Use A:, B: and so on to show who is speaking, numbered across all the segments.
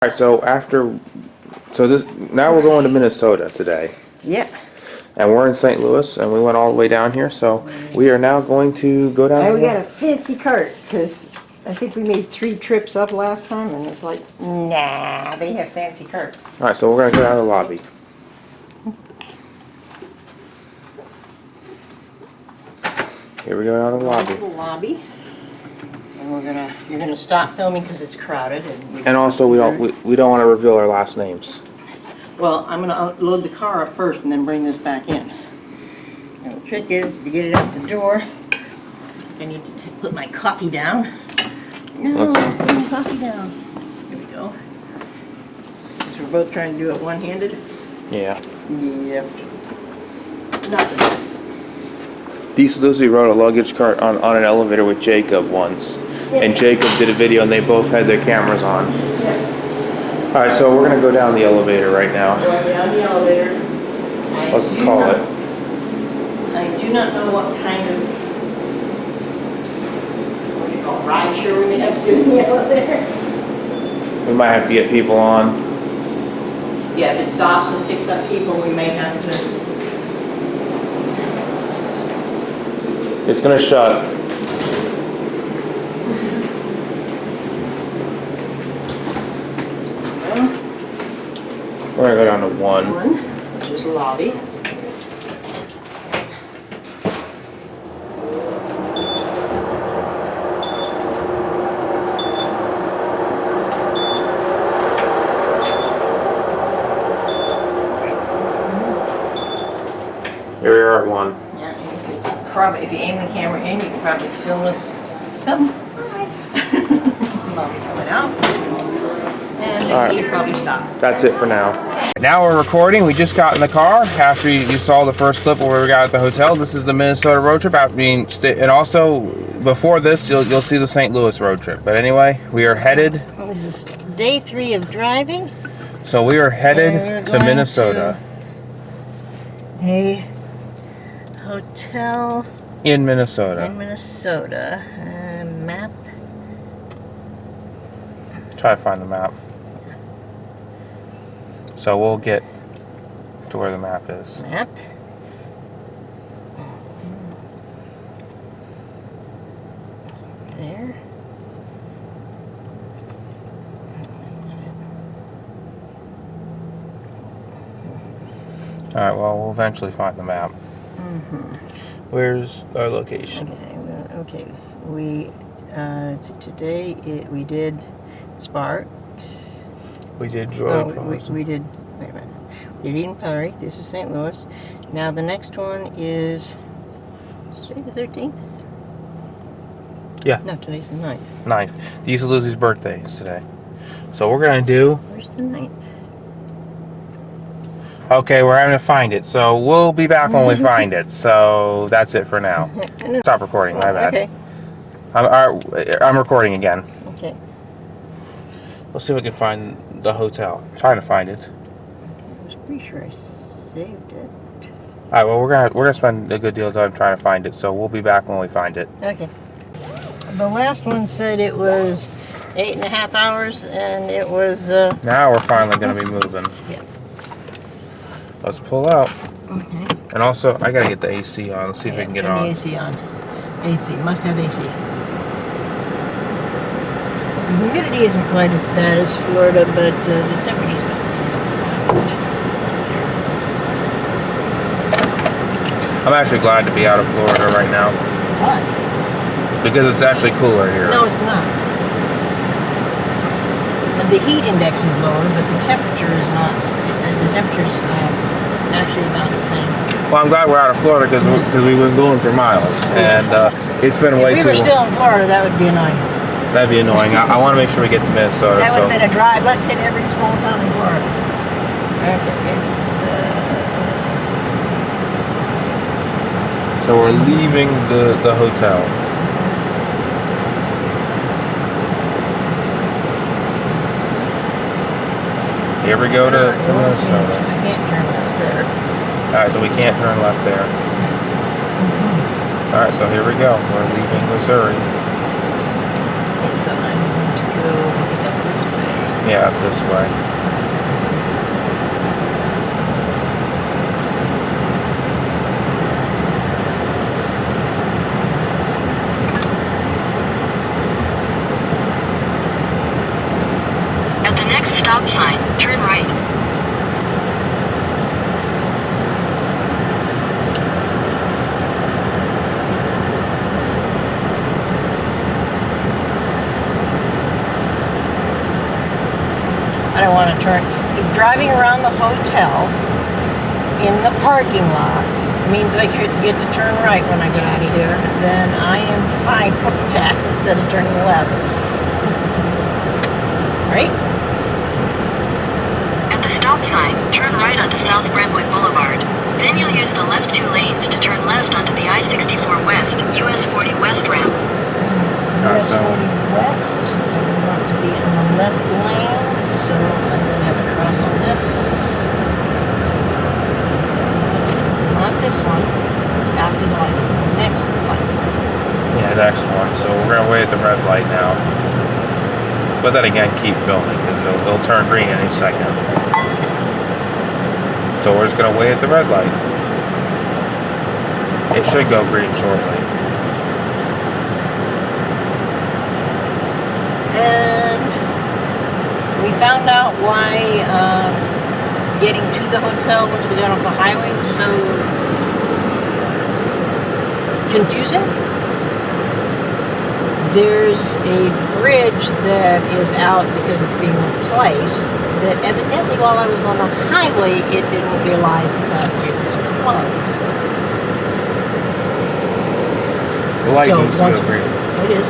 A: Alright, so this now we're going to Minnesota today,
B: Yeah.
A: and we're in St. Louis, and we went all the way down here. So we are now going to go down.
B: And we got a fancy cart because I think we made 3 trips up last time, and it's like, nah, they have fancy carts.
A: All right, so we're gonna go down to the lobby. Here we go down to the lobby.
B: The lobby. And you're gonna stop filming because it's crowded.
A: And also, we don't want to reveal our last names.
B: Well, I'm gonna load the car up first and then bring this back in. And the trick is to get it out the door. I need to put my coffee down. No, put my coffee down. Here we go. So we're both trying to do it one-handed.
A: Yeah.
B: Yep. Nothing.
A: Dee Lucy rode a luggage cart on an elevator with Jacob once, and Jacob did a video, and they both had their cameras on.
B: Yeah.
A: All right, so we're gonna go down the elevator right now.
B: Going down the elevator.
A: Let's call it.
B: I do not know what kind of, what do you call, ride share we may have to do in the elevator.
A: We might have to get people on.
B: Yeah, if it stops and picks up people, we may have to.
A: It's gonna shut. We're gonna go down to 1.
B: Which is lobby.
A: Here we are at 1.
B: Yeah, you could probably, if you aim the camera in, you could probably film us. Come. Hi. Lobby coming out. And
A: All right.
B: you could probably stop.
A: That's it for now. Now we're recording. We just got in the car after you saw the first clip where we got at the hotel. This is the Minnesota road trip. And also before this, you'll see the St. Louis road trip. But anyway, we are headed.
B: This is day 3 of driving.
A: So we are headed to Minnesota.
B: A hotel
A: In Minnesota.
B: in Minnesota. Map.
A: Try to find the map. So we'll get to where the map is.
B: Map. There.
A: Alright, well, we'll eventually find the map. Where's our location?
B: Okay. We today we did Sparks.
A: We did Joy
B: Oh,
A: Plaza.
B: we did. Wait a minute. We did Eden Prairie. This is St. Louis. Now the next one is today the 13th.
A: Yeah.
B: No, today's the 9th.
A: 9th. Dee Lucy's birthday is today. So we're gonna do.
B: Where's the 9th?
A: Okay, we're having to find it. So we'll be back when we find it. So that's it for now. Stop recording. My bad.
B: Okay.
A: I'm recording again.
B: Okay.
A: We'll see if we can find the hotel. I'm trying to find it.
B: I was pretty sure I saved it.
A: All right. Well, we're gonna spend a good deal of time trying to find it. So we'll be back when we find it.
B: Okay. The last one said it was 8.5 hours, and it was.
A: Now we're finally gonna be moving.
B: Yeah.
A: Let's pull out.
B: Okay.
A: And also, I gotta get the AC on. Let's see if we can get
B: Turn the
A: on.
B: AC on. AC. Must have AC. The humidity isn't quite as bad as Florida, but the temperature is about the same.
A: I'm actually glad to be out of Florida right now
B: Why?
A: because it's actually cooler here.
B: No, it's not. The heat index is lower, but the temperature is not. The temperature is actually about the same.
A: Well, I'm glad we're out of Florida because we've been going for miles, and it's been way
B: If
A: too.
B: we were still in Florida, that would be annoying.
A: That'd be annoying. I want to make sure we get to Minnesota.
B: That would
A: So
B: have been a drive. Let's hit every small town in Florida. Okay,
A: so we're leaving the hotel. Here we go to Minnesota.
B: I can't turn left there.
A: All right, so we can't turn left there. All right, so here we go. We're leaving Missouri.
B: Okay, so I'm going to go up this way.
A: Yeah, up this way.
C: At the next stop sign, turn right.
B: I don't want to turn. If driving around the hotel in the parking lot means I could get to turn right when I get out of here, then I am fine with that instead of turning left. Right?
C: At the stop sign, turn right onto South Brentwood Boulevard. Then you'll use the left 2 lanes to turn left onto the I-64 West, US 40 West ramp.
B: US 40 West. I want to be in the left lane, so I'm going to have to cross on this. It's not this one. It's after the light. It's the next light.
A: Yeah, next one. So we're gonna wait at the red light now. But then again, keep filming because it'll turn green any second. So we're just gonna wait at the red light. It should go green shortly.
B: And we found out why getting to the hotel once we got off the highway was so confusing. There's a bridge that is out because it's being replaced that evidently while I was on the highway it didn't realize that it was closed.
A: The light
B: So
A: needs to
B: once-
A: go green.
B: It is.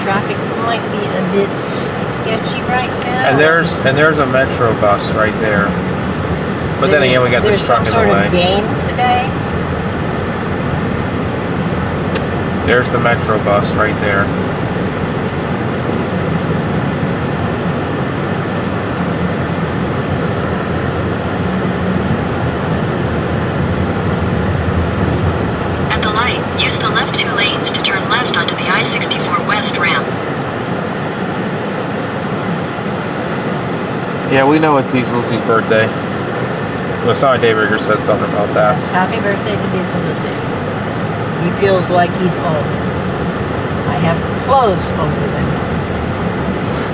B: Traffic might be a bit sketchy right now.
A: And there's a metro bus right there. But then again, we got this truck in the
B: There's some sort
A: way.
B: of game today.
A: There's the metro bus right there.
C: At the light, use the left 2 lanes to turn left onto the I-64 West ramp.
A: Yeah, we know it's Diesel's birthday. Well, sorry, Dave Rigger said something about that.
B: Happy birthday to Diesel Lucy. He feels like he's old. I have clothes older than him.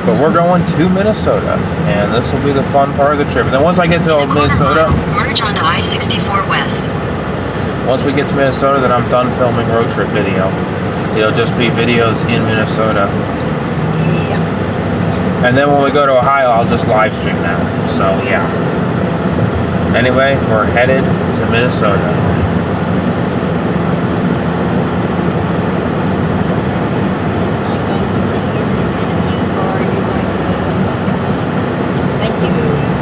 A: But we're going to Minnesota, and this will be the fun part of the trip. And then once I get to
C: In the quarter
A: Minnesota,
C: mile, merge onto I-64 West.
A: once we get to Minnesota, then I'm done filming road trip video. It'll just be videos in Minnesota.
B: Yeah.
A: And then when we go to Ohio, I'll just live stream that. So, yeah. Anyway, we're headed to Minnesota.
B: Thank you.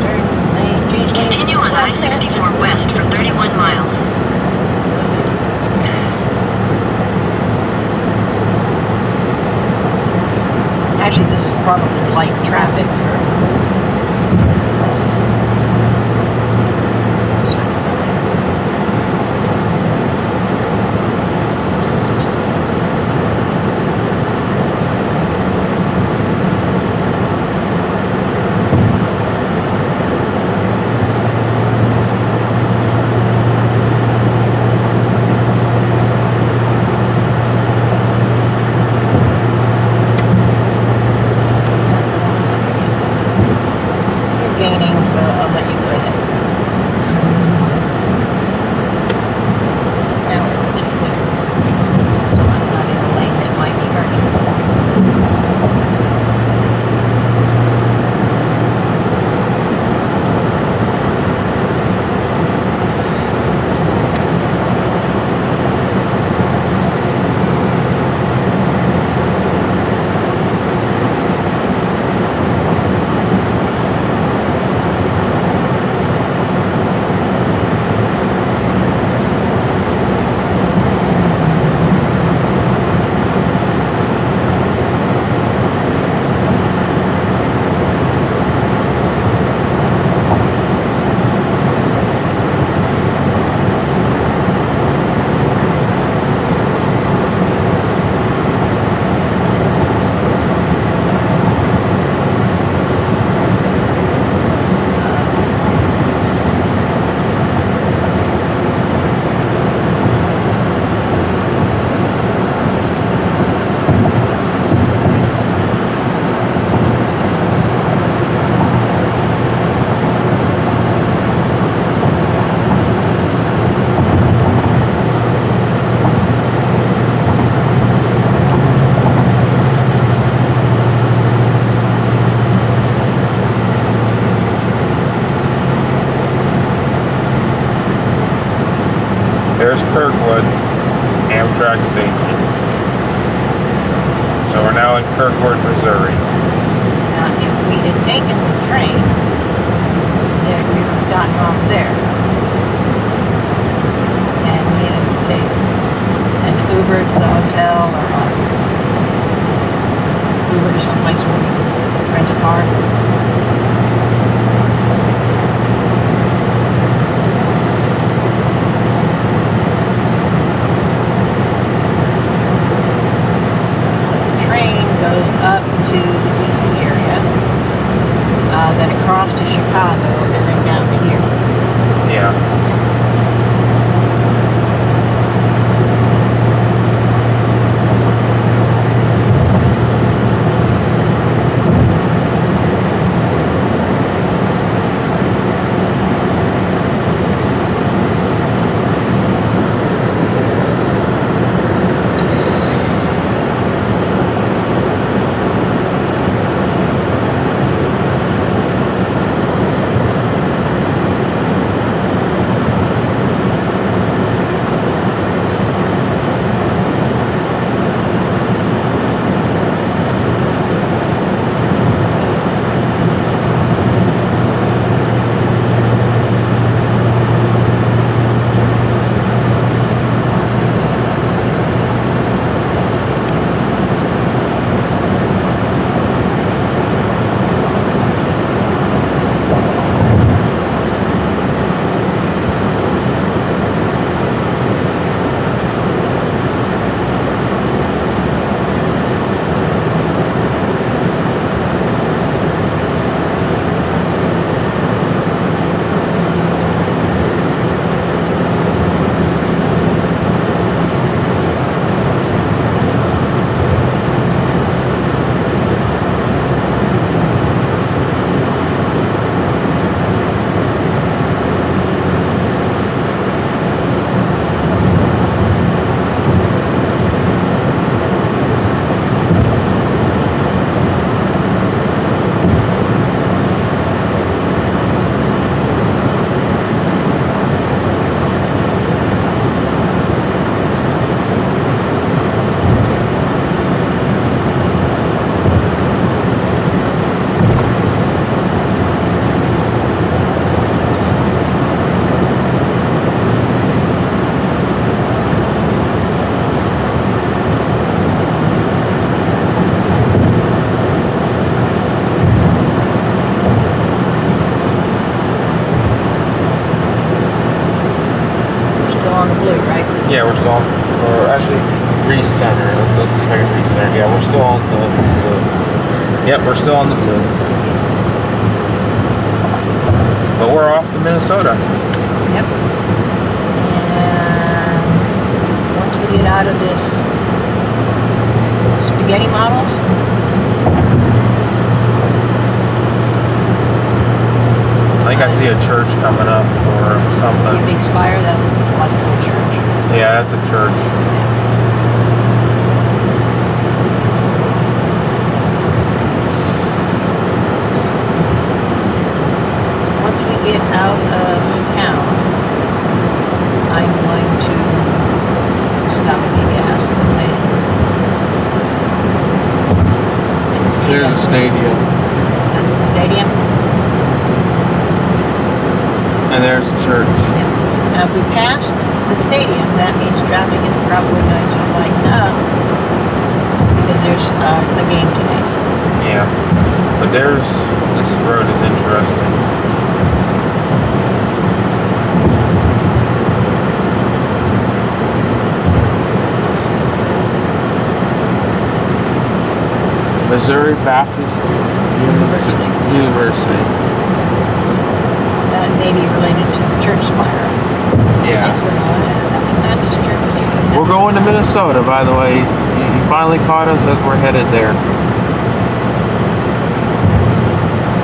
B: Turn lane, change lane.
C: Continue on I-64 West for 31 miles.
B: Actually, this is probably light traffic for this.
A: there's Kirkwood Amtrak station. So we're now in Kirkwood, Missouri.
B: Now, if we had taken the train, then we would have gotten off there. And we had to take an Uber to the hotel or Uber to someplace where we could rent a car. Goes up to the DC area, then across to Chicago, and then down to here.
A: Yeah. Yeah, we're still on, or actually recenter. Let's see if I can recenter. Yeah, we're still on the blue. Yep, we're still on the blue. But we're off to Minnesota.
B: Yep. And once we get out of this spaghetti models,
A: I think I see a church coming up or
B: see a
A: something.
B: big spire, that's like a church.
A: Yeah, that's a church.
B: Once we get out of town, I'm going to stop and get gas and see
A: There's a stadium.
B: That's the stadium.
A: And there's a church.
B: Yep. Now, if we passed the stadium, that means traffic is probably going to lighten up because there's a game today.
A: Yeah. But this road is interesting. Missouri Baptist University.
B: That may be related to the church spire.
A: Yeah.
B: It's an Baptist church.
A: We're going to Minnesota, by the way. You finally caught us as we're headed there.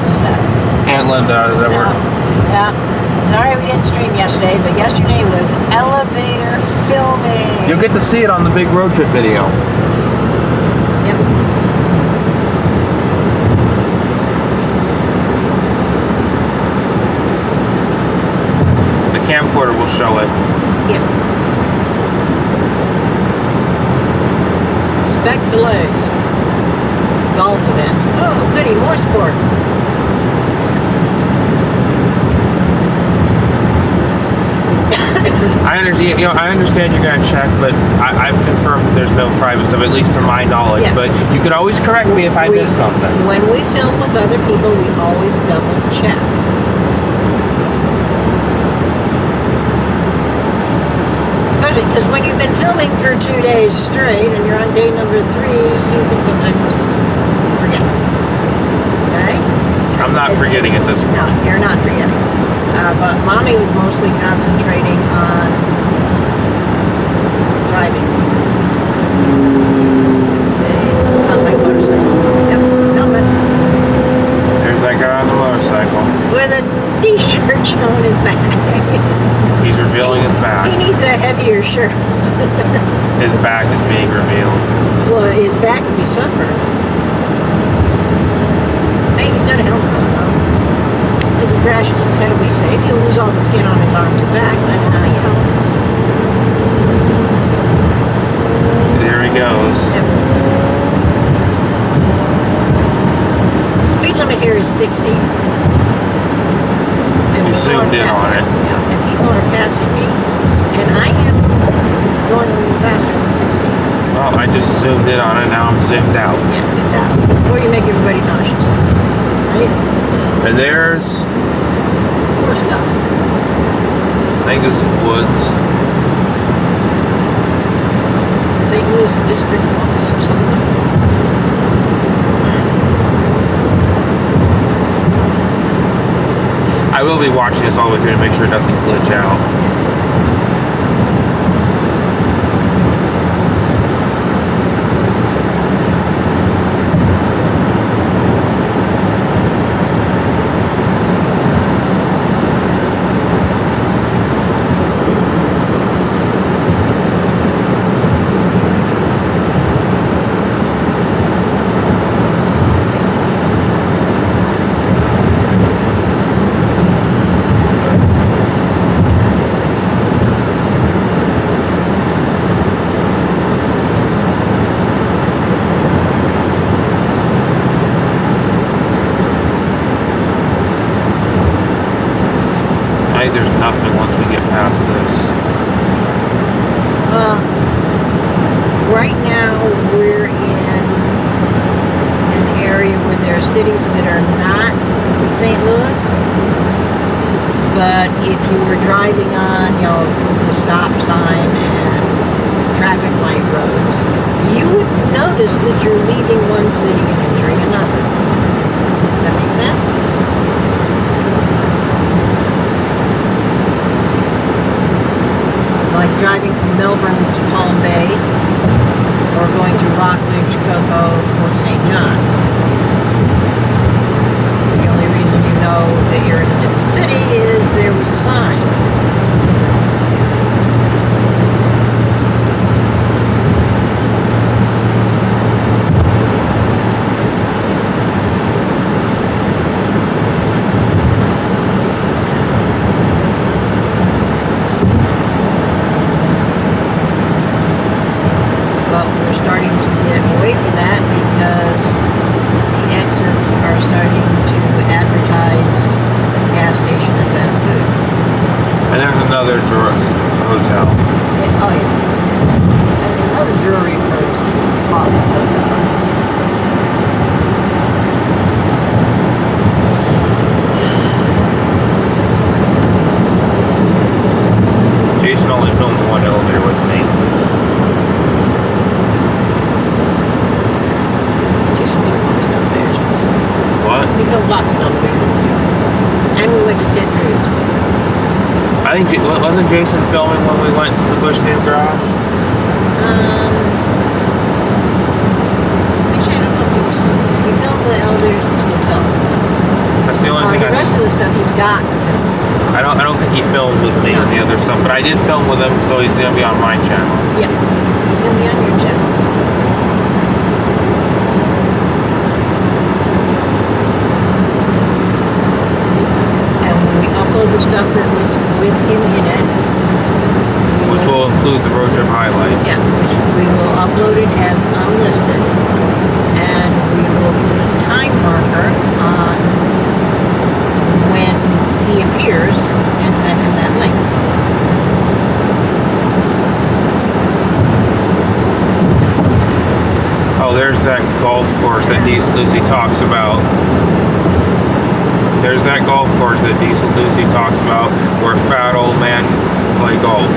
B: Who's that?
A: Aunt Linda, that we're...
B: Yeah. Sorry we didn't stream yesterday, but yesterday was elevator filming.
A: You'll get to see it on the big road trip video.
B: Yep.
A: The camcorder will show it.
B: Yep. legs. Golf event. Oh, goody, more sports.
A: I understand you're gonna check, but I've confirmed that there's no private stuff, at least to my knowledge.
B: Yeah.
A: But you could always correct me if I missed something.
B: When we film with other people, we always double check. Especially because when you've been filming for 2 days straight and you're on day number 3, you can sometimes forget. Okay?
A: I'm not forgetting at this point.
B: No, you're not forgetting. But Mommy was mostly concentrating on driving. It sounds like a motorcycle. Yep, helmet.
A: There's that guy on the motorcycle.
B: With a t-shirt showing his back.
A: He's revealing his back.
B: He needs a heavier shirt.
A: His back is being revealed.
B: Well, his back would be sunburned. Hey, he's got a helmet on though. If he crashes, his head will be safe. He'll lose all the skin on his arms and back, but you know.
A: There he goes.
B: Yep. The speed limit here is 60. And
A: You zoomed in on it.
B: Yeah, and people are passing me, and I am going a little faster than 60.
A: Well, I just zoomed in on it. Now I'm zoomed out.
B: Yeah, zoomed out. Before you make everybody nauseous. Right?
A: And there's,
B: More stuff.
A: I think this is woods.
B: St. Louis District Office or something.
A: I will be watching this all the way through to make sure it doesn't glitch out. I think there's nothing once we get past this.
B: Right now we're in an area where there are cities that are not St. Louis. But if you were driving on, you know, the stop sign and traffic light roads, you would notice that you're leaving one city and entering another. Does that make sense? Like driving from Melbourne to Palm Bay, or going through Rockledge, Cocoa, Port St. John. The only reason you know that you're in a different city is there was a sign. But we're starting to get away from that because the exits are starting to advertise gas station and fast food.
A: And there's another hotel.
B: Yeah, oh yeah. And it's another jewelry closet hotel.
A: Jason only filmed the one elevator with me.
B: Jason filmed lots of elevators.
A: What?
B: We filmed lots of elevators. And we went to Ted Cruz.
A: I think, wasn't Jason filming when we went to the Bush Theater Garage?
B: Actually, I don't know if he was filming. He filmed the elevators in the hotel.
A: That's the only thing
B: The
A: I
B: rest
A: think.
B: of the stuff he's got to film.
A: I don't think he filmed with me on the other stuff, but I did film with him, so he's gonna be on my channel.
B: Yeah. He's gonna be on your channel. And when we upload the stuff that was with him in it,
A: Which will include the road trip highlights.
B: yeah, which we will upload it as unlisted.
A: talks about. There's that golf course that Diesel Lucy talks about where fat old men play golf.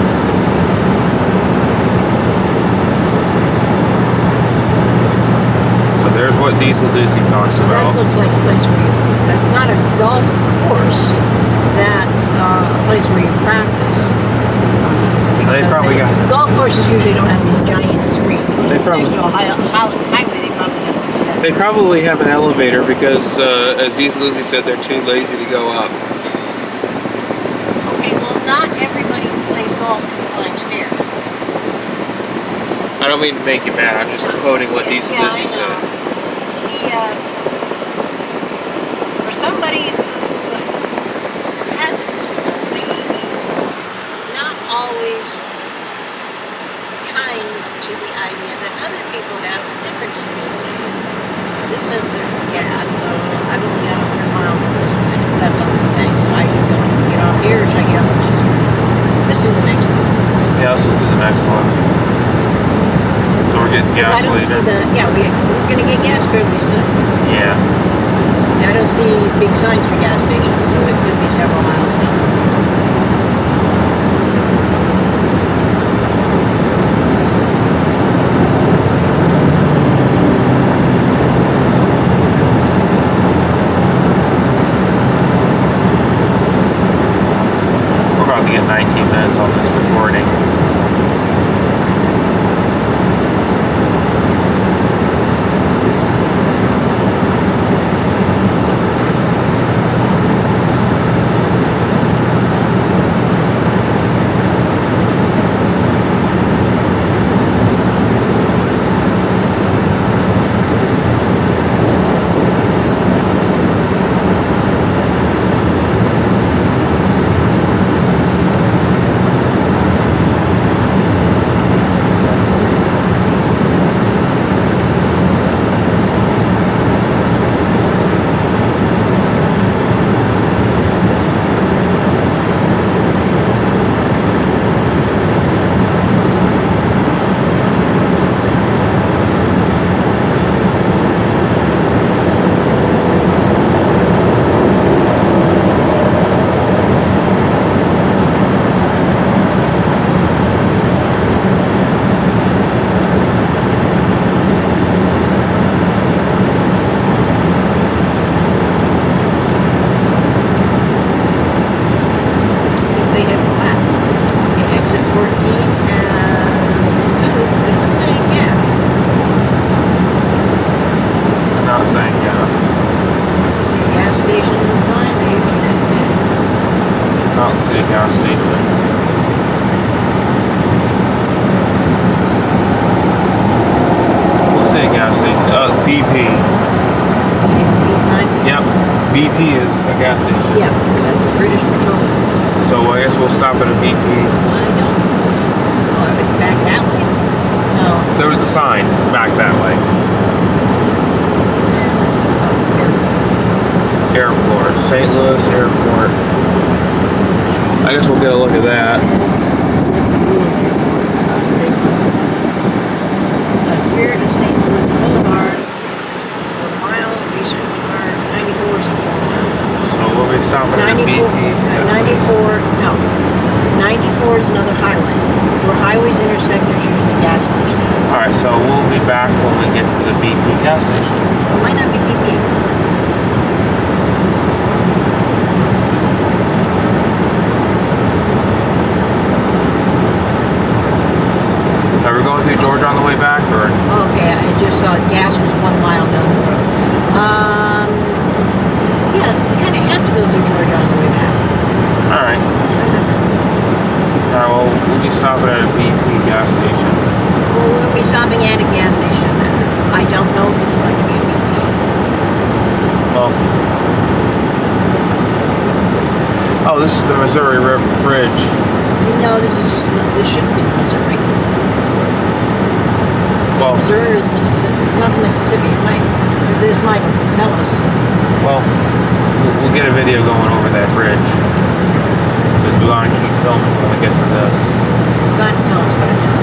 A: So there's what Diesel Lucy talks
D: That
A: about.
D: looks like a place where you, that's not a golf course. That's a place where you practice.
A: They
D: Because
A: probably got.
D: golf courses usually don't have these giant screens.
A: They
D: It's
A: probably-
D: next to a highway, they probably have that.
A: They probably have an elevator because, as Diesel Lucy said, they're too lazy to go up.
D: Okay, well, not everybody who plays golf can climb stairs.
A: I don't mean to make you mad. I'm just quoting what Diesel
D: Yeah,
A: Lucy
D: I
A: said.
D: know. For somebody who has a disability, he's not always kind to the idea that other people have different disabilities. This says there's gas, so I've only got 100 miles on this tank, left on this tank, so I should go get off here, or should I get off the next one? This is the next one.
A: Yeah, let's just do the next one. So we're getting
D: 'Cause I
A: gas
D: don't see
A: later.
D: we're gonna get gas fairly soon.
A: Yeah.
D: I don't see big signs for gas stations, so it could be several miles down.
A: We're about to get 19 minutes on this recording.
D: They have flat. The exit 14 has food, they're not saying gas.
A: I'm not saying gas.
D: See a gas station inside, they usually have big.
A: I don't see a gas station. We'll see a gas station. BP.
D: You see the B sign?
A: Yep. BP is a gas station.
D: Yeah, that's a British Petroleum.
A: So I guess we'll stop at a BP.
D: I don't, oh, it's back that way? No.
A: There was a sign back that way. Airport. St. Louis Airport. I guess we'll get a look at that.
D: That's a little airport. Spirit of St. Louis Boulevard, a mile, research car, 94 is in 4 miles.
A: So we'll be stopping at a
D: 94,
A: BP.
D: 94 is another highway. Where highways intersect, there's usually gas stations.
A: Alright, so we'll be back when we get to the BP gas station.
D: It might not be BP.
A: Are we going through Georgia on the way back, or?
D: Okay, I just saw gas was 1 mile down the road. Yeah, you kind of have to go through Georgia on the way back.
A: Alright. Alright, well, we'll be stopping at a BP gas station.
D: Well, we'll be stopping at a gas station. I don't know if it's going to be a BP.
A: Well. Oh, this is the Missouri Bridge.
D: No, this shouldn't be Missouri.
A: Well,
D: Missouri or the Mississippi. It's not the Mississippi. This might tell us.
A: well, we'll get a video going over that bridge. Because we want to keep filming when we get to this.
D: The sign will tell us what it is.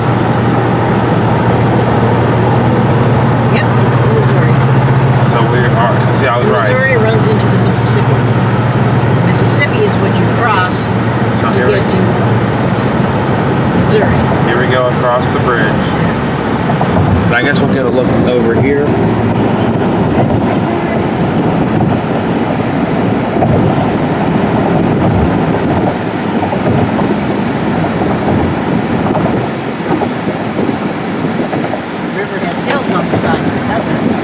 D: Yep, it's the Missouri.
A: So we're Alright, see, I was right.
D: Missouri runs into the Mississippi. Mississippi is what you cross
A: So
D: to
A: here
D: get to Missouri.
A: Here we go across the bridge. I guess we'll get a look over here.
D: The river has hills on the side. That is.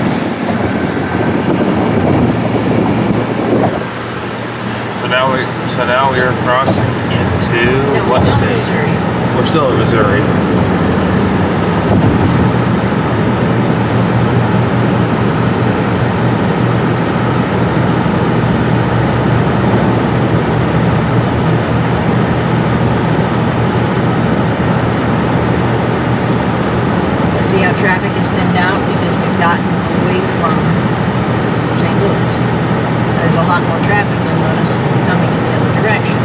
A: So now we are crossing into
D: No,
A: what
D: it's not
A: state?
D: Missouri.
A: We're still in Missouri.
D: See how traffic is thinned out because we've gotten away from St. Louis. There's a lot more traffic than notice coming in the other direction.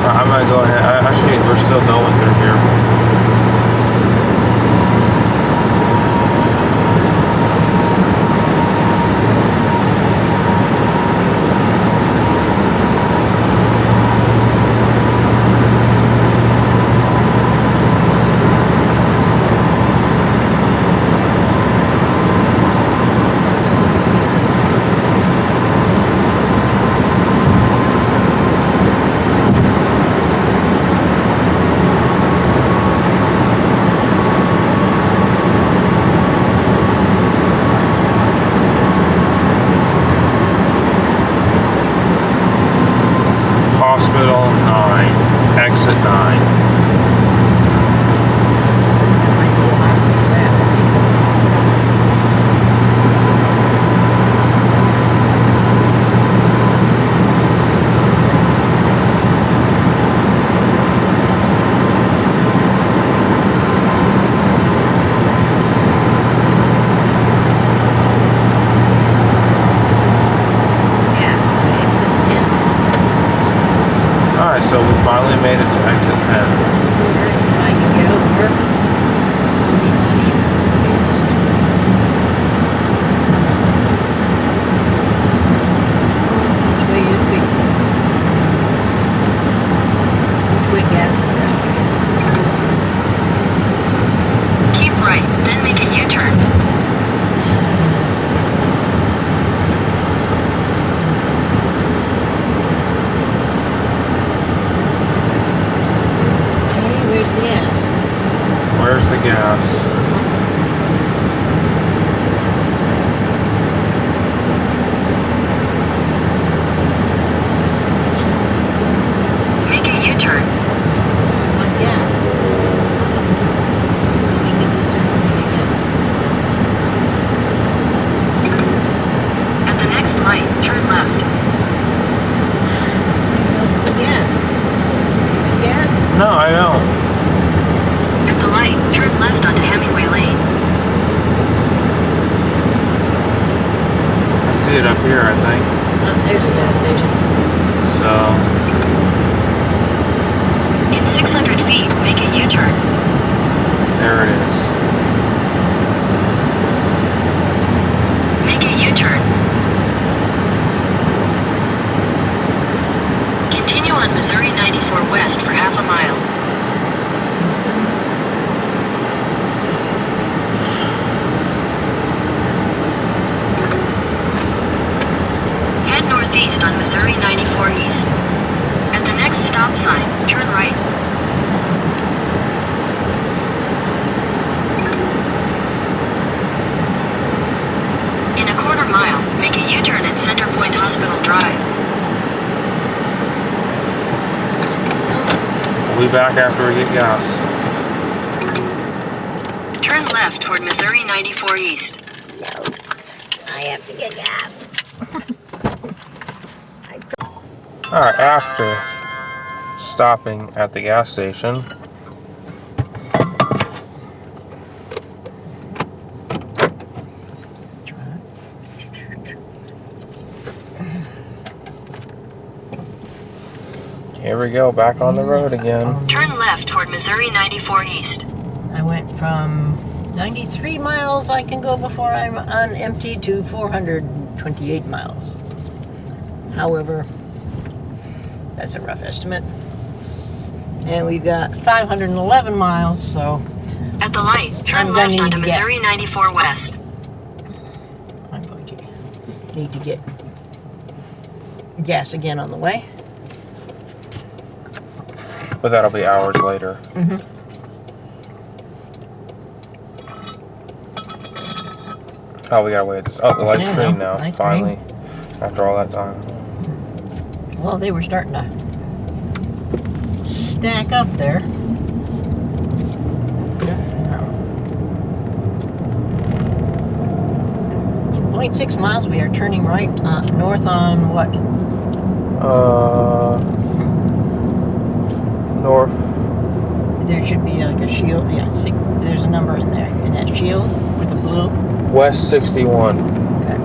A: I'm gonna go ahead. Actually, we're still going through here. Hospital 9, exit 9.
D: Might be the last one of that. Yeah, so exit 10.
A: Alright, so we finally made it to exit 10.
D: I can get over. Which way is the... Which way gas is that way?
C: Keep right, then make a U-turn.
D: Hey, where's the gas?
A: Where's the gas?
C: Make a U-turn.
D: What gas? We can U-turn when we get gas.
C: At the next light, turn left.
D: What's the gas? Where's the gas?
A: No, I don't.
C: At the light, turn left onto Hemingway Lane.
A: I see it up here, I think.
D: Oh, there's a gas station.
A: So,
C: In 600 feet, make a U-turn.
A: there it is.
C: Make a U-turn. Continue on Missouri 94 West for half a mile. Head northeast on Missouri 94 East. At the next stop sign, turn right. In a quarter mile, make a U-turn at Center Point Hospital Drive.
A: We'll be back after we get gas.
C: Turn left toward Missouri 94 East.
D: No. I have to get gas.
A: Alright, after stopping at the gas station, Here we go, back on the road again.
C: Turn left toward Missouri 94 East.
D: I went from 93 miles I can go before I'm unemptied to 428 miles. However, that's a rough estimate. And we've got 511 miles, so
C: At the light,
D: I'm
C: turn
D: gonna
C: left
D: need
C: onto
D: to get-
C: Missouri 94 West.
D: I'm going to need to get gas again on the way.
A: But that'll be hours later. Oh, we gotta wait. Oh, the light's
D: Yeah,
A: green now.
D: light's
A: Finally. After all that time.
D: Well, they were starting to stack up there. 0.6 miles, we are turning right north on what?
A: North.
D: There should be like a shield. Yeah, see, there's a number in there. In that shield with the blue.
A: West 61.
D: Okay.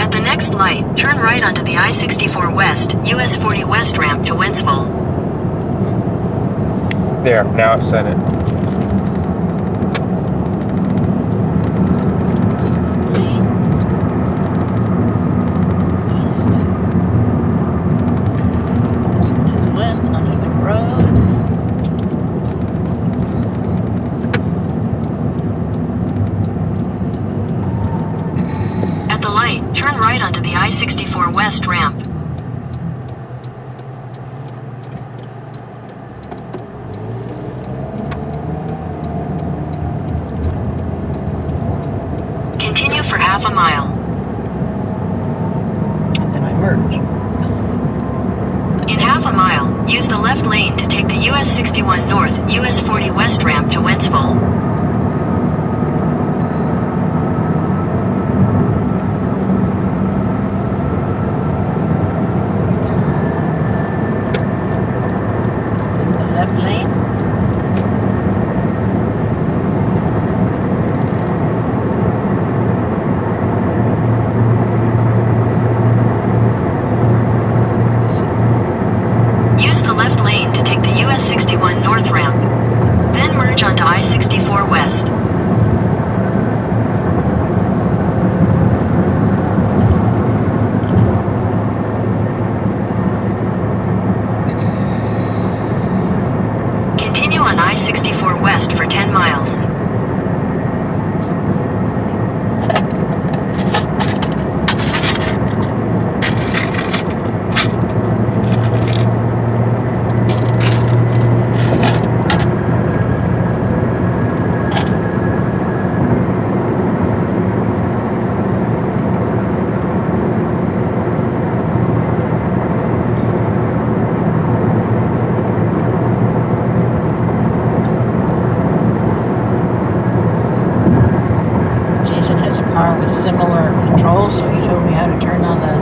C: At the next light, turn right onto the I-64 West, US 40 West ramp to Wentzville.
A: There, now it said it.
D: East. This one is west, uneven road.
C: At the light, turn right onto the I-64 West ramp. Continue for half a mile.
D: And then I merge.
C: In half a mile, use the left lane to take the US 61 North, US 40 West ramp to Wentzville.
D: The left lane.
C: Use the left lane to take the US 61 North ramp. Then merge onto I-64 West. Continue on I-64 West for 10 miles.
D: Jason has a car with similar controls, so he showed me how to turn on the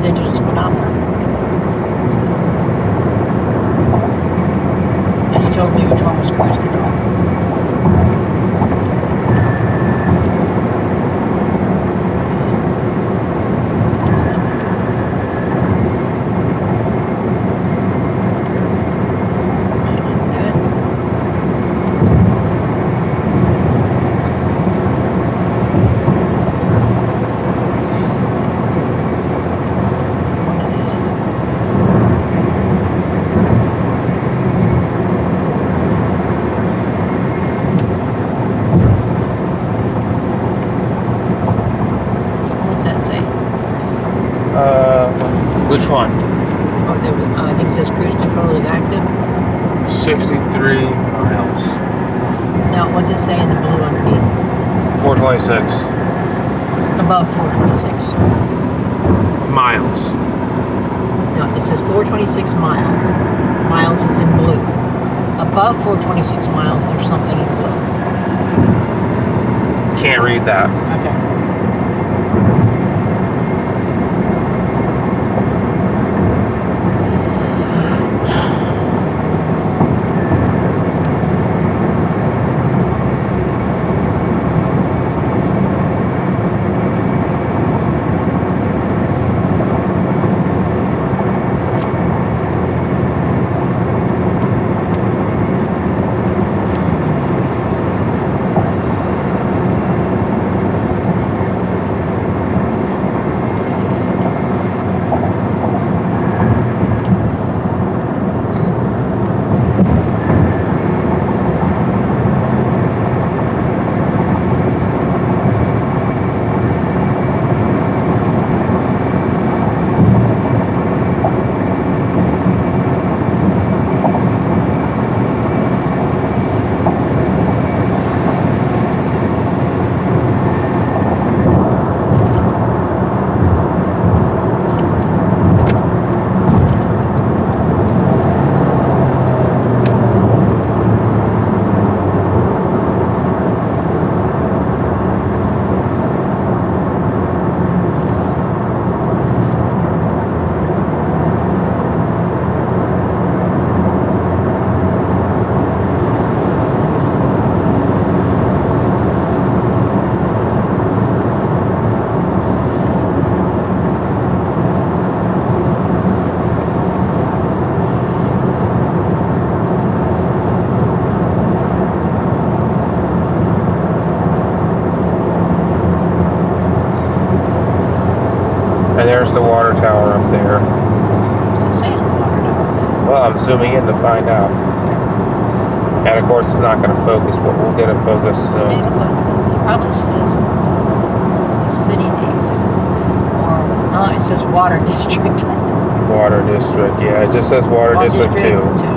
D: digital speedometer. And he told me which one was cruise control. So this one. Good. What's that say?
A: Which one?
D: Oh, there was, I think it says cruise control is active.
A: 63 miles.
D: Now, what's it say in the blue underneath?
A: 426
D: Above 426.
A: miles.
D: No, it says 426 miles. Miles is in blue. Above 426 miles, there's something in blue.
A: Can't read that.
D: Okay.
A: zooming in to find out. And of course, it's not going to focus, but we'll get it focused soon.
D: It probably says the city name. Or, oh, it says Water District.
A: Water District, yeah, it just says Water District 2.
D: Okay.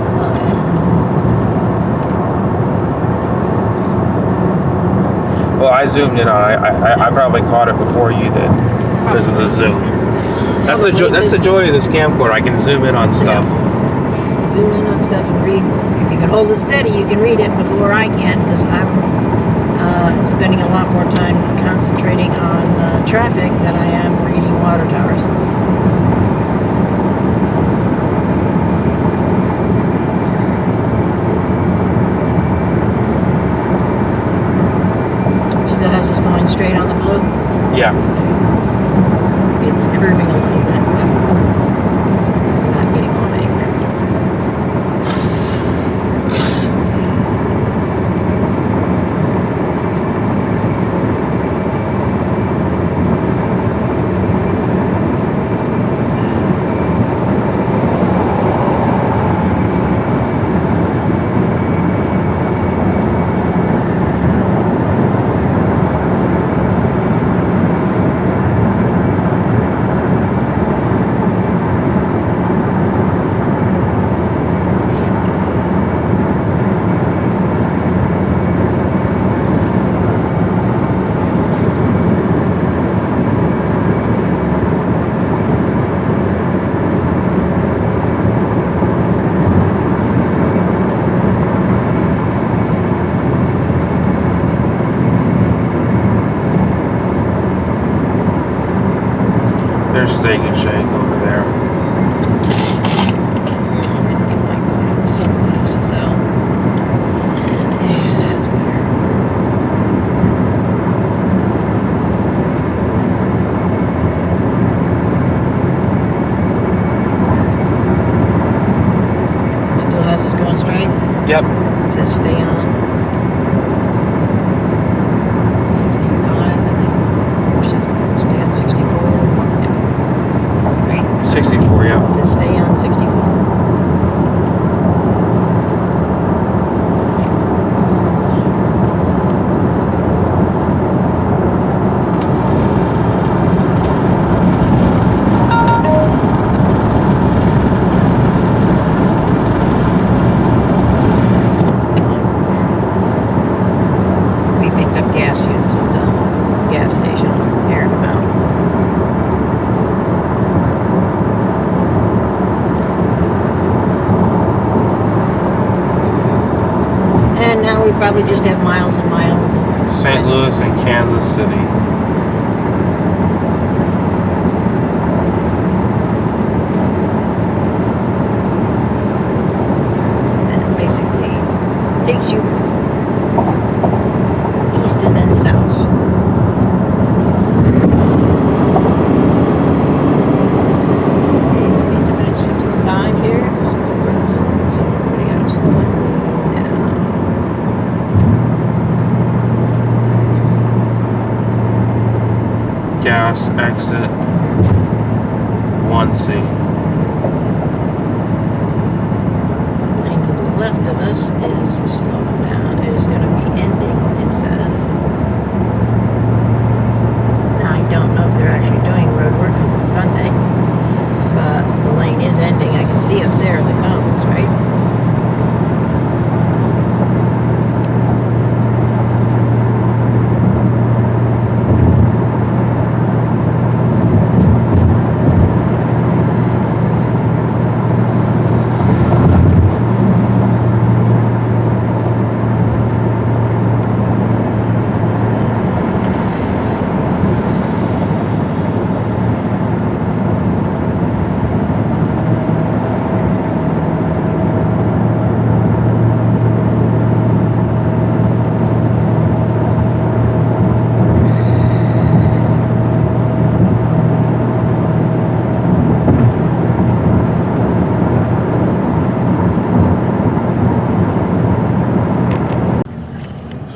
A: Well, I zoomed in on it. I probably caught it before you did because of the zoom. That's the joy of this camcorder. I can zoom in on stuff.
D: Zoom in on stuff and read. If you can hold it steady, you can read it before I can, because I'm spending a lot more time concentrating on traffic than I am reading water towers. Still has us going straight on the blue.
A: Yeah.
D: It's curving a little bit, but not getting off anywhere.
A: There's Steak and Shake over there.
D: I'm gonna get my sunglasses out. Yeah, that's better. Still has us going straight.
A: Yep.
D: It says stay on. 65, I think. Or stay on 64. Yeah. Right?
A: 64,
D: It
A: yeah.
D: says stay on 64. We picked up gas fumes at the gas station, aired them out. And now we probably just have miles and miles of
A: St. Louis and Kansas City.
D: Then it basically takes you east and then south. Okay, speed limit is 55 here. It's a red zone, so we gotta slow it down.
A: Gas exit 1C.
D: The lane to the left of us is slowing down. It is going to be ending, it says. Now, I don't know if they're actually doing road work because it's Sunday, but the lane is ending. I can see up there the cones, right?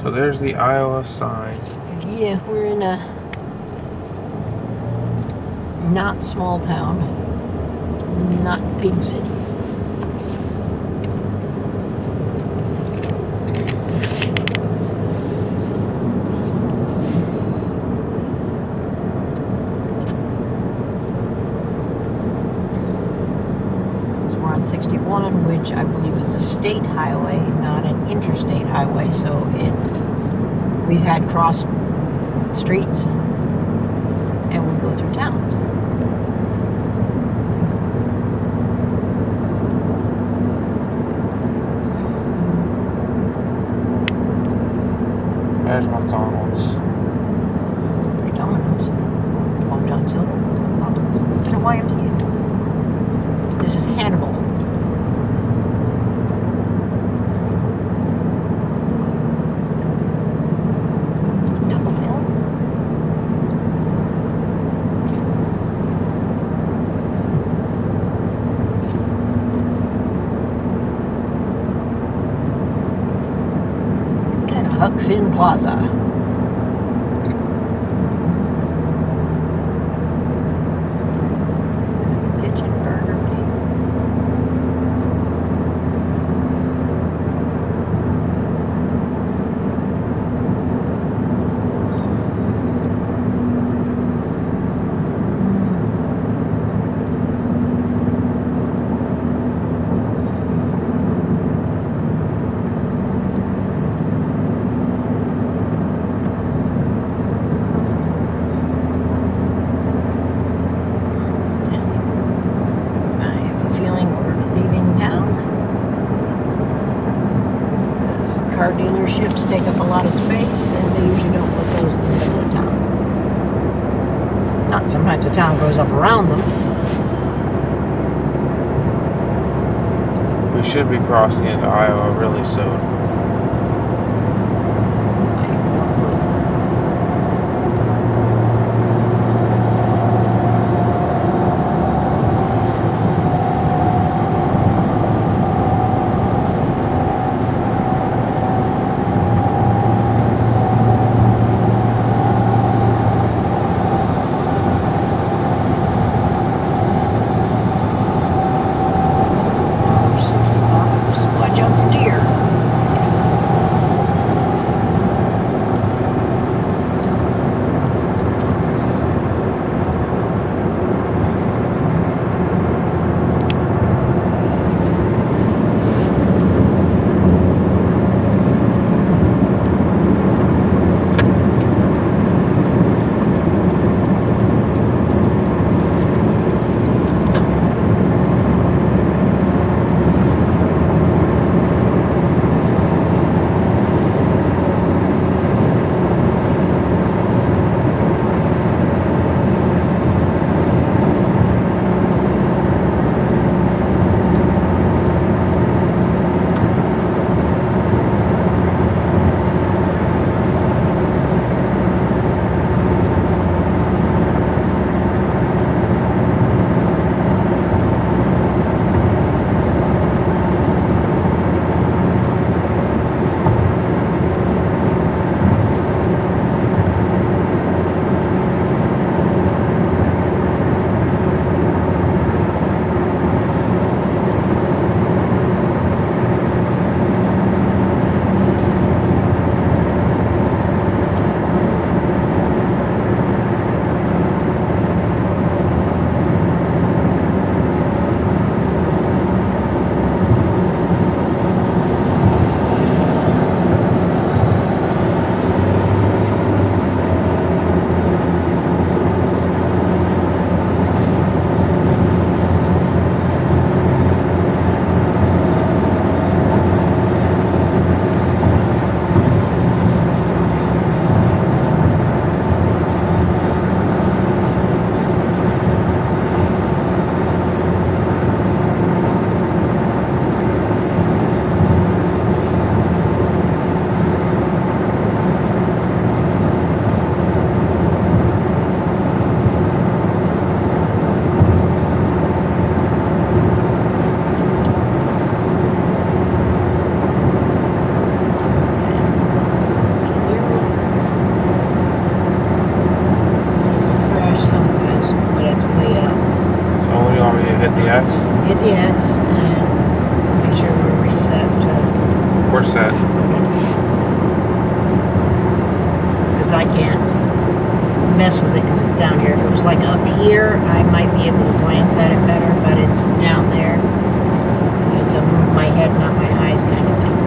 A: So there's the Iowa sign.
D: Yeah, we're in a not small town, not big city. which I believe is a state highway, not an interstate highway. So we've had cross streets, and we go through towns.
A: There's McDonald's.
D: There's Domino's, Long John Silver, Domino's, and a YMCA. This is Hannibal. Double Hill. And Huck Finn Plaza. Pigeon Burger King. I have a feeling we're leaving town. Because car dealerships take up a lot of space, and they usually don't put those in the middle of town. Not sometimes the town goes up around them.
A: We should be crossing into Iowa really soon.
D: I have no clue. Watch out for deer. Hit the X, and make sure we're reset.
A: We're set.
D: Because I can't mess with it because it's down here. If it was like up here, I might be able to glance at it better, but it's down there. It's a move my head, not my eyes kind of thing.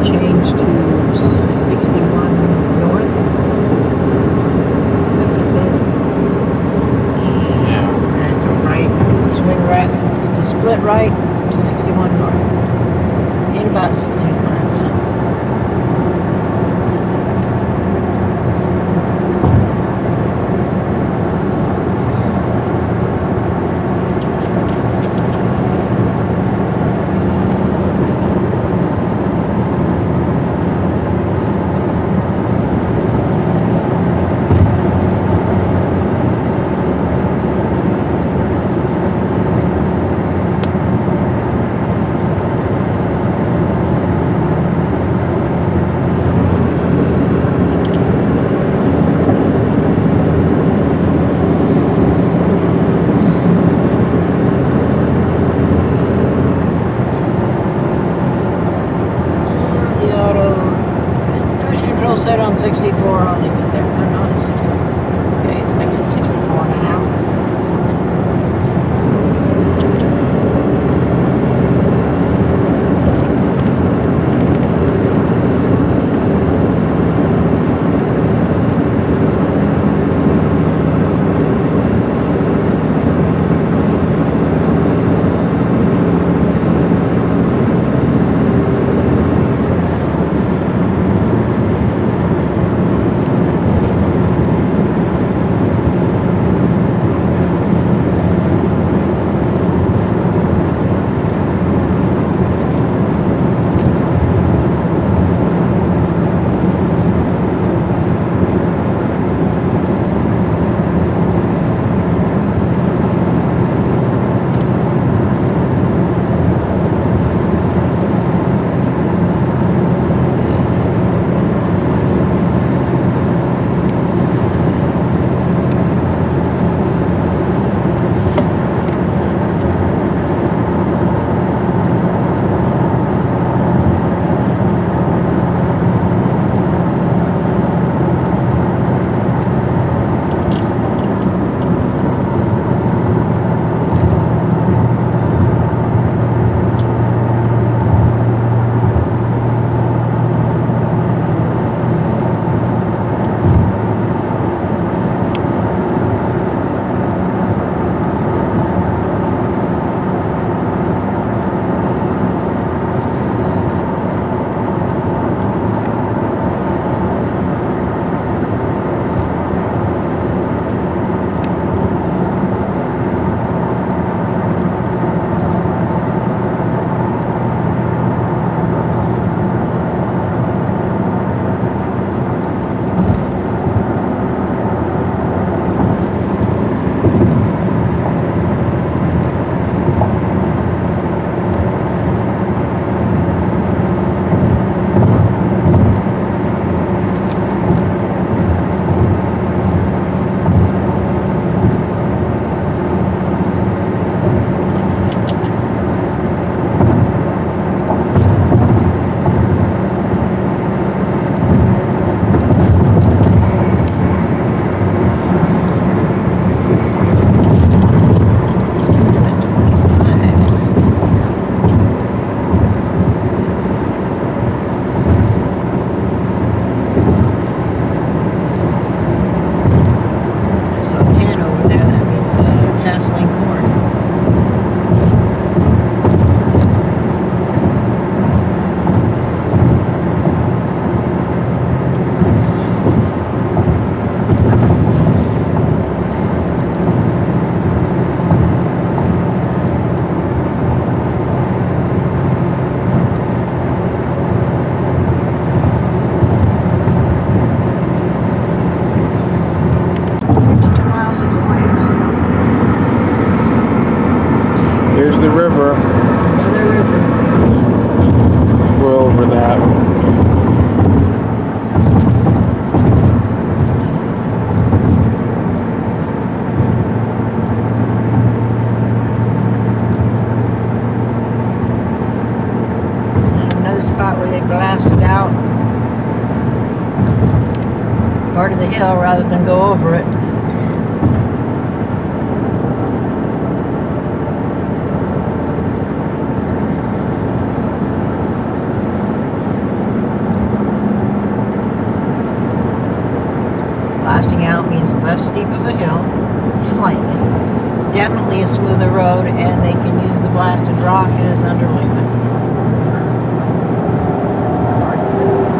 D: Change to 61 north. Is that what it says?
A: Yeah.
D: And it's a right, swing right, it's a split right to 61 north. In about 16 miles. Set on 64 only, but they're not 64. Okay, it's like at 64 and a half. part of the hill rather than go over it. Blasting out means less steep of a hill, slightly. Definitely a smoother road, and they can use the blasted rock as underlayment for parts of it.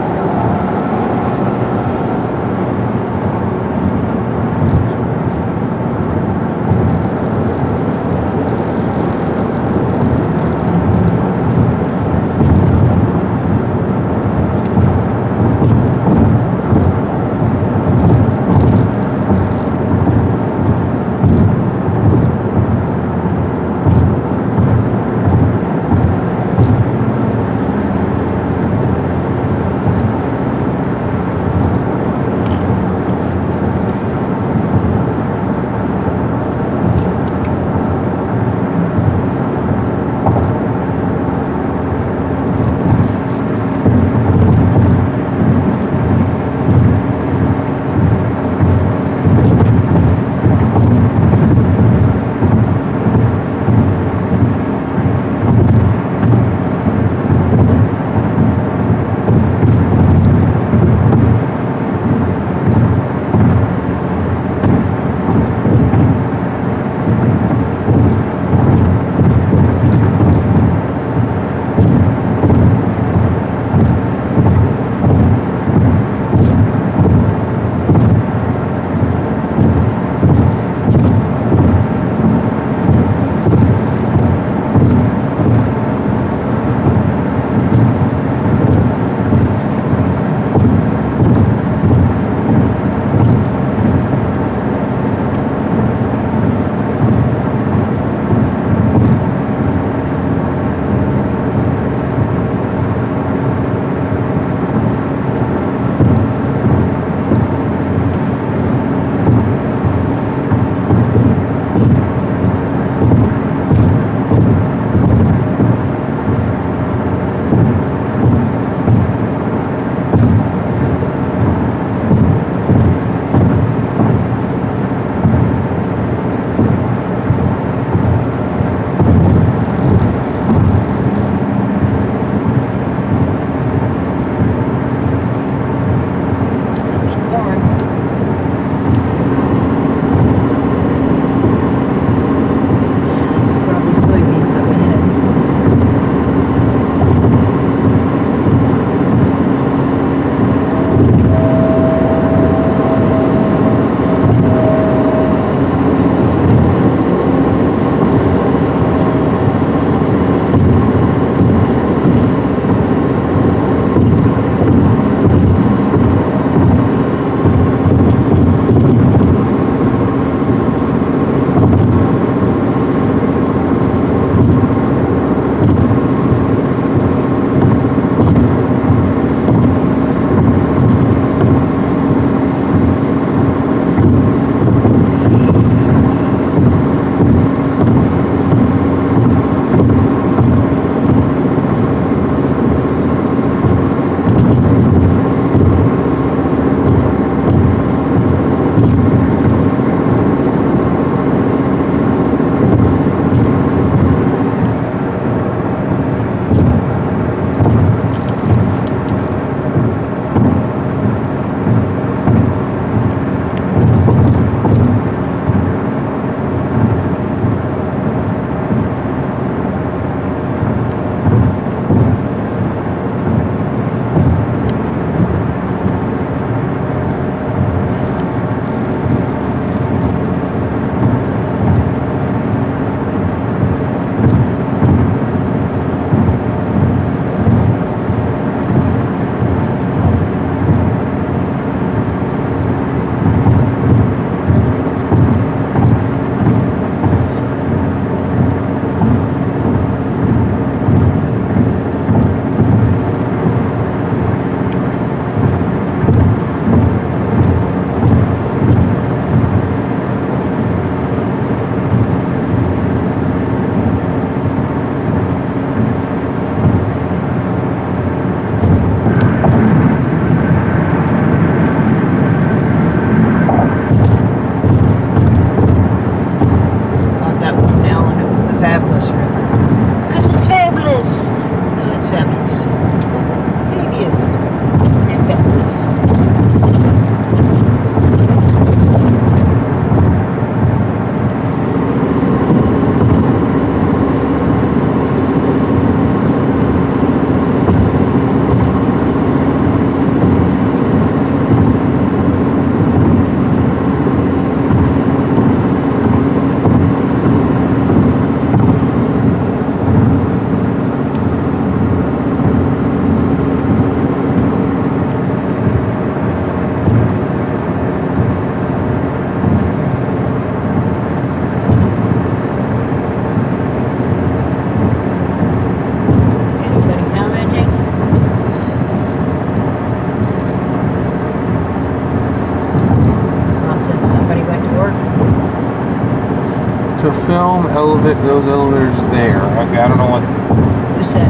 A: To film those elevators there. Okay, I don't know what.
D: Who said?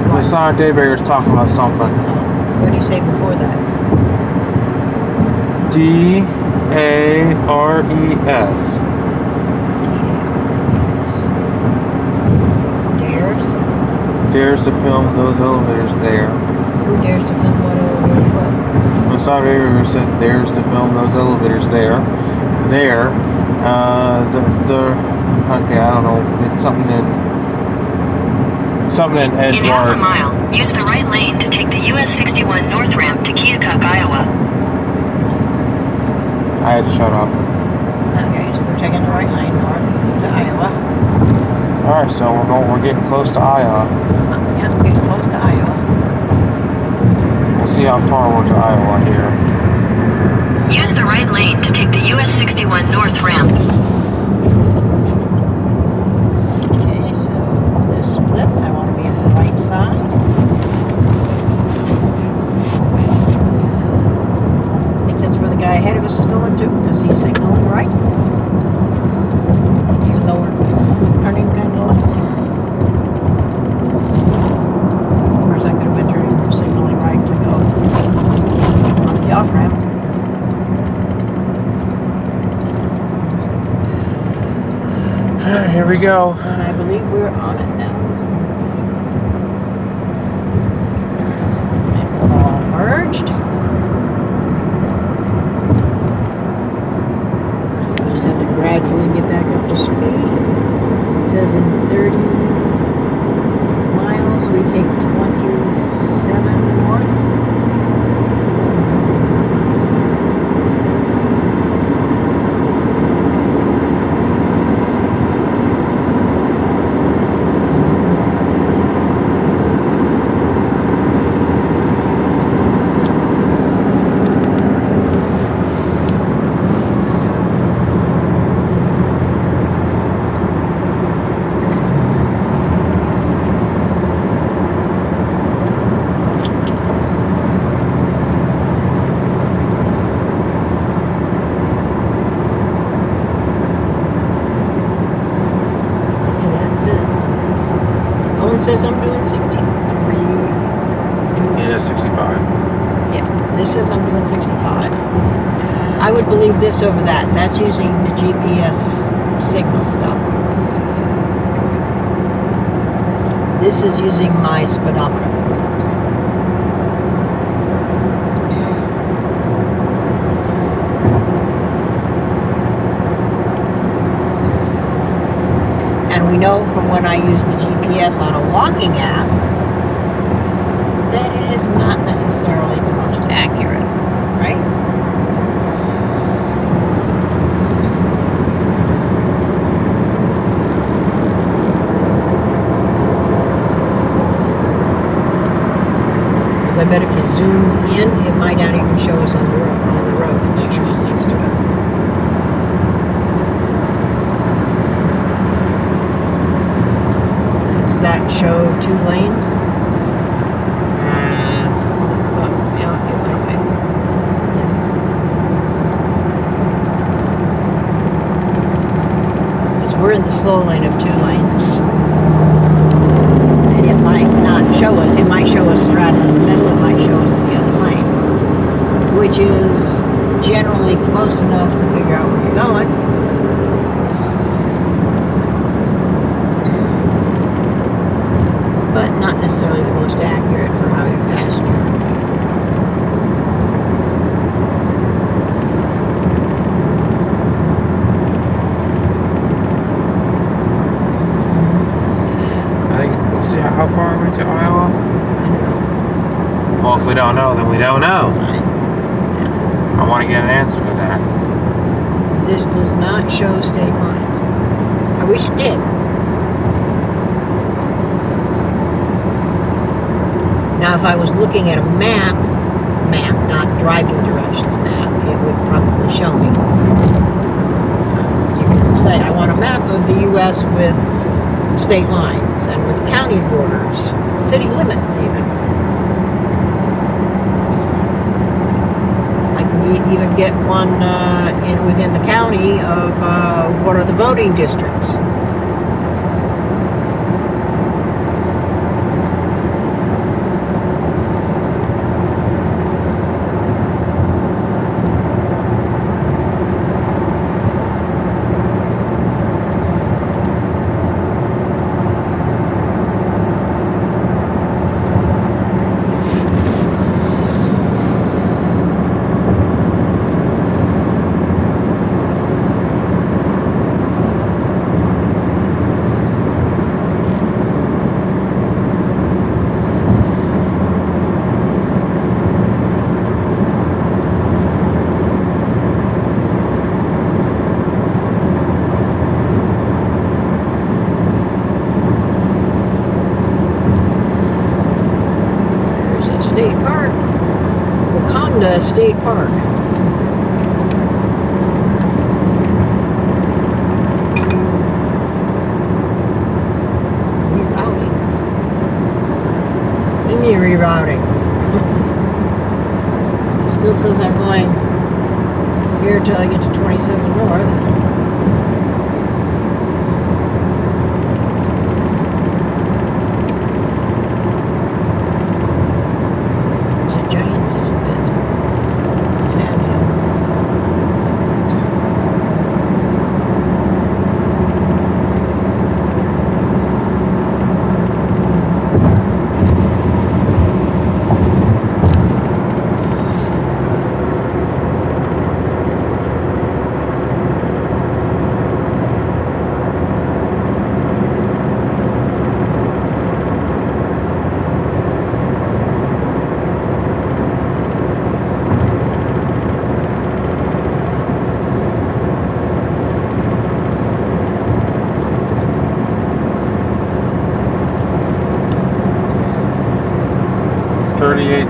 A: The Sonic Daybreaker's talking about something.
D: What did he say before that?
A: DARES.
D: Dares?
A: Dares to film those elevators there.
D: Who dares to film what elevator? What?
A: The Sonic Daybreaker said dares to film those elevators there. There. Okay, I don't know. It's something in
C: In half a
A: Edgewater.
C: mile, use the right lane to take the US 61 north ramp to Keokuk, Iowa.
A: I had to shut up.
D: Okay, so we're taking the right lane north to Iowa.
A: All right, so we're getting close to Iowa.
D: Yeah, getting close to Iowa.
A: We'll see how far we're to Iowa here.
C: Use the right lane to take the US 61 north ramp.
D: Okay, so this splits. I want to be on the right side. I think that's where the guy ahead of us is going to, because he's signaling right. You lower, turning kind of left there. Of course, I could have been turning, signaling right to go on the off ramp.
A: All right, here we go.
D: And I believe we're on it now. And we're all merged. Just have to gradually get back up to speed. It says in 30 miles we take 27 north. And that's it. The phone says I'm doing 63.
A: Yeah, 65.
D: Yeah, this says I'm doing 65. I would believe this over that. That's using the GPS signal stuff. This is using my speedometer. And we know from when I use the GPS on a walking app that it is not necessarily the most accurate, right? Because I bet if you zoom in, it might not even show us on the road. It might show us next to it. Does that show 2 lanes? Oh, yeah, it went away. Because we're in the slow lane of 2 lanes. And it might not show us. It might show us straddling in the middle. It might show us in the other lane. Which is generally close enough to figure out where you're going. But not necessarily the most accurate for how fast you're going.
A: I think we'll see how far are we to Iowa.
D: I don't know.
A: Well, if we don't know, then we don't know.
D: Yeah.
A: I want to get an answer to that.
D: This does not show state lines. I wish it did. Now, if I was looking at a map, not driving directions map, it would probably show me. You can say, I want a map of the U.S. with state lines and with county borders, city limits even. I can even get one within the county of what are the voting districts. State Park, Wakanda State Park. Rerouting. What do you mean rerouting? It still says I'm going here till I get to 27 North.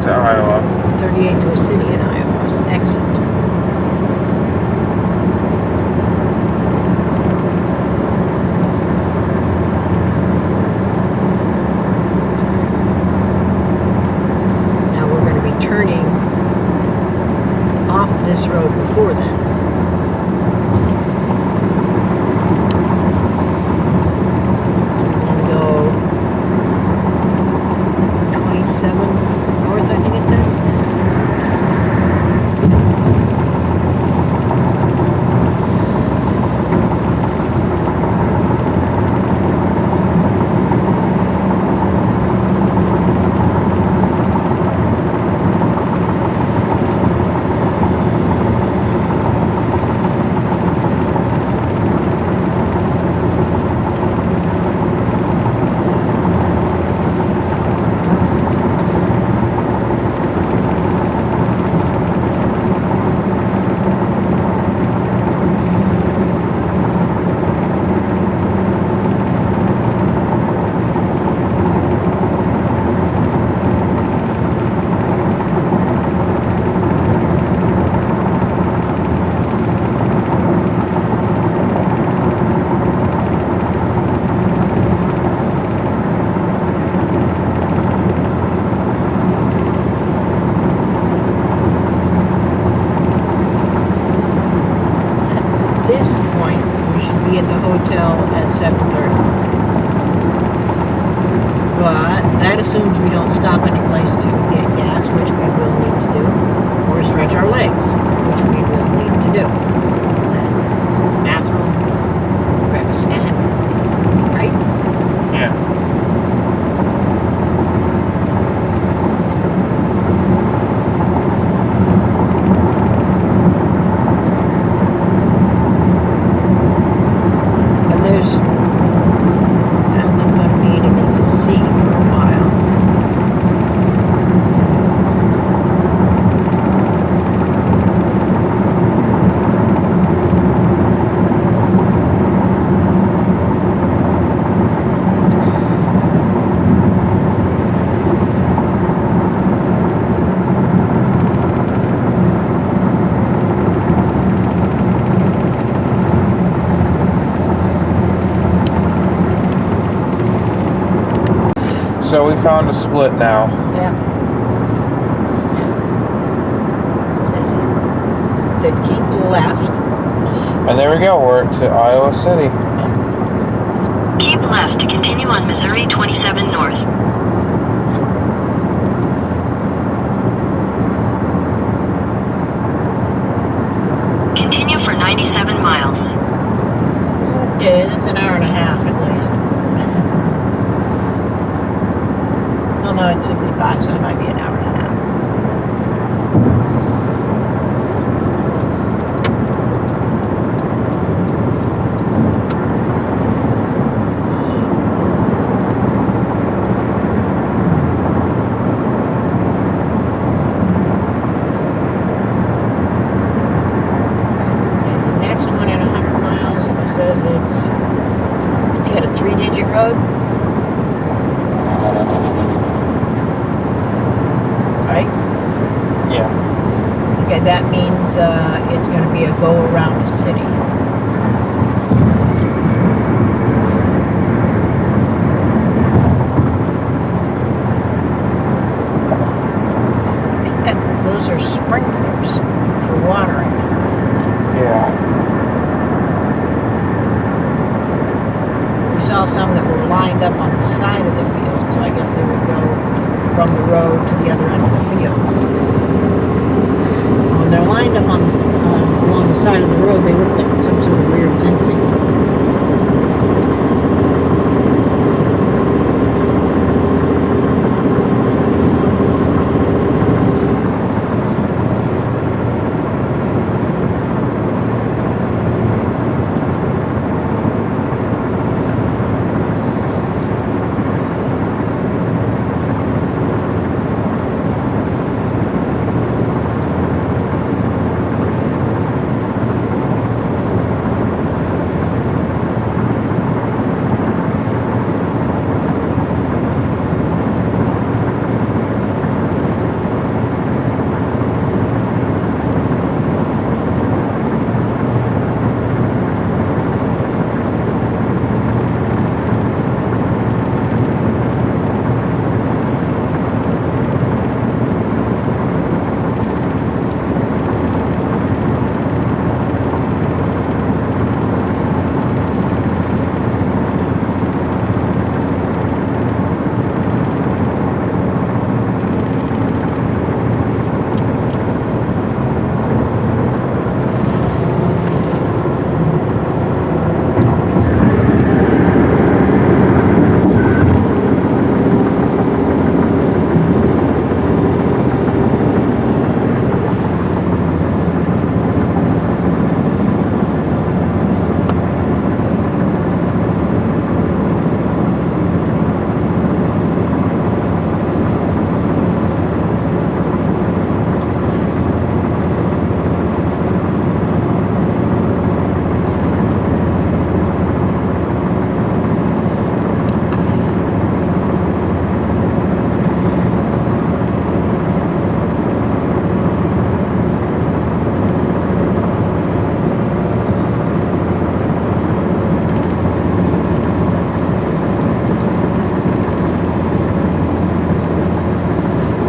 A: To Iowa.
D: 38 to a city in Iowa's exit. Now we're going to be turning off this road before then. So we're going to go 27 North, I think it said. At the hotel at 7:30. But that assumes we don't stop any place to get gas, which we will need to do, or stretch our legs, which we will need to do. And bathroom, grab a snack, right?
A: Yeah. So we found a split now.
D: Yeah. It says here. said keep left.
A: And there we go. We're to Iowa City.
C: Keep left to continue on Missouri 27 North. Continue for 97 miles.
D: Okay, it's an hour and a half at least. Oh no, it's 65, so it might be an hour and a half. Says it's got a 3-digit road, right?
A: Yeah.
D: Okay, that means it's going to be a go around the city. I think that those are sprinklers for watering.
A: Yeah.
D: Saw some that were lined up on the side of the field, so I guess they would go from the road to the other end of the field. When they're lined up on along the side of the road, they look like some sort of weird fencing.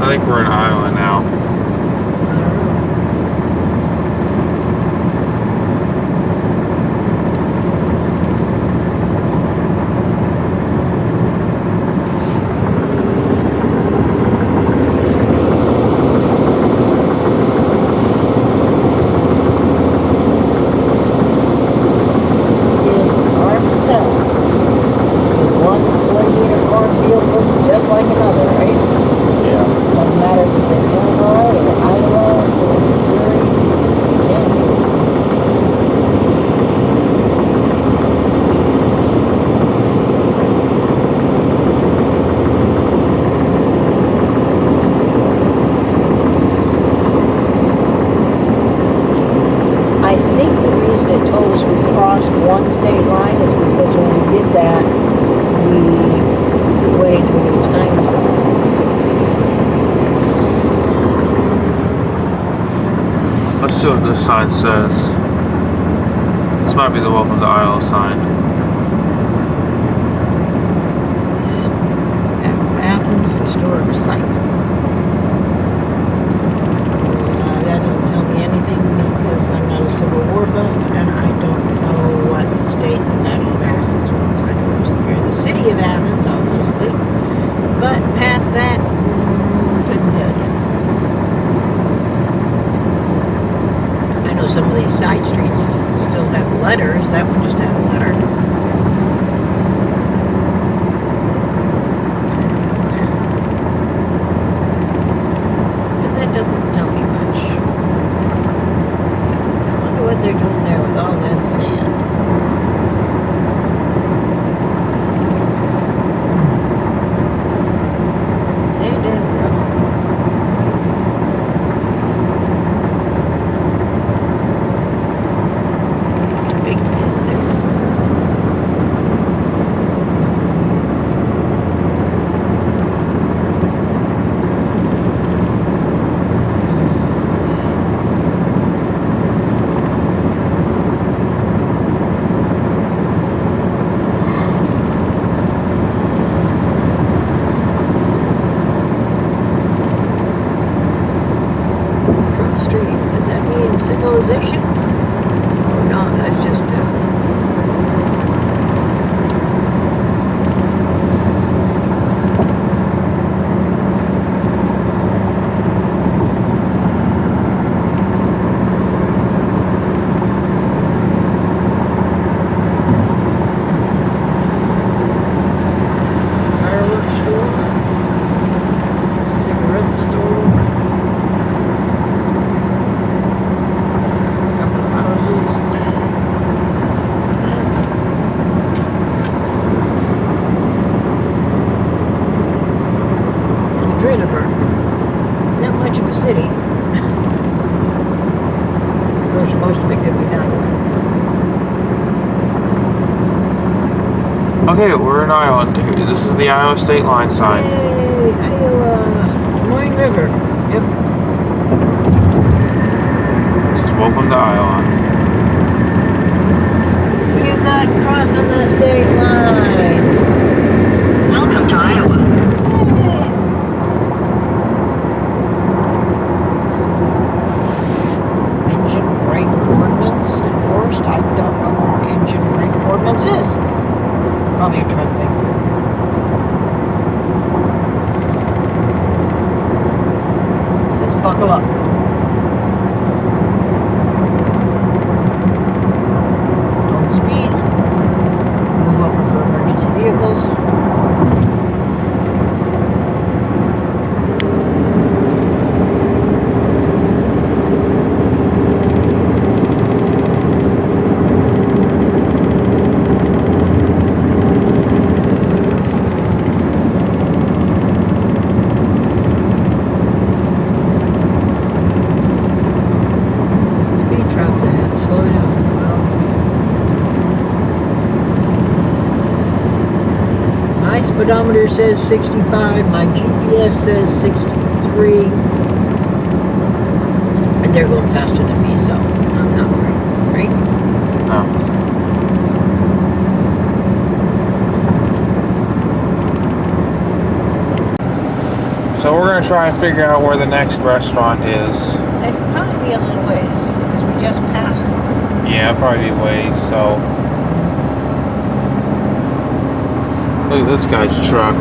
A: I think we're in Iowa now.
D: It's hard to tell. Because one soybean or cornfield looks just like another, right?
A: Yeah.
D: Doesn't matter if it's in Illinois or Iowa or Missouri, Kansas. I think the reason it told us we crossed one state line is because when we did that, we went into a new time zone.
A: Let's see what this sign says. This might be the welcome to Iowa sign.
D: Athens Historic Site. That doesn't tell me anything because Rehoboth, and I don't know what state the Battle of Athens was. I know it was near the city of Athens, obviously, but past that, couldn't tell you. I know some of these side streets still have letters. That one just had a letter. But that doesn't tell me much. I wonder what they're doing there with all that sand. Sand and gravel. Big pit there. Cross Street. Does that mean civilization? Or not? That's just fireworks store, cigarette store, couple of houses. And Friedeburg. Not much of a city. Of course, most of it could be that way.
A: Okay, we're in Iowa. This is the Iowa state line sign.
D: Yay, Iowa, Des Moines River. Yep.
A: It says welcome to Iowa.
D: You got crossing the state line.
C: Welcome to Iowa.
D: Engine brake ordinance enforced. I don't know what engine brake ordinance is. Probably a truck thing. It says buckle up. Don't speed. Move over for emergency vehicles. Speed traps ahead. Slow down. Well, my speedometer says 65. My GPS says 63. And they're going faster than me, so I'm not worried. Right?
A: No. So we're gonna try and figure out where the next restaurant is.
D: It'd probably be a little ways, because we just passed one.
A: Yeah, probably ways. So look at this guy's truck.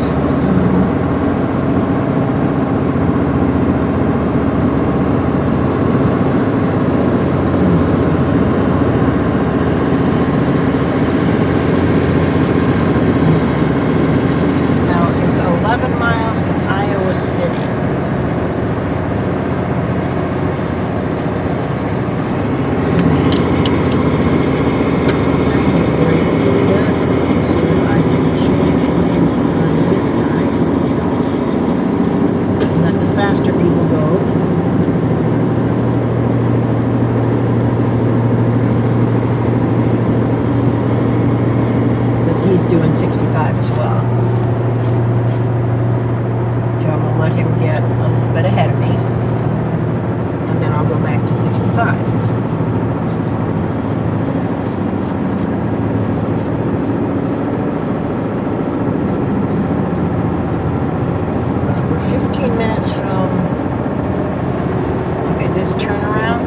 D: Now, it's 11 miles to Iowa City. So I can change lanes behind this guy. And let the faster people go. Because he's doing 65 as well. So I'm going to let him get a little bit ahead of me. And then I'll go back to 65. We're 15 minutes from, okay, this turnaround,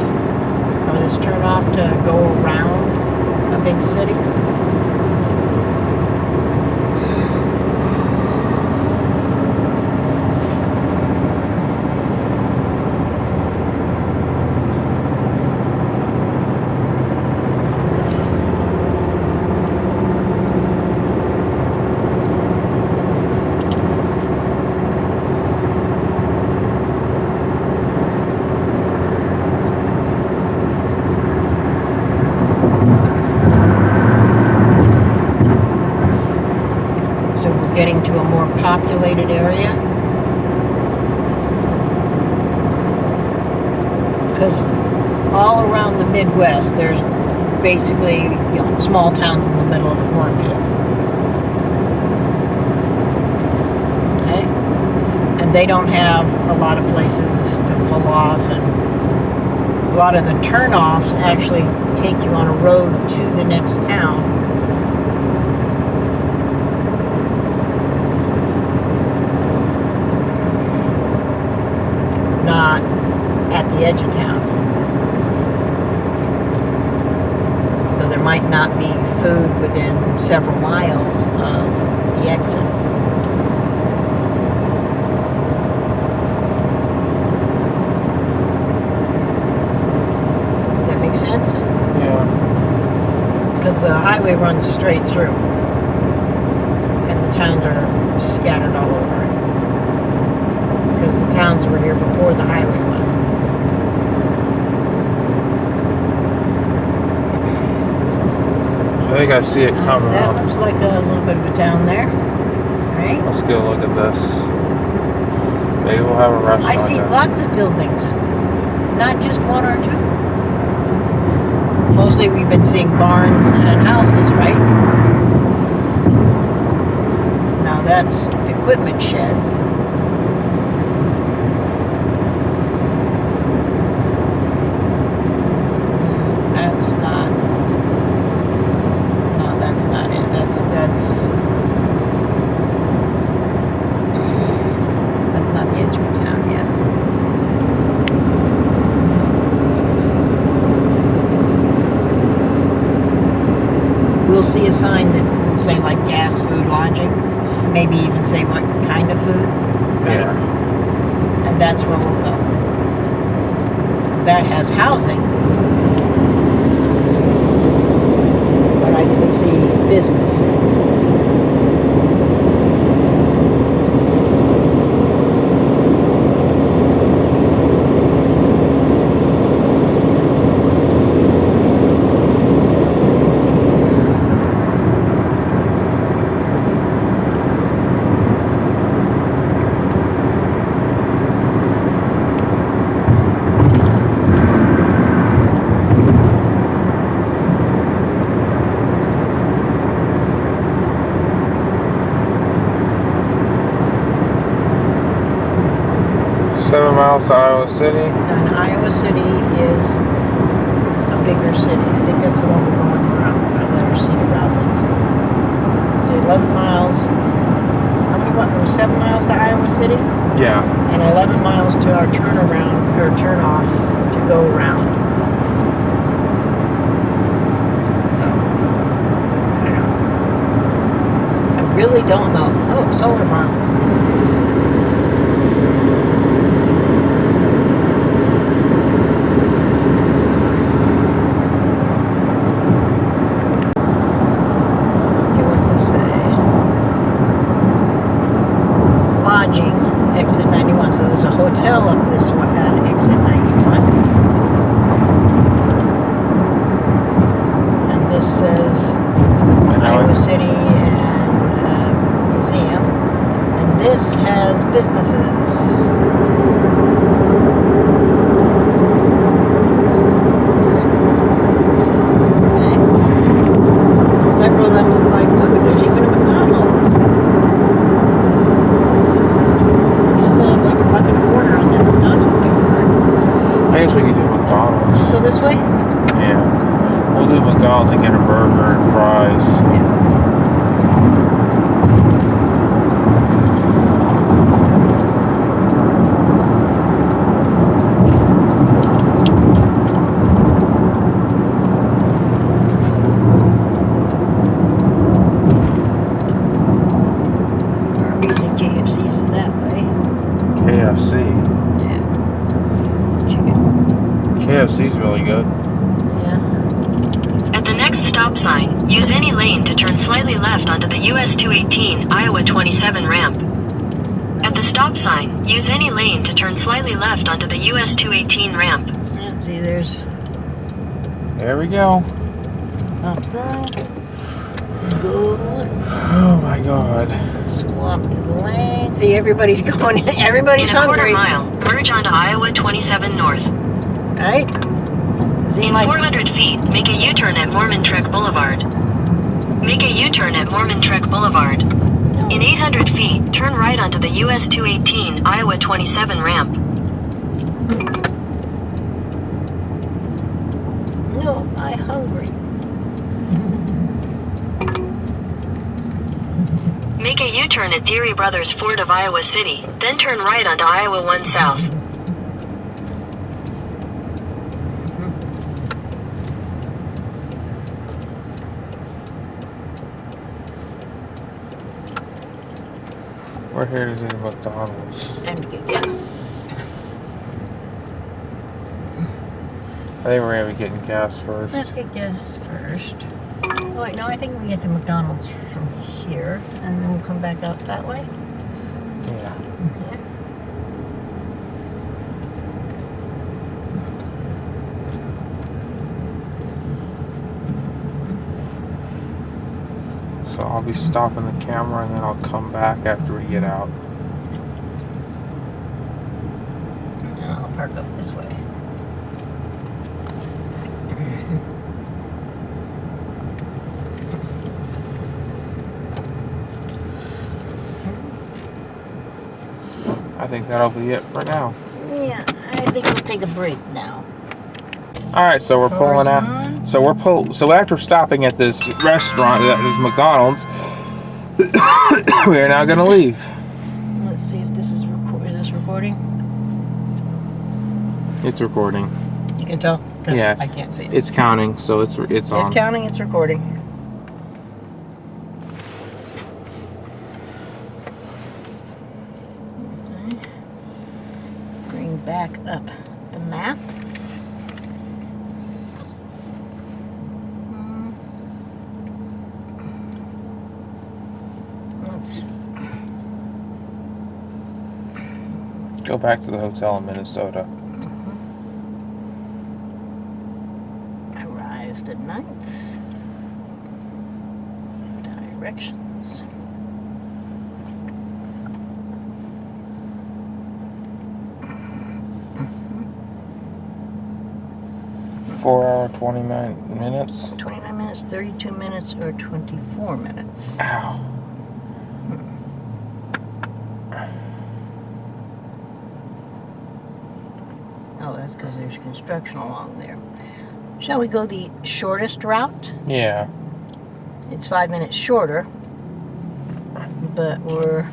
D: or this turnoff to go around a big city. So we're getting to a more populated area. Because all around the Midwest, there's basically, small towns in the middle of a cornfield. Okay? And they don't have a lot of places to pull off, and a lot of the turnoffs actually take you on a road to the next town. Not at the edge of town. So there might not be food within several miles of the exit. Does that make sense?
A: Yeah.
D: Because the highway runs straight through. And the towns are scattered all over it. Because the towns were here before the highway was.
A: I think I see it coming
D: That
A: up.
D: looks like a little bit of a town there, right?
A: Let's go look at this. Maybe we'll have a restaurant
D: I see
A: there.
D: lots of buildings, not just one or two. Mostly we've been seeing barns and houses, right? Now that's equipment sheds. That's not. No, that's not it. That's not the edge of town yet. We'll see a sign that will say like gas, food, lodging. Maybe even say what kind of food. Right?
A: Yeah.
D: And that's where we'll go. That has housing. But I didn't see business.
A: Miles to Iowa City.
D: And Iowa City is a bigger city. I think that's the one we're going around by Letter C to Robbins. It's 11 miles. How many? What? It was 7 miles to Iowa City,
A: Yeah.
D: and 11 miles to our turnaround or turn off to go around. I really don't know. Oh, solar farm. Exit 91. So there's a hotel up this one at exit 91. And this says Iowa City and museum. And this has businesses. Okay. Several of them look like food. There's even a McDonald's.
A: I guess we could do McDonald's.
D: Go this way?
A: Yeah. We'll do McDonald's and get a burger and fries.
D: Yeah.
C: next stop sign, use any lane to turn slightly left onto the US 218 Iowa 27 ramp. At the stop sign, use any lane to turn slightly left onto the US 218 ramp.
D: And see, there's
A: There we go.
D: stop sign. Go.
A: Oh my God.
D: Swap to the lane. See, everybody's going. Everybody's
C: In a quarter
D: hungry.
C: mile, merge onto Iowa 27 North.
D: Right? Seem
C: In
D: like
C: 400 feet, make a U-turn at Mormon Trek Boulevard. Make a U-turn at Mormon Trek Boulevard. In 800 feet, turn right onto the US 218 Iowa 27 ramp.
D: no, I'm hungry.
C: Make a U-turn at Deary Brothers Ford of Iowa City, then turn right onto Iowa 1 South.
A: We're here to do McDonald's.
D: Time to get gas.
A: I think we're gonna be getting gas first.
D: Let's get gas first. Oh, wait, no, I think we can get to McDonald's from here, and then we'll come back out that way.
A: Yeah.
D: Okay.
A: So I'll be stopping the camera and then I'll come back after we get out.
D: And I'll park up this way.
A: I think that'll be it for now.
D: Yeah, I think we'll take a break now.
A: All right, so we're pulling out.
D: on.
A: So after stopping at this restaurant, this McDonald's, we are now gonna leave.
D: Let's see if this is recording.
A: It's recording.
D: You can tell? 'Cause
A: Yeah.
D: I can't see it.
A: It's counting, so it's on.
D: It's counting, it's recording. Okay. Bring back up the map. Let's
A: Go back to the hotel in Minnesota.
D: arrive the 9th. Directions.
A: Four hour, 29 minutes.
D: 29 minutes, 32 minutes, or 24 minutes.
A: Ow.
D: Oh, that's because there's construction along there. Shall we go the shortest route?
A: Yeah.
D: It's 5 minutes shorter, but we're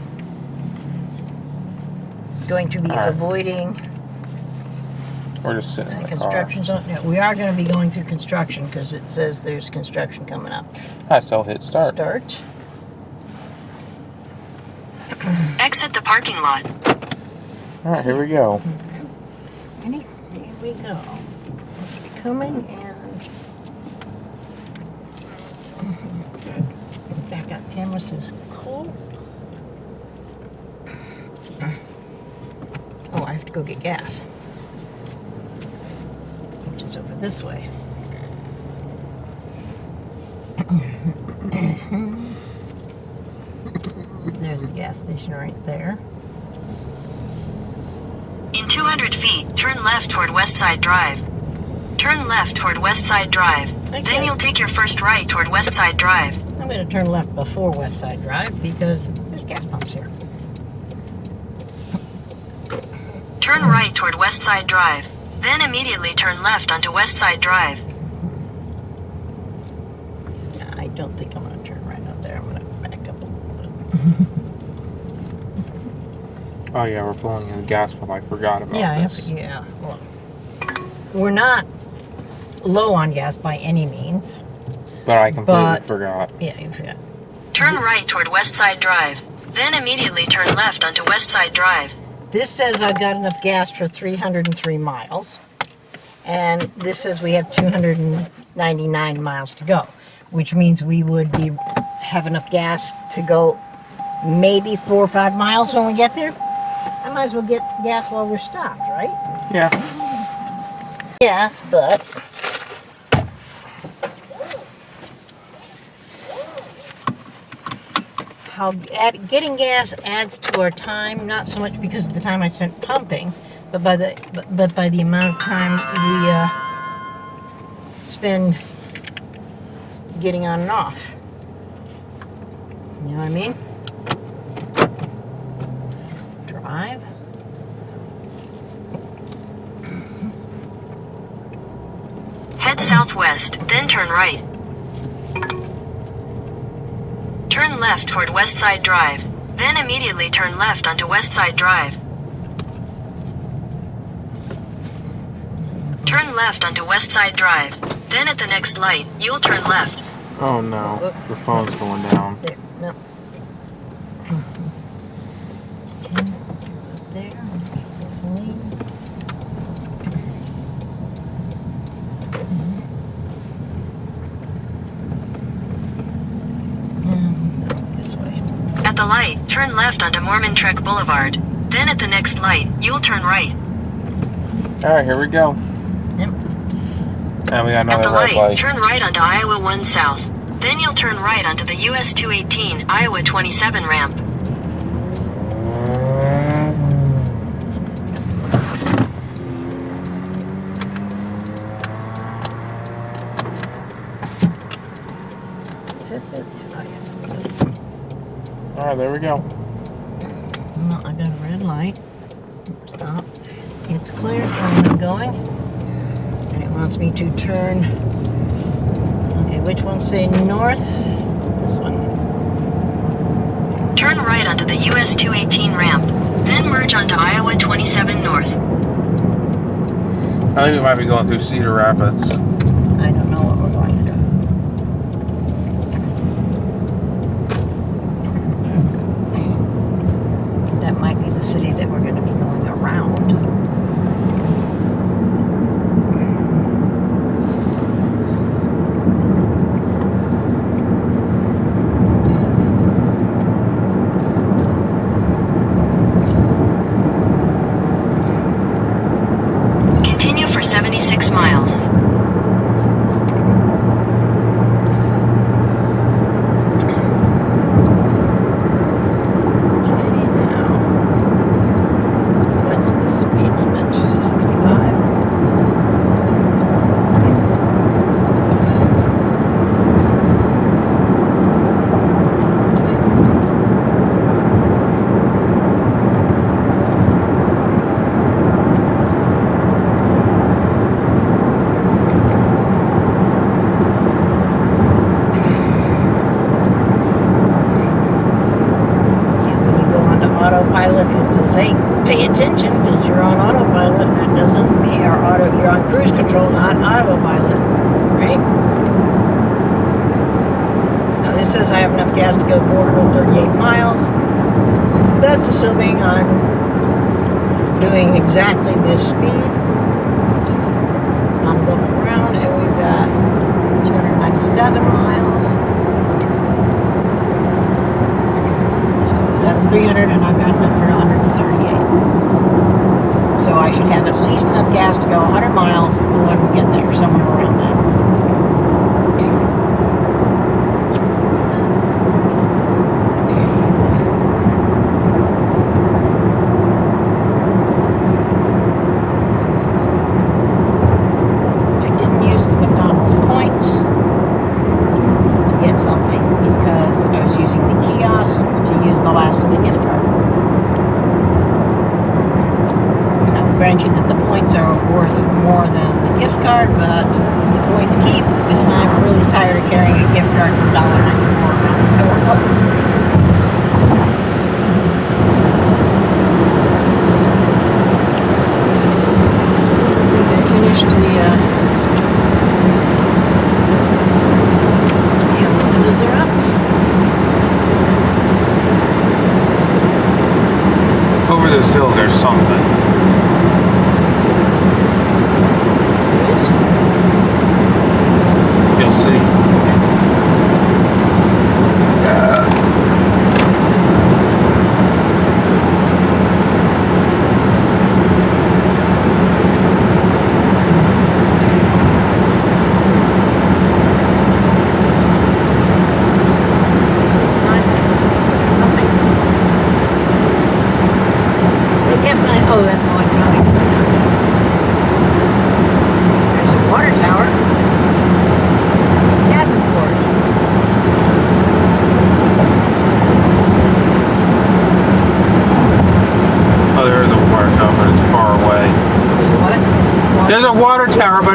D: going to be
A: All right.
D: avoiding
A: We're just sitting in
D: the
A: the car.
D: construction zone. Yeah, we are going to be going through construction because it says there's construction coming up.
A: Alright, so hit start.
D: Start.
C: Exit the parking lot.
A: Alright, here we go.
D: Ready? Here we go. Coming and backup camera says cold. Oh, I have to go get gas, which is over this way. There's the gas station right there.
C: In 200 feet, turn left toward Westside Drive. Turn left toward Westside Drive.
D: Okay.
C: Then you'll take your first right toward Westside Drive.
D: I'm going to turn left before West Side Drive because there's gas pumps here.
C: Turn right toward Westside Drive. Then immediately turn left onto Westside Drive.
D: I don't think I'm going to turn right out there. I'm going to back up a little bit.
A: Oh yeah, we're pulling in the gas pump. I forgot about
D: Yeah,
A: this.
D: yeah. Well, we're not low on gas by any means.
A: But I completely
D: But-
A: forgot.
D: Yeah, you forgot.
C: Turn right toward Westside Drive. Then immediately turn left onto Westside Drive.
D: This says I've got enough gas for 303 miles. And this says we have 200 and 99 miles to go, which means we would have enough gas to go maybe 4 or 5 miles when we get there. I might as well get gas while we're stopped, right?
A: Yeah.
D: Yes, but getting gas adds to our time, not so much because of the time I spent pumping, but by the amount of time we spend getting on and off. You know what I mean? Drive.
C: Head southwest, then turn right. Turn left toward Westside Drive, then immediately turn left onto Westside Drive. Turn left onto Westside Drive, then at the next light, you'll turn left.
A: Oh no, the phone's going down.
D: There, no. Okay, there. This way.
C: At the light, turn left onto Mormon Trek Boulevard. Then at the next light, you'll turn right.
A: Alright, here we go.
D: Yep.
A: And we got
C: At
A: another
C: the
A: red
C: light,
A: light.
C: turn right onto Iowa 1 South. Then you'll turn right onto the US 218 Iowa 27 ramp.
D: Is it? Oh, yeah.
A: Alright, there we go.
D: Well, I got a red light. Stop. It's clear where I'm going. And it wants me to turn. Okay, which one say north? This one.
C: Turn right onto the US 218 ramp. Then merge onto Iowa 27 North.
A: I think we might be going through Cedar Rapids.
D: I don't know what we're going through. That might be the city that we're going to be going around.
C: Continue for 76 miles.
D: Okay, now. What's the speed limit? 65? When you go onto autopilot, it says, hey, pay attention because you're on autopilot. That doesn't mean you're on cruise control, not autopilot, right? Now this says I have enough gas to go 438 miles. That's assuming I'm doing exactly this speed. I'm looking around and we've got 297 miles. So that's 300 and I've got enough for 138. So I should have at least enough gas to go 100 miles when we get there, somewhere around that. I didn't use the McDonald's points to get something because I was using the kiosk to use the last of the gift card. I'll grant you that the points are worth more than the gift card, but the points keep, and I'm really tired of carrying a gift card for $1.94. I won't help it. I think I finished the windows are up.
A: Over this hill, there's something.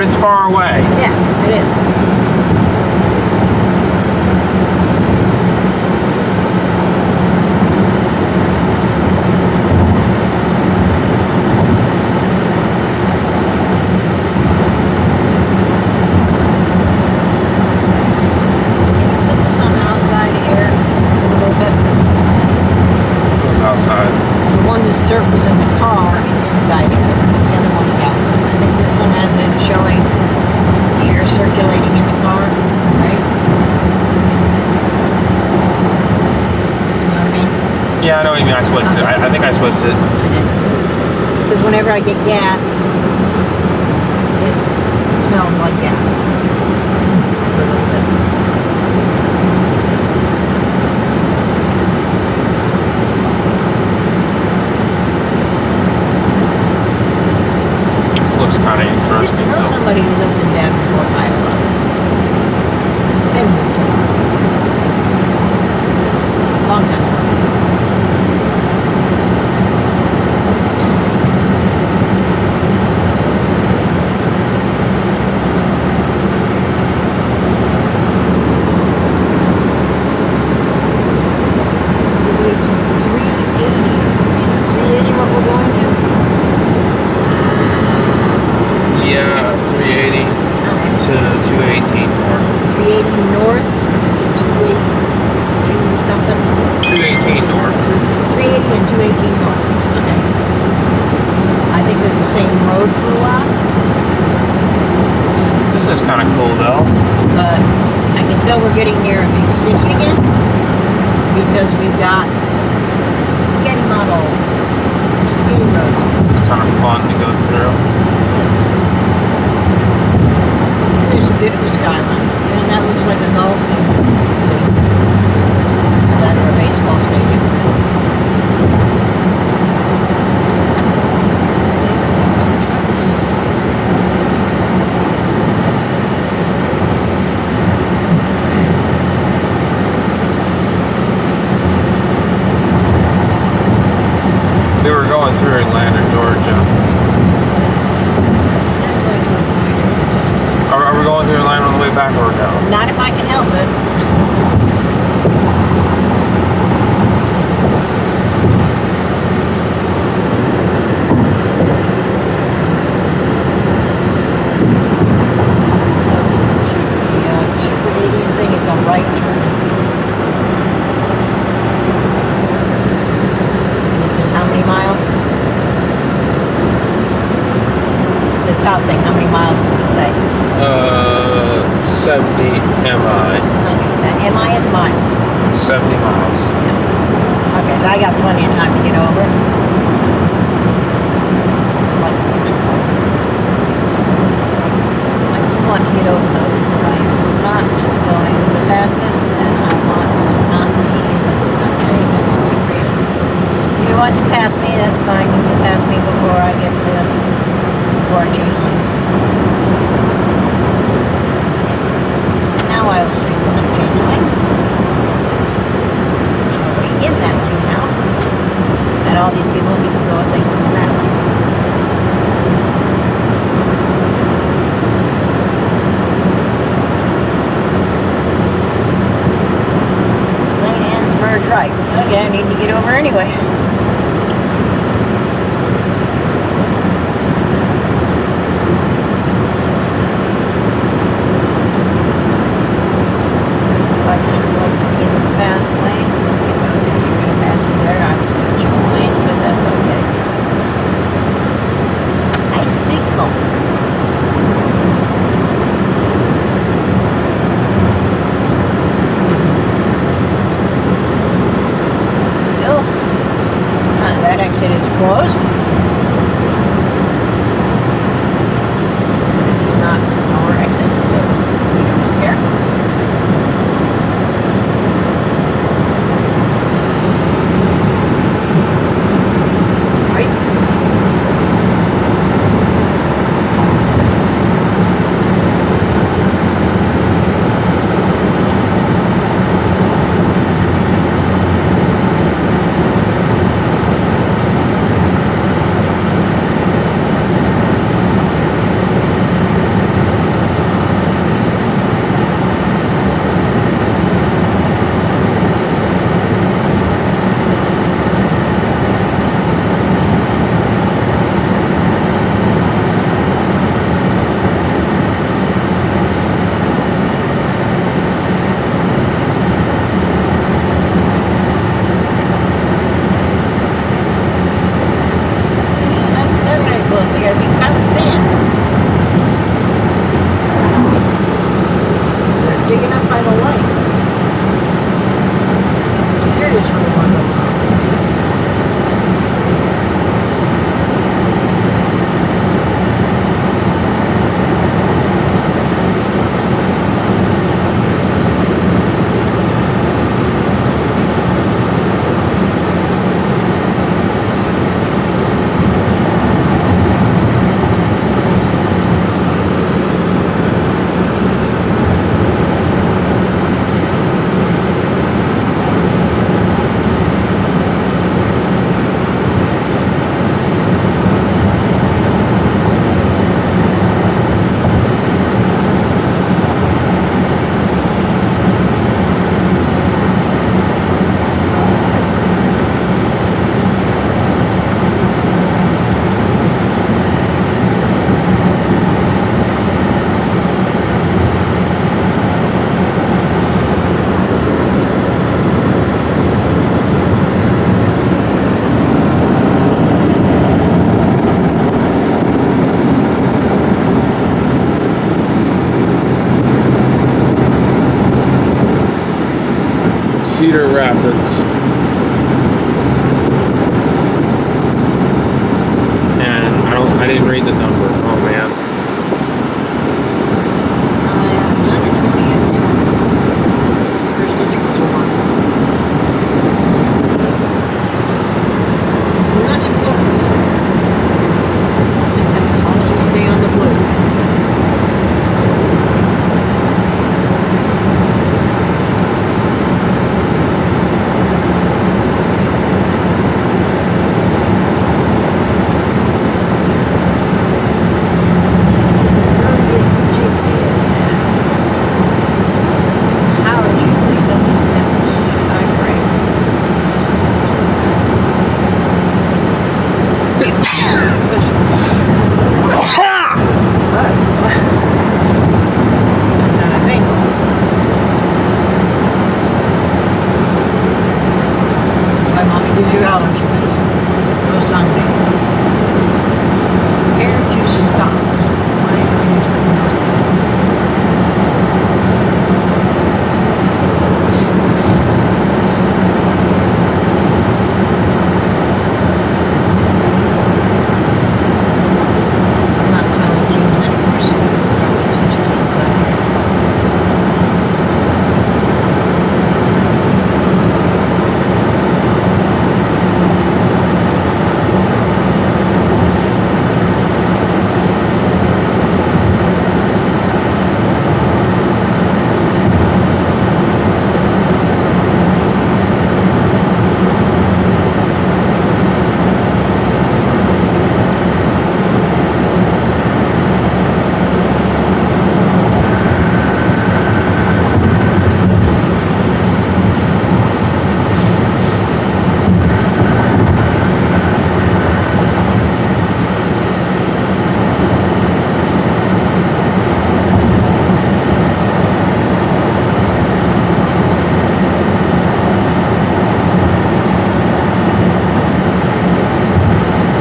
A: it's far away.
D: Yes, it is. Put this on the outside here a little bit.
A: Goes outside.
D: The one that circles in the car is inside here. The other one is outside. I think this one has it showing air circulating in the car, right? You know what I mean?
A: Yeah, I know what you mean. I switched it. I think I switched it.
D: Because whenever I get gas, it smells like gas. A little bit.
A: This looks kind of
D: I used to
A: interesting.
D: know
A: though.
D: somebody who lived in Davenport, Iowa. They moved. Long time ago. This is the way to 380. Is 380 what we're going to?
A: Yeah, 380 to 218 north.
D: 380 north to 280 something.
A: 218 north.
D: 380 and 218 north. Okay. I think they're the same road for a while,
A: This is kind of cool though.
D: but I can tell we're getting near a big city again because we've got spaghetti models, spaghetti roads.
A: This is kind of fun to go through.
D: And there's a bit of a skyline, and that looks like a golf and or a baseball stadium.
A: We were going through Atlanta, Georgia. Are we going through Atlanta on the way back or no?
D: Not if I can help it. The 280 thing is a right turn, isn't it? And it's in how many miles? The top thing, how many miles does it say?
A: 70 mi.
D: That MI is miles.
A: 70 miles.
D: Okay, so I got plenty of time to get over. I do want to get over though, because I am not going the fastest, and I want to not be in the okay, if you want to pass me, that's fine. You can pass me before I get to before I change lanes. Now I will see when to change lanes. So there's nobody in that lane now. And all these people need to go and they go in that lane. Lane ends, merge right. Okay, I need to get over anyway. Looks like I'm going to be in the fast lane. You're going to pass me there. I was going to change lanes, but that's okay. I signal. No. That exit is closed. It's not our exit, so we don't care. Right?
A: Cedar Rapids. And I didn't read the number. Oh man.
D: It was under 20 in there. First digit was 1. It's not important. As long as we stay on the blue. Gives you allergy medicine. It's no Sunday. Where did you stop? Why are you doing this thing? I'm not smelling fumes anymore, so probably switch it to inside.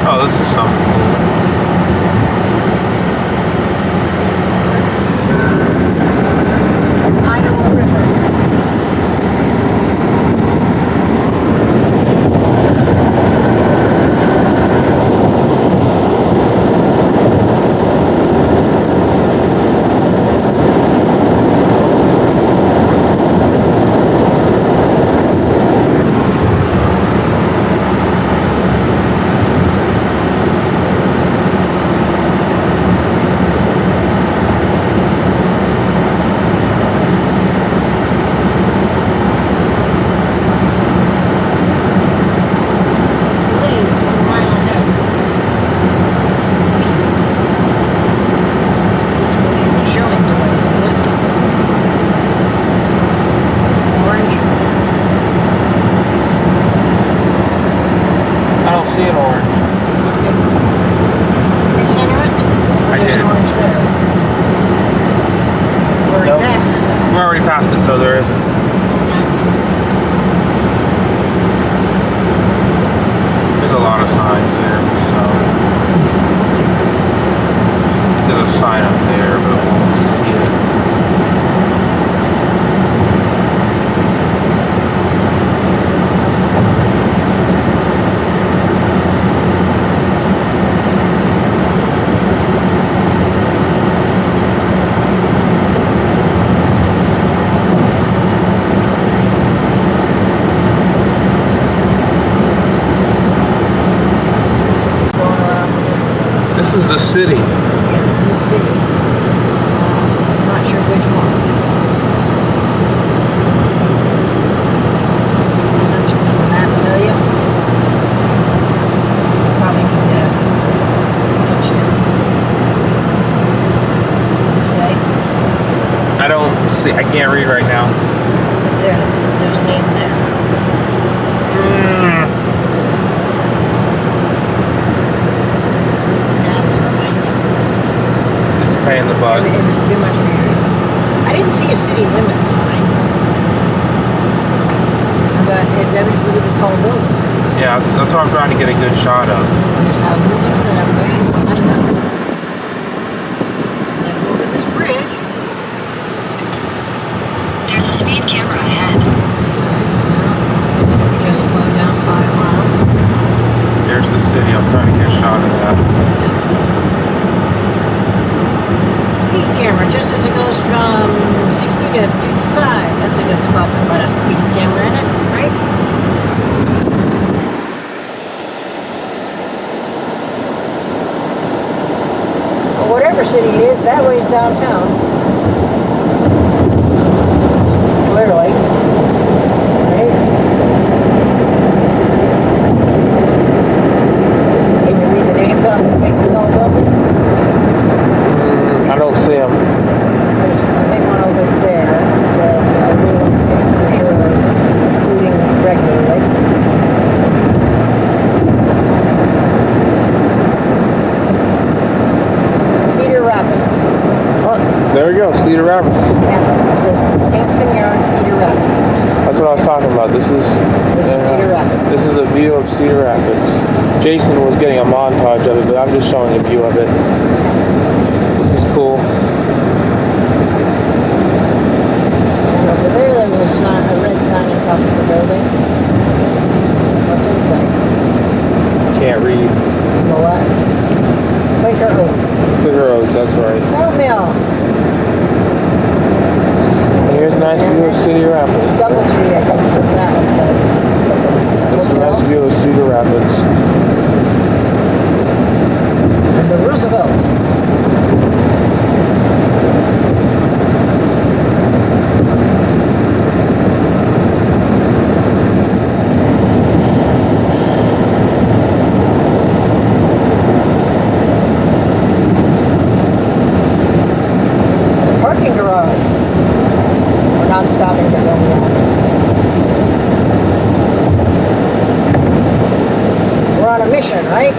A: Oh, this is something cool.
D: Iowa River.
A: See an orange.
D: Recenter it?
A: I
D: There's
A: did.
D: an orange there. We're already
A: Nope.
D: past it though.
A: We're already past it, so there isn't. There's a lot of signs here, so there's a sign up there, but we won't see it. This is the city.
D: Yeah, this is the city. I'm not sure which one. I'm not sure. Does the map tell you? Probably need to pinch it. Say?
A: I don't see, I can't read right now.
D: There's a name there.
A: It's a pain in the butt.
D: It was too much for you. I didn't see a city limits sign. But it's every look at the tall buildings.
A: Yeah, that's what I'm trying to get a good shot of.
D: There's houses there that are very nice houses. Then look at this bridge.
C: There's a speed camera ahead.
D: ways downtown. Clearly. Right? Can you read the names off the big tall buildings?
A: I don't see them.
D: There's a big one over there that we want to make sure we're including regularly. Cedar Rapids.
A: Oh, there we go, Cedar Rapids.
D: Yeah, it says Kingston Yard, Cedar Rapids.
A: That's what I was talking about. This is
D: Cedar Rapids.
A: This is a view of Cedar Rapids. Jason was getting a montage of it, but I'm just showing a view of it. This is cool.
D: And over there was a red sign on top of the building. What's inside?
A: Can't read.
D: On the left. Quaker Oats.
A: Quaker Roads, that's right.
D: Oatmeal.
A: And here's a nice view of Cedar Rapids.
D: Doubletree, I think so that one says.
A: This is a nice view of Cedar Rapids.
D: And the Roosevelt. Parking garage. We're not stopping to film that. We're on a mission, right?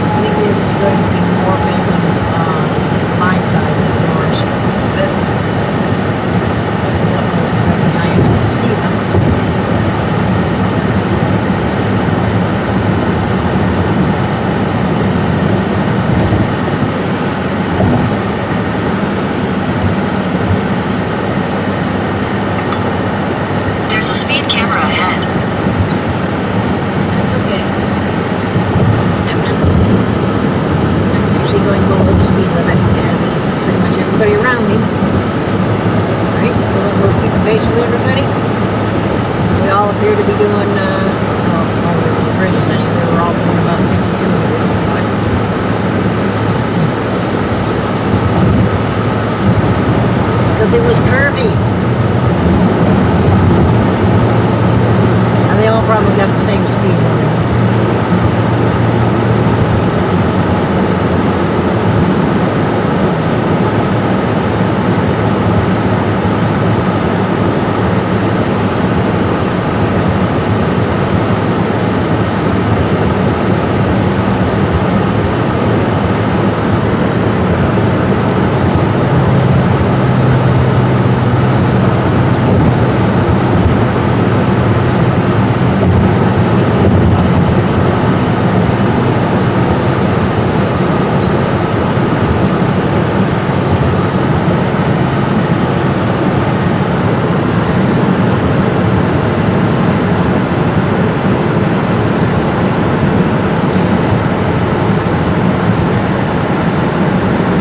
D: I think there's going to be more buildings on my side than yours. But I don't know if I'm going to be high enough to see them.
C: There's a speed camera ahead.
D: That's okay. Evidence. I'm usually going below the speed limit, as is pretty much everybody around me. Right? We'll keep pace with everybody. We all appear to be doing, well, all the bridges anyway, we're all doing about 52 over 55. Because it was curvy. And they all probably got the same speed limit.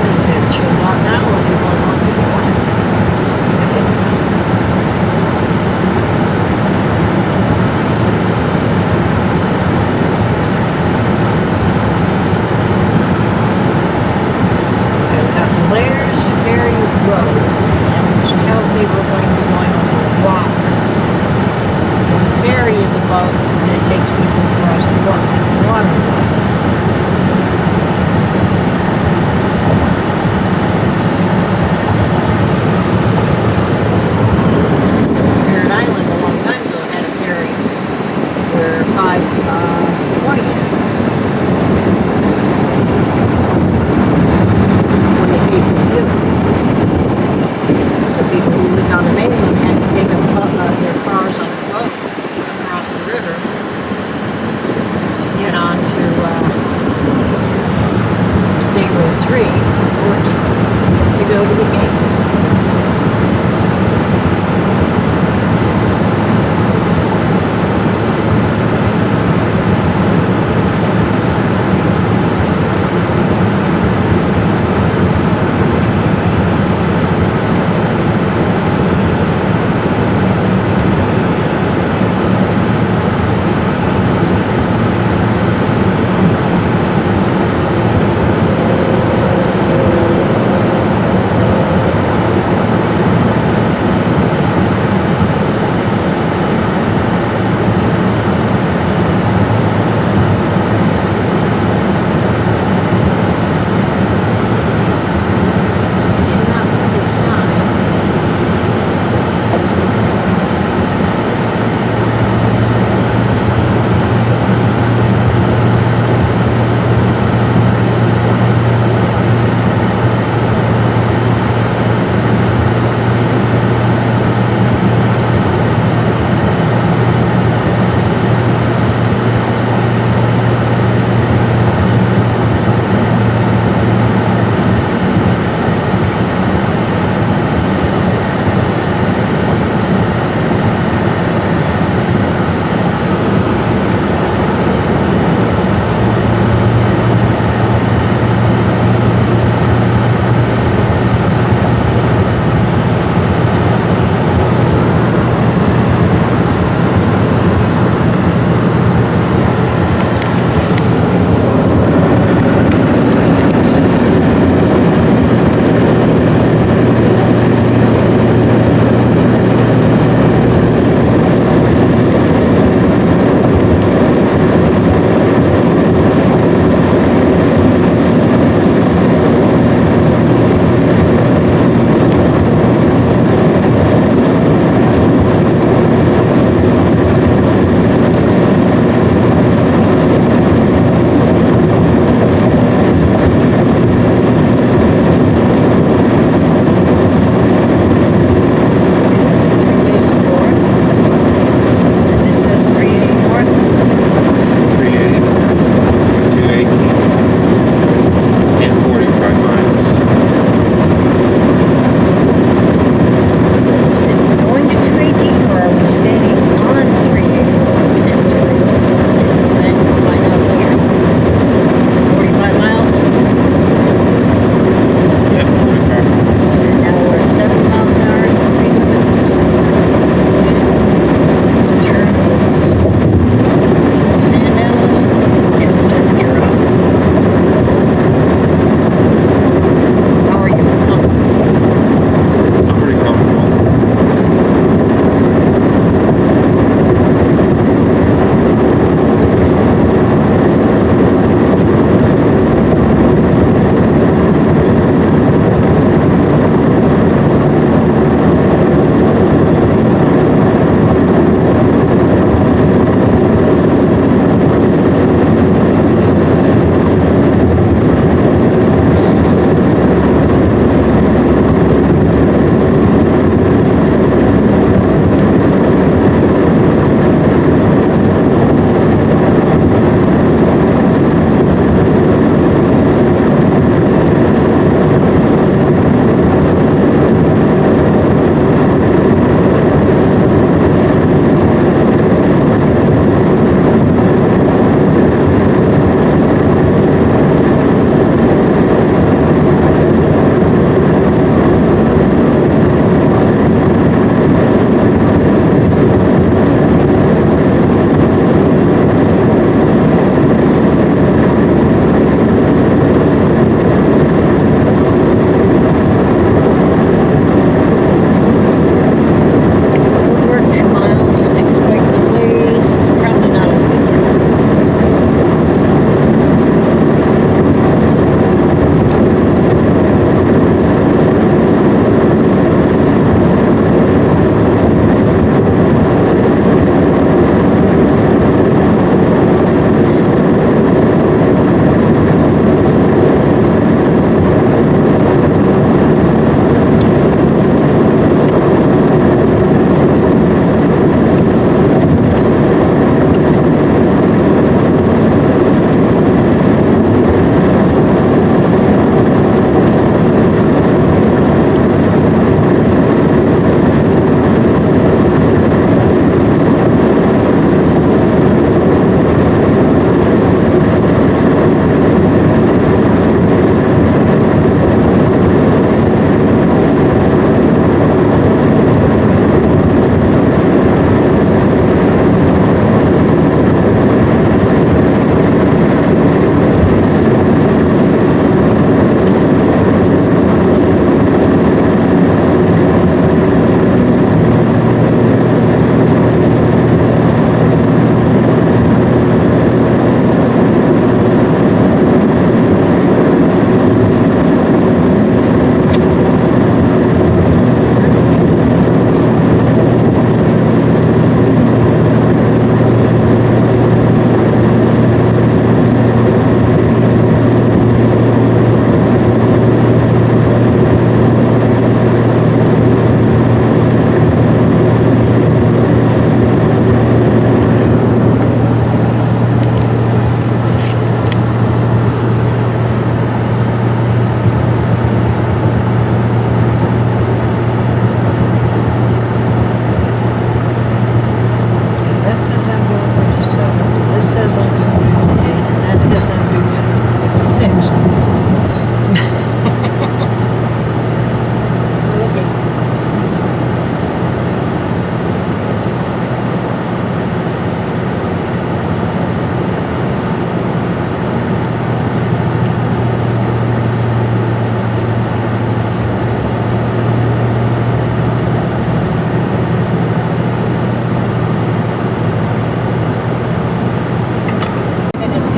D: Things have chilled out now, or we want 151. We've got Blair's Ferry Road, which tells me we're going to be going over water. Because a ferry is a boat that takes people across the waterway. Merritt Island a long time ago had a ferry where 520 is. 3, working. You go to the gate.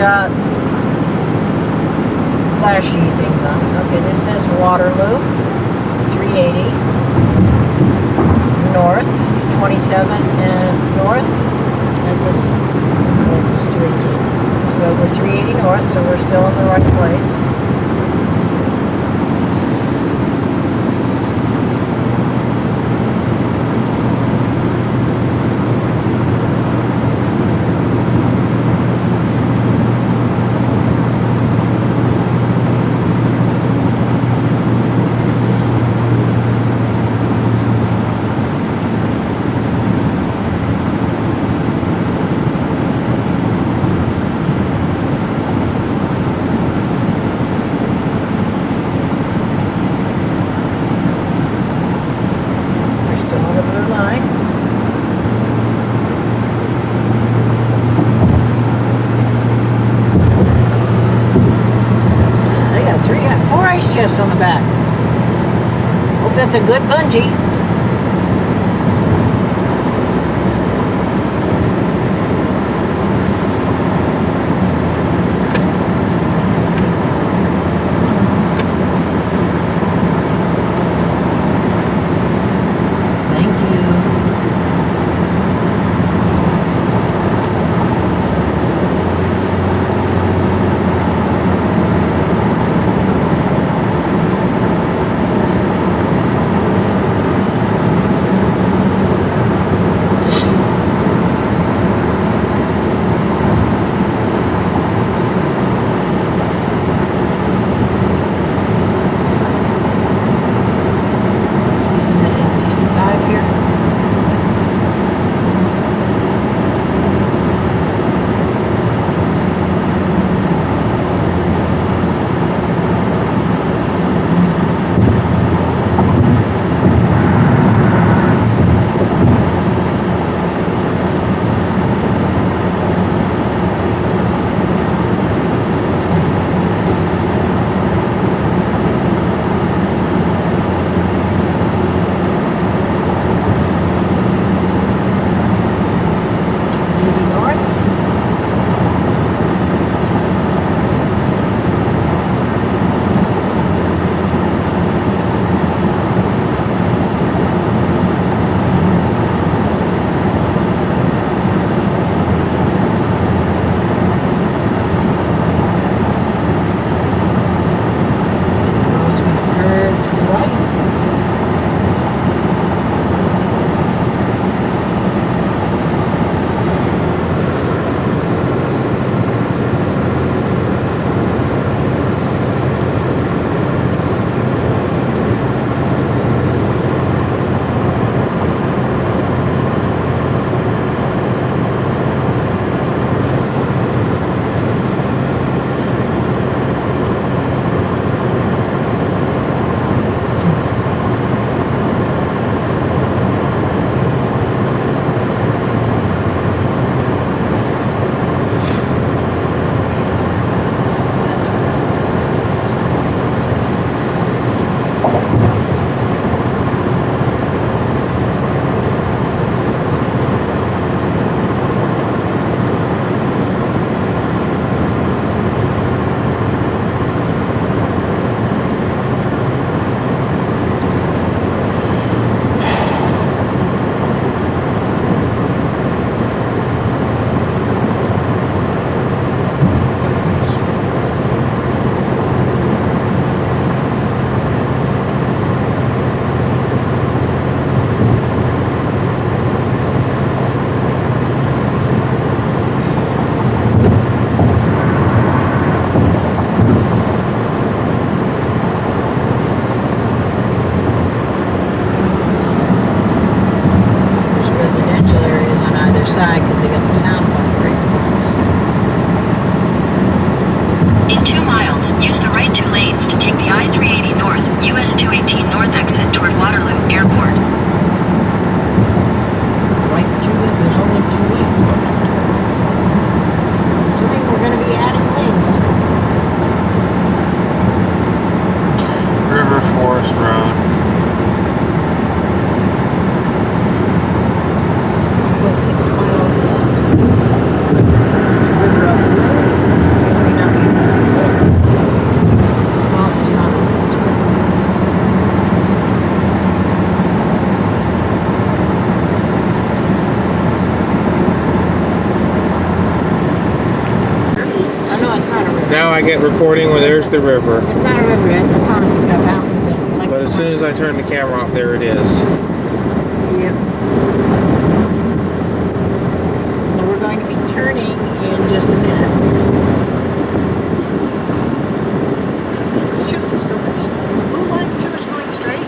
D: got flashy things on it. Okay, this says Waterloo, 380 north, 27 and north. This is 218. So we're 380 north, so we're still in the right place. Chests on the back. Hope that's a good bungee.
A: second recording where there's the river.
D: It's not a river, it's a pond. It's got fountains in it. Like
A: But as soon as I turn the camera off, there it is.
D: Yep. And we're going to be turning in just a minute. It shows us going, does the blue line show us going straight?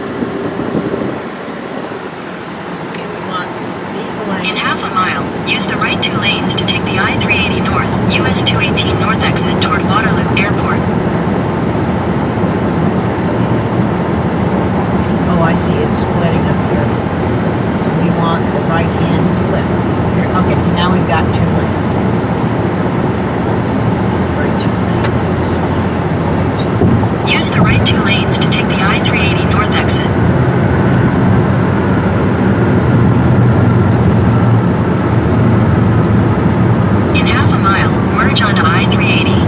D: Okay, we want these lanes.
C: In half a mile, use the right 2 lanes to take the I-380 North, US 218 North exit toward Waterloo Airport.
D: Oh, I see, it's splitting up here. And we want the right-hand split. Here. Okay, so now we've got 2 lanes. Right 2 lanes.
C: Use the right 2 lanes to take the I-380 North exit. In half a mile, merge onto I-380.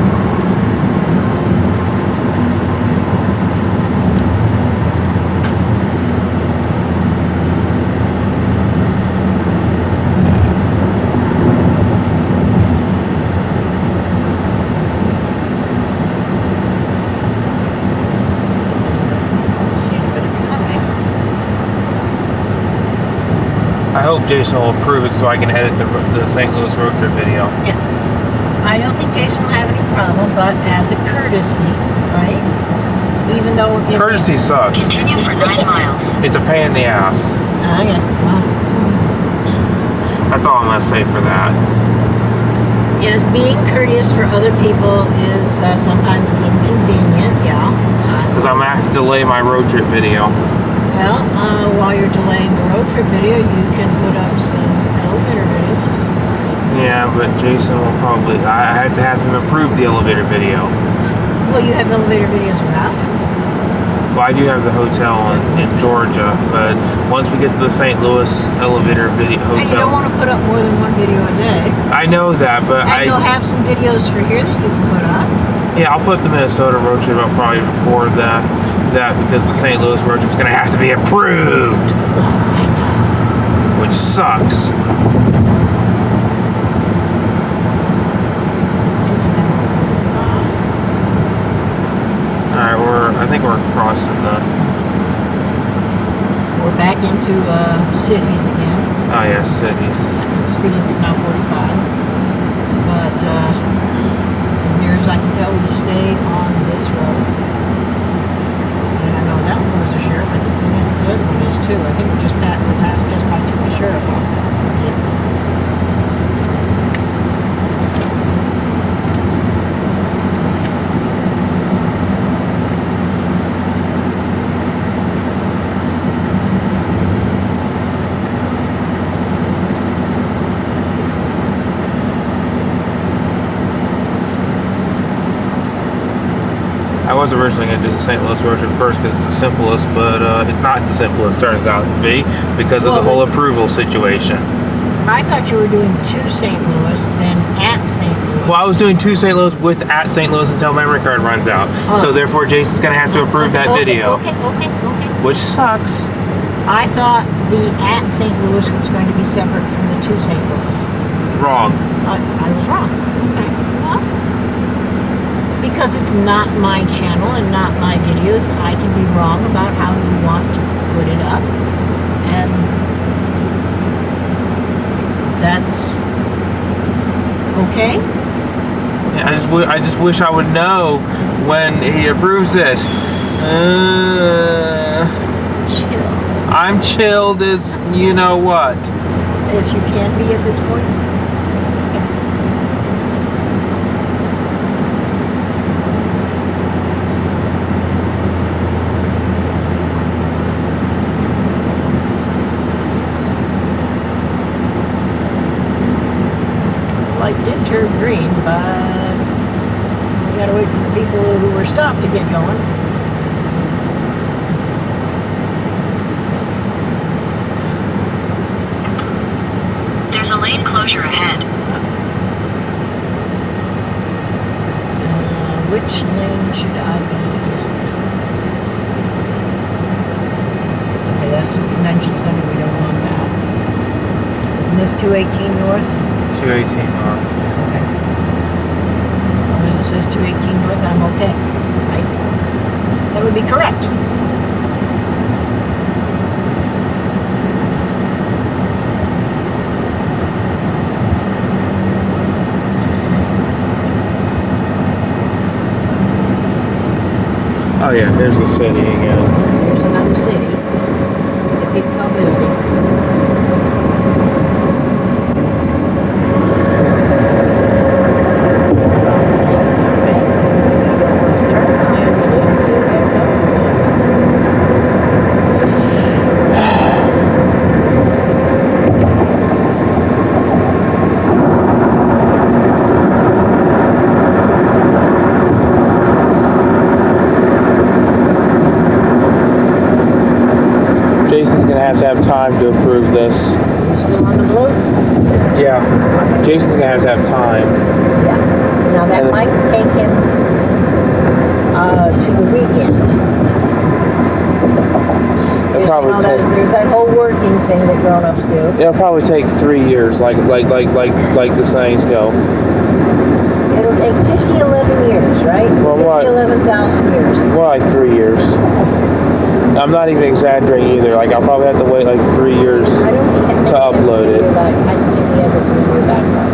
D: See anybody coming.
A: I hope Jason will approve it so I can edit the St. Louis road trip video.
D: Yeah. I don't think Jason will have any problem, but as a courtesy, right? Even though it
A: Courtesy sucks.
C: Continue for 9 miles.
A: It's a pain in the ass.
D: Yeah. Well,
A: That's all I'm gonna say for that.
D: yes, being courteous for other people is sometimes inconvenient. Yeah.
A: Because I'm gonna have to delay my road trip video.
D: Well, while you're delaying the road trip video, you can put up some elevator videos.
A: Yeah, but Jason will probably. I have to have him approve the elevator video.
D: Well, you have elevator videos without it.
A: Well, I do have the hotel in Georgia, but once we get to the St. Louis elevator video
D: And you don't
A: hotel,
D: want to put up more than 1 video a day.
A: I know that, but
D: And you'll have some videos for here that you can put up.
A: yeah, I'll put the Minnesota road trip up probably before that because the St. Louis road trip's gonna have to be approved, which sucks. All right, I think we're crossing the.
D: We're back into cities again.
A: Oh yeah, cities.
D: Speed limit is now 45. But as near as I can tell, we stay on this road. And I know that one was the sheriff. I think the other one is too. I think we're passed just by the sheriff off vehicles.
A: I was originally going to do the St. Louis road trip first because it's the simplest, but it's not the simplest, turns out to be, because of the whole approval situation.
D: I thought you were doing to St. Louis, then at St. Louis.
A: Well, I was doing to St. Louis with at St. Louis until memory card runs out.
D: Oh.
A: So therefore, Jason's going to have to approve that video,
D: Okay.
A: which sucks.
D: I thought the at St. Louis was going to be separate from the to St. Louis.
A: Wrong.
D: I was wrong. Okay. Well, because it's not my channel and not my videos, I can be wrong about how you want to put it up. And that's okay.
A: Yeah, I just wish I would know when he approves it.
D: Chill.
A: I'm chilled as you know what.
D: As you can be at this point. Light did turn green, but we gotta wait for the people who were stopped to get going.
C: There's a lane closure ahead.
D: Which lane should I be in? Okay, that's the convention center. We don't want that. Isn't this 218 north?
A: 218 north.
D: Okay. There's a says 218 north, I'm okay. Right? That would be correct.
A: Oh yeah, there's the city again.
D: There's another city. The big tall buildings.
A: Jason's gonna have to have time to approve this.
D: Still on the bloat?
A: Yeah, Jason's gonna have to have time.
D: Yeah. Now that
A: And-
D: might take him to the weekend.
A: It'll probably take.
D: There's that whole working thing that grown-ups do.
A: It'll probably take 3 years, like the sayings go.
D: It'll take 11 years, right?
A: Well, what?
D: 11,000 years.
A: More like 3 years. I'm not even exaggerating either. Like I'll probably have to wait like 3 years.
D: I don't think
A: To upload it.
D: I don't think he has a 3-year backlog.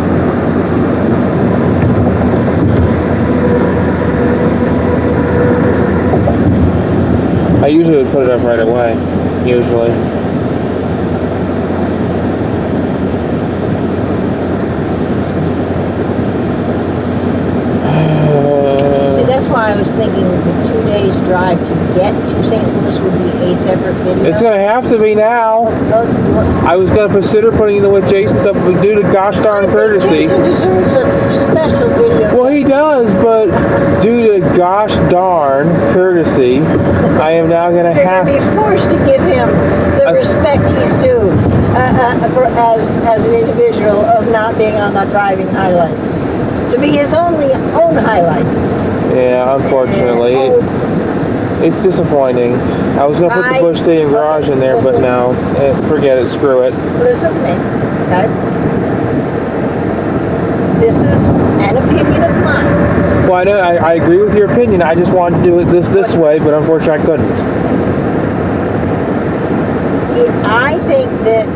A: I usually would put it up right away. Usually.
D: See, that's why I was thinking the 2 days drive to get to St. Louis would be a separate video.
A: It's gonna have to be now. I was gonna consider putting it with Jason's up, but due to gosh darn courtesy.
D: Jason deserves a special video.
A: Well, he does, but due to gosh darn courtesy, I am now gonna
D: You're
A: have
D: going to be
A: to.
D: forced to give him the
A: As-
D: respect he's due as an individual of not being on the driving highlights. To be his own highlights.
A: Yeah, unfortunately,
D: And
A: it's disappointing. I was gonna put the Bush Stadium garage in there, but
D: Listen.
A: no, forget it. Screw it.
D: listen to me, okay? This is an opinion of mine.
A: Well, I know I agree with your opinion. I just wanted to do it this way, but unfortunately, I couldn't.
D: I think that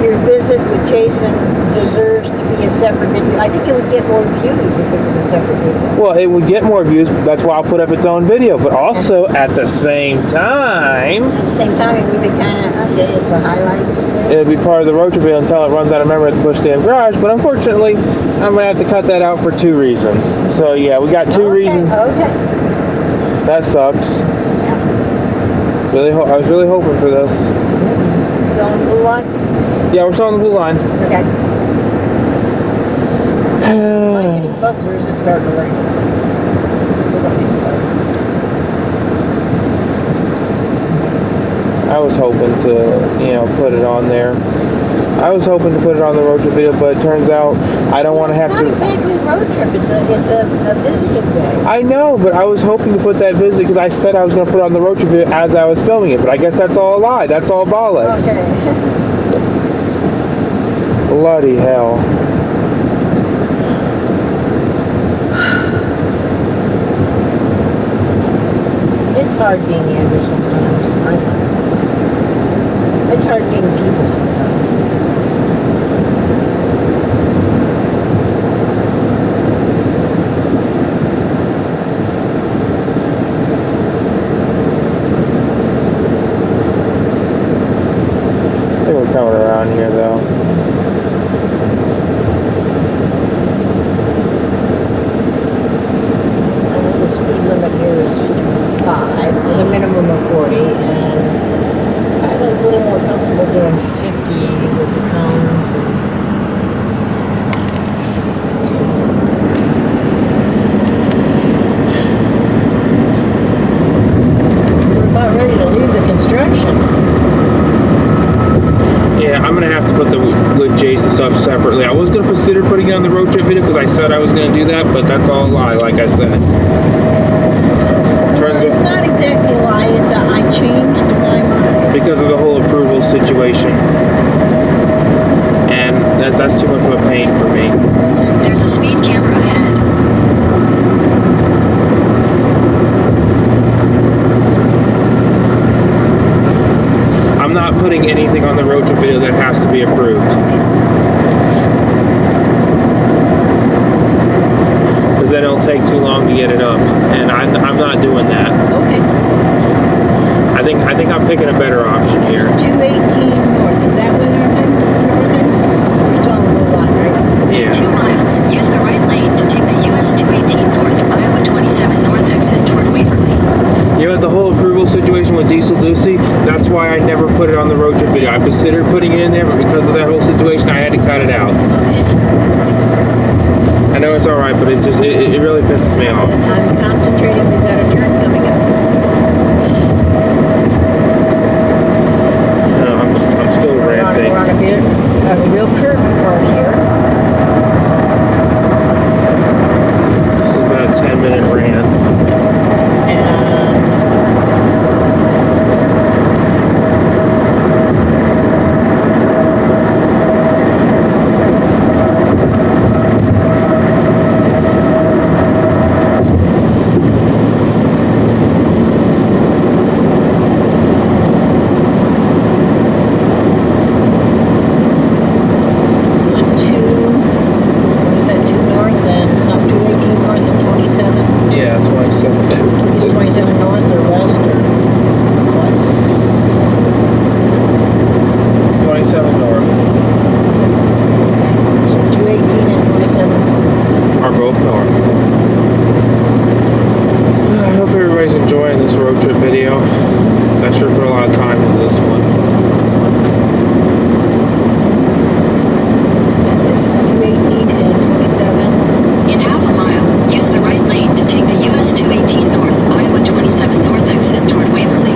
D: your visit with Jason deserves to be a separate video. I think it would get more views if it was a separate video.
A: Well, it would get more views. That's why I'll put up its own video. But also, at the same time,
D: At the same time, it would be kind of, okay, it's a highlights thing.
A: it'll be part of the road trip video until it runs out of memory at the Bush Stadium garage. But unfortunately, I'm gonna have to cut that out for 2 reasons. So yeah, we got 2 reasons.
D: Okay.
A: That sucks. I was really hoping for this.
D: So on the blue line?
A: Yeah, we're still on the blue line.
D: Okay. Am I getting bugs or is it starting to rain? We're gonna get bugs.
A: I was hoping to, put it on there. I was hoping to put it on the road trip video, but it turns out I don't want to have
D: It's
A: to.
D: not exactly a road trip. It's a visiting day.
A: I know, but I was hoping to put that visit because I said I was going to put it on the road trip video as I was filming it. But I guess that's all a lie. That's all bollocks.
D: Okay.
A: Bloody hell.
D: It's hard being Andrew sometimes. I know. It's hard being people sometimes.
A: I think we're coming around here though.
D: The speed limit here is 55 with a minimum of 40, and I'm a little more comfortable doing 50 with the cones. We're about ready to leave the construction.
A: Yeah, I'm gonna have to put the with Jason stuff separately. I was gonna consider putting it on the road trip video because I said I was gonna do that, but that's all a lie, like I said.
D: It's not exactly a lie, it's I changed my mind.
A: Because of the whole approval situation, and that's too much of a pain for me.
C: There's a speed camera ahead.
A: putting anything on the road trip video that has to be approved. Because then it'll take too long to get it up, and I'm not doing that.
D: Okay.
A: I think I'm picking a better option here.
D: 218 north, is that where everything's? We're still on the blue line, right?
A: Yeah.
C: 2 miles, use the right lane to take the US 218 north, Iowa 27 north exit toward Waverly.
A: You know, the whole approval situation with Diesel Lucy, that's why I never put it on the road trip video. I considered putting it in there, but because of that whole situation, I had to cut it out. I know it's all right, but it really pisses me off.
D: I'm concentrating, we've got a turn coming up.
A: No, I'm still ranting.
D: We're on a real curvy part here.
A: This is about a 10-minute rant. Yeah, 27.
D: Is 27 north or west or what?
A: 27 north.
D: So 218 and 27.
A: Are both north. I hope everybody's enjoying this road trip video. I sure put a lot of time into this one.
D: This one. And this is 218 and 27.
C: In half a mile, use the right lane to take the US 218 north, Iowa 27 north exit toward Waverly.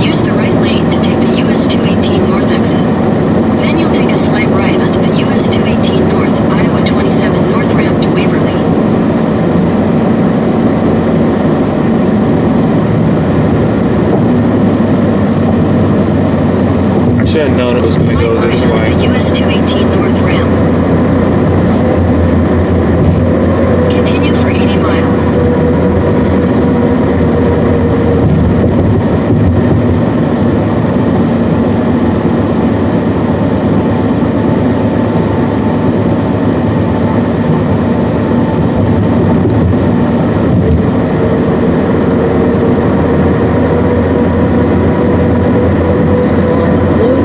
C: Use the right lane to take the US 218 north exit. Then you'll take a slight right onto the US 218 north, Iowa 27 north ramp to Waverly.
A: I should have known it was going to
C: Slight
A: go
C: right
A: this
C: onto the
A: way.
C: US 218 north ramp. Continue for 80 miles.
D: Still on the blue.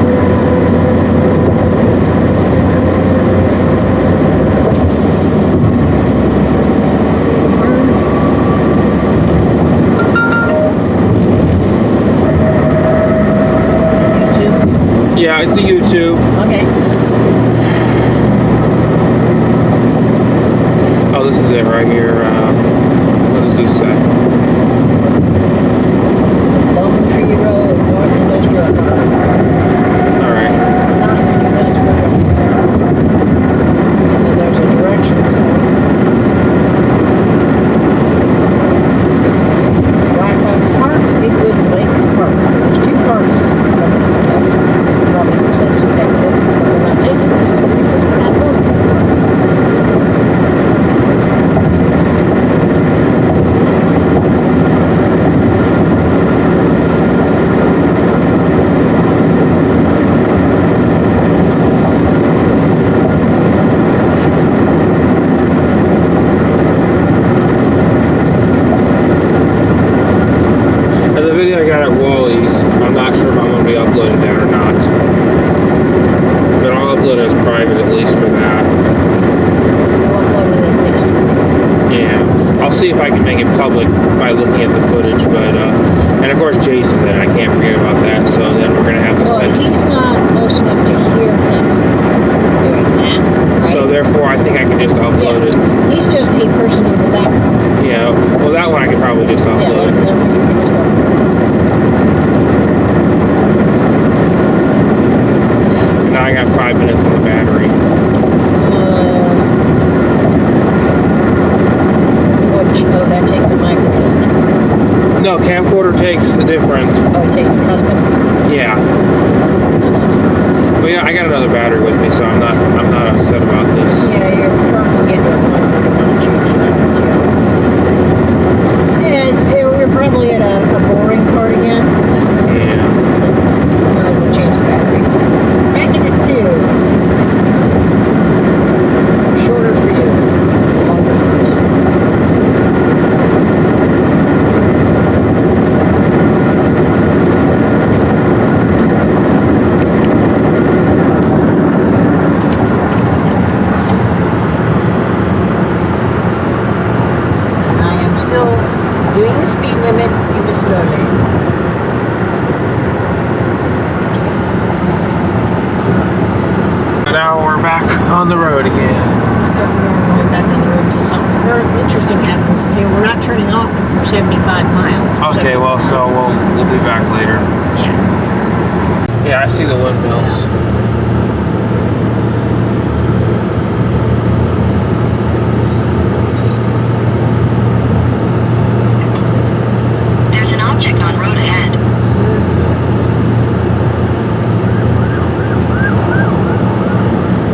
D: YouTube.
A: Yeah, it's a YouTube.
D: Okay.
A: Oh, this is it right here. What does this say?
D: Bone Tree Road, North Industrial Park.
A: All right.
D: Not industrial. And there's a directions thing. Blackwood Park, Big Woods Lake Park. So there's two parks coming ahead. Probably this exit, but we're not taking this exit because we're not going.
A: And the video I got at Wally's, I'm not sure if I'm going to be uploading that or not. But I'll upload it as private at least for that.
D: We'll upload it at least for you.
A: Yeah. I'll see if I can make it public by looking at the footage, but, and of course Jason's in it, I can't forget about that, so then we're going to have to
D: Well,
A: send it.
D: he's not close enough to hear him doing that.
A: So therefore I think I can just upload it.
D: He's just a person in the background.
A: Yeah, well that one I could probably just
D: Yeah,
A: upload.
D: then you can just upload.
A: Now I got 5 minutes on the battery.
D: Oh, that takes the mic, doesn't it?
A: No, camcorder takes a different.
B: Oh, it takes a custom.
A: Yeah. But yeah, I got another battery with me, so I'm not upset about this.
B: Yeah, you're probably getting to a point where you want to change it out, too. Yeah, we're probably at a boring part again.
A: Yeah.
B: Might as well change the battery. Back into two. Shorter for you. Longer for us. I am still doing the speed limit in the slow lane.
A: And now we're back on the road again.
B: I thought we were going back on the road until something very interesting happens. You know, we're not turning off for 75 miles.
A: Okay, well, so we'll be back later.
B: Yeah.
A: Yeah, I see the windmills.
C: There's an object on road ahead.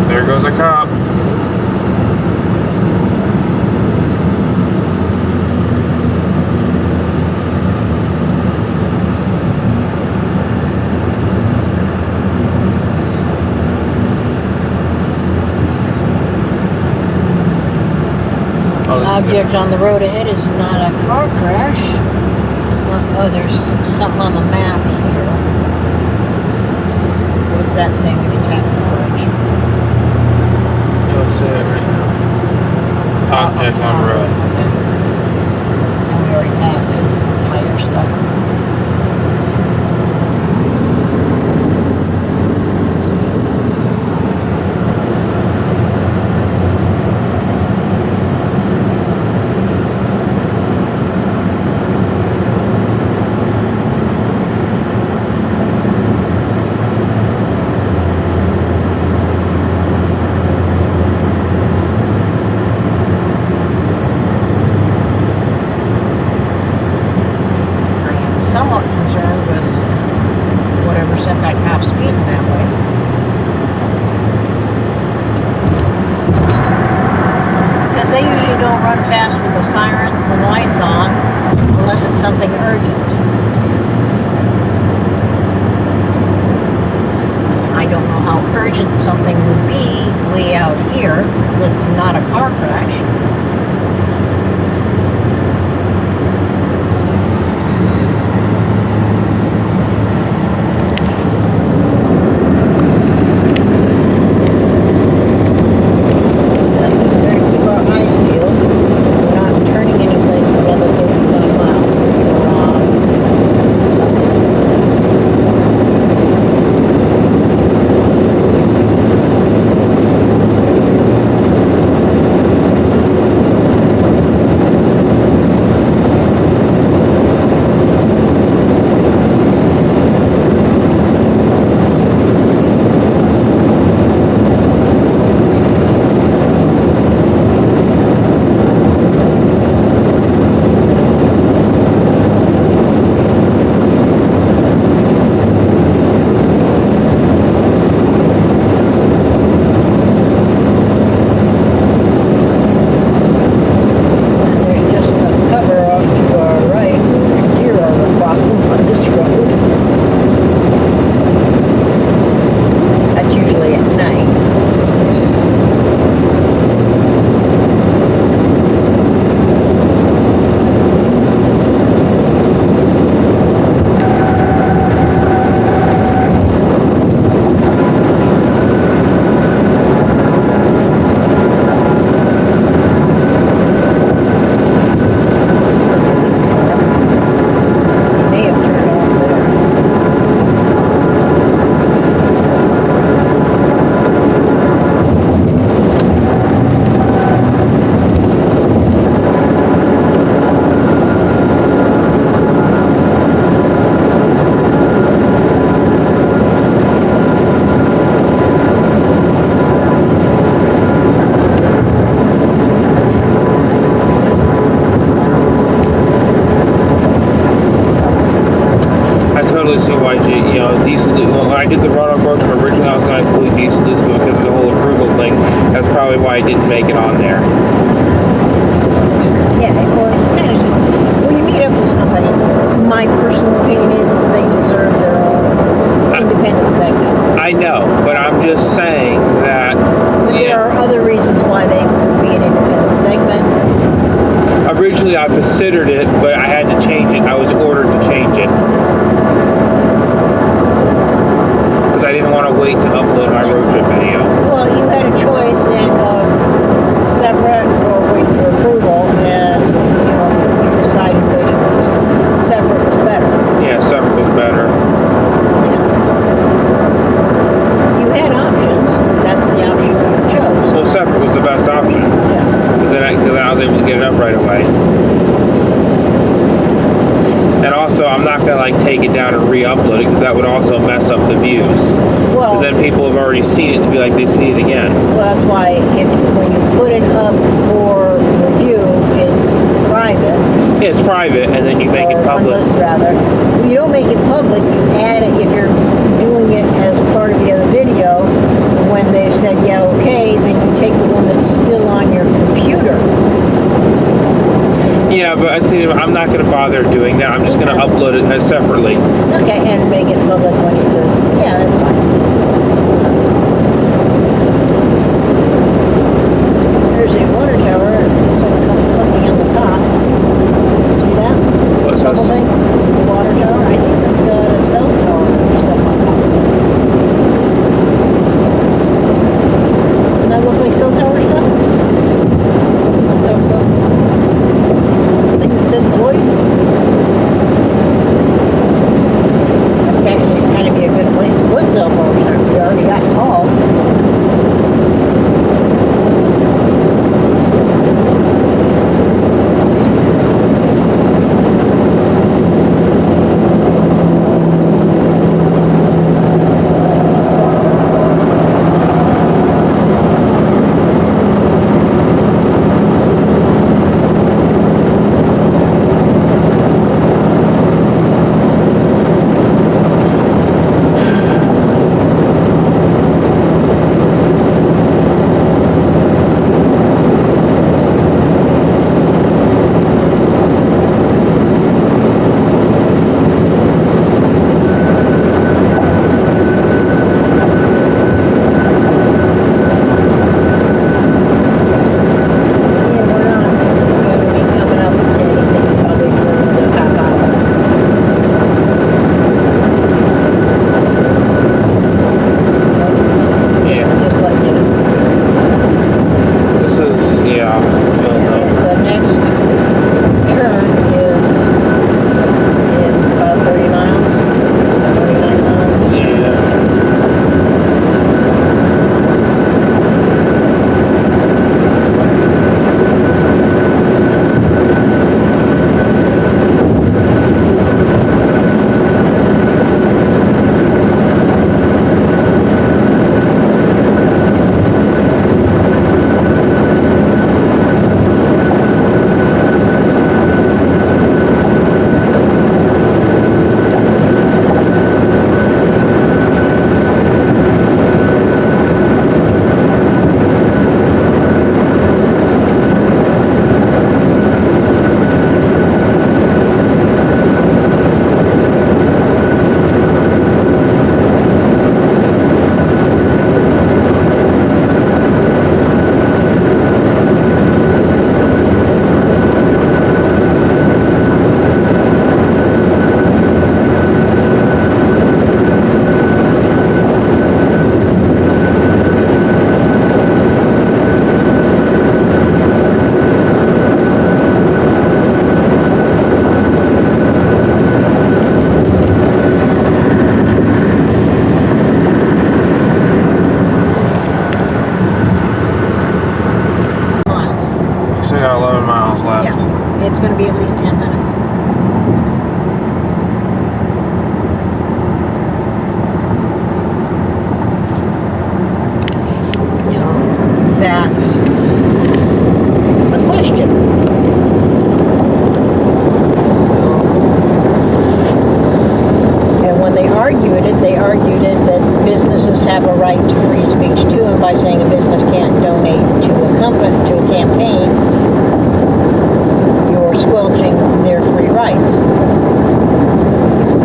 A: There goes a cop. Oh, this is
B: Object on the road ahead is not a car crash. Oh, there's something on the map here. What's that say when you tap the bridge?
A: You'll see it right now. Object on road.
B: Okay. And we already passed it. It's tire stuff. I am somewhat concerned with whatever set that cop speeding that way. Because they usually don't run fast with the sirens and lights on unless it's something urgent. I don't know how urgent something would be way out here that's not a car crash.
A: probably why I didn't make it on there.
D: Yeah, well, kind of, when you meet up with somebody, my personal opinion is they deserve their own independent segment.
A: I know, but I'm just saying that.
D: But there are other reasons why they would be an independent segment.
A: Originally, I considered it, but I had to change it. I was ordered to change it because I didn't want to wait to upload my road trip video.
D: Well, you had a choice of separate or wait for approval, and you decided that it was separate was better.
A: Yeah, separate was better.
D: You had options. That's the option you chose.
A: Well, separate was the best option
D: Yeah.
A: because then I was able to get it up right away. And also, I'm not gonna like take it down and re-upload it because that would also mess up the views.
D: Well,
A: Because then people have already seen it and be like they see it again.
D: well, that's why when you put it up for review, it's private.
A: Yeah, it's private, and then you make
D: or
A: it public.
D: unlisted, rather. You don't make it public. You add it if you're doing it as part of the other video. When they've said yeah, okay, then you take the one that's still on your computer.
A: Yeah, but I see, I'm not gonna bother doing that. I'm just gonna upload it separately.
D: Okay, and make it public when he says yeah, that's fine. There's a water tower. It looks like something on the top. See that?
A: What's
D: Bubble
A: this?
D: thing? The water tower. I think it's got a cell tower stuff on top. Doesn't that look like cell tower stuff? I think it said Void. That would actually kind of be a good place to put cell phones. We already got tall. It's going to be at least 10 minutes. That's the question. And when they argued it that businesses have a right to free speech too, and by saying a business can't donate to a company, to a campaign, you're squelching their free rights,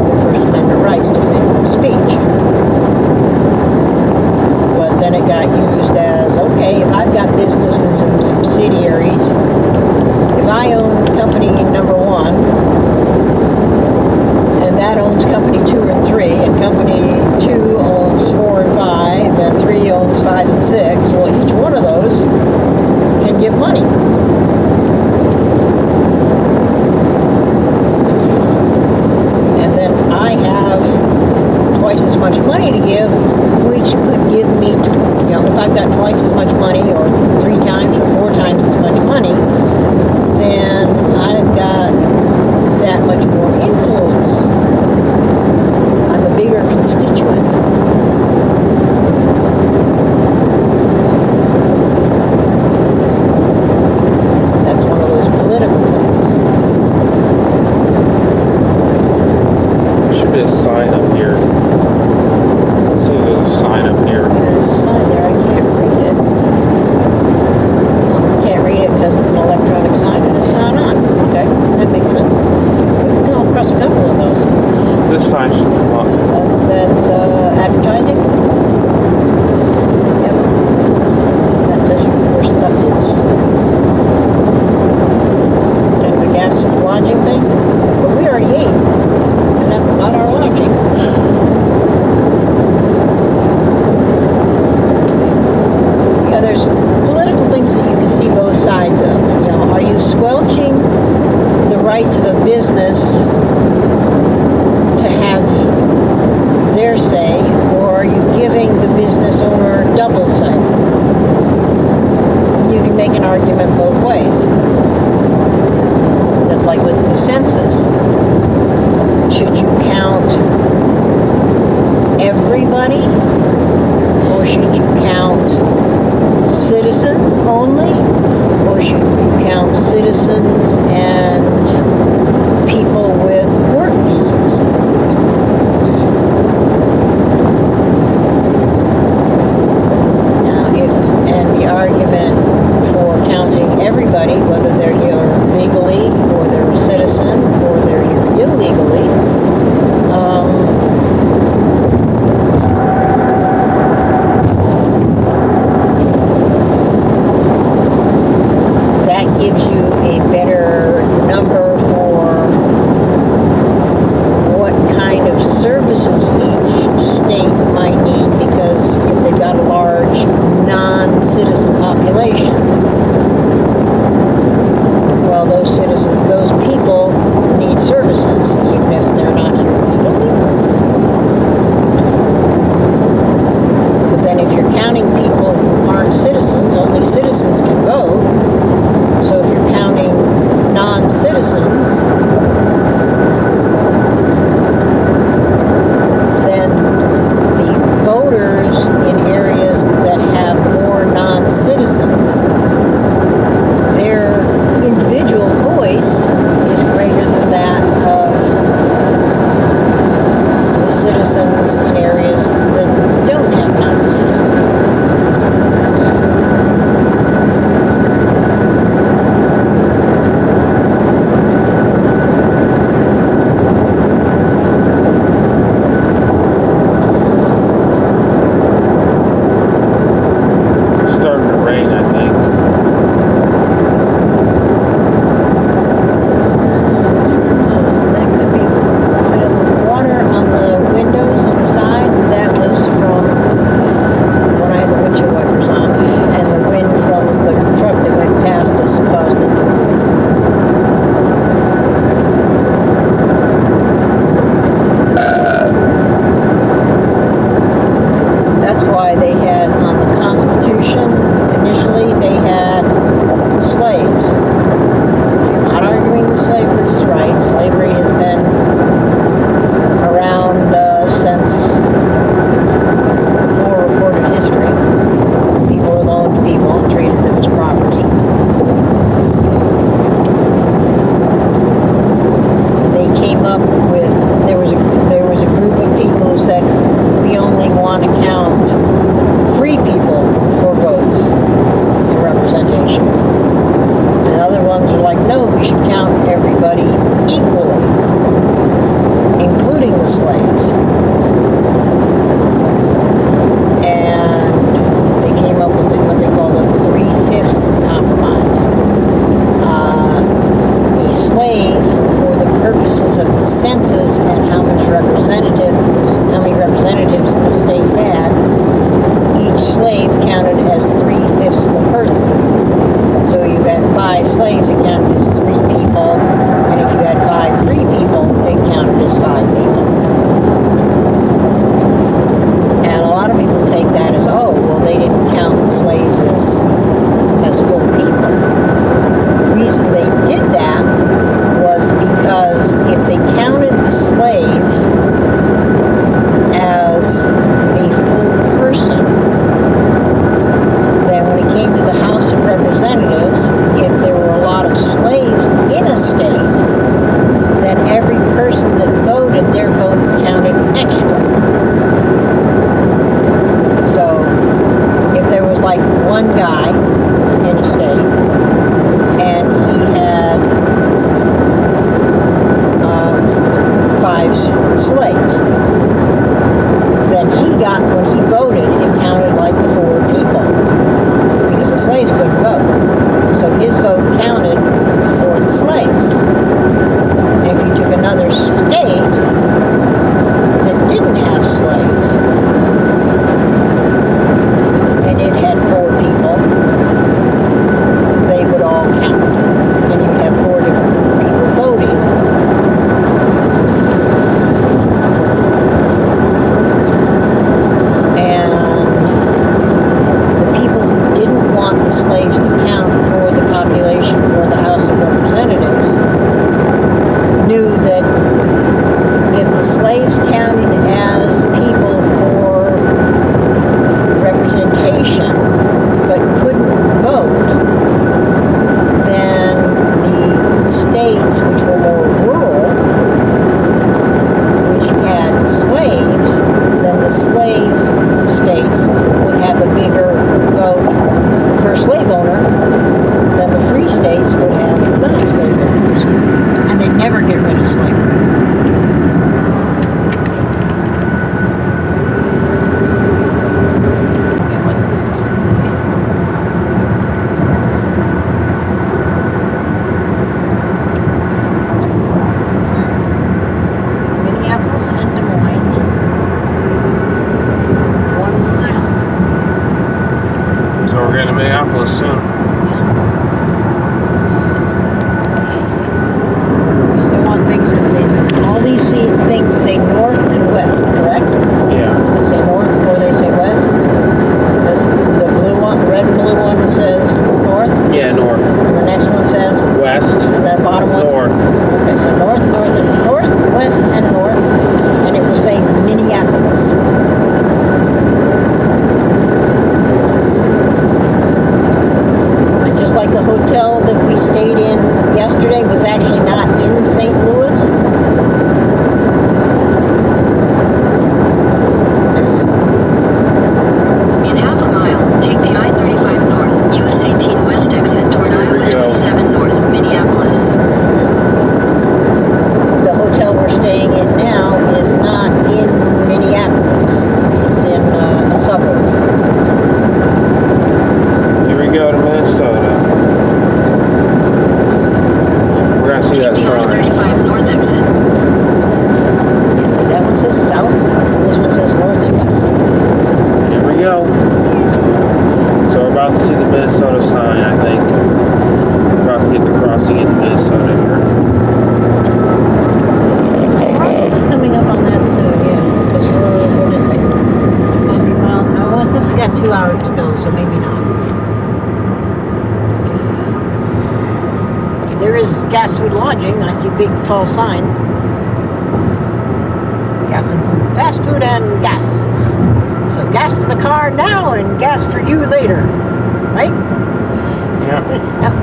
D: their First Amendment rights to freedom of speech. But then it got used as, okay, if I've got businesses and subsidiaries, if I own company number 1, and that owns company 2 and 3, and company 2 owns 4 and 5, and 3 owns 5 and 6, well, each one of those can give money. And then I have twice as much money to give, which could give me, if I've got twice as much money, or 3 times or 4 times as much money, then I've got that much more influence. I'm a bigger constituent. That's one of those political things.
A: There should be a sign up here. Let's see if there's a sign up here.
D: There's a sign there. I can't read it. Can't read it because it's an electronic sign and it's not on. Okay, that makes sense. We can come across a couple of those.
A: This sign should come up.
D: That's advertising. Yep. That tells you where stuff is. It's kind of a gas lodging thing. But we already ate. And that's not our lodging. Yeah, there's political things that you can see both sides of. Are you squelching the rights of a business to have their say, or are you giving the business owner double say? You can make an argument both ways. That's like with the census. Should you count everybody, or should you count citizens only, or should you count citizens and people with work visas? Now, and the argument for counting everybody, whether they're here legally, or they're a citizen, or they're here illegally, that gives you a better number for what kind of services each state might need, because if they've got a large non-citizen population, well, those people need services, even if they're not here legally. But then if you're counting people who aren't citizens, only citizens can vote. So if you're counting non-citizens, then the voters in areas that have more non-citizens, their individual voice is greater than that of the citizens in areas that don't have non-citizens.
C: I-25 north exit.
D: Yeah, see, that one says south, this one says north, I guess.
A: Here we go. So we're about to see the Minnesota sign, I think. We're about to get the crossing in Minnesota here.
D: Probably coming up on that soon, yeah, because we're, what is it? How many miles? Oh, it says we got 2 hours to go, so maybe not. There is gas food lodging. I see big, tall signs. Gas and food. Fast food and gas. So gas for the car now and gas for you later. Right?
A: Yep.
D: Yep.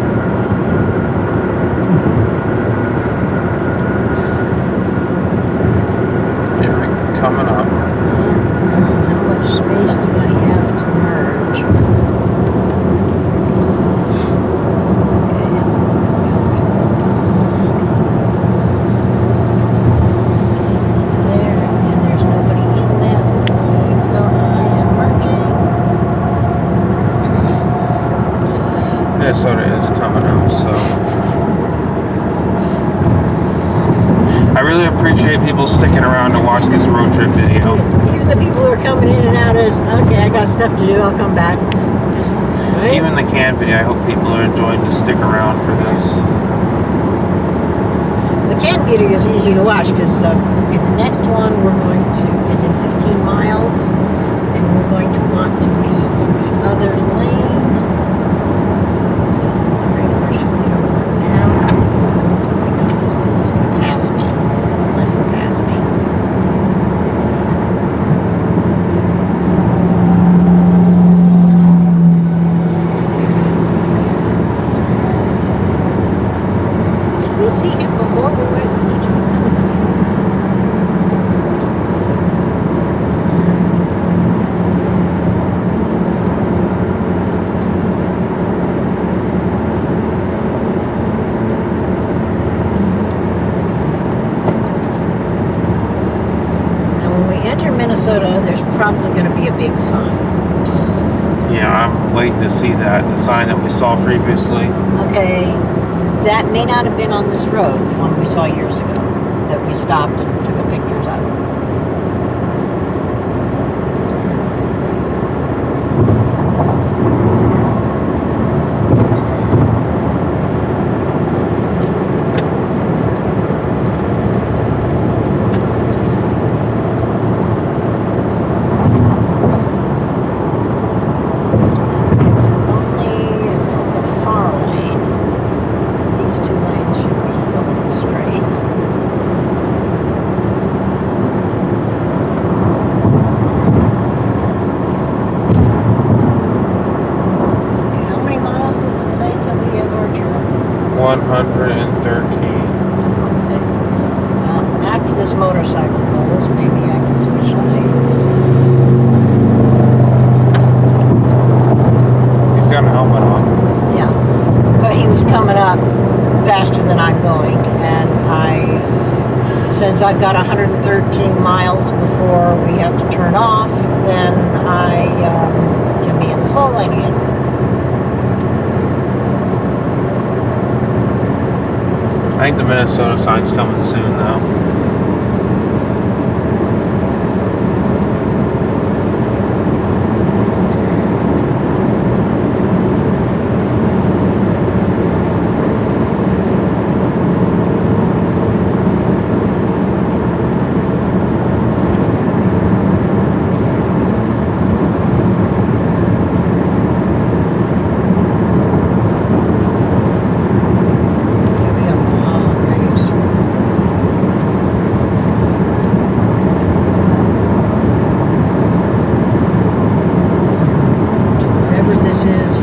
A: Here we coming up.
D: How much space do I have to merge? Okay, this goes in. It's there, and there's nobody in that lane, so I am merging.
A: Minnesota is coming up, so. I really appreciate people sticking around to watch this road trip video.
D: Even the people who are coming in and out is, okay, I got stuff to do, I'll come back. Right?
A: Even the canned video, I hope people are enjoying to stick around for this.
D: The canned video is easy to watch because in the next one we're going to, is it 15 miles? And we're going to want to be in the other lane. So I'm wondering if I should get over now. Because he's going to pass me. Let him pass me. Did we see him before we went? Now when we enter Minnesota, there's probably going to be a big sign.
A: Yeah, I'm waiting to see that. The sign that we saw previously.
D: Okay, that may not have been on this road, the one we saw years ago, that we stopped and took a pictures out of. It's only from the far lane. These 2 lanes should be going straight. Okay, how many miles does it say till we have our turn?
A: 113.
D: Well, after this motorcycle goes, maybe I can switch lanes.
A: He's got a helmet on.
D: Yeah, but he was coming up faster than I'm going, and since I've got 113 miles before we have to turn off, then I can be in the slow lane again.
A: I think the Minnesota sign's coming soon, though.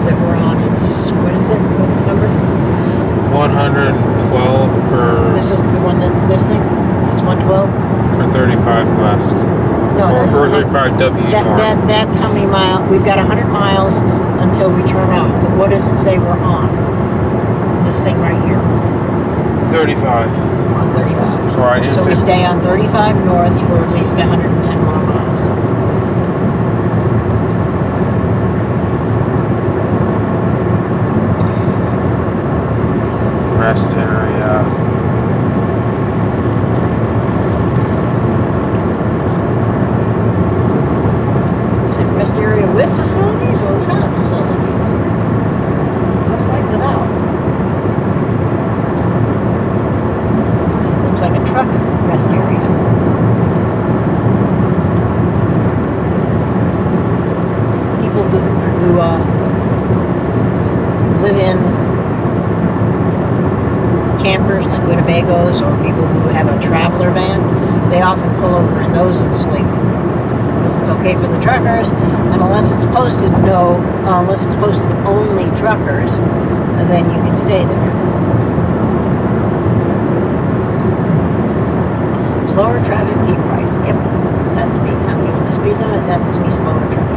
D: That we're on, it's, what is it? What's the number?
A: 112 for
D: This is the one that, this thing? It's 112?
A: for 35 west.
D: No,
A: Or
D: that's
A: for 35 W north.
D: that's how many miles. We've got 100 miles until we turn off. But what does it say we're on? This thing right here.
A: 35.
D: We're on 35.
A: So I
D: So we stay on 35 north for at least 110 more miles.
A: Rest area.
D: truck rest area. People who live in campers like Winnebagos, or people who have a traveler van, they often pull over in those and sleep. Because it's okay for the truckers, and unless it's posted only truckers, then you can stay there. Slower traffic, keep right. Yep, that's me. I'm doing the speed limit, that makes me slower traffic.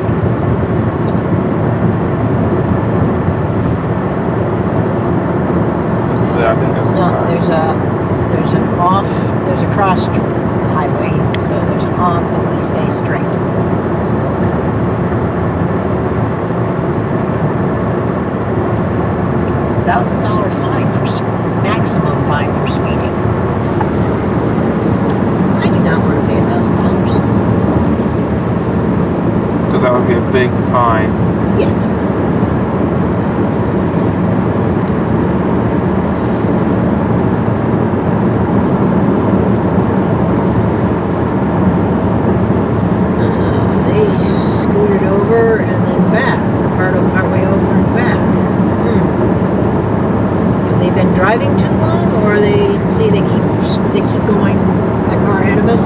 A: I think there's a
D: No,
A: sign.
D: there's a cross highway, so there's an off, but we stay straight. $1,000 fine maximum fine for speeding. I do not want to pay $1,000.
A: Because that would be a big fine.
D: Yes. They scooted over and then back, partway over and back. Have they been driving too long, or they keep going? That car ahead of us,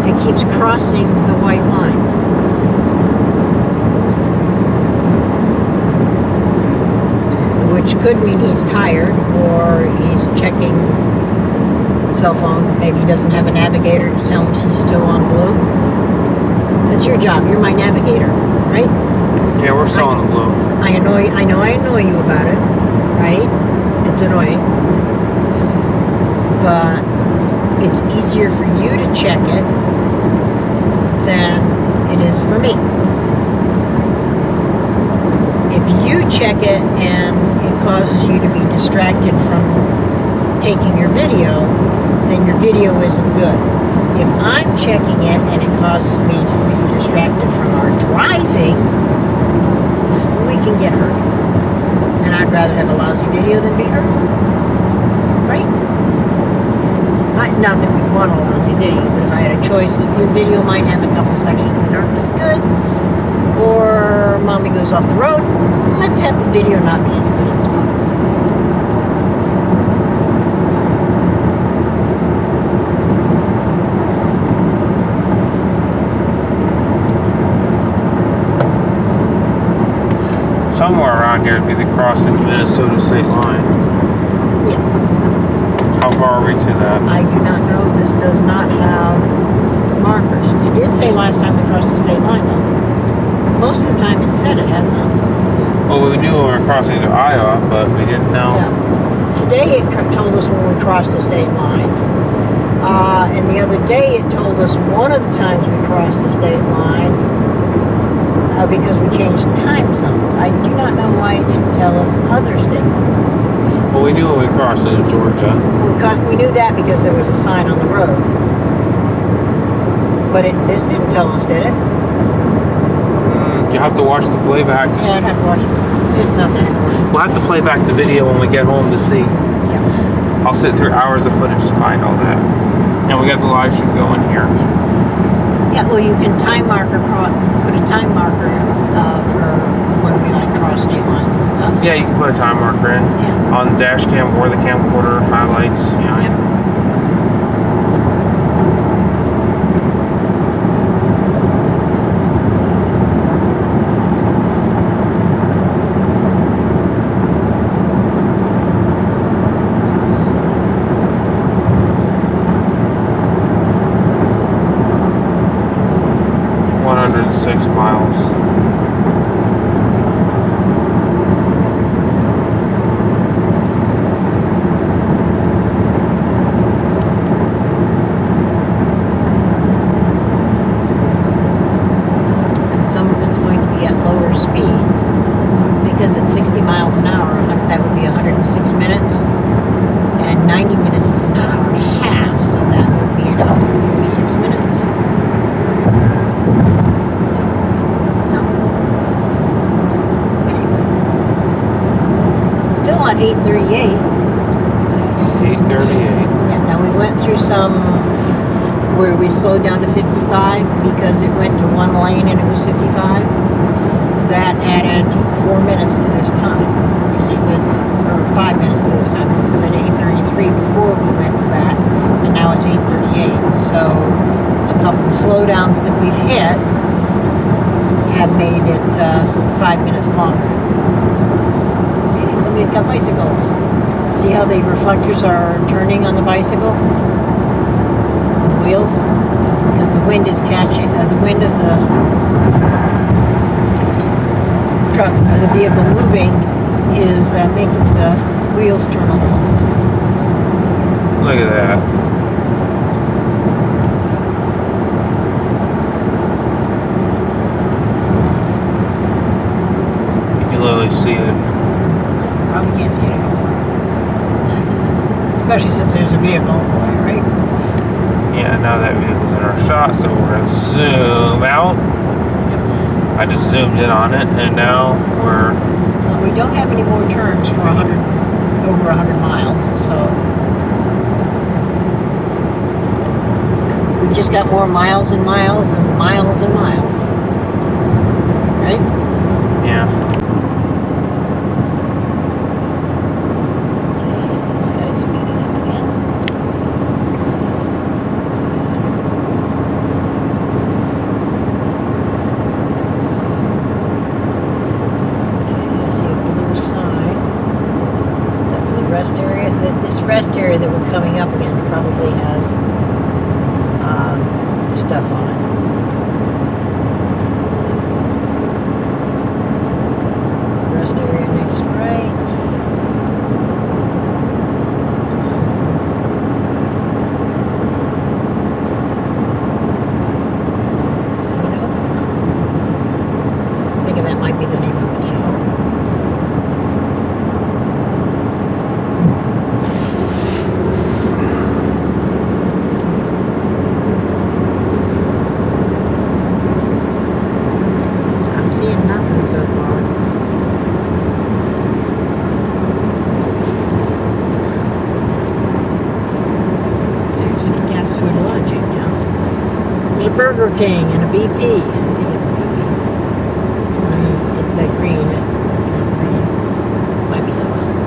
D: it keeps crossing the white line. Which could mean he's tired, or he's checking cell phone. Maybe he doesn't have a navigator to tell him he's still on blue. That's your job. You're my navigator, right?
A: Yeah, we're still on the blue.
D: I annoy you about it, right? It's annoying. But it's easier for you to check it than it is for me. If you check it and it causes you to be distracted from taking your video, then your video isn't good. If I'm checking it and it causes me to be distracted from our driving, we can get hurt. And I'd rather have a lousy video than be hurt. Right? Not that we want a lousy video, but if I had a choice, your video might have a couple sections that aren't as good, or mommy goes off the road, let's have the video not be as good in spots.
A: Somewhere around here would be the crossing the Minnesota state line.
D: Yeah.
A: How far are we to that?
D: I do not know. This does not have markers. It did say last time we crossed the state line, though. Most of the time it said it, hasn't it?
A: Well, we knew we were crossing to Iowa, but we didn't know.
D: Yeah. Today it told us when we crossed the state line. And the other day it told us one of the times we crossed the state line because we changed time zones. I do not know why it didn't tell us other state lines.
A: Well, we knew when we crossed into Georgia.
D: We knew that because there was a sign on the road. But this didn't tell us, did it?
A: You have to watch the playback.
D: Yeah, I'd have to watch it. It's not that important.
A: We'll have to play back the video when we get home to see.
D: Yeah.
A: I'll sit through hours of footage to find all that. And we got the live stream going here.
D: Yeah, well, you can time marker, put a time marker for when we cross state lines and stuff.
A: Yeah, you can put a time marker in on the dash cam or the camcorder highlights. Yeah.
D: Yep.
A: Miles.
D: we went through some where we slowed down to 55 because it went to one lane and it was 55. That added 4 minutes to this time because it was, or 5 minutes to this time because it said 8:33 before we went to that, and now it's 8:38. So a couple of the slowdowns that we've hit have made it 5 minutes longer. Maybe somebody's got bicycles. See how the reflectors are turning on the bicycle? The wheels? Because the wind is catching, the wind of the truck, or the vehicle moving, is making the wheels turn on.
A: Look at that. You can literally see it.
D: Probably can't see it anymore. Especially since there's a vehicle in the way, right?
A: Yeah, now that vehicle's in our shot, so we're gonna zoom out. I just zoomed in on it, and now we're...
D: Well, we don't have any more turns for over 100 miles, so we've just got more miles and miles and miles and miles, right?
A: Yeah.
D: Okay, this guy's speeding up again. Sign. Is that for the rest area? This rest area that we're coming up again probably has stuff on it. Rest area next right. Casino. I'm thinking that might be the name of the town. So far. There's gas food lodging now. There's a Burger King and a BP. I think it's a BP. It's green. It's that green. It's green. Might be something else though.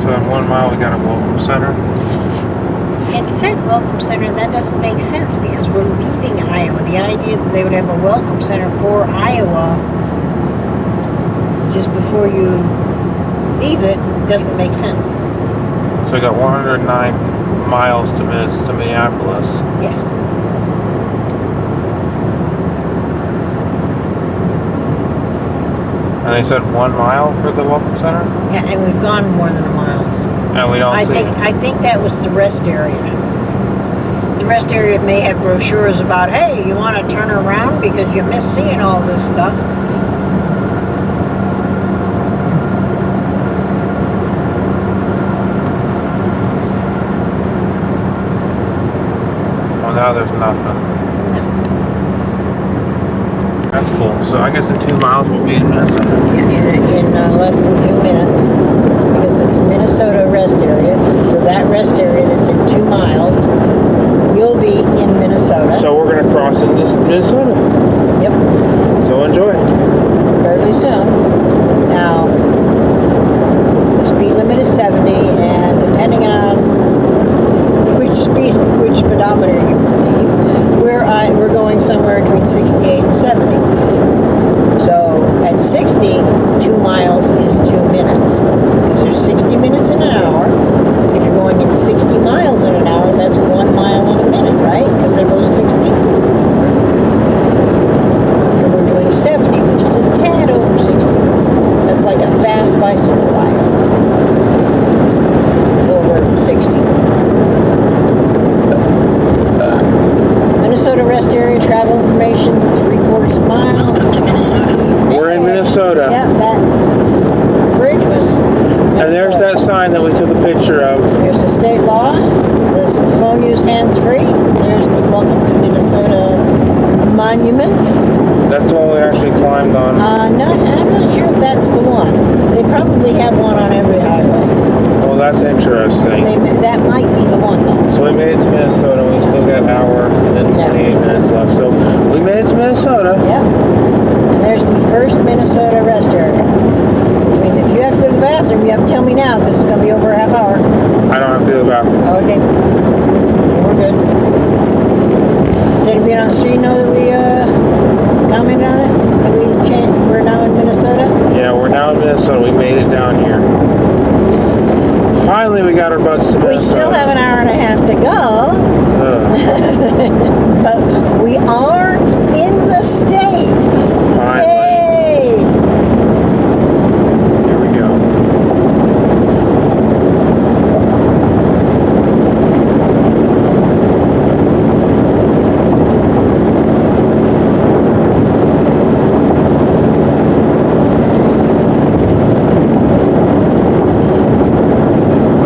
A: So in 1 mile, we got a welcome center.
D: It said welcome center. That doesn't make sense because we're leaving Iowa. The idea that they would have a welcome center for Iowa just before you leave it doesn't make sense.
A: So we got 109 miles to Minneapolis.
D: Yes.
A: And they said 1 mile for the welcome center?
D: Yeah, and we've gone more than a mile.
A: And we don't see it.
D: I think that was the rest area. The rest area may have brochures about, hey, you want to turn around because you miss seeing all this stuff.
A: Well, now there's nothing. That's cool. So I guess in 2 miles we'll be in Minnesota.
D: Yeah, in less than 2 minutes, because it's Minnesota rest area. So that rest area that's in 2 miles will be in Minnesota.
A: So we're going to cross into Minnesota.
D: Yep,
A: So enjoy.
D: fairly soon. Now, the speed limit is 70, and depending on which speedometer you believe, we're going somewhere between 68 and 70. So at 60, 2 miles is 2 minutes, because there's 60 minutes in an hour. If you're going in 60 miles in an hour, that's 1 mile in a minute, right? Because they're both 60. Monument.
A: That's the one we actually climbed on.
D: I'm not sure if that's the one. They probably have one on every highway.
A: Well, that's interesting.
D: That might be the one though.
A: So we made it to Minnesota. We still got an hour and then 28 minutes left. So we made it to Minnesota.
D: Yep. And there's the first Minnesota rest area. Which means if you have to go to the bathroom, you have to tell me now because it's going to be over a half hour.
A: I don't have to go to the bathroom.
D: Okay. So we're good. Does anybody on the street know that we commented on it? That we're now in Minnesota?
A: Yeah, we're now in Minnesota. We made it down here. Finally, we got our butts to Minnesota.
D: We still have an hour and a half to go. But we are in the state.
A: Finally.
D: Yay!
A: Here we go.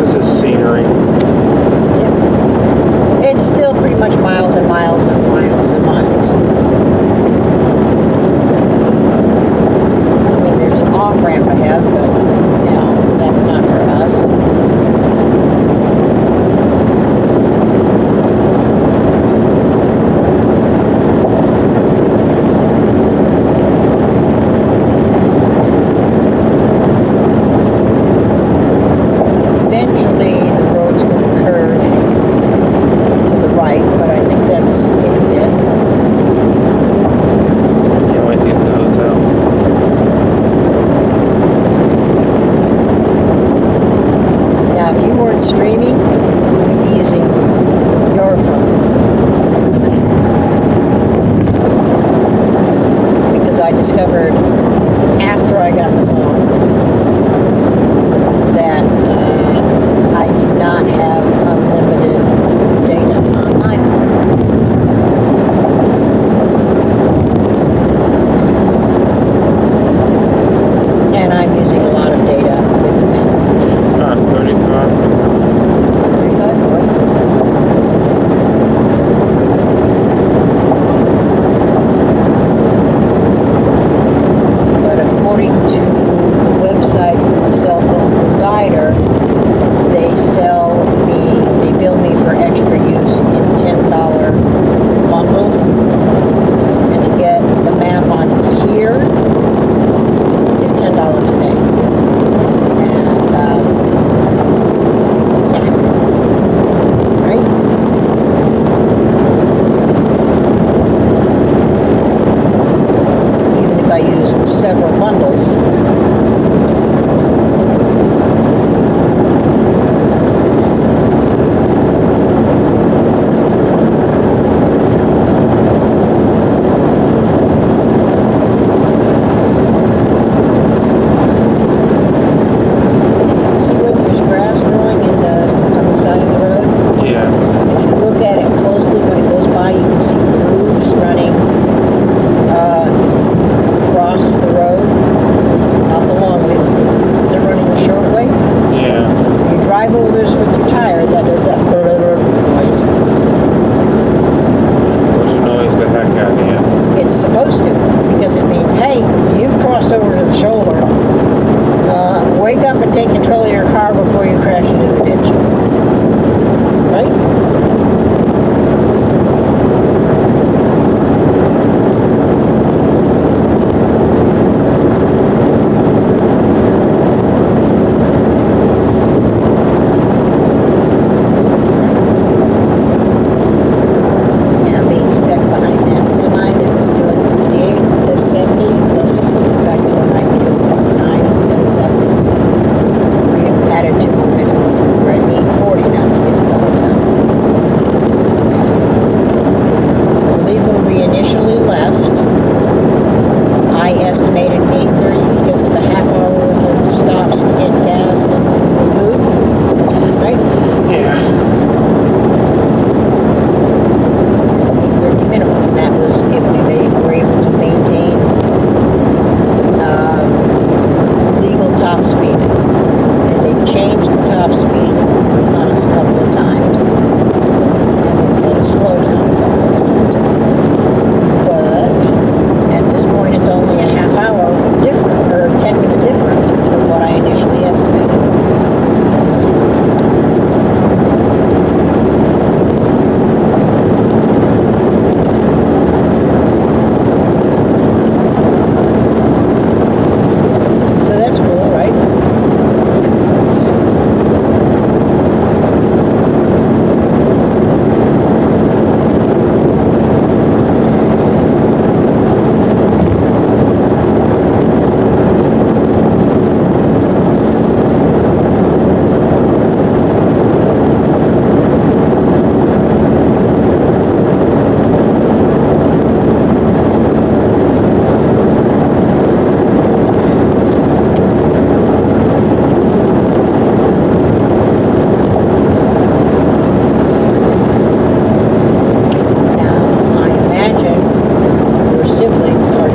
A: This is scenery.
D: Yep. It's still pretty much miles and miles and miles and miles. I mean, there's an off-ramp ahead, but, you know, that's not for us. Eventually, the road's going to curve to the right, but I think that's in a bit.
A: Can't wait to get to the hotel.
D: Now, if you weren't streaming, you'd be using your phone. Because I discovered after I got the phone that I do not have unlimited data on my phone. And I'm using a lot of data with the map.
A: 35.
D: 35 north. But according to the website from the cell phone provider, they bill me for extra use in $10 bundles. And to get the map on here is $10 a day. And, yeah. Right? Even if I use several bundles. See where there's grass growing on the side of the road?
A: Yeah.
D: If you look at it closely when it goes by, you can see grooves running across the road, not the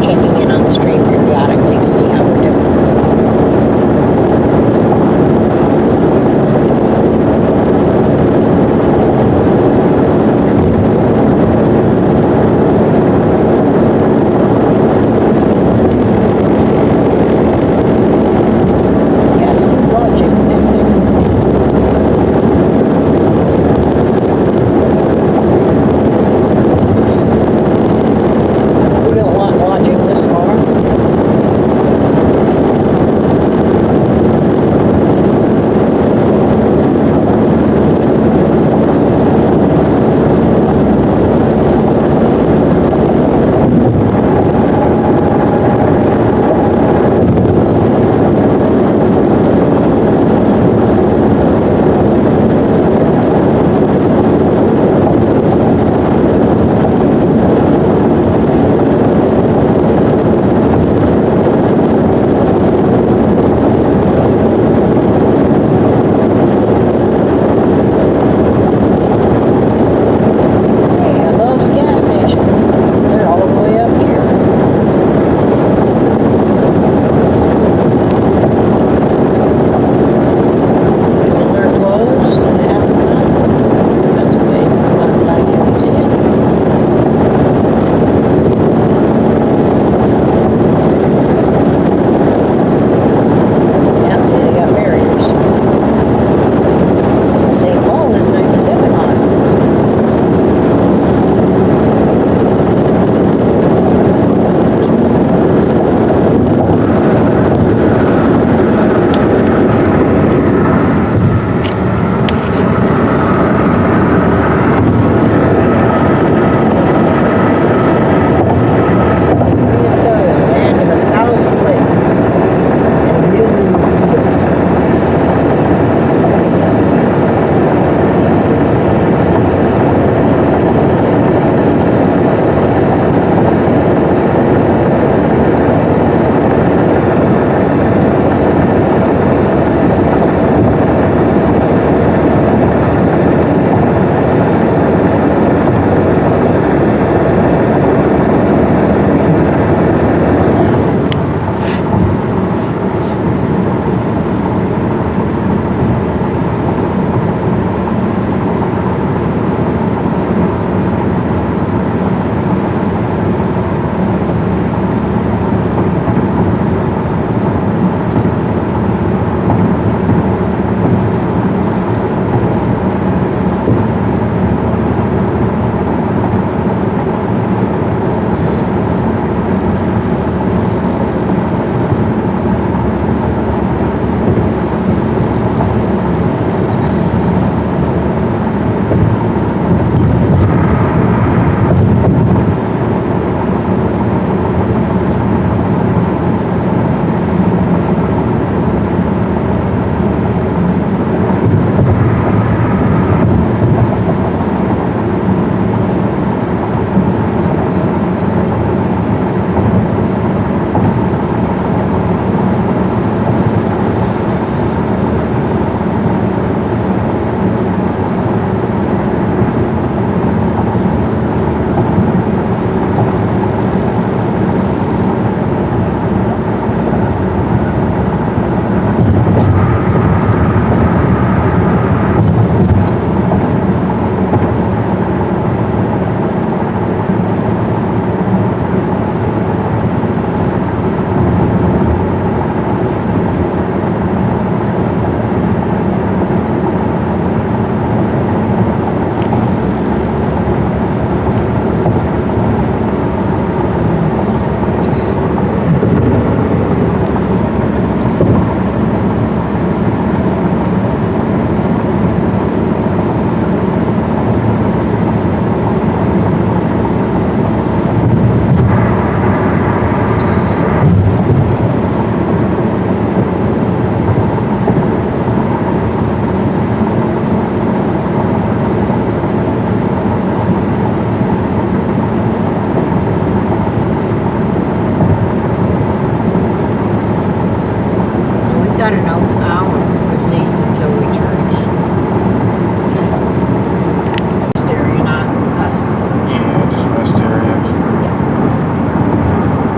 D: start checking in on the stream periodically to see how we're doing. Yes, food lodging, yes, we don't want lodging this far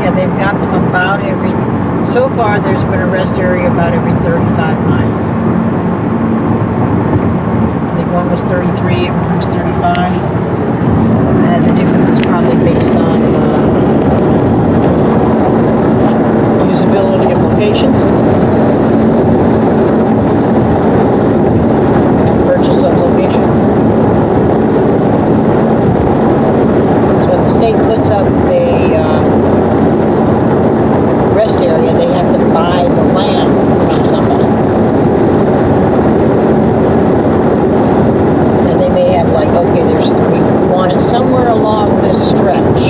D: Yeah, they've got them about every, so far there's been a rest area about every 35 miles. I think one was 33 and one was 35. And the difference is probably based on usability of locations and purchase of location. So when the state puts up the rest area, they have to buy the land from somebody. And they may have like, okay, we want it somewhere along this stretch.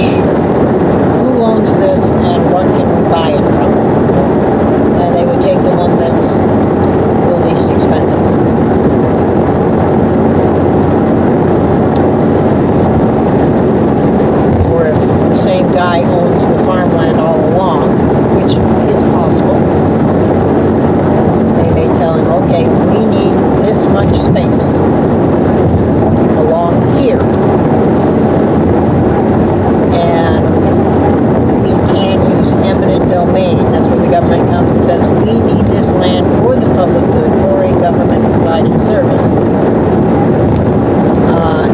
D: Who owns this and what can we buy it from? And they would take the one that's the least expensive. Or if the same guy owns the farmland all along, which is possible, they may tell him, okay, we need this much space along here. And we can use eminent domain. That's where the government comes and says, we need this land for the public good, for a government provided service.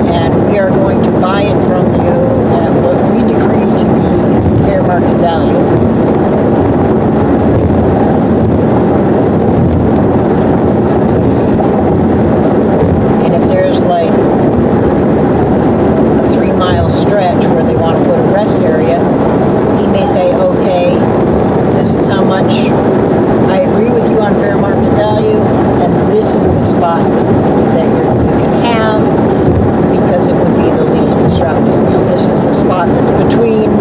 D: And we are going to buy it from you at what we decree to be fair market value. And if there's like a 3-mile stretch where they want to put a rest area, he may say, okay, this is how much I agree with you on fair market value, and this is the spot that you can have because it would be the least disruptive. You know, this is the spot that's between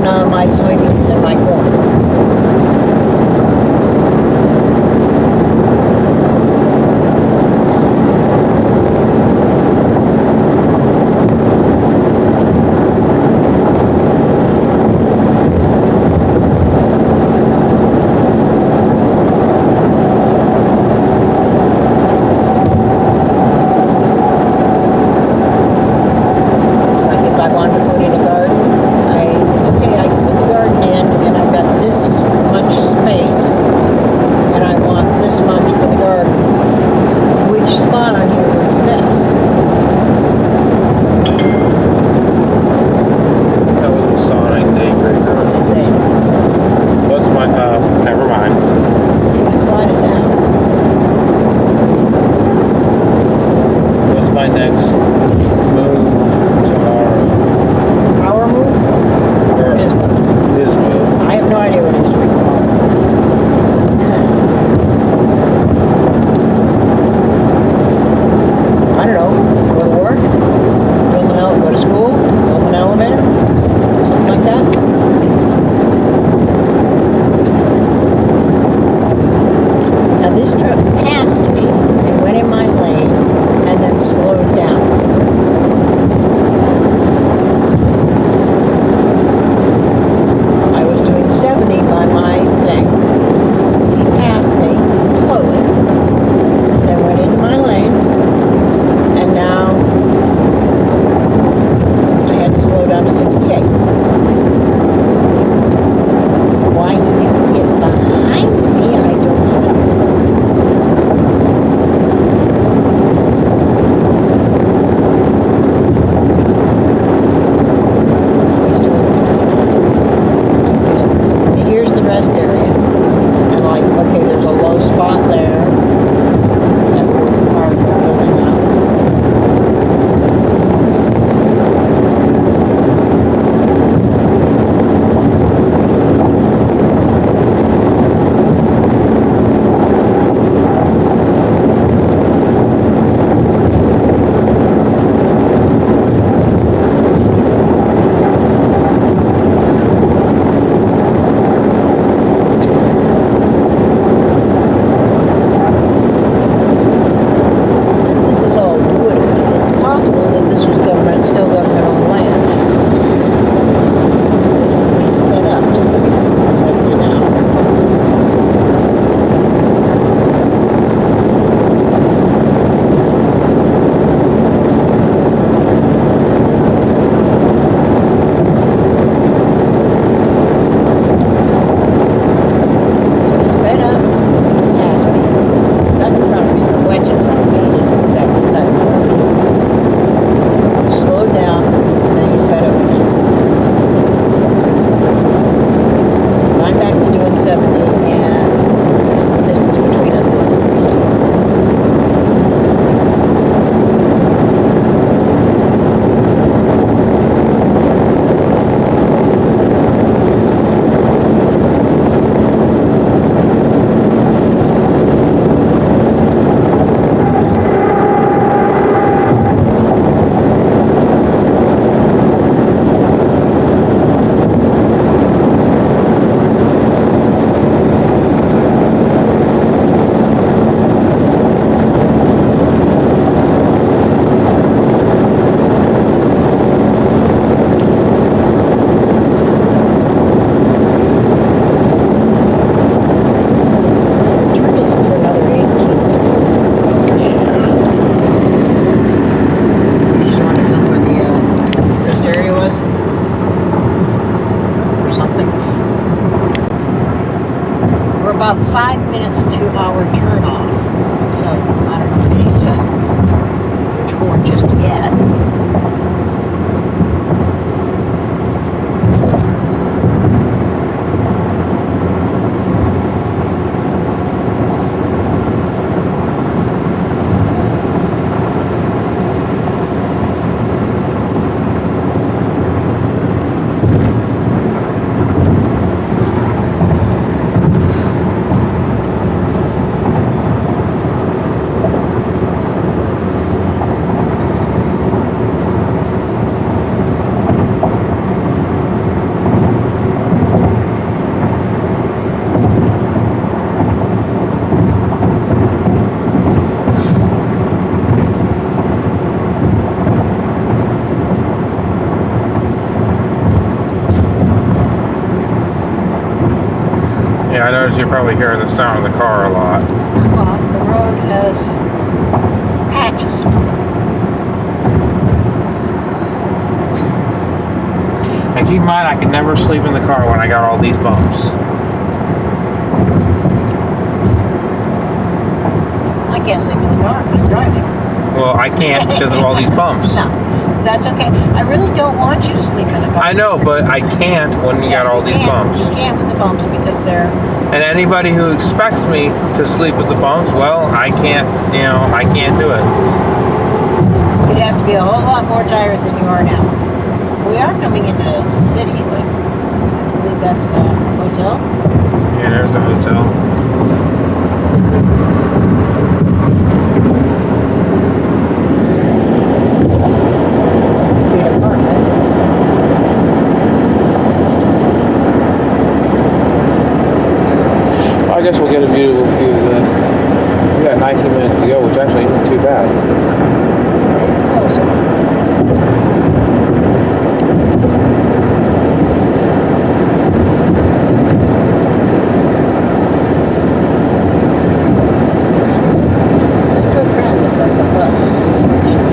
D: about 5 minutes to our turnoff. So I don't know if we need to tour just yet.
A: Yeah, I noticed you're probably hearing the sound of the car a lot.
D: Well, the road has patches.
A: And keep in mind, I can never sleep in the car when I got all these bumps.
D: I can't sleep in the car. I'm driving.
A: Well, I can't because of all these bumps.
D: No, that's okay. I really don't want you to sleep in the car.
A: I know, but I can't when you got all these bumps.
D: You can't with the bumps because they're...
A: And anybody who expects me to sleep with the bumps, well, I can't, I can't do it.
D: You'd have to be a whole lot more tired than you are now. We are coming into the city, but I believe that's a hotel.
A: Yeah, there's a hotel.
D: Be an apartment.
A: I guess we'll get a view of this. We got 19 minutes to go, which actually isn't too bad.
D: Metro Transit, that's a bus station.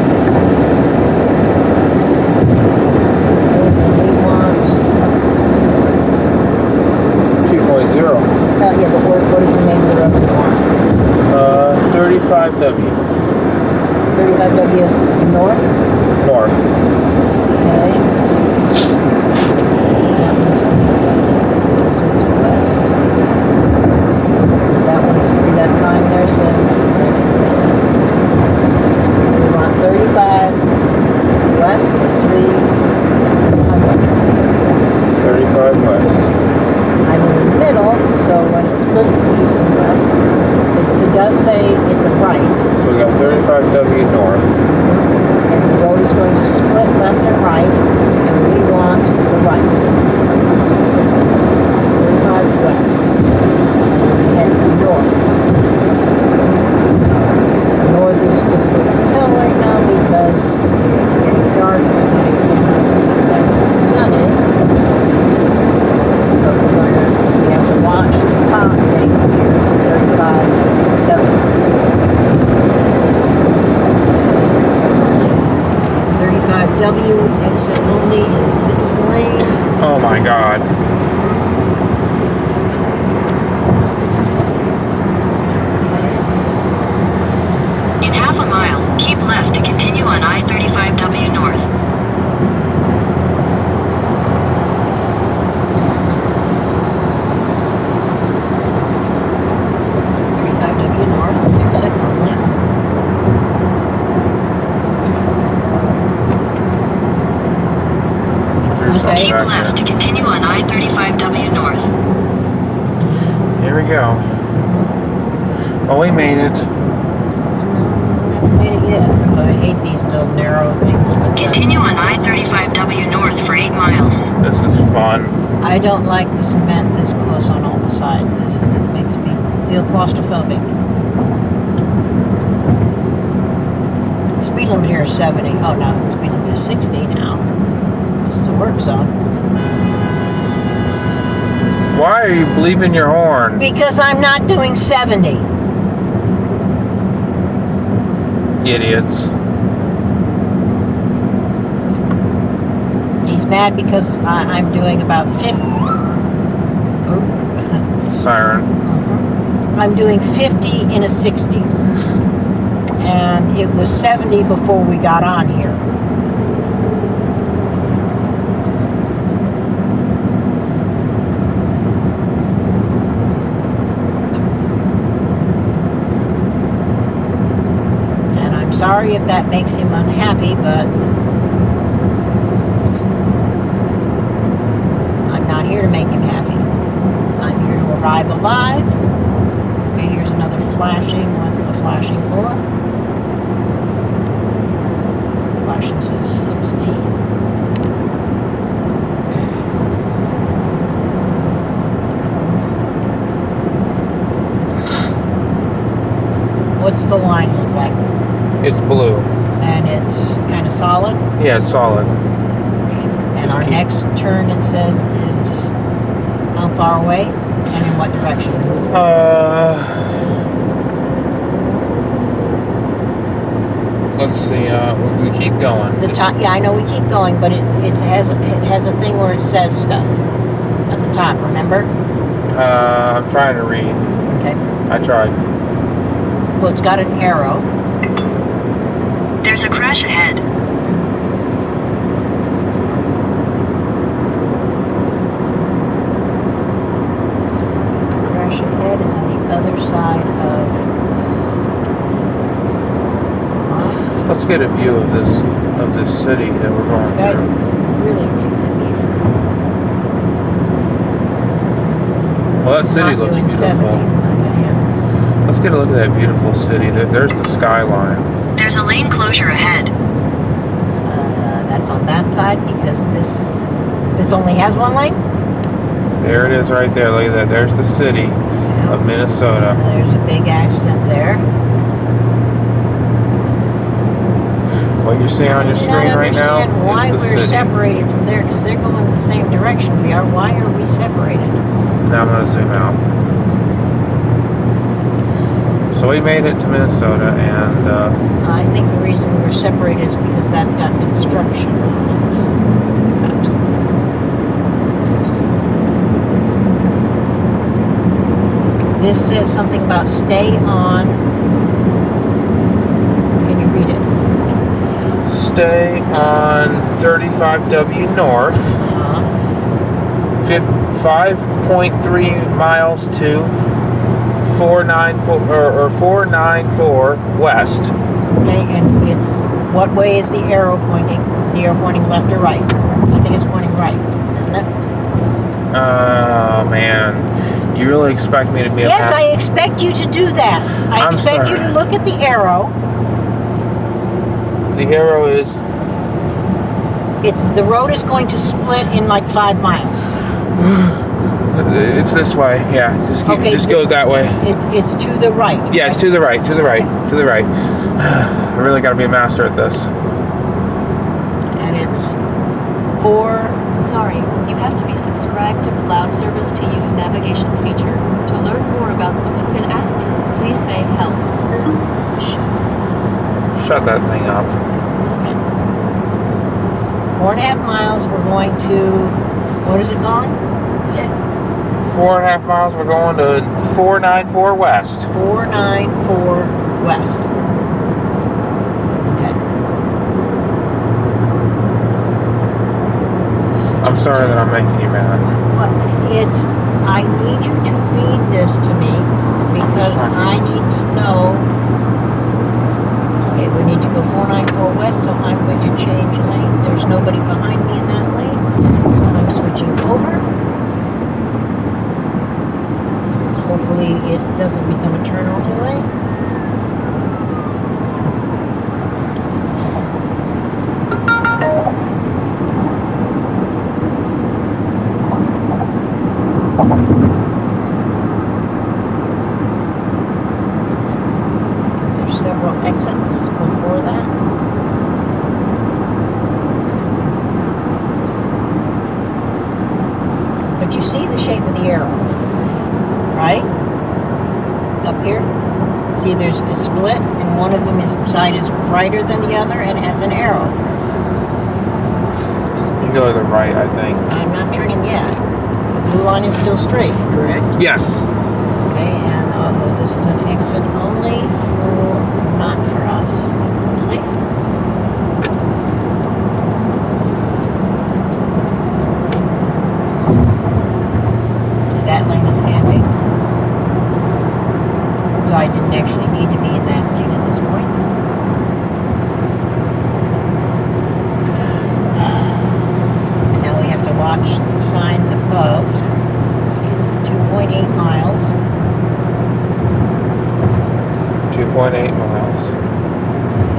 D: And we want...
A: 2.0.
D: Yeah, but what is the name of the road we want?
A: 35W
D: 35W North?
A: North.
D: Okay. That one's east, I think. So this one's west. See that one, see that sign there says, I didn't say that. It says west. We want 35 west or 3, yeah, 35 west.
A: 35 West.
D: I'm in the middle, so when it splits to east and west, it does say it's a right.
A: So we got 35W North.
D: And the road is going to split left and right, and we want the right. 35 west. We head north. North is difficult to tell right now because it's getting dark and I cannot see exactly where the sun is. But we have to watch the top things here for 35W. 35W exit only is this lane.
A: Oh my God.
C: In half a mile, keep left to continue on I-35W North.
D: 35W north, exit only.
A: Through some
D: Okay.
C: Keep
A: back
C: left to
A: there.
C: continue on I-35W North.
A: Here we go. Oh, we made it.
D: I haven't made it yet. I hate these little narrow things. But
C: Continue on I-35W North for 8 miles.
A: This is fun.
D: I don't like the cement this close on all the sides. This makes me feel claustrophobic. The speed limit here is 70. Oh no, the speed limit is 60 now. This is a work zone.
A: Why are you bleeping your horn?
D: Because I'm not doing 70.
A: Idiots.
D: He's mad because I'm doing about 50. Oop.
A: Siren.
D: Mhm. I'm doing 50 in a 60. And it was 70 before we got on here. And I'm sorry if that makes him unhappy, but I'm not here to make him happy. I'm here to arrive alive. Okay, here's another flashing. What's the flashing for? Flashing says 60. What's the line look like?
A: It's blue.
D: And it's kind of solid.
A: Yeah, it's solid.
D: And
A: Just
D: our
A: keep-
D: next turn, it says, is how far away and in what direction?
A: Let's see. We keep going.
D: The top. Yeah, I know we keep going, but it has a thing where it says stuff at the top. Remember?
A: I'm trying to read.
D: Okay.
A: I tried.
D: Well, it's got an arrow.
C: There's a crash ahead.
D: Crash ahead is on the other side of the lines.
A: Let's get a view of this city that we're going
D: These guys
A: through.
D: are really ticked at me for
A: Well, that city
D: not
A: looks
D: doing 70.
A: beautiful.
D: Okay, yeah.
A: Let's get a look at that beautiful city. There's the skyline.
C: There's a lane closure ahead.
D: That's on that side because this only has one lane.
A: There it is right there. Look at that. There's the city of Minnesota.
D: There's a big accident there.
A: What you're seeing on your screen right now
D: I don't understand why
A: is the
D: we're
A: city.
D: separated from there because they're going in the same direction we are. Why are we separated?
A: Now I'm going to zoom out. So we made it to Minnesota, and
D: I think the reason we're separated is because that's got construction on it. Perhaps. This says something about stay on. Can you read it?
A: stay on 35W North, 5.3 miles to 494 west.
D: Okay, and it's what way is the arrow pointing? The arrow pointing left or right? I think it's pointing right, isn't it?
A: Oh man, you really expect me to be?
D: Yes, I expect you to do that. I
A: I'm
D: expect you
A: sorry.
D: to look at the arrow.
A: The arrow is.
D: The road is going to split in like 5 miles.
A: It's this way. Yeah,
D: Okay,
A: just go that way.
D: It's to the right.
A: Yeah, it's to the right. To the right. To the right. I really got to be a master at this.
D: And it's 4.
E: Sorry, you have to be subscribed to cloud service to use navigation feature. To learn more about what you can ask me, please say help.
A: Shut that thing up.
D: Okay. 4.5 miles. We're going to. What is it called?
A: 4.5 miles. We're going to 494 west.
D: 494 west. Okay.
A: I'm sorry that I'm making you mad.
D: Well, I need you to read this to me because I need to know. Okay, we need to go 494 west, so I'm going to change lanes. There's nobody behind me in that lane, so I'm switching over. Hopefully it doesn't become a turn-only lane. Because there's several exits before that. But you see the shape of the arrow, right? Up here. See, there's a split, and one of them side is brighter than the other and has an arrow.
A: You go to the right, I think.
D: I'm not turning yet. The blue line is still straight, correct?
A: Yes.
D: Okay, and the Uh-oh, this is an exit only for, not for us. Really? See, that lane is empty. So I didn't actually need to be in that lane at this point. And now we have to watch the signs above. See, it's 2.8 miles.
A: 2.8 miles.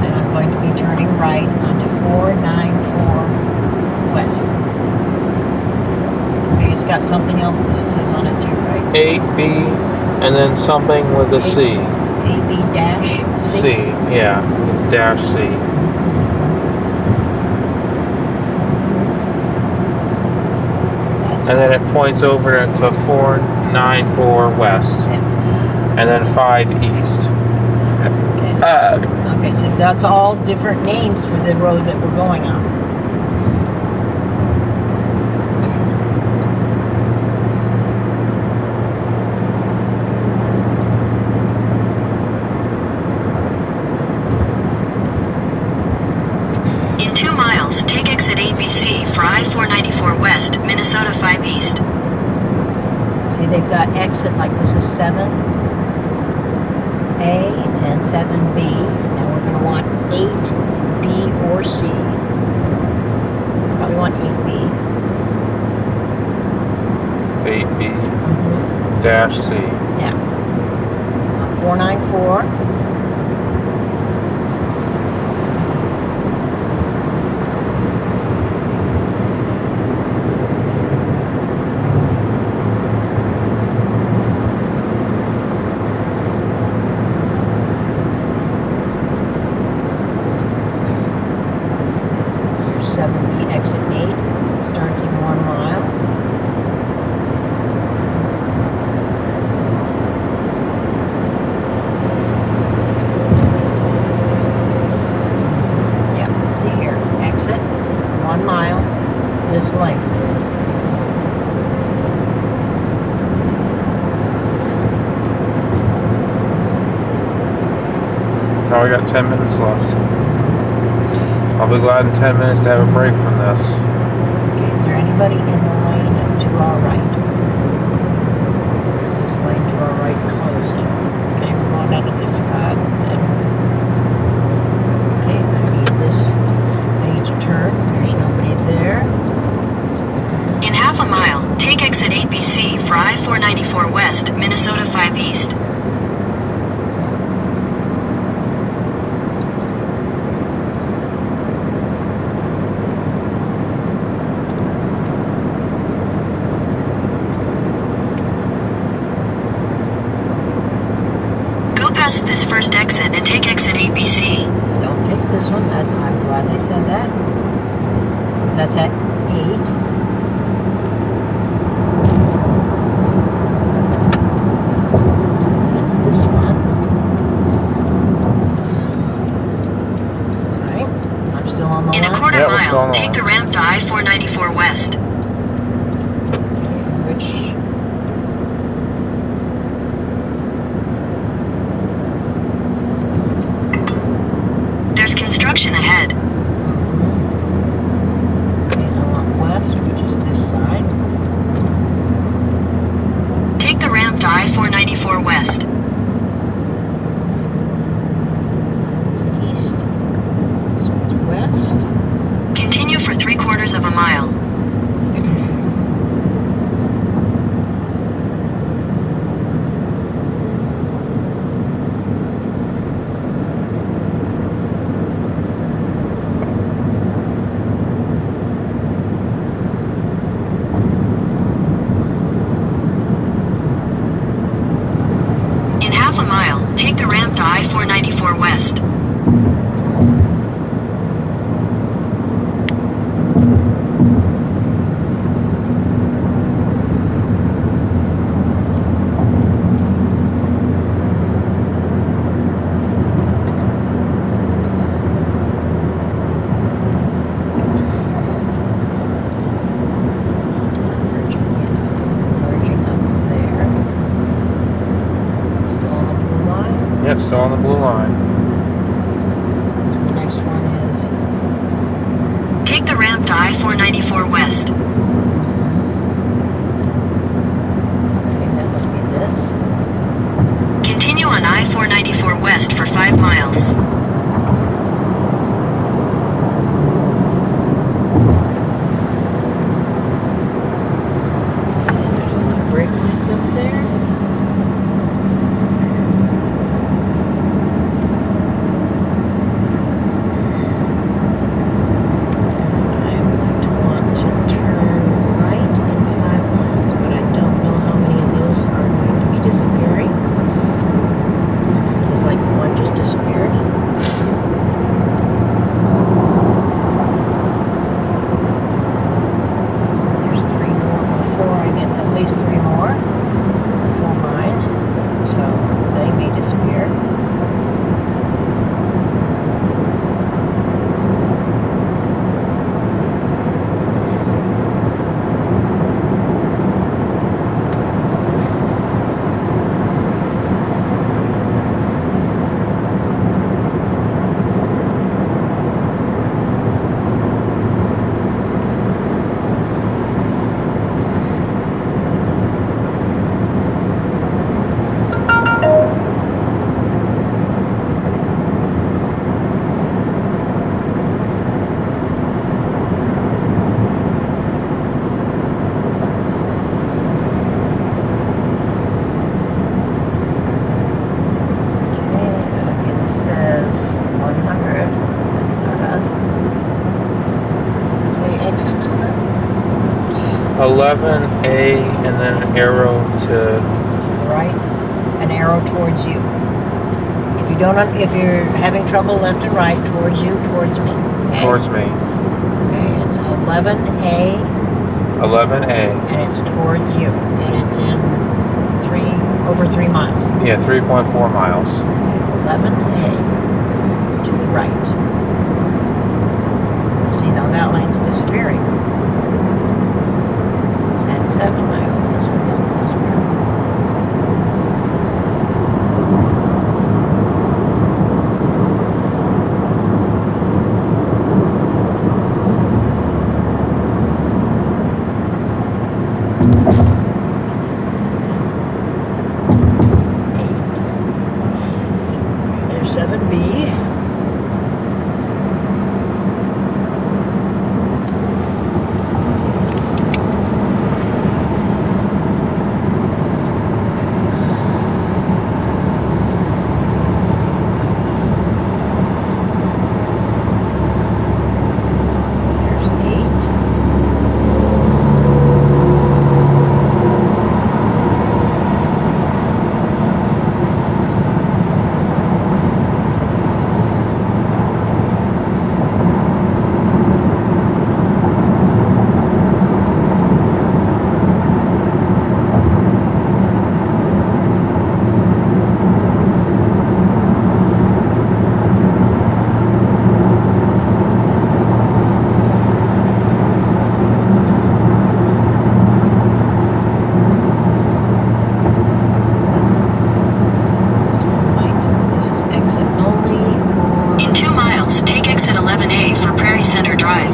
D: And I'm going to be turning right onto 494 West. Okay, it's got something else that it says on it too, right?
A: 8B, and then something with a C.
D: AB dash C.
A: C, yeah, it's dash C.
D: That's
A: And then it points over to 494 west,
D: yeah.
A: and then 5 east.
D: Okay. Okay, so that's all different names for the road that we're going on.
C: In 2 miles, take exit ABC for I-494 West, Minnesota 5 East.
D: See, they've got exit, like this is 7A and 7B. Now we're going to want 8B or C. Probably want 8B.
A: 8B, dash C.
D: Yeah. 494. Here's 7B, exit 8. Starts in 1 mile. Yep, see here. Exit 1 mile. This lane.
A: Now we got 10 minutes left. I'll be glad in 10 minutes to have a break from this.
D: Okay, is there anybody in the lane to our right? Or is this lane to our right closing? Okay, we're going down to 55. Okay, I need this. I need to turn. There's nobody there.
C: In half a mile, take exit 8BC for I-494 West, Minnesota 5 East. Go past this first exit and take exit 8BC.
D: Don't pick this one. I'm glad they said that. 'Cause that's at 8. That's this one. Alright. I'm still on the
C: In a
D: line.
C: quarter
A: Yeah, we're still on
C: mile,
A: the
C: take
A: line.
C: the ramp to I-494 West.
D: Which
C: There's construction ahead.
D: okay, I want west, which is this side.
C: Take the ramp to I-494 West.
D: It's east. This one's west.
C: Continue for 3/4 of a mile. In half a mile, take the ramp to I-494 West.
D: Merging up there. Still
A: Yep, still on the blue line.
D: The next one is
C: Take the ramp to I-494 West.
D: okay, that must be this.
C: Continue on I-494 West for 5 miles.
D: There's a little brake lights up there. I'm going to want to turn right in 5 miles, but I don't know how many of those are going to be disappearing. It's like one just disappeared. There's 3 more before I get at least 3 more before mine, so they may disappear. Okay, this says 100. That's not us. Does it say exit number?
A: 11A and then an arrow to.
D: To the right, an arrow towards you. If you don't, if you're having trouble left and right, towards you, towards me. Okay?
A: Towards me.
D: Okay, it's 11A,
A: 11A.
D: and it's towards you, and it's in over 3 miles.
A: Yeah, 3.4 miles.
D: 11A to the right. See, now that lane's disappearing. And 7 mile, this one isn't disappearing. There's 7B. There's 8. This is exit only for...
C: In 2 miles, take exit 11A for Prairie Center Drive.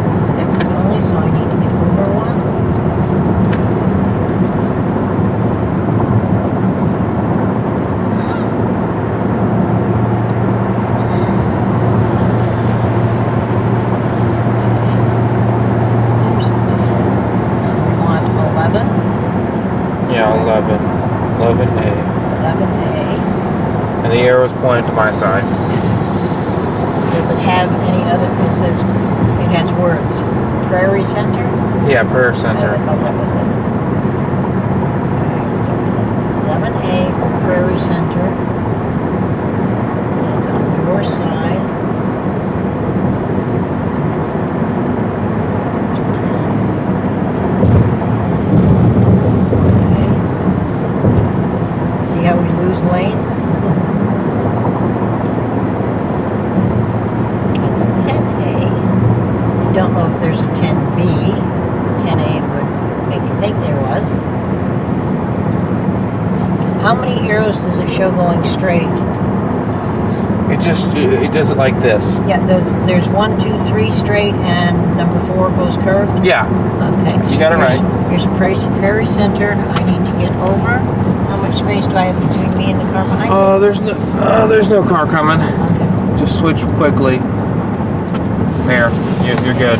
D: This is exit only, so I need to get over one. There's 10. And we want 11.
A: Yeah, 11. 11A.
D: 11A.
A: And the arrow's pointed to my side.
D: Does it have any other, it says, it has words. Prairie Center?
A: Yeah, Prairie
D: I
A: Center.
D: thought that was it. Okay, so 11A for Prairie Center. And it's on your side. Okay. See how we lose lanes? That's 10A. I don't know if there's a 10B. 10A would make you think there was. How many arrows does it show going straight?
A: It does it like this.
D: Yeah, there's 1, 2, 3 straight, and number 4 goes curved.
A: Yeah,
D: Okay.
A: you got it right.
D: Here's Prairie Center. I need to get over. How much space do I have between me and the car behind me?
A: There's no car coming.
D: Okay.
A: Just switch quickly. There, you're good.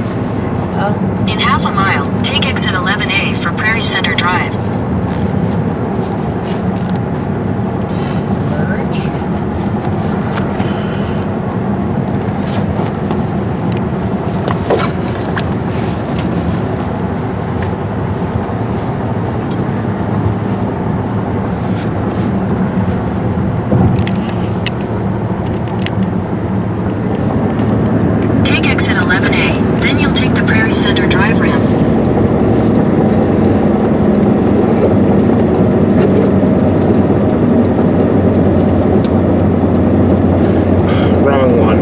C: In half a mile, take exit 11A for Prairie Center Drive.
D: This is merge.
C: Take exit 11A, then you'll take the Prairie Center Drive ramp.
A: Wrong one.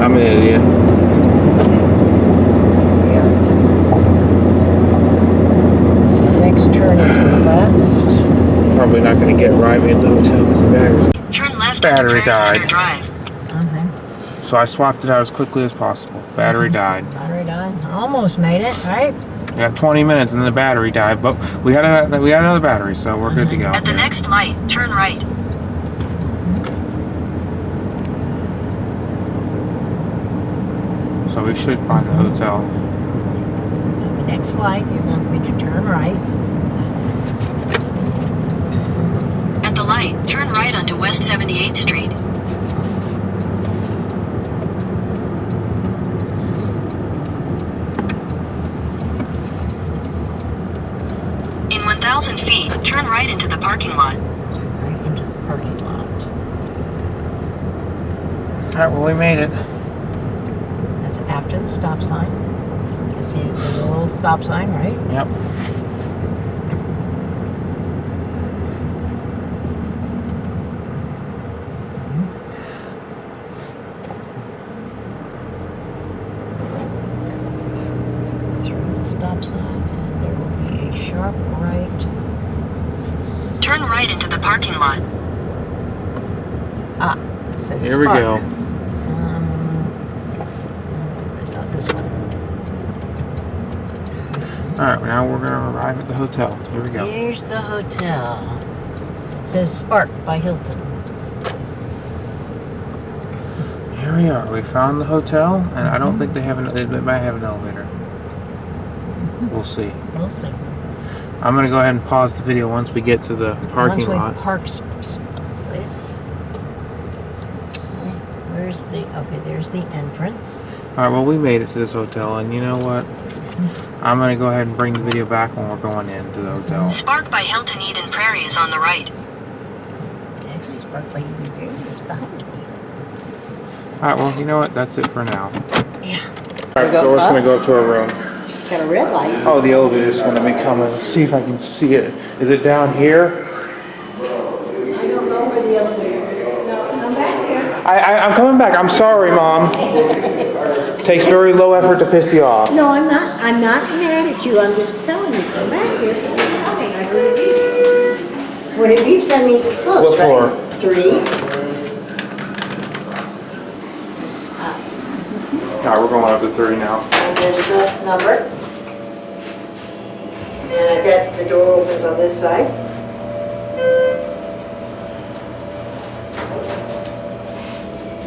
A: I'm an idiot.
D: Next turn is left.
A: Probably not going to get arriving at the hotel because the battery's.
C: Turn left
A: Battery
C: onto Prairie Center
A: died.
C: Drive.
D: Okay.
A: So I swapped it out as quickly as possible. Battery died.
D: Battery died. Almost made it, right?
A: We got 20 minutes and then the battery died, but we had another battery, so we're good to go.
C: At the next light, turn right.
A: So we should find the hotel.
D: At the next light, you want me to turn right.
C: At the light, turn right onto West 78th Street. In 1,000 feet, turn right into the parking lot.
D: Right into the parking lot.
A: Alright, well we made it.
D: That's after the stop sign. You see there's a little stop sign, right?
A: Yep.
D: Go through the stop sign and there will be a sharp right.
A: Turn
C: right into the parking lot.
D: Ah, it says
A: Here we
D: Spark.
A: go.
D: No, this one.
A: Alright, now we're going to arrive at the hotel. Here we go.
D: Here's the hotel. It says Spark by Hilton.
A: Here we are. We found the hotel, and I don't think they have they might have an elevator. We'll see.
D: We'll see.
A: I'm going to go ahead and pause the video once we get to the parking lot.
D: Once we park place. Okay, where's the, okay, there's the entrance.
A: Alright, well we made it to this hotel, and you know what? I'm going to go ahead and bring the video back when we're going into the hotel.
C: Spark by Hilton Eden Prairie is on the right.
D: Actually, Spark by Eden Prairie is behind me.
A: Alright, well you know what? That's it for now.
D: Yeah.
A: Alright, so we're just going to go up to our room.
D: It's got a red light.
A: Oh, the elevator's going to be coming. Let's see if I can see it. Is it down here?
D: I don't know where the elevator is. No, come back here.
A: I'm coming back. I'm sorry, Mom. Takes very low effort to piss you off.
D: No, I'm not mad at you. I'm just telling you, come back here. This is coming. I heard it beep. When it beeps, that means it's close,
A: What floor?
D: right? 3.
A: Alright, we're going up to 3 now.
D: And there's the number. And I bet the door opens on this side.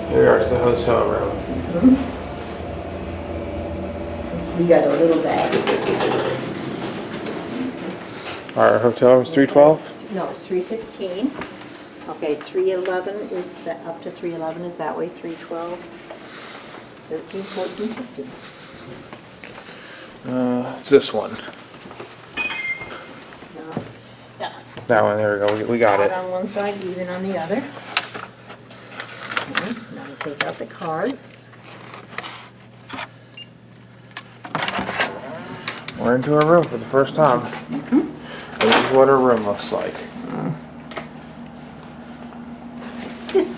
A: Here we are to the hotel room.
D: We got a little bag.
A: Our hotel room is 312?
D: No, it's 315. Okay, 311 is the, up to 311 is that way, 312, 13, 14, 15.
A: It's this one.
D: No. Yeah.
A: That one, there we go. We got
D: Out
A: it.
D: on one side, even on the other. Okay, now we take out the card.
A: We're into our room for the first time. This is what our room looks like.
D: This.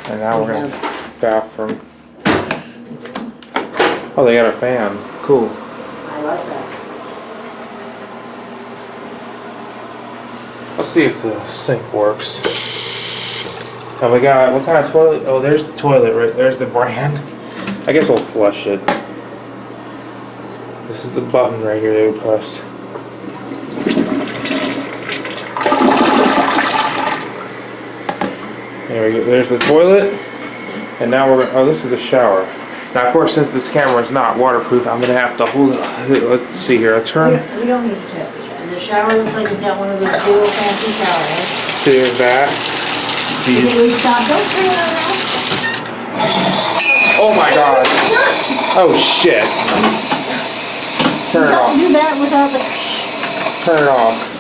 A: And now we're going to bathroom. Oh, they got a fan. Cool.
D: I like that.
A: Let's see if the sink works. So we got, what kind of toilet? Oh, there's the toilet, right? There's the brand. I guess we'll flush it. This is the button right here that we press. There we go. There's the toilet. And now we're, oh, this is a shower. Now, of course, since this camera is not waterproof, I'm gonna have to hold it. Let's see here. I turn.
D: We don't need to test the shower. The shower looks like it's got one of those big old fancy shower heads.
A: There's that. These.
D: Stop, don't turn it around.
A: Oh my God. Oh shit. Turn it
D: Don't
A: off.
D: do that without
A: Turn it off.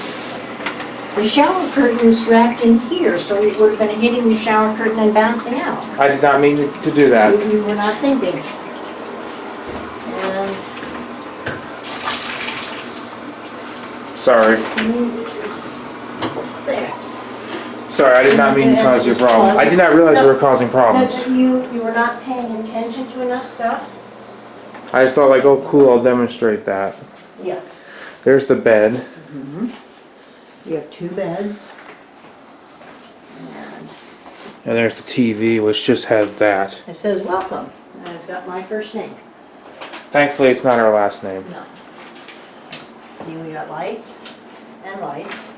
D: the shower curtain is wrapped in here, so it would have been hitting the shower curtain and bouncing out.
A: I did not mean to do that.
D: You were not thinking. And
A: Sorry.
D: this is there.
A: Sorry, I did not mean to cause you a problem. I did not realize we were causing problems.
D: But you were not paying attention to enough stuff?
A: I just thought like, oh cool, I'll demonstrate that.
D: Yeah.
A: There's the bed.
D: You have 2 beds. And
A: And there's the TV, which just has that.
D: it says welcome, and it's got my first name.
A: Thankfully, it's not our last name.
D: No. You got lights and lights.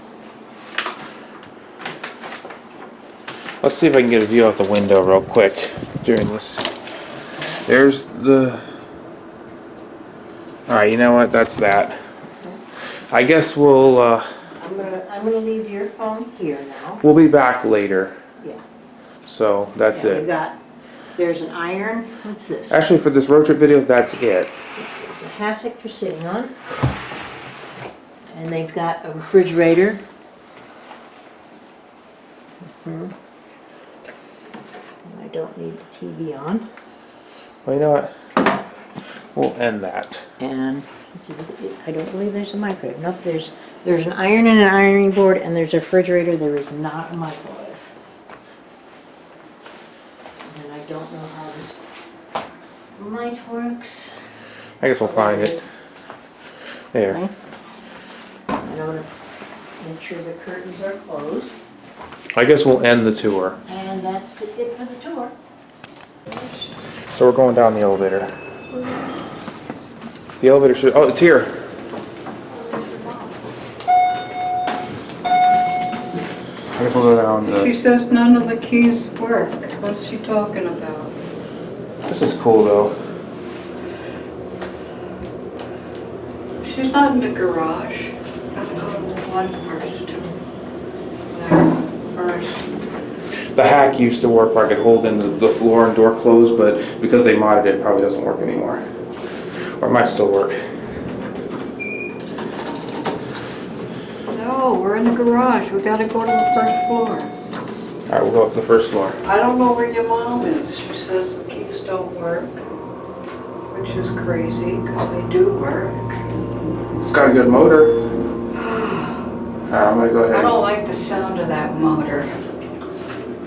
A: Let's see if I can get a view out the window real quick during this. There's the... Alright, you know what? That's that. I guess we'll
D: I'm gonna leave your phone here now.
A: we'll be back later.
D: Yeah.
A: So that's
D: Yeah, we've
A: it.
D: there's an iron, what's this?
A: Actually, for this road trip video, that's it.
D: There's a hassock for sitting on. And they've got a refrigerator. And I don't need the TV on.
A: Well, you know what? We'll end that.
D: And let's see, I don't believe there's a microwave. Nope, there's an iron and an ironing board, and there's a refrigerator. There is not a microwave. And I don't know how this light works.
A: I guess we'll find it. There.
D: Okay. And I'm gonna make sure the curtains are closed.
A: I guess we'll end the tour.
D: And that's it for the tour.
A: So we're going down the elevator. The elevator should, oh, it's here. I guess we'll go down
F: She
A: the,
F: says none of the keys work. What's she talking about?
A: this is cool though.
F: She's not in the garage. Gotta go to the one first. First.
A: The hack used to work where I could hold in the floor and door closed, but because they modded it, it probably doesn't work anymore. Or it might still work.
F: No, we're in the garage. We gotta go to the first floor.
A: Alright, we'll go up to the first floor.
F: I don't know where your mom is. She says the keys don't work, which is crazy because they do work.
A: It's got a good motor. Alright, I'm gonna go
F: I
A: ahead.
F: don't like the sound of that motor.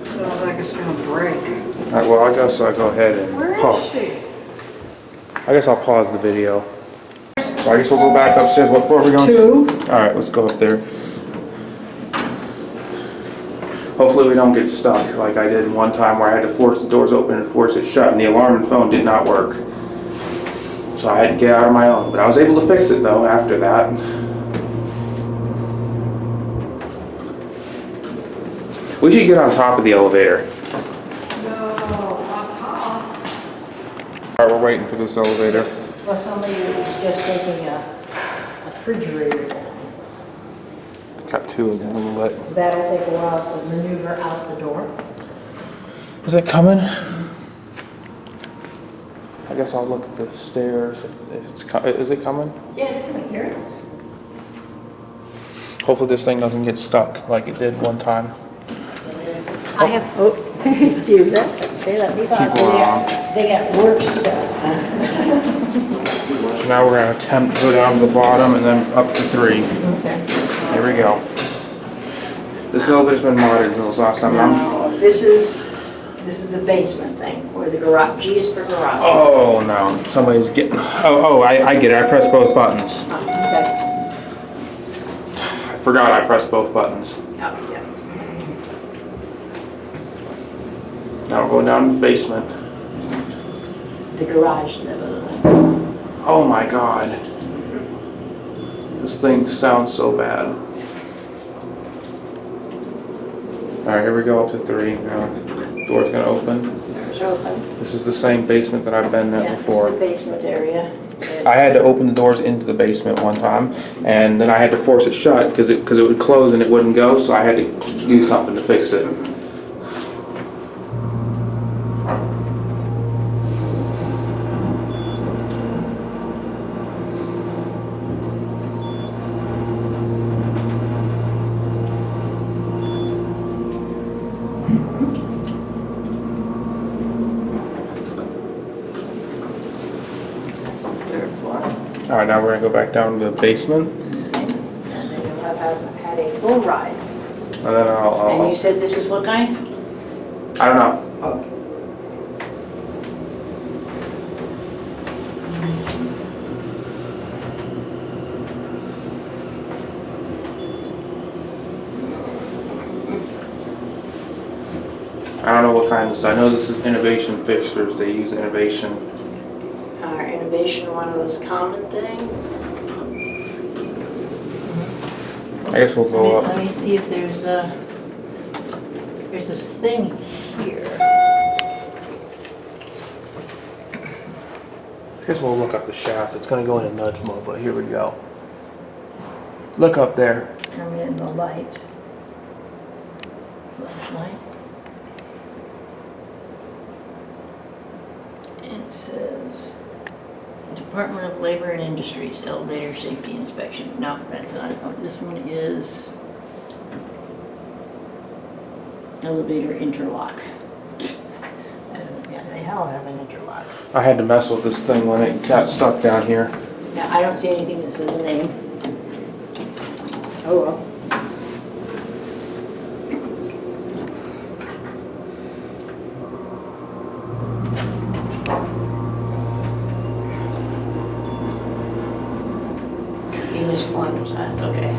F: Sounds like it's gonna break.
A: Alright, well, I guess I'll go ahead and
F: Where
A: pause.
F: is she?
A: I guess I'll pause the video. So I guess we'll go back upstairs. What floor are we going to?
F: 2.
A: Alright, let's go up there. Hopefully we don't get stuck like I did one time where I had to force the doors open and force it shut and the alarm and phone did not work. So I had to get out on my own. But I was able to fix it though after that. We should get on top of the elevator. Alright, we're waiting for this elevator.
D: Well, somebody was just taking a refrigerator down.
A: Got 2 of them.
D: That'll take a while to maneuver out the door.
A: Is it coming? I guess I'll look at the stairs. If it's is it coming?
D: Yeah, it's coming here.
A: Hopefully this thing doesn't get stuck like it did one time.
D: I have, excuse that. Okay, let me pause.
A: People are on.
D: They got work stuff.
A: So now we're gonna attempt to go down to the bottom and then up to 3.
D: Okay.
A: Here we go. This elevator's been modded since last time.
D: Now, this is the basement thing, where the garage, G is for garage.
A: Oh no, somebody's getting. Oh, I get it. I pressed both buttons.
D: Okay.
A: I forgot I pressed both buttons.
D: Oh, yeah.
A: Now we're going down to the basement.
D: The garage level.
A: Oh my god. This thing sounds so bad. Alright, here we go up to 3. Now, door's gonna open.
D: It's open.
A: This is the same basement that I've been
D: Yeah,
A: in
D: this
A: before.
D: is the basement area.
A: I had to open the doors into the basement one time, and then I had to force it shut because it would close and it wouldn't go, so I had to do something to fix it.
D: That's the third floor.
A: Alright, now we're gonna go back down to the basement,
D: And then you'll have had a full ride.
A: and then
D: And you
A: I'll
D: said this is what kind?
A: I don't know.
D: Oh.
A: I don't know what kind this is. I know this is Innovation Fixtures. They use Innovation.
D: Are innovation one of those common things?
A: I guess we'll go up.
D: Let me see if there's this thing here.
A: I guess we'll look up the shaft. It's gonna go into nudge mode, but here we go. Look up there.
D: I'm in the light. Flashlight. It says Department of Labor and Industries Elevator Safety Inspection. No, that's not. Oh, this one is elevator interlock. Yeah, they all have an interlock.
A: I had to mess with this thing when it got stuck down here.
D: Now, I don't see anything that says a name. Oh well. English one, that's okay.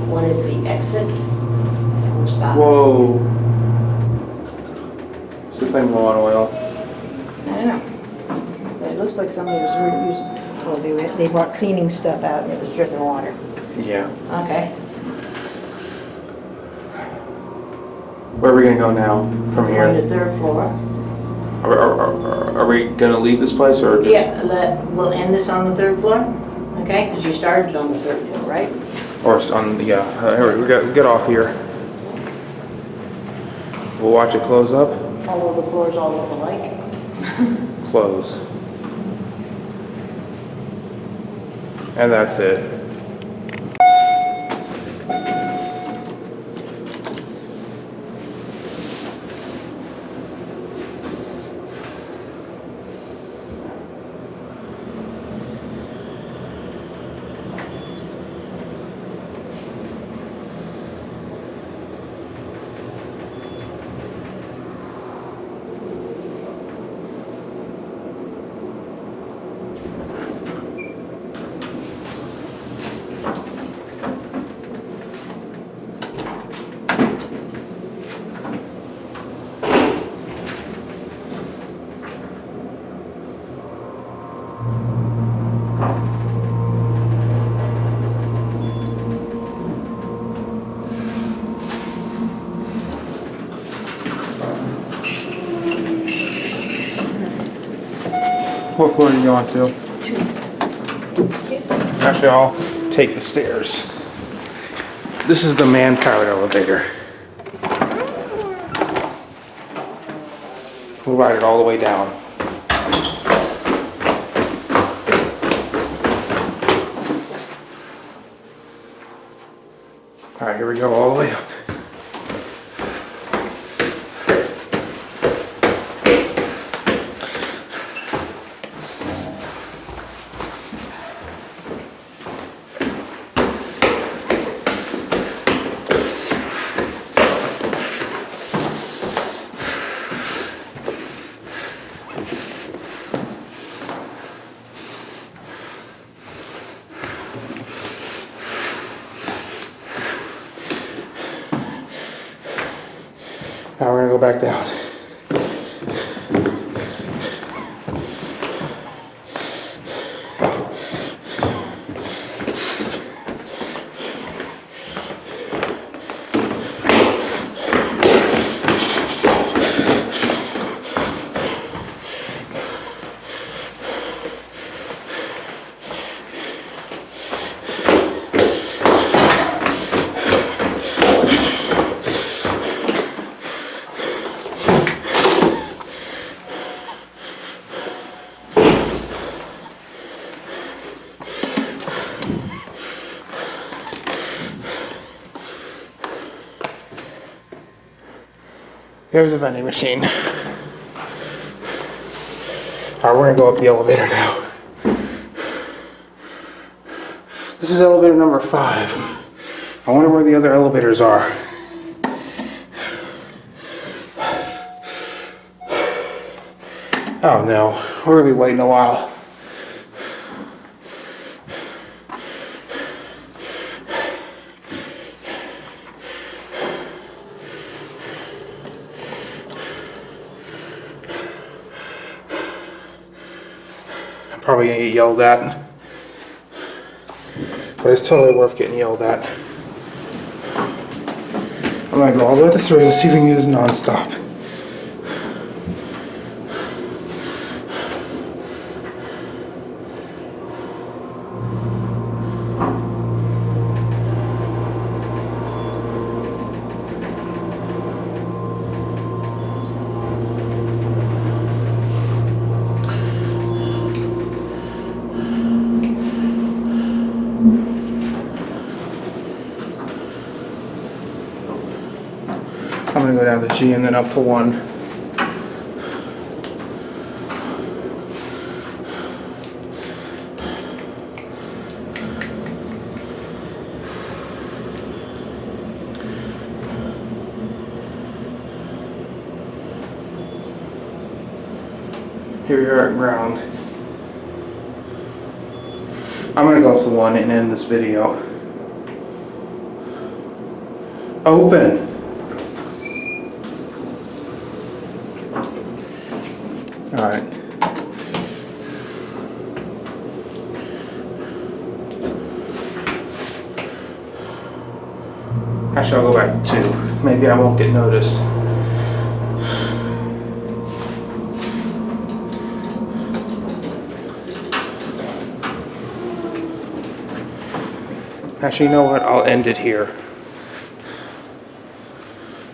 D: One is the exit. We'll stop.
A: Whoa. Is this thing low on oil?
D: I don't know. But it looks like somebody was reusing, well, they brought cleaning stuff out and it was dripping water.
A: Yeah.
D: Okay.
A: Where are we gonna go now from
D: On
A: here?
D: the third floor.
A: Are we gonna leave this place or just?
D: Yeah, we'll end this on the third floor, okay? Because you started on the third floor, right?
A: Or on the, here we get off here. We'll watch it close up.
D: All of the floors all look alike.
A: Close. And that's it. What floor are you going to? Actually, I'll take the stairs. This is the man-powered elevator. We'll ride it all the way down. All right, here we go, all the way up. Now we're gonna go back down. Here's a vending machine. Alright, we're gonna go up the elevator now. This is elevator number 5. I wonder where the other elevators are. Oh no, we're gonna be waiting a while. I'm probably gonna get yelled at. But it's totally worth getting yelled at. I'm gonna go all the way to 3. Let's see if we can do this non-stop. I'm gonna go down to G and then up to 1. Here you're at ground. I'm gonna go up to 1 and end this video. Open! Alright. Actually, I'll go back to 2. Maybe I won't get noticed. Actually, you know what? I'll end it here.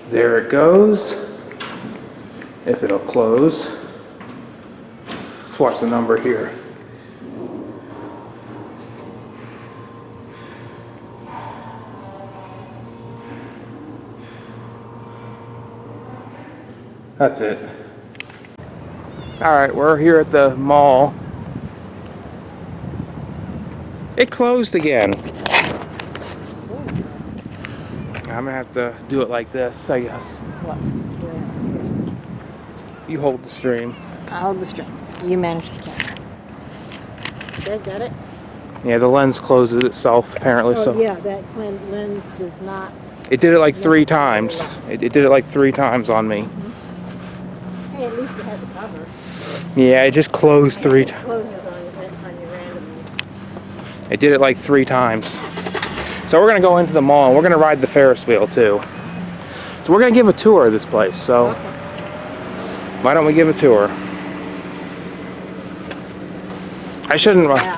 A: There it goes. If it'll close. Let's watch the number here. That's it. Alright, we're here at the mall. It closed again. I'm gonna have to do it like this, I guess.
D: What?
A: You hold the stream.
D: I'll hold the string. You manage the camera. Okay, got it?
A: Yeah, the lens closes itself apparently,
D: Oh,
A: so.
D: yeah, that lens does not.
A: It did it like 3 times. It did it like 3 times on me.
D: Hey, at least it has a cover.
A: Yeah, it just closed 3
D: It
A: times.
D: closes on you randomly.
A: It did it like 3 times. So we're gonna go into the mall and we're gonna ride the Ferris wheel too. So we're gonna give a tour of this place. So
D: Okay.
A: why don't we give a tour? I shouldn't.
D: Okay,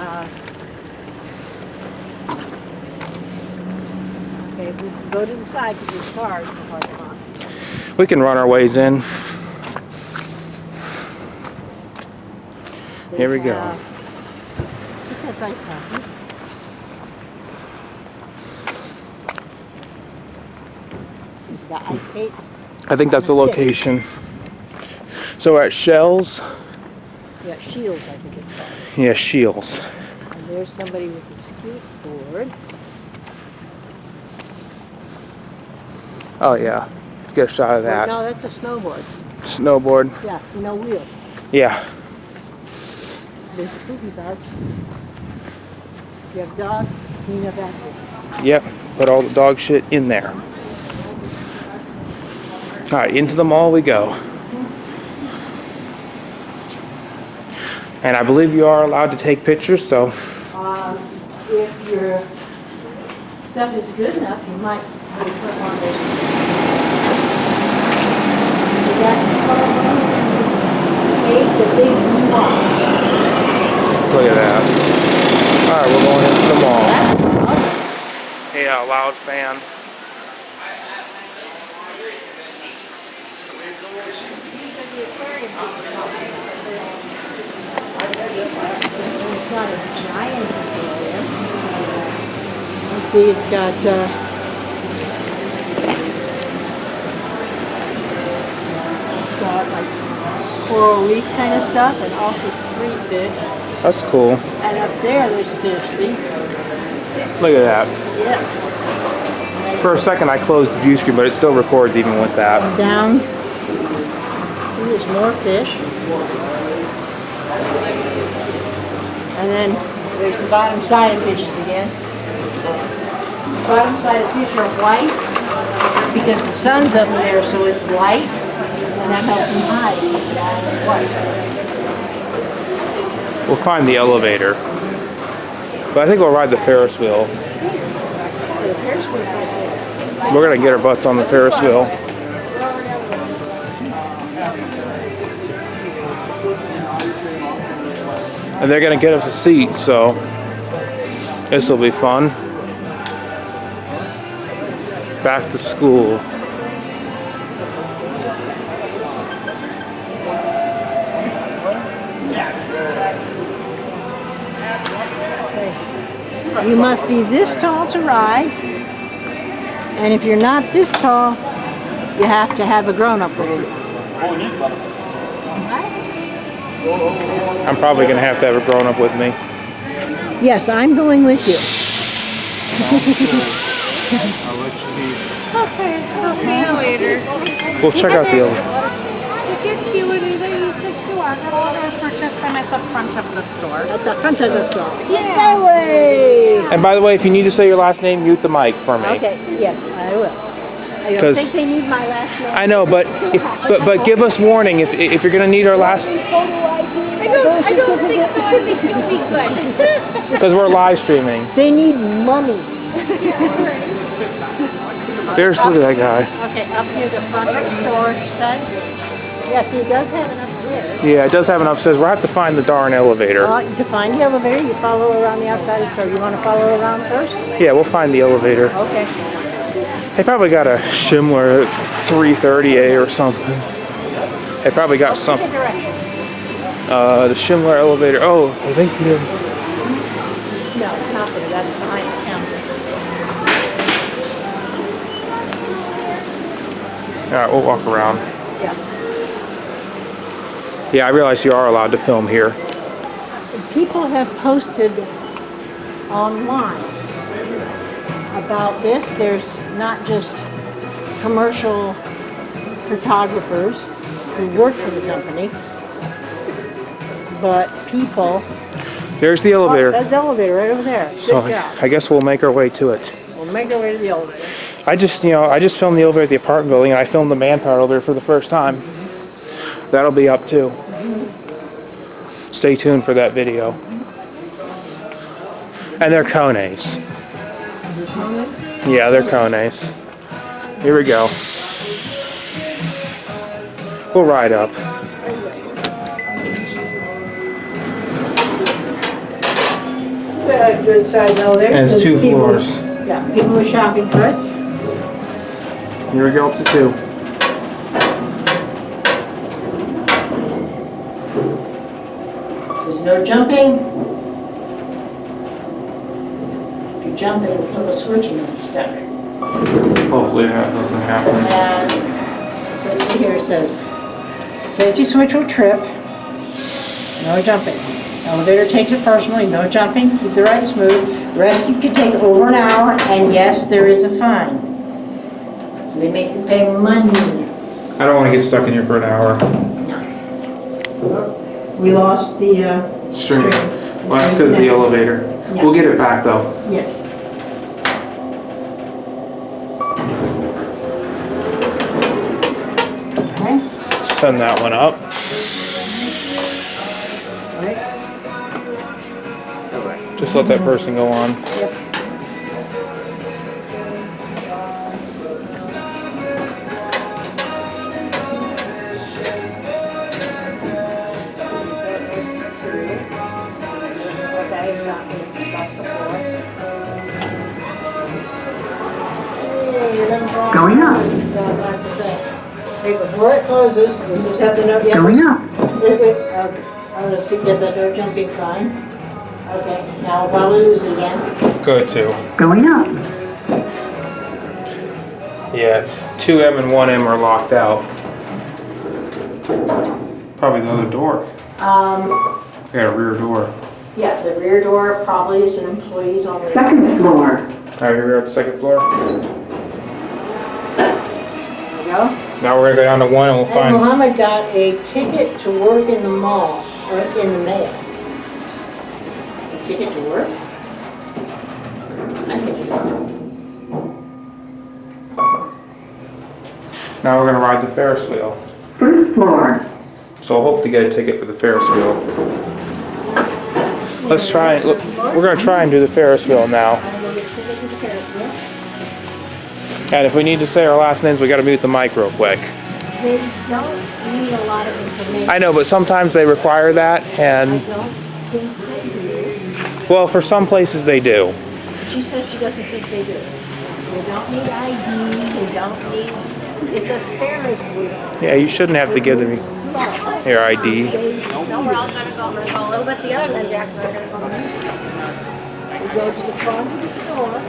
D: we can go to the side because there's cars in the parking lot.
A: We can run our ways in. Here we go.
D: That's ice hockey. You got ice skates.
A: I think that's the location. So we're at Shells.
D: Yeah, Shields, I think it's called.
A: Yeah, Shields.
D: And there's somebody with a skateboard.
A: Oh yeah. Let's get a shot of that.
D: No, that's a snowboard.
A: Snowboard.
D: Yeah, no wheels.
A: Yeah.
D: There's a poopy bag. You have dogs, clean up after.
A: Yep. Put all the dog shit in there. All right, into the mall we go. And I believe you are allowed to take pictures, so
D: If your stuff is good enough, you might put one of those. So that's the big box.
A: look at that. All right, we're going into the mall. Yeah, loud fan.
D: It's not a giant aquarium. Let's see, it's got like coral reef kind of stuff, and also it's free fish.
A: That's cool.
D: And up there's fish. See?
A: Look at that.
D: Yeah.
A: For a second, I closed the view screen, but it still records even with that.
D: Down. See, there's more fish. And then there's the bottom side of fishes again. The bottom side of fish are white because the sun's up there, so it's light, and that helps them hide. White.
A: We'll find the elevator. But I think we'll ride the Ferris wheel.
D: The Ferris wheel right there.
A: We're gonna get our butts on the Ferris wheel. And they're gonna get us a seat, so this will be fun. Back to school.
D: You must be this tall to ride, and if you're not this tall, you have to have a grown-up with you.
A: I'm probably gonna have to have a grown up with me.
D: Yes, I'm going with you.
A: I'll let you be.
G: Okay, we'll see you later.
A: We'll check out the elevator.
G: Tickets, you would either use the QR code or purchase them at the front of the store.
D: At the front of the store. That way!
A: And by the way, if you need to say your last name, mute the mic for me.
D: Okay, yes, I will. I don't
A: 'Cause-
D: think they need my last name.
A: I know, but give us warning if you're gonna need our last,
G: I don't think so. I think you'll be good.
A: because we're live streaming.
D: They need money.
A: There's look at that guy.
D: Okay, up near the front of the store, son. Yes, he does have an upstairs.
A: Yeah, it does have an upstairs. We'll have to find the darn elevator.
D: To find the elevator, you follow around the outside of the store. You want to follow around first?
A: Yeah, we'll find the elevator.
D: Okay.
A: They probably got a Schindler 330A or something. They probably got some.
D: Take a direction.
A: The Schindler elevator. Oh, I think the.
D: No, it's not there. That's behind the counter.
A: All right, we'll walk around.
D: Yeah.
A: Yeah, I realize you are allowed to film here.
D: People have posted online about this. There's not just commercial photographers who work for the company, but people.
A: There's the
D: Oh,
A: elevator.
D: that's the elevator right over there. Good
A: So
D: job.
A: I guess we'll make our way to it.
D: We'll make our way to the elevator.
A: I just filmed the elevator at the apartment building, and I filmed the manpower elevator for the first time. That'll be up too. Stay tuned for that video. And they're Kones. Yeah, they're Kones. Here we go. We'll ride up.
D: It's a good size elevator.
A: And it's 2
D: People-
A: floors.
D: Yeah, people with shopping carts.
A: Here we go up to 2.
D: There's no jumping. If you jump, it'll flip a switch and you'll be stuck.
A: Hopefully that doesn't happen.
D: And so see here, it says, safety switch will trip, no jumping. Elevator takes it personally, no jumping, keep the ride smooth. Rescue can take over an hour, and yes, there is a fine. So they make you pay money.
A: I don't want to get stuck in here for an hour.
D: We lost the,
A: String. Well, that's because of the elevator.
D: Yeah.
A: We'll get it back though.
D: yes.
A: send that one up. Just let that person go on.
B: Going up.
D: Hey, before it closes, does this have the no? Yeah,
B: Going up.
D: I'm gonna see, get that no jumping sign. Okay, now I'll probably lose it again.
A: Go to.
B: Going up.
A: Yeah, 2M and 1M are locked out. Probably the other door. Got a rear door.
D: Yeah, the rear door probably is an employee's only.
B: Second floor.
A: Alright, here we are at the second floor.
D: There you go.
A: Now we're gonna go down to 1 and we'll
D: And
A: find.
D: Mohammed got a ticket to work in the mall, or in the mail. A ticket to work? I think it's.
A: Now we're gonna ride the Ferris wheel.
B: First floor.
A: So we'll hope to get a ticket for the Ferris wheel. Let's try. Look, we're gonna try and do the Ferris wheel now. And if we need to say our last names, we gotta mute the mic real quick.
D: They don't need a lot of information.
A: I know, but sometimes they require that, and
D: I don't think they do.
A: well, for some places they do.
D: She says she doesn't think they do. They don't need ID, they don't need, it's a Ferris wheel.
A: Yeah, you shouldn't have to give them your ID.
H: No, we're all gonna go a little bit together, and then Jack and I are gonna go.
D: We go to the front of the store,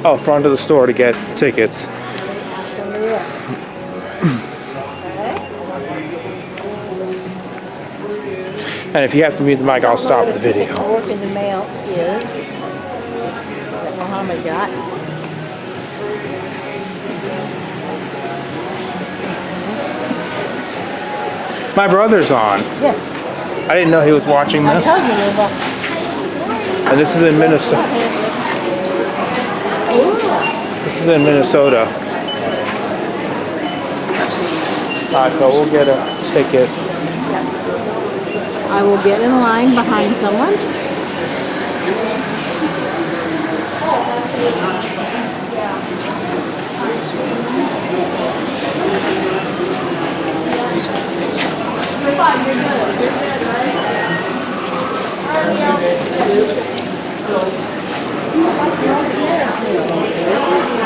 A: Oh, front of the store to get tickets.
D: and have somebody else.
A: And if you have to mute the mic, I'll stop the video.
D: Work in the mail is, that Mohammed got.
A: My brother's on.
D: Yes.
A: I didn't know he was watching
D: My
A: this.
D: cousin is up.
A: And this is in Minnesota. This is in Minnesota. Alright, so we'll get a ticket.
D: I will get in line behind someone.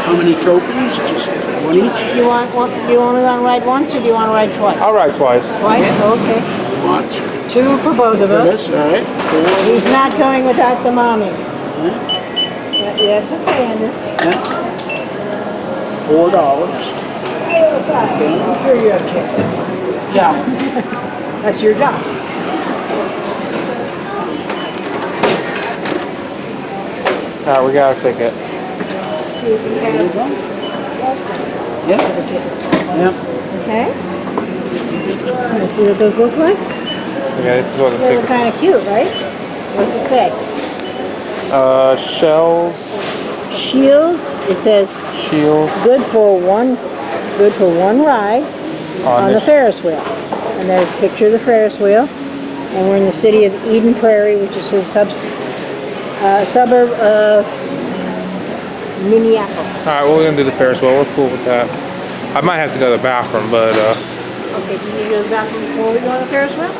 I: How many tokens? Just one each?
D: Do you want to ride once or do you want to ride twice?
A: I'll ride twice.
D: Twice? Okay.
I: What?
D: 2 for both of
I: For
D: us.
I: this, all right.
D: He's not going without the mommy. Yeah, it's okay, Andrew.
I: $4.
D: I'm sure you have chicken.
I: Yeah.
D: That's your job.
A: Alright, we got a ticket.
D: See if you have
I: Yeah.
D: the tickets.
I: Yeah.
D: Okay? Want to see what those look like?
A: Okay, this is what the
D: They look
A: ticket.
D: kind of cute, right? What's it say?
A: Shells,
D: Shields. It says
A: shields
D: good for one ride on the
A: this.
D: Ferris wheel. And there's a picture of the Ferris wheel. And we're in the city of Eden Prairie, which is a suburb of Minneapolis.
A: Alright, well, we're gonna do the Ferris wheel. We're cool with that. I might have to go to the bathroom, but
D: Okay, do you need to go to the bathroom before we go on the Ferris wheel?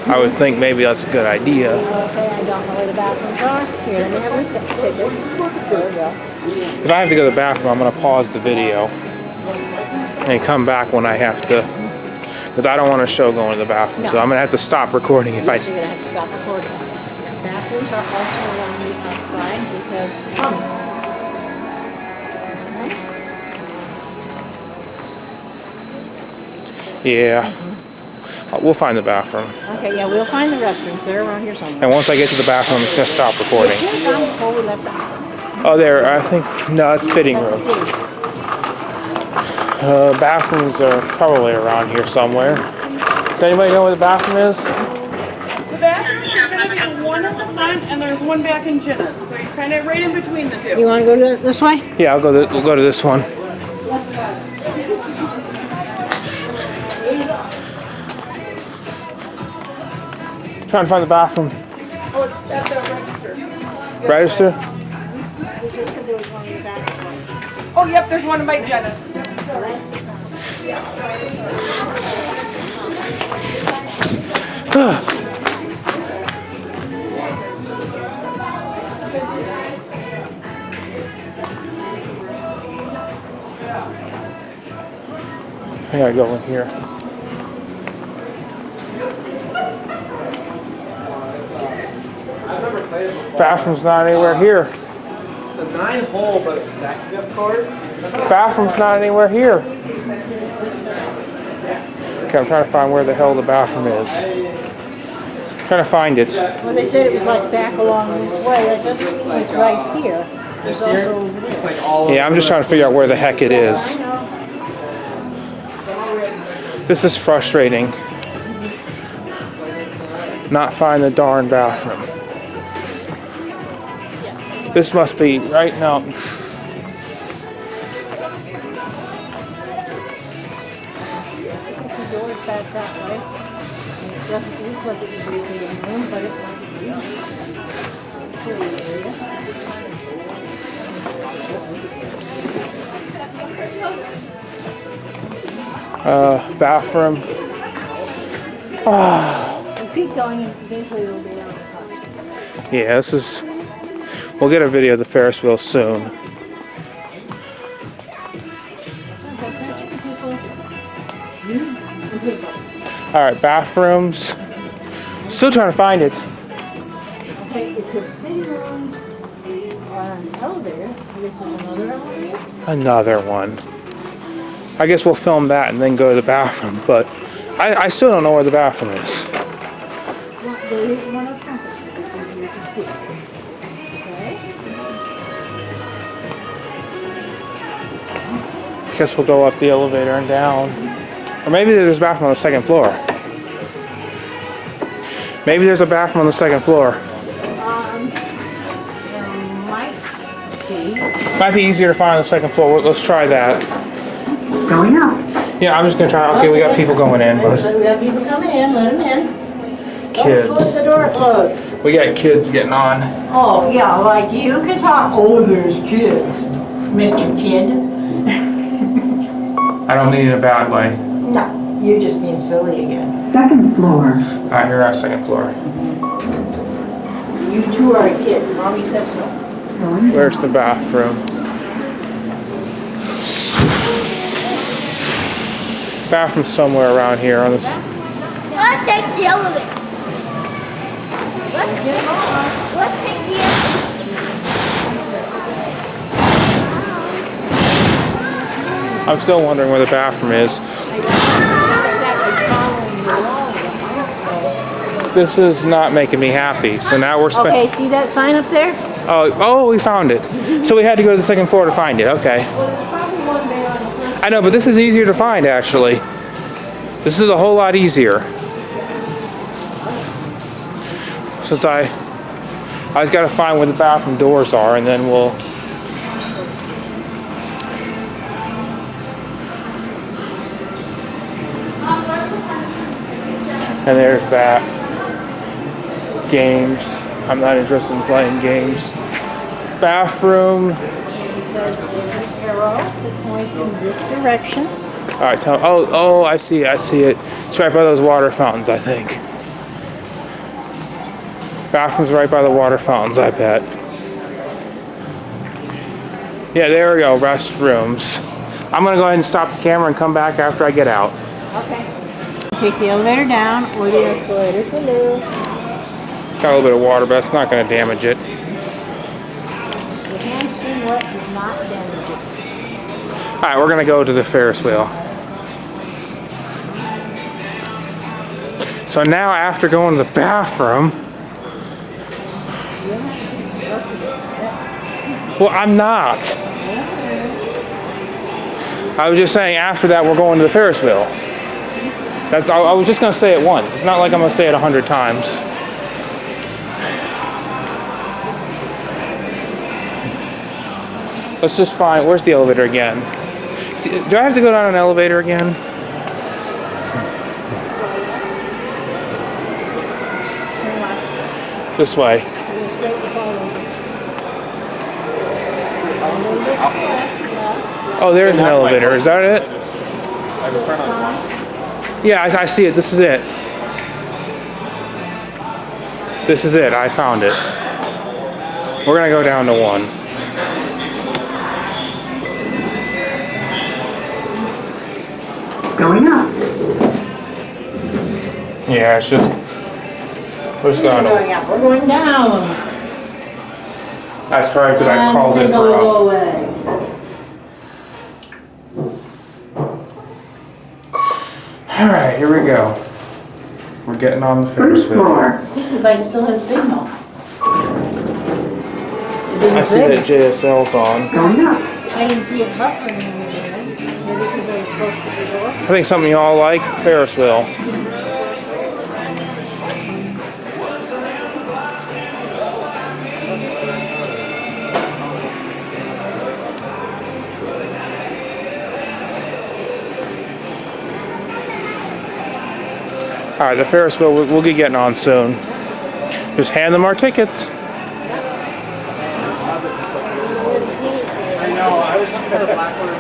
A: I would think maybe that's a good idea.
D: Okay, I don't know where the bathrooms are. Here, let me have your tickets. There we go.
A: If I have to go to the bathroom, I'm gonna pause the video and come back when I have to. Because I don't want to show going to the bathroom, so I'm gonna have to stop recording if I.
D: Yes, you're gonna have to stop recording. Bathrooms are also around the outside because.
A: Yeah. We'll find the bathroom.
D: Okay, yeah, we'll find the restrooms. They're around here somewhere.
A: And once I get to the bathroom, I'm just gonna stop recording.
D: We should have gone before we left the house.
A: Oh, there. I think no, it's fitting
D: That's
A: room.
D: fitting.
A: Bathrooms are probably around here somewhere. Does anybody know where the bathroom is?
G: The bathroom is gonna be one at the front and there's one back in Jenna's. So you're kind of right in between the two.
D: You wanna go this way?
A: Yeah, we'll go to this one. Trying to find the bathroom.
G: Oh, it's at the register.
A: Register?
D: They said there was one in the back.
G: Oh, yep, there's one by Jenna's.
A: I gotta go in here. Bathroom's not anywhere here.
J: It's a 9-hole, but executive course.
A: Bathroom's not anywhere here. Okay, I'm trying to find where the hell the bathroom is. Trying to find it.
D: Well, they said it was like back along this way. That doesn't mean it's right here. There's also over there.
J: It's like all
A: Yeah, I'm just trying to figure out where the heck it is.
D: I know.
A: This is frustrating. Not find the darn bathroom. This must be right now.
D: This door is back that way. And it doesn't look like it would be a living room, but it might be. Pretty area.
A: Bathroom.
D: And keep going, and eventually it'll be on the top.
A: Yeah, this is. We'll get a video of the Ferris wheel soon. All right, bathrooms. Still trying to find it.
D: Okay, it says fitting rooms on an elevator. This is another elevator.
A: Another one. I guess we'll film that and then go to the bathroom, but I still don't know where the bathroom is.
D: Well, there is one up front. It's easier to see. Okay?
A: Guess we'll go up the elevator and down. Or maybe there's a bathroom on the second floor. Maybe there's a bathroom on the second floor.
D: There might be.
A: Might be easier to find on the second floor. Let's try that.
D: Going up.
A: Yeah, I'm just gonna try. Okay, we got people going in, but
D: So we got people coming in, let them in. Don't close
A: kids.
D: the door closed.
A: We got kids getting on.
D: Oh, yeah, like you can talk. Oh, there's kids, Mr. Kid.
A: I don't mean it in a bad way.
D: No, you're just being silly again.
H: Second floor.
A: All right, here on second floor.
D: You two are a kid, Mommy said so.
A: Where's the bathroom? Bathroom somewhere around here on this.
H: Let's take the elevator. Let's take the elevator.
A: I'm still wondering where the bathroom is. This is not making me happy. So now we're
D: Okay, see that sign up there?
A: Oh, we found it. So we had to go to the second floor to find it. Okay.
D: Well, there's probably one there on the first.
A: I know, but this is easier to find actually. This is a whole lot easier. Since I just got to find where the bathroom doors are, and then we'll. And there's that. Games. I'm not interested in playing games. Bathroom.
D: It says there's an arrow that points in this direction.
A: All right. Oh, I see it. It's right by those water fountains, I think. Bathroom's right by the water fountains, I bet. Yeah, there we go. Restrooms. I'm gonna go ahead and stop the camera and come back after I get out.
D: Okay. Take the elevator down or the escalator below.
A: Got a little bit of water, but it's not gonna damage it.
D: The hands in wet does not damage it.
A: All right, we're gonna go to the Ferris wheel. So now, after going to the bathroom, well, I'm not. I was just saying after that we're going to the Ferris wheel. I was just gonna say it once. It's not like I'm gonna say it 100 times. Let's just find, where's the elevator again? Do I have to go down an elevator again? This way. Oh, there's an elevator. Is that it? Yeah, I see it. This is it. This is it. I found it. We're gonna go down to 1.
B: Going up.
A: Yeah, it's just. We're just going
B: Going
A: to.
B: up. We're going down.
A: That's probably because I called it for up.
B: away.
A: All right, here we go. We're getting on the Ferris wheel.
B: I think the bike still has signal.
A: I see that JSL's on.
B: Going up. I didn't see it buffering in there. Maybe because I was close to the door.
A: I think something y'all like, Ferris wheel. All right, the Ferris wheel, we'll be getting on soon. Just hand them our tickets.
J: I know, I was looking for the black one.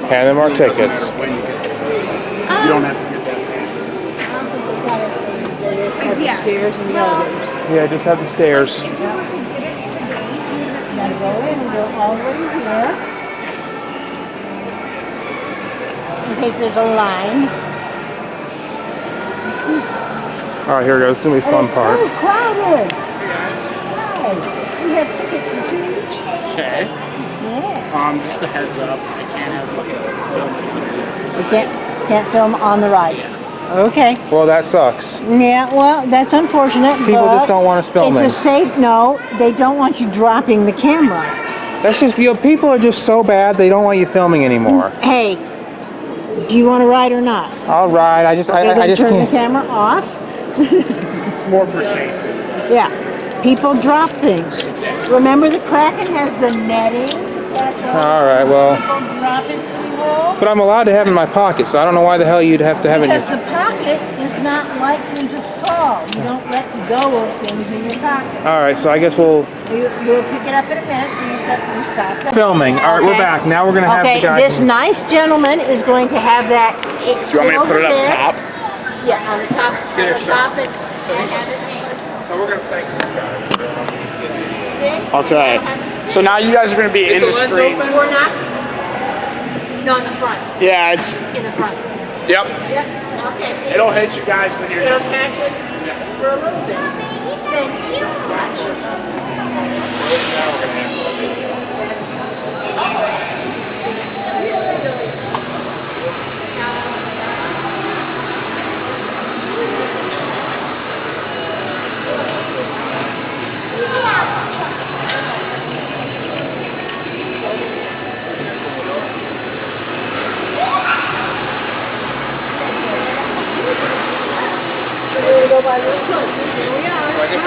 A: Hand them our tickets.
I: You don't have to get that.
B: Stairs and the elevators.
A: Yeah, just have the stairs.
B: Gotta go in and go all the way here. In case there's a line.
A: All right, here we go. This is gonna be a fun part.
B: So crowded. Hi. We have tickets for 2 each.
I: Okay.
B: Yeah.
I: Just a heads up. I can't have film.
B: We can't film on the ride. Okay.
A: Well, that sucks.
B: Yeah, well, that's unfortunate.
A: People just don't want us filming.
B: It's a safe, no, they don't want you dropping the camera.
A: That's just, people are just so bad, they don't want you filming anymore.
B: Hey, do you want to ride or not?
A: I'll ride, I just
B: Then turn the
A: can't.
B: camera off.
I: It's more for safety.
B: Yeah, people drop things. Remember the Kraken has the netting?
A: All right, well,
B: People drop it, SeaWorld.
A: but I'm allowed to have it in my pocket, so I don't know why the hell you'd have to have it in
B: Because
A: your...
B: the pocket is not likely to fall. You don't let go of things in your pocket.
A: All right, so I guess we'll...
B: We'll pick it up in a minute, so you stop that.
A: Filming. All right, we're
B: Okay.
A: back. Now we're going to have the guy...
B: this nice gentleman is going to have that.
I: Do you want me to put it up top?
B: Yeah, on the top.
A: Get
B: on
A: a
B: the top and have it hang.
A: So we're going to thank this guy.
B: See?
I: Okay. So now you guys are going to be in the screen.
B: We're not. No, in the front.
I: Yeah, it's.
B: In the front.
I: Yep.
B: Yep. Okay. See.
I: It'll hit you guys when you're
B: It'll
I: just.
B: catch us for a little bit. Thank you so much. We're gonna go by real close. See, here we are.
A: I guess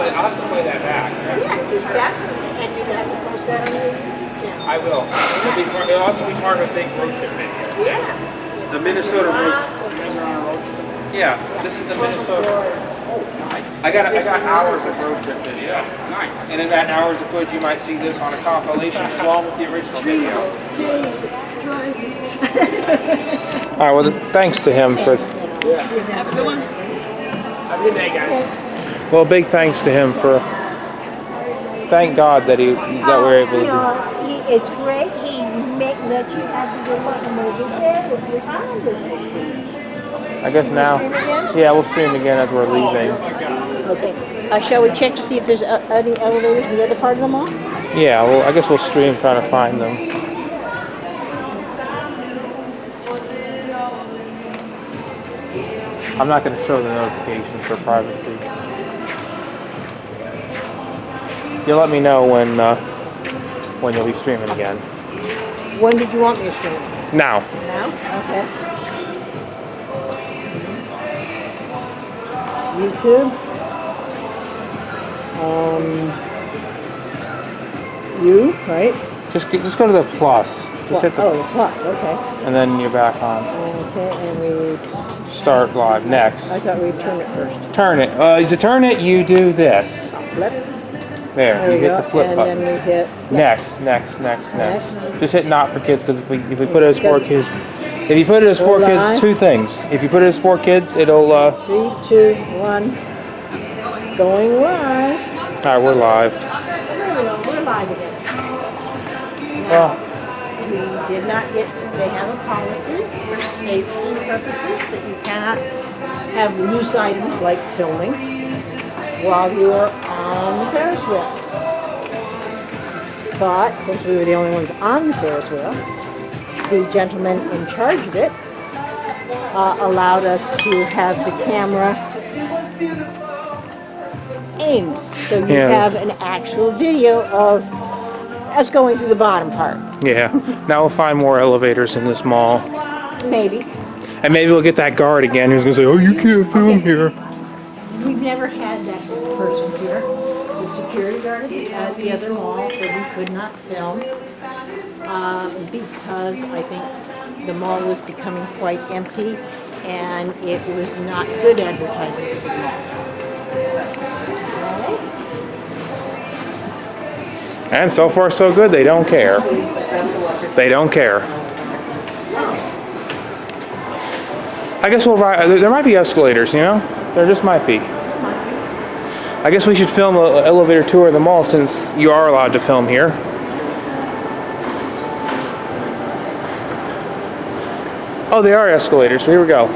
A: I'll have to play that back.
B: Yes, definitely. And you'd have to post that on your YouTube channel.
A: I will. It'll also be part of a big road trip video.
B: Yeah.
A: The Minnesota road.
B: Lots of
A: Yeah, this is the Minnesota.
B: Florida.
A: Oh, nice. I got hours of road trip video. Nice. And in that hours of footage, you might see this on a compilation along with the original video.
B: Days of driving.
A: All right. Well, thanks to him for.
J: Yeah.
B: Have a good one.
J: Have a good day, guys.
A: Well, big thanks to him for. Thank God that we're able to do.
D: It's great. He lets you have the locomotive there with your time.
A: I guess now. Yeah, we'll stream again as we're leaving.
D: Okay. Shall we check to see if there's any elevators in the other part of the mall?
A: Yeah. Well, I guess we'll stream trying to find them. I'm not going to show the notifications for privacy. You'll let me know when you'll be streaming again.
D: When did you want me to stream?
A: Now.
D: Now? Okay. YouTube. You, right?
A: Just go to the plus. Just hit the
D: the plus, okay.
A: and then you're back on.
D: Okay, and we...
A: Start live next.
D: I thought we'd turn it first.
A: Turn it. To turn it, you do this.
D: Flip.
A: There, you hit the flip button.
D: And then we hit...
A: Next. Just hit not for kids, because if we put it as for kids, if you put it as for kids, two things. If you put it as for kids, it'll.
D: 3, 2, 1. Going live.
A: All right, we're live.
D: We're live again.
A: Well,
D: We did not get, they have a policy for safety purposes that you cannot have loose items like filming while you are on the Ferris wheel. But since we were the only ones on the Ferris wheel, the gentleman in charge of it allowed us to have the camera aimed. So you have an actual video of us going through the bottom part.
A: yeah. Now we'll find more elevators in this mall.
D: Maybe.
A: And maybe we'll get that guard again who's going to say, oh, you can't film here.
D: We've never had that person here. The security guard at the other mall said we could not film because I think the mall was becoming quite empty and it was not good advertising for the mall.
A: And so far, so good. They don't care. They don't care. I guess we'll ride. There might be escalators, you know? There just might be. I guess we should film an elevator tour of the mall since you are allowed to film here. Oh, they are escalators. Here we go.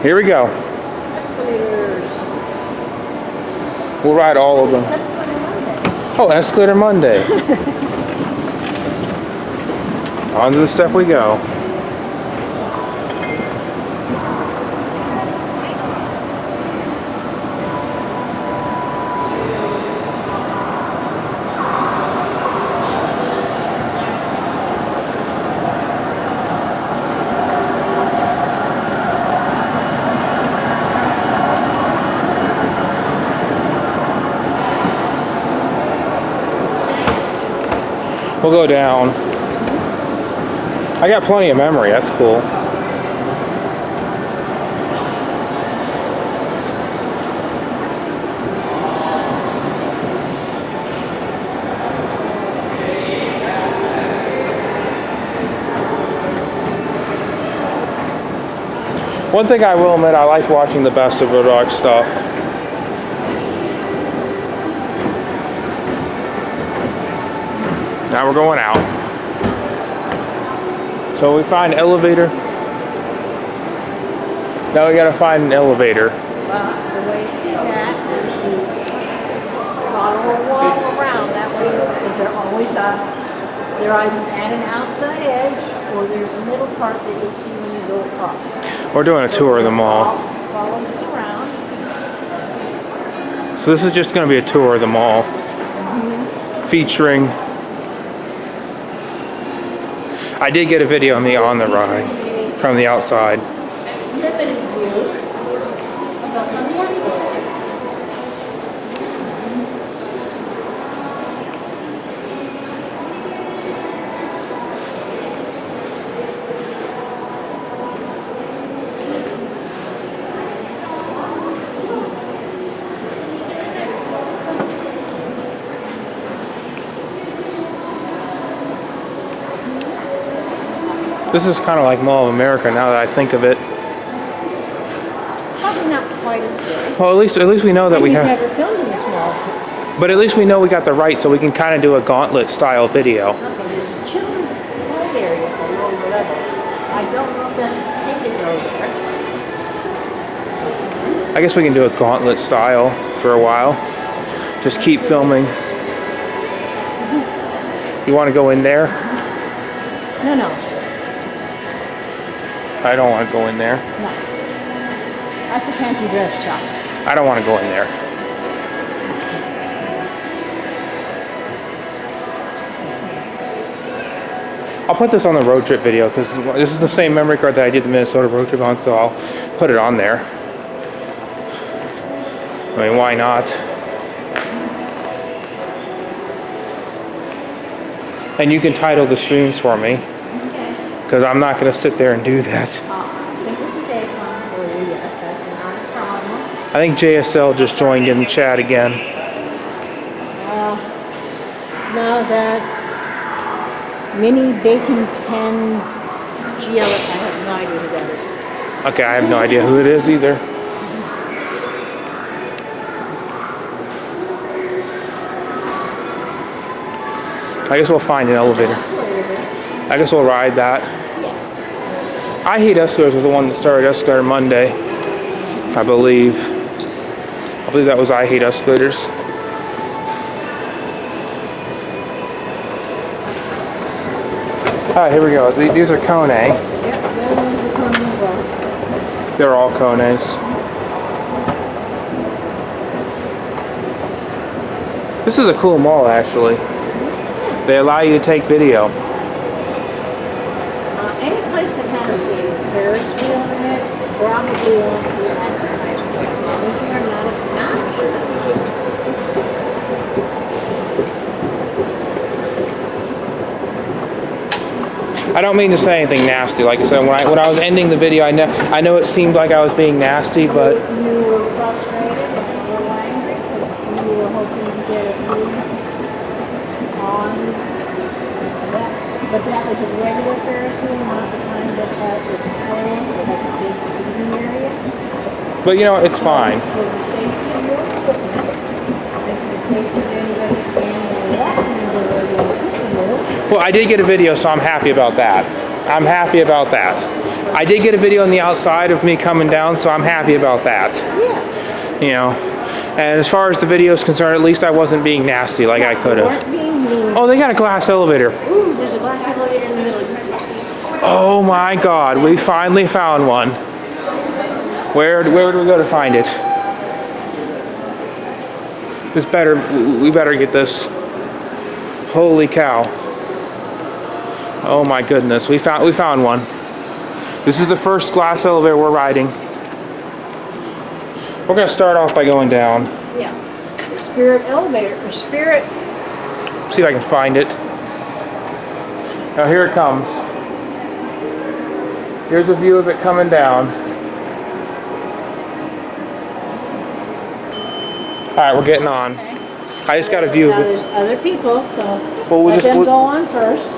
A: Here we go. We'll ride all of them. Oh, Escalator Monday. Onto the step we go. We'll go down. I got plenty of memory, that's cool. One thing I will admit, I like watching the Best of Road stuff. Now we're going out. So we find elevator. Now we gotta find an elevator.
D: Well, the way to do that is to follow a wall around. That way, because they're always they're either at an outside edge or there's a middle part that you'll see when you go across.
A: We're doing a tour of the mall.
D: Follow this around.
A: So this is just gonna be a tour of the mall. Featuring. I did get a video on the ride from the outside.
D: Limited view of us on the escalator.
A: This is kind of like Mall of America now that I think of it.
D: Probably not quite as big.
A: Well, at least we know that we
D: We've
A: have.
D: never filmed in this mall.
A: But at least we know we got the right, so we can kind of do a gauntlet style video.
D: Okay, there's a children's play area below the level. I don't know if that's painted over there.
A: I guess we can do a gauntlet style for a while. Just keep filming. You want to go in there?
D: No, no,
A: I don't want to go in there.
D: no. That's a fancy dress shop.
A: I don't want to go in there. I'll put this on the road trip video because this is the same memory card that I did the Minnesota road trip on, so I'll put it on there. I mean, why not? And you can title the streams for me, because I'm not going to sit there and do that.
D: I think it's a day one for you, yes, that's not a problem.
A: I think JSL just joined in the chat again.
D: No, that's Mini Bacon Pen GL. I have no idea who that is.
A: Okay, I have no idea who it is either. I guess we'll find an elevator. I guess we'll ride that. I Hate Escalators was the one that started Escalator Monday, I believe. I believe that was I Hate Escalators. Alright, here we go. These are Kone. They're all Kones. This is a cool mall, actually. They allow you to take video.
D: Any place that has a Ferris wheel in it probably wants the advertising. As long as you're not obnoxious.
A: I don't mean to say anything nasty. Like I said, when I was ending the video, I know it seemed like I was being nasty, but
D: You were frustrated and a little angry because you were hoping to get a move on that. But that was a regular Ferris wheel, not the kind that was a train with like a big seating area.
A: you know, it's fine.
D: For the safety of your equipment, and for the safety of anybody standing or walking in the regular equipment.
A: Well, I did get a video, so I'm happy about that. I'm happy about that. I did get a video on the outside of me coming down, so I'm happy about that.
D: Yeah.
A: You know, and as far as the video is concerned, at least I wasn't being nasty like I could have.
D: Weren't being mean.
A: Oh, they got a glass elevator.
D: Ooh, there's a glass elevator in the middle.
A: Oh my God, we finally found one. Where do we go to find it? We better get this. Holy cow. Oh my goodness, we found one. This is the first glass elevator we're riding. We're gonna start off by going down.
D: Yeah. The Spirit elevator, the Spirit.
A: See if I can find it. Now here it comes. Here's a view of it coming down. Alright, we're getting on. I just got a view
D: Now
A: of it.
D: there's other people, so
A: Well,
D: let them go on first.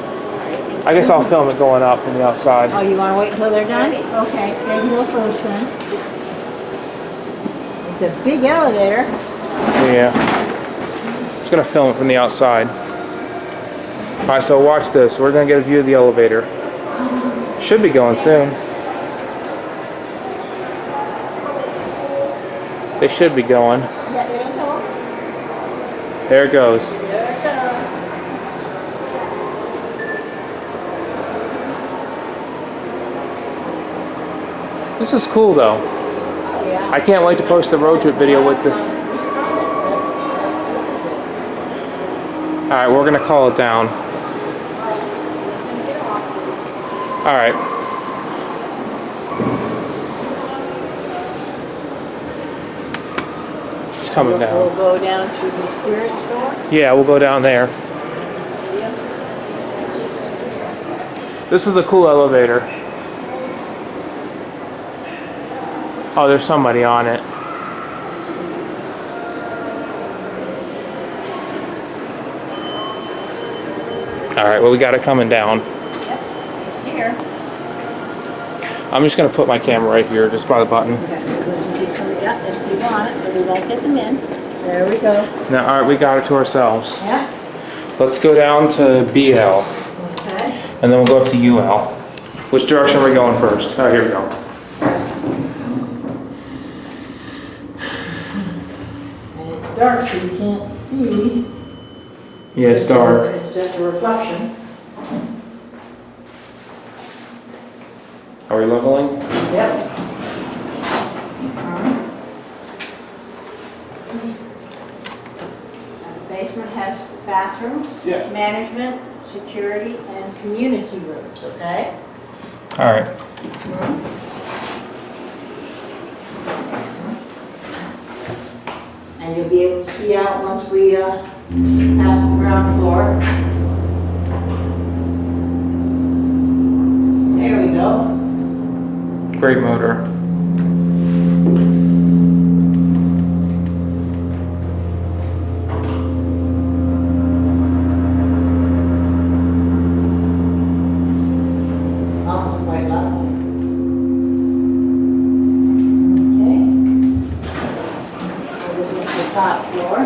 A: I guess I'll film it going up from the outside.
D: Oh, you want to wait until they're done? Okay, they can go first then. It's a big elevator.
A: Yeah. Just gonna film it from the outside. Alright, so watch this. We're gonna get a view of the elevator. Should be going soon. They should be going.
D: Yeah, there you go.
A: There it goes.
D: There it goes.
A: This is cool though.
D: Yeah.
A: I can't wait to post the road trip video with the... Alright, we're gonna call it down. Alright. It's coming down.
D: We'll go down to the Spirit store.
A: Yeah, we'll go down there. This is a cool elevator. Oh, there's somebody on it. Alright, well we got it coming down.
D: It's here.
A: I'm just gonna put my camera right here, just by the button.
D: Okay, just in case somebody got, there's people on it, so we won't get them in. There we go.
A: Now, all right, we got it to ourselves.
D: Yeah,
A: Let's go down to BL,
D: okay.
A: and then we'll go up to UL. Which direction are we going first? Oh, here we go.
D: And it's dark, so you can't see.
A: Yeah, it's dark.
D: It's just a reflection.
A: Are we leveling?
D: Yep. The basement has bathrooms, management, security, and community rooms, okay?
A: All right.
D: And you'll be able to see out once we pass the ground floor. There we go.
A: Great motor.
D: Almost quite lovely. Okay. So this is the top floor.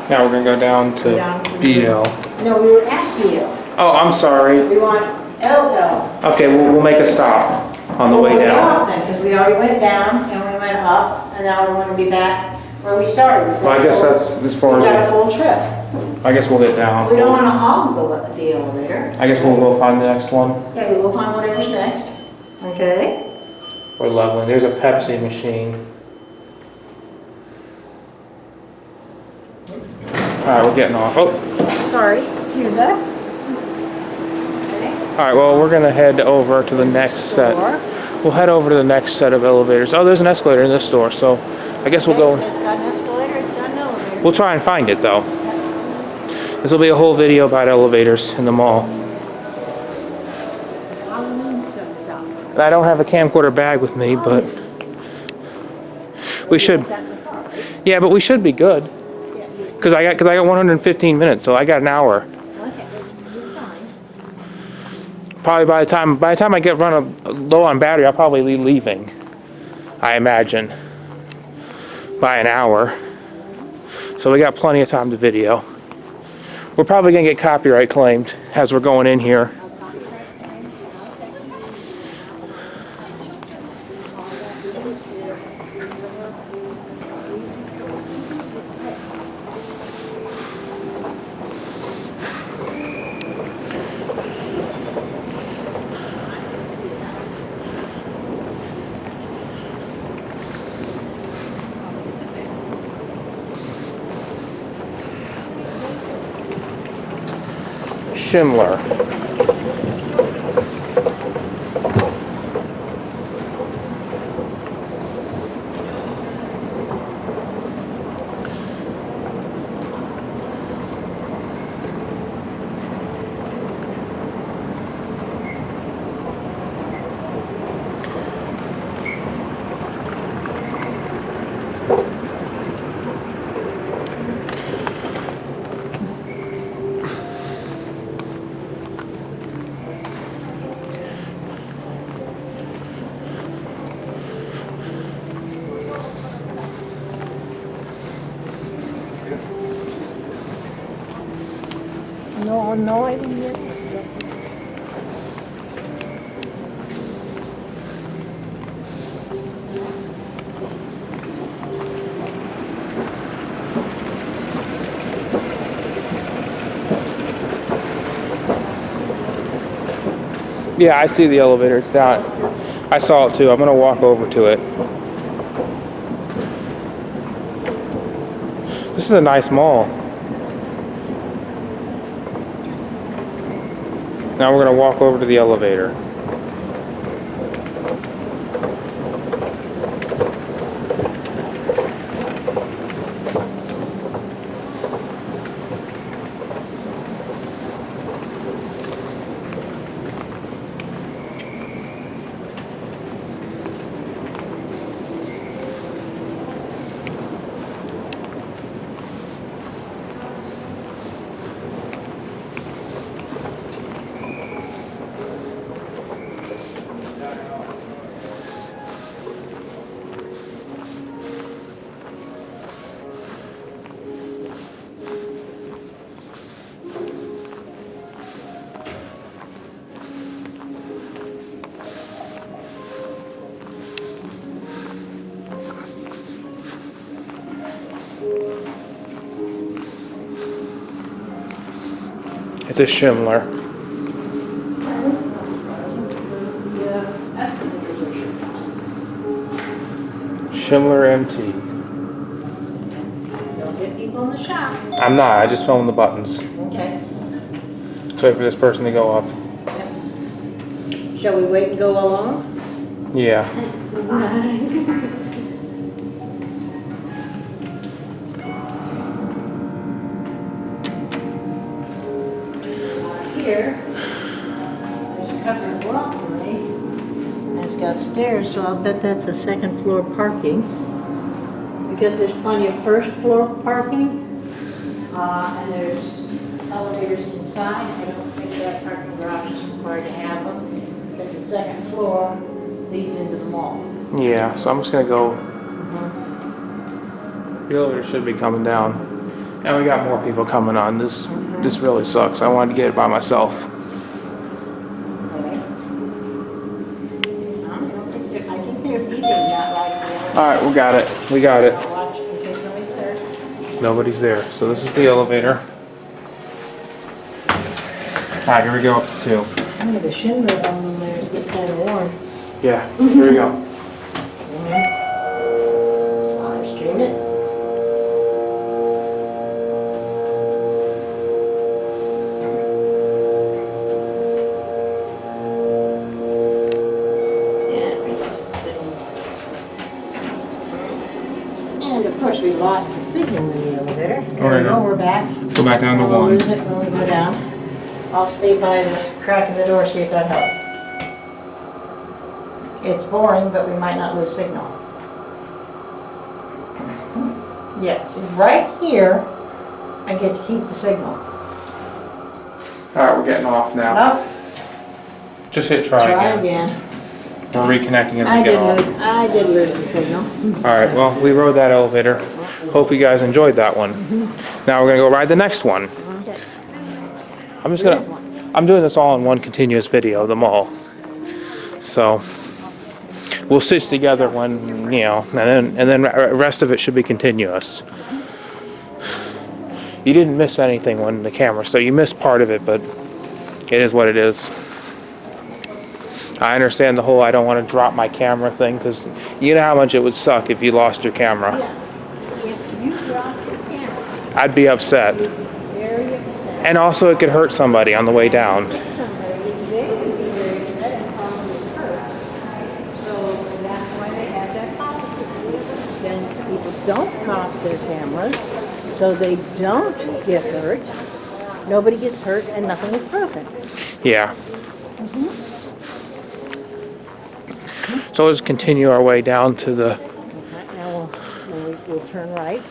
A: Now we're gonna go down to
D: Down to
A: BL.
D: No, we were at Beale.
A: Oh, I'm sorry.
D: We want LL.
A: Okay, we'll make a stop on the way
D: We're
A: down.
D: off then, because we already went down and we went up, and now we're going to be back where we started.
A: Well, I guess that's as far
D: We've got a
A: as,
D: full trip.
A: I guess we'll get down.
D: We don't want to hog the elevator.
A: I guess we'll go find the next one.
D: Okay, we will find whatever's next. Okay.
A: We're leveling. There's a Pepsi machine. All right, we're getting off. Oh,
D: Sorry, excuse us. Okay.
A: all right. Well, we're gonna head over to the next set.
D: Door.
A: We'll head over to the next set of elevators. Oh, there's an escalator in this store, so I guess we'll go.
D: It's got an escalator, it's got an elevator.
A: We'll try and find it though. This will be a whole video about elevators in the mall.
D: Halloween stuff is out.
A: And I don't have a camcorder bag with me, but we should. Yeah, but we should be good. Cause I got 115 minutes, so I got an hour.
D: Okay, you're fine.
A: Probably by the time I get low on battery, I'll probably be leaving. I imagine by an hour. So we got plenty of time to video. We're probably gonna get copyright claimed as we're going in here. Schindler.
D: No, I didn't hear this.
A: Yeah, I see the elevator. It's down. I saw it too. I'm gonna walk over to it. This is a nice mall. Now we're gonna walk over to the elevator. It's a Schindler. Schindler MT.
D: Don't get people in the shop.
A: I'm not, I just filmed the buttons.
D: Okay.
A: Let's wait for this person to go up.
D: Shall we wait and go along?
A: Yeah.
D: Here, there's a covered walkway. And it's got stairs, so I'll bet that's a second floor parking. Because there's plenty of first floor parking. And there's elevators inside. I don't think that parking garage is required to have them. Because the second floor leads into the mall.
A: Yeah, so I'm just gonna go. The elevator should be coming down. And we got more people coming on. This really sucks. I wanted to get it by myself.
D: Okay. I think they're leaving that like the
A: Alright, we got it. We got it.
D: watch in case somebody's there.
A: Nobody's there. So this is the elevator. Alright, here we go up to 2.
D: The Schindler on there is getting kind of worn.
A: Yeah, here we go.
D: Live stream it. Yeah, we lost the signal. And of course, we lost the signal in the elevator. There we go, we're back.
A: Go back down to
D: We'll
A: 1.
D: lose it when we go down. I'll stay by the crack in the door, see if that helps. It's boring, but we might not lose signal. Yeah, see, right here, I get to keep the signal.
A: Alright, we're getting off now.
D: Oh,
A: Just hit try again.
D: again.
A: We're reconnecting as
D: I
A: we get
D: did
A: off.
D: lose the signal.
A: Alright, well, we rode that elevator. Hope you guys enjoyed that one. Now we're gonna go ride the next one. I'm doing this all in one continuous video, the mall. So, we'll stitch together when, you know, and then the rest of it should be continuous. You didn't miss anything when the camera, so you missed part of it, but it is what it is. I understand the whole I don't want to drop my camera thing, because you know how much it would suck if you lost your camera.
D: If you drop your camera,
A: I'd be upset.
D: very upset.
A: And also it could hurt somebody on the way down.
D: Somebody, they would be very upset and probably hurt. So that's why they have that policy. Then people don't drop their cameras, so they don't get hurt. Nobody gets hurt and nothing is broken.
A: Yeah. So let's continue our way down to the...
D: Now we'll turn right,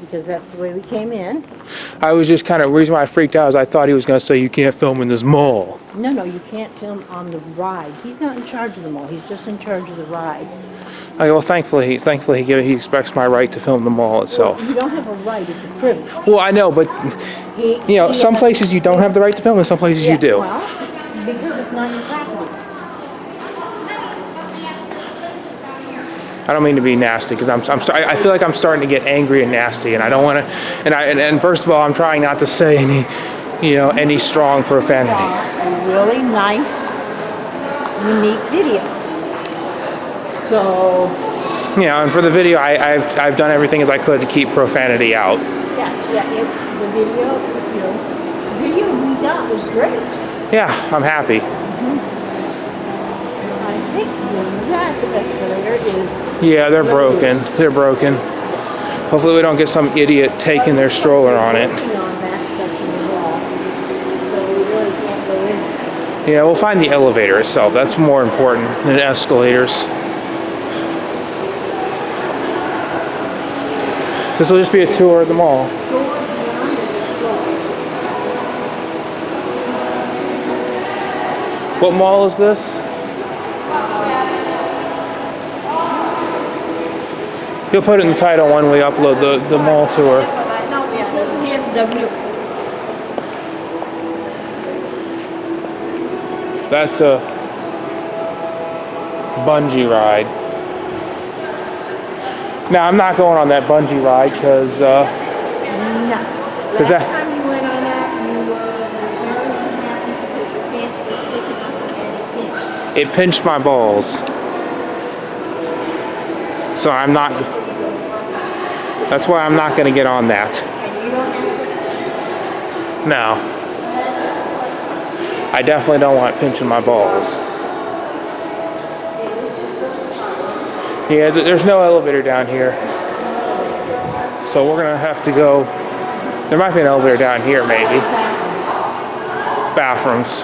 D: because that's the way we came in.
A: I was just kind of, the reason why I freaked out is I thought he was going to say you can't film in this mall.
D: No, you can't film on the ride. He's not in charge of the mall. He's just in charge of the ride.
A: Okay, well, thankfully he expects my right to film the mall itself.
D: You don't have a right. It's a privilege.
A: Well, I know, but you know, some places you don't have the right to film, and some places you do.
D: Well, because it's not your property.
A: I don't mean to be nasty, because I feel like I'm starting to get angry and nasty, and I don't want to. And first of all, I'm trying not to say any strong profanity.
D: A really nice, unique video. So.
A: Yeah, and for the video, I've done everything as I could to keep profanity out.
D: Yes, the video we got was great.
A: Yeah, I'm happy.
D: I think that escalator is.
A: Yeah, they're broken. They're broken. Hopefully we don't get some idiot taking their stroller on it.
D: On that section of the wall, so we really can't go in.
A: Yeah, we'll find the elevator itself. That's more important than escalators. This will just be a tour of the mall. What mall is this? You'll put it in the title when we upload the mall tour. That's a bungee ride. Now I'm not going on that bungee ride because
D: No. Last time you went on that, you were
A: It pinched my balls. So I'm not, that's why I'm not gonna get on that. No. I definitely don't want it pinching my balls. Yeah, there's no elevator down here. So we're gonna have to go, there might be an elevator down here maybe. Bathrooms.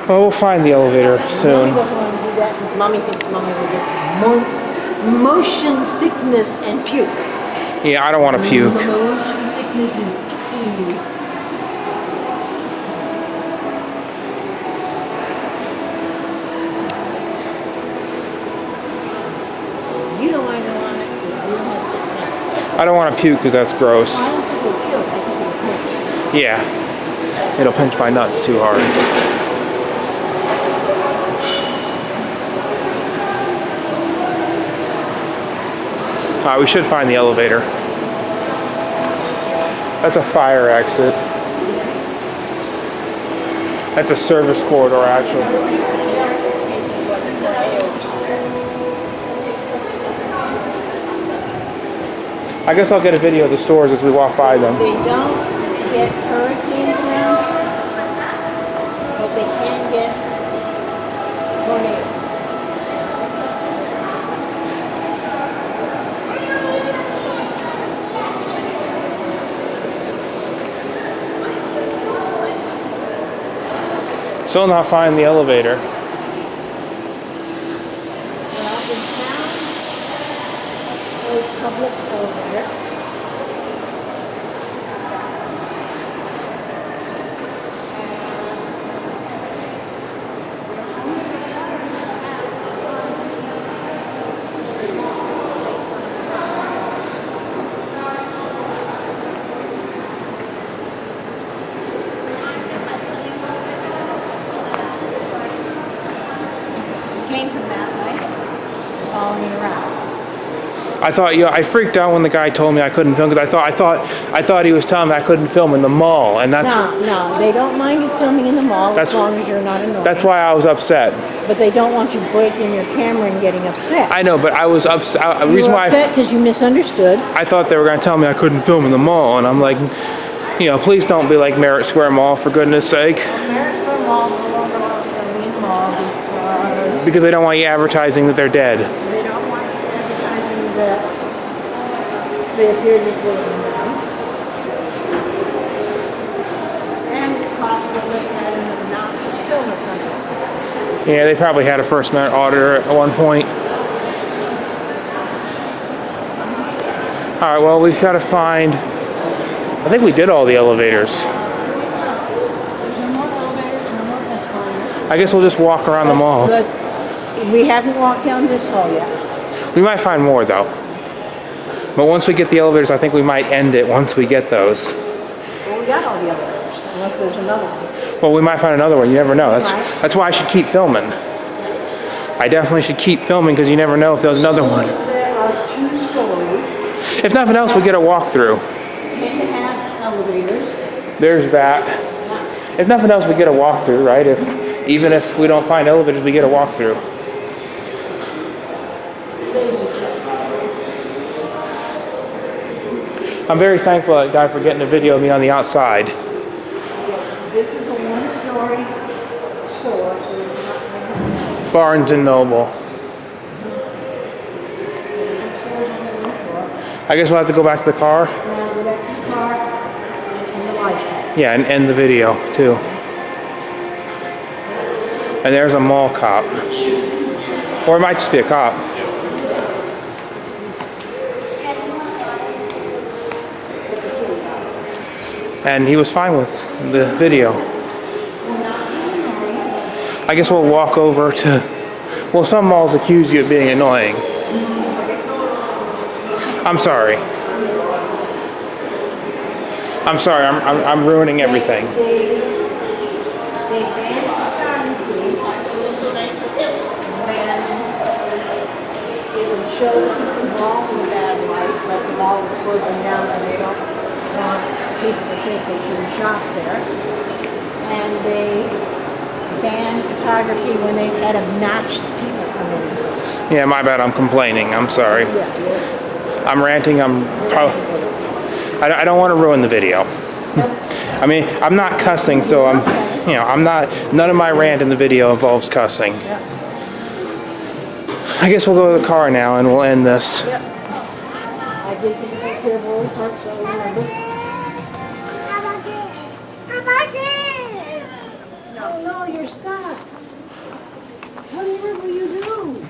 A: Well, we'll find the elevator soon.
D: Mommy thinks Mommy will get motion sickness and puke.
A: Yeah, I don't want to puke.
D: Motion sickness is key. You know I don't want it.
A: I don't want to puke because that's gross.
D: I don't think it'll puke. I think it'll pinch.
A: Yeah, it'll pinch my nuts too hard. We should find the elevator. That's a fire exit. That's a service corridor, actually. I guess I'll get a video of the stores as we walk by them.
D: They don't get hurricanes around, but they can get tornadoes.
A: Still not find the elevator.
D: Well, in town, there's public elevator. Came from that way, following me around.
A: I thought, I freaked out when the guy told me I couldn't film because I thought he was telling me I couldn't film in the mall, and that's
D: No, they don't mind you filming in the mall
A: That's-
D: as long as you're not annoying.
A: that's why I was upset.
D: But they don't want you breaking your camera and getting upset.
A: I know, but I was upset. The
D: You
A: reason
D: were
A: why
D: upset because you misunderstood.
A: I thought they were going to tell me I couldn't film in the mall, and I'm like, please don't be like Merritt Square Mall for goodness sake,
D: American Mall no longer wants filming in the mall
A: because they don't want you advertising that they're dead.
D: they don't want you advertising that they appear to be closing down. And it's possible that they had an obnoxious filmer coming.
A: Yeah, they probably had a First Amendment auditor at one point. All right, well, we've got to find. I think we did all the elevators.
D: There's no more elevators, no more escalators.
A: I guess we'll just walk around the mall.
D: We haven't walked down this hall yet.
A: We might find more though. But once we get the elevators, I think we might end it once we get those.
D: Well, we got all the elevators, unless there's another one.
A: Well, we might find another one. You never know.
D: Right.
A: That's why I should keep filming. I definitely should keep filming because you never know if there's another one.
D: There are 2 stories.
A: If nothing else, we get a walkthrough.
D: And they have elevators.
A: There's that. If nothing else, we get a walkthrough, right? Even if we don't find elevators, we get a walkthrough. I'm very thankful to that guy for getting a video of me on the outside.
D: This is a 1-story store, so it's not.
A: Barnes and Noble. I guess we'll have to go back to the car.
D: Now, the electric car and the light.
A: Yeah, and end the video too. And there's a mall cop. Or it might just be a cop. And he was fine with the video. I guess we'll walk over to, well, some malls accuse you of being annoying. I'm sorry. I'm sorry, I'm ruining everything.
D: They banned photography when it would show the mall in a bad light, like the mall was closing down and they don't want people to think they shouldn't shop there. And they ban photography when they've had obnoxious people come in.
A: Yeah, my bad. I'm complaining. I'm sorry. I'm ranting. I don't want to ruin the video. I mean, I'm not cussing, so I'm not. None of my rant in the video involves cussing. I guess we'll go to the car now and we'll end this.
D: I did take care of all the parts, so I remember.
H: How about this? How about this?
D: No, you're stuck. Whatever will you do?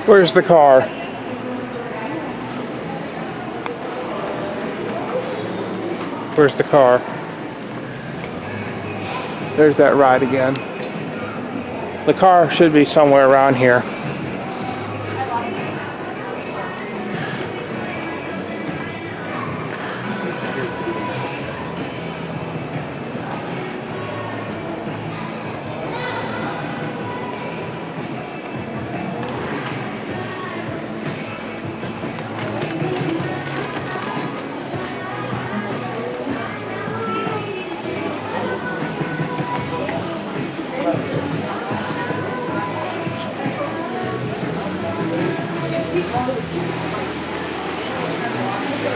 A: Where's the car? Where's the car? There's that ride again. The car should be somewhere around here.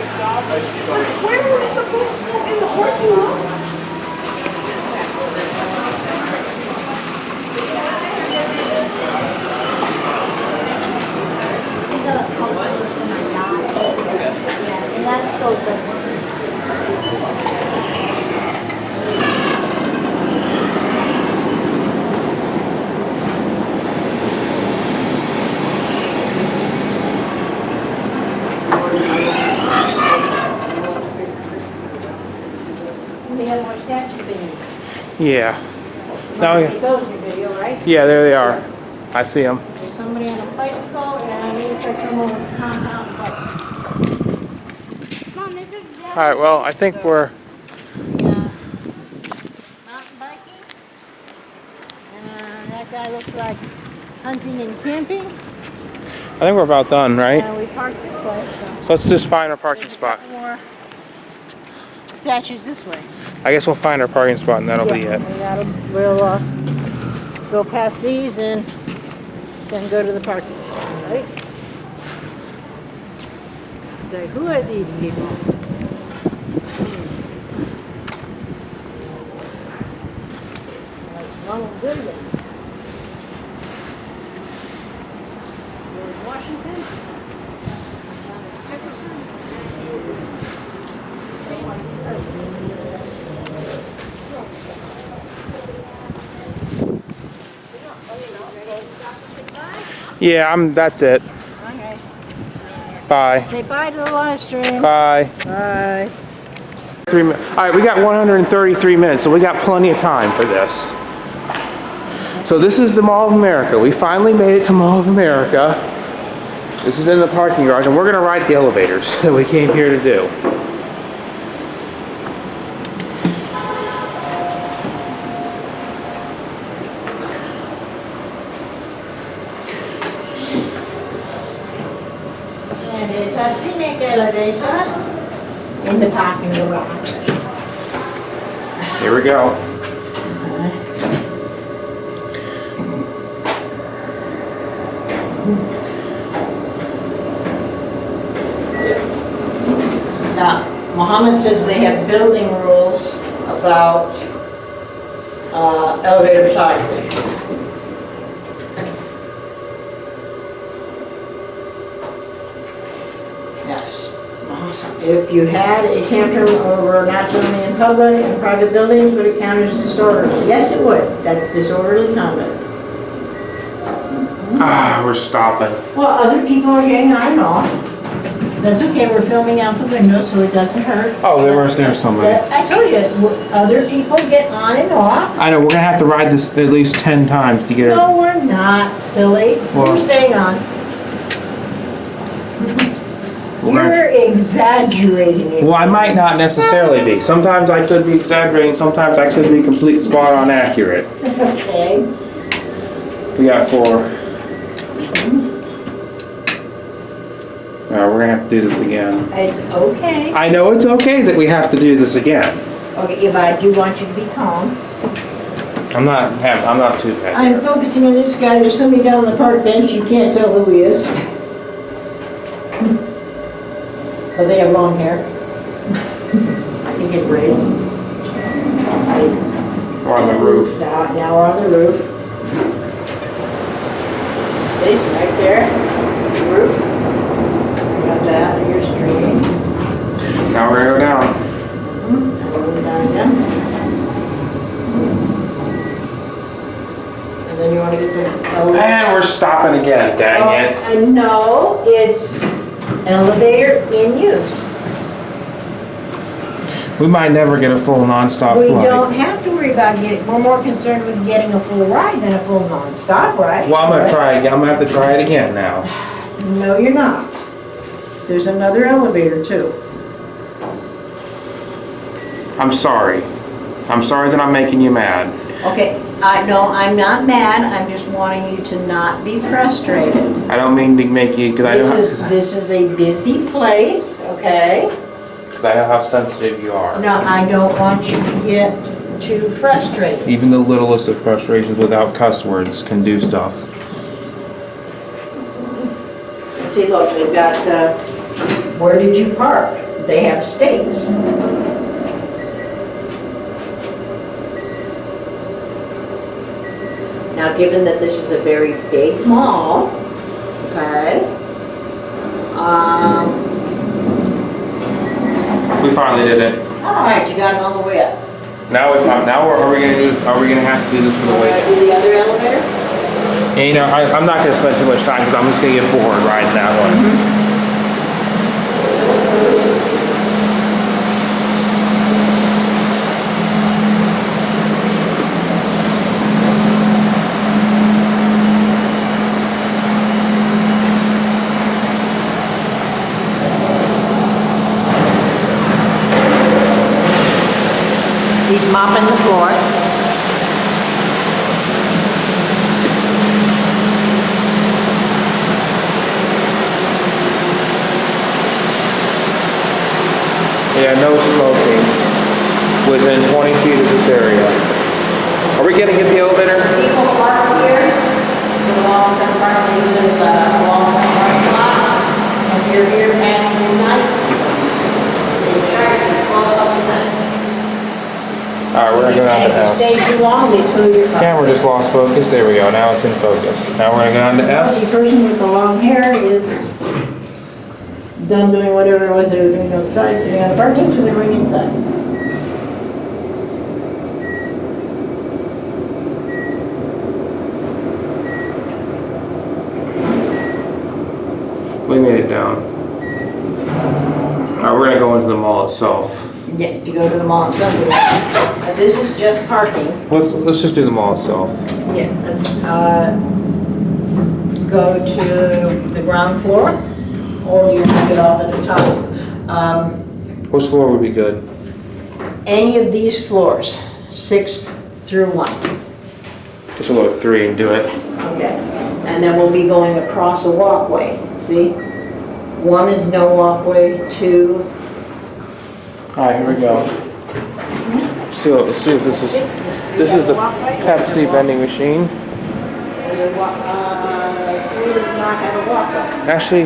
G: Where were we supposed to go? In the parking lot?
H: These are the colors from my dad. Yeah, and that's so good.
D: We have more statue things.
A: Yeah. No,
D: It goes in your video, right?
A: yeah, there they are. I see them.
D: There's somebody on a bicycle and it looks like someone with a compound bike.
H: Mom, this is
A: All right. Well, I think we're.
D: Mountain biking. That guy looks like hunting and camping.
A: I think we're about done, right?
D: We parked this way, so.
A: So let's just find our parking spot.
D: More statues this way.
A: I guess we'll find our parking spot and that'll be it.
D: And we'll go past these and then go to the parking lot, right? So who are these people? Like Ronald Reagan. George Washington.
A: Yeah, that's it.
D: Okay.
A: Bye.
D: Say bye to the live stream.
A: Bye.
D: Bye.
A: 3 minutes. All right, we got 133 minutes, so we got plenty of time for this. So this is the Mall of America. We finally made it to Mall of America. This is in the parking garage, and we're gonna ride the elevators that we came here to do.
D: And it's a scenic elevator in the parking garage.
A: Here we go.
D: Now, Mohammed says they have building rules about elevator photography. Yes. If you had a tantrum over not filming in public and private buildings, would it count as disorderly? Yes, it would. That's disorderly conduct.
A: Ah, we're stopping.
D: Well, other people are getting on and off. That's okay, we're filming out the window so it doesn't hurt.
A: Oh, there's somebody.
D: I told you, other people get on and off.
A: I know, we're gonna have to ride this at least 10 times to get it.
D: No, we're not, silly.
A: Well-
D: We're staying on.
B: You're exaggerating it.
A: Well, I might not necessarily be. Sometimes I could be exaggerating, sometimes I could be complete spot on accurate.
B: Okay.
A: We got 4. Alright, we're gonna have to do this again.
B: It's okay.
A: I know it's okay that we have to do this again.
B: Okay, but I do want you to be calm.
A: I'm not too bad.
B: I'm focusing on this guy. There's somebody down on the park bench. You can't tell who he is. But they have long hair. I think it braids.
A: We're on the roof.
B: Now we're on the roof. See, right there, the roof. Got that, here's streaming.
A: Now we're gonna go down.
B: Going down again. And then you want to get the elevator.
A: And we're stopping again, dang it.
B: No, it's elevator in use.
A: We might never get a full non-stop
B: We
A: flight.
B: don't have to worry about getting, we're more concerned with getting a full ride than a full non-stop ride.
A: Well, I'm gonna try again. I'm gonna have to try it again now.
B: No, you're not. There's another elevator too.
A: I'm sorry. I'm sorry that I'm making you mad.
B: Okay, no, I'm not mad, I'm just wanting you to not be frustrated.
A: I don't mean to make you, because
B: This is a busy place, okay?
A: I know how sensitive you are.
B: No, I don't want you to get too frustrated.
A: Even the littlest of frustrations without cuss words can do stuff.
B: See, look, they've got, where did you park? They have stakes. Now, given that this is a very big mall, okay,
A: We finally did it.
B: all right, you got it on the way up.
A: Now are we gonna have to do this for the way down?
B: Do the other elevator?
A: And, you know, I'm not gonna spend too much time because I'm just gonna get bored riding that one.
B: He's mopping the floor.
A: Yeah, no smoking within 20 feet of this area. Are we gonna get the elevator?
B: People park here, the long-term parking uses a long-term parking lot. If you're here past midnight, they charge you $12 a
A: Alright, we're gonna go down to
B: If you
A: S.
B: stay too long, they tow your car.
A: Camera just lost focus. There we go. Now it's in focus. Now we're gonna go down to
B: The
A: S.
B: person with the long hair is done doing whatever it was they were doing outside, sitting on the park bench, and they're going inside.
A: We made it down. Alright, we're gonna go into the mall itself.
B: Yeah, you go to the mall itself. This is just parking.
A: Let's just do the mall itself.
B: Yeah, go to the ground floor, or you can get off at the top.
A: Which floor would be good?
B: Any of these floors, 6 through 1.
A: Just go with 3 and do it.
B: Okay, and then we'll be going across a walkway, see? 1 is no walkway, 2.
A: Alright, here we go. Let's see if this is. This is the Pepsi vending machine.
B: 3 does not have a walkway.
A: Actually,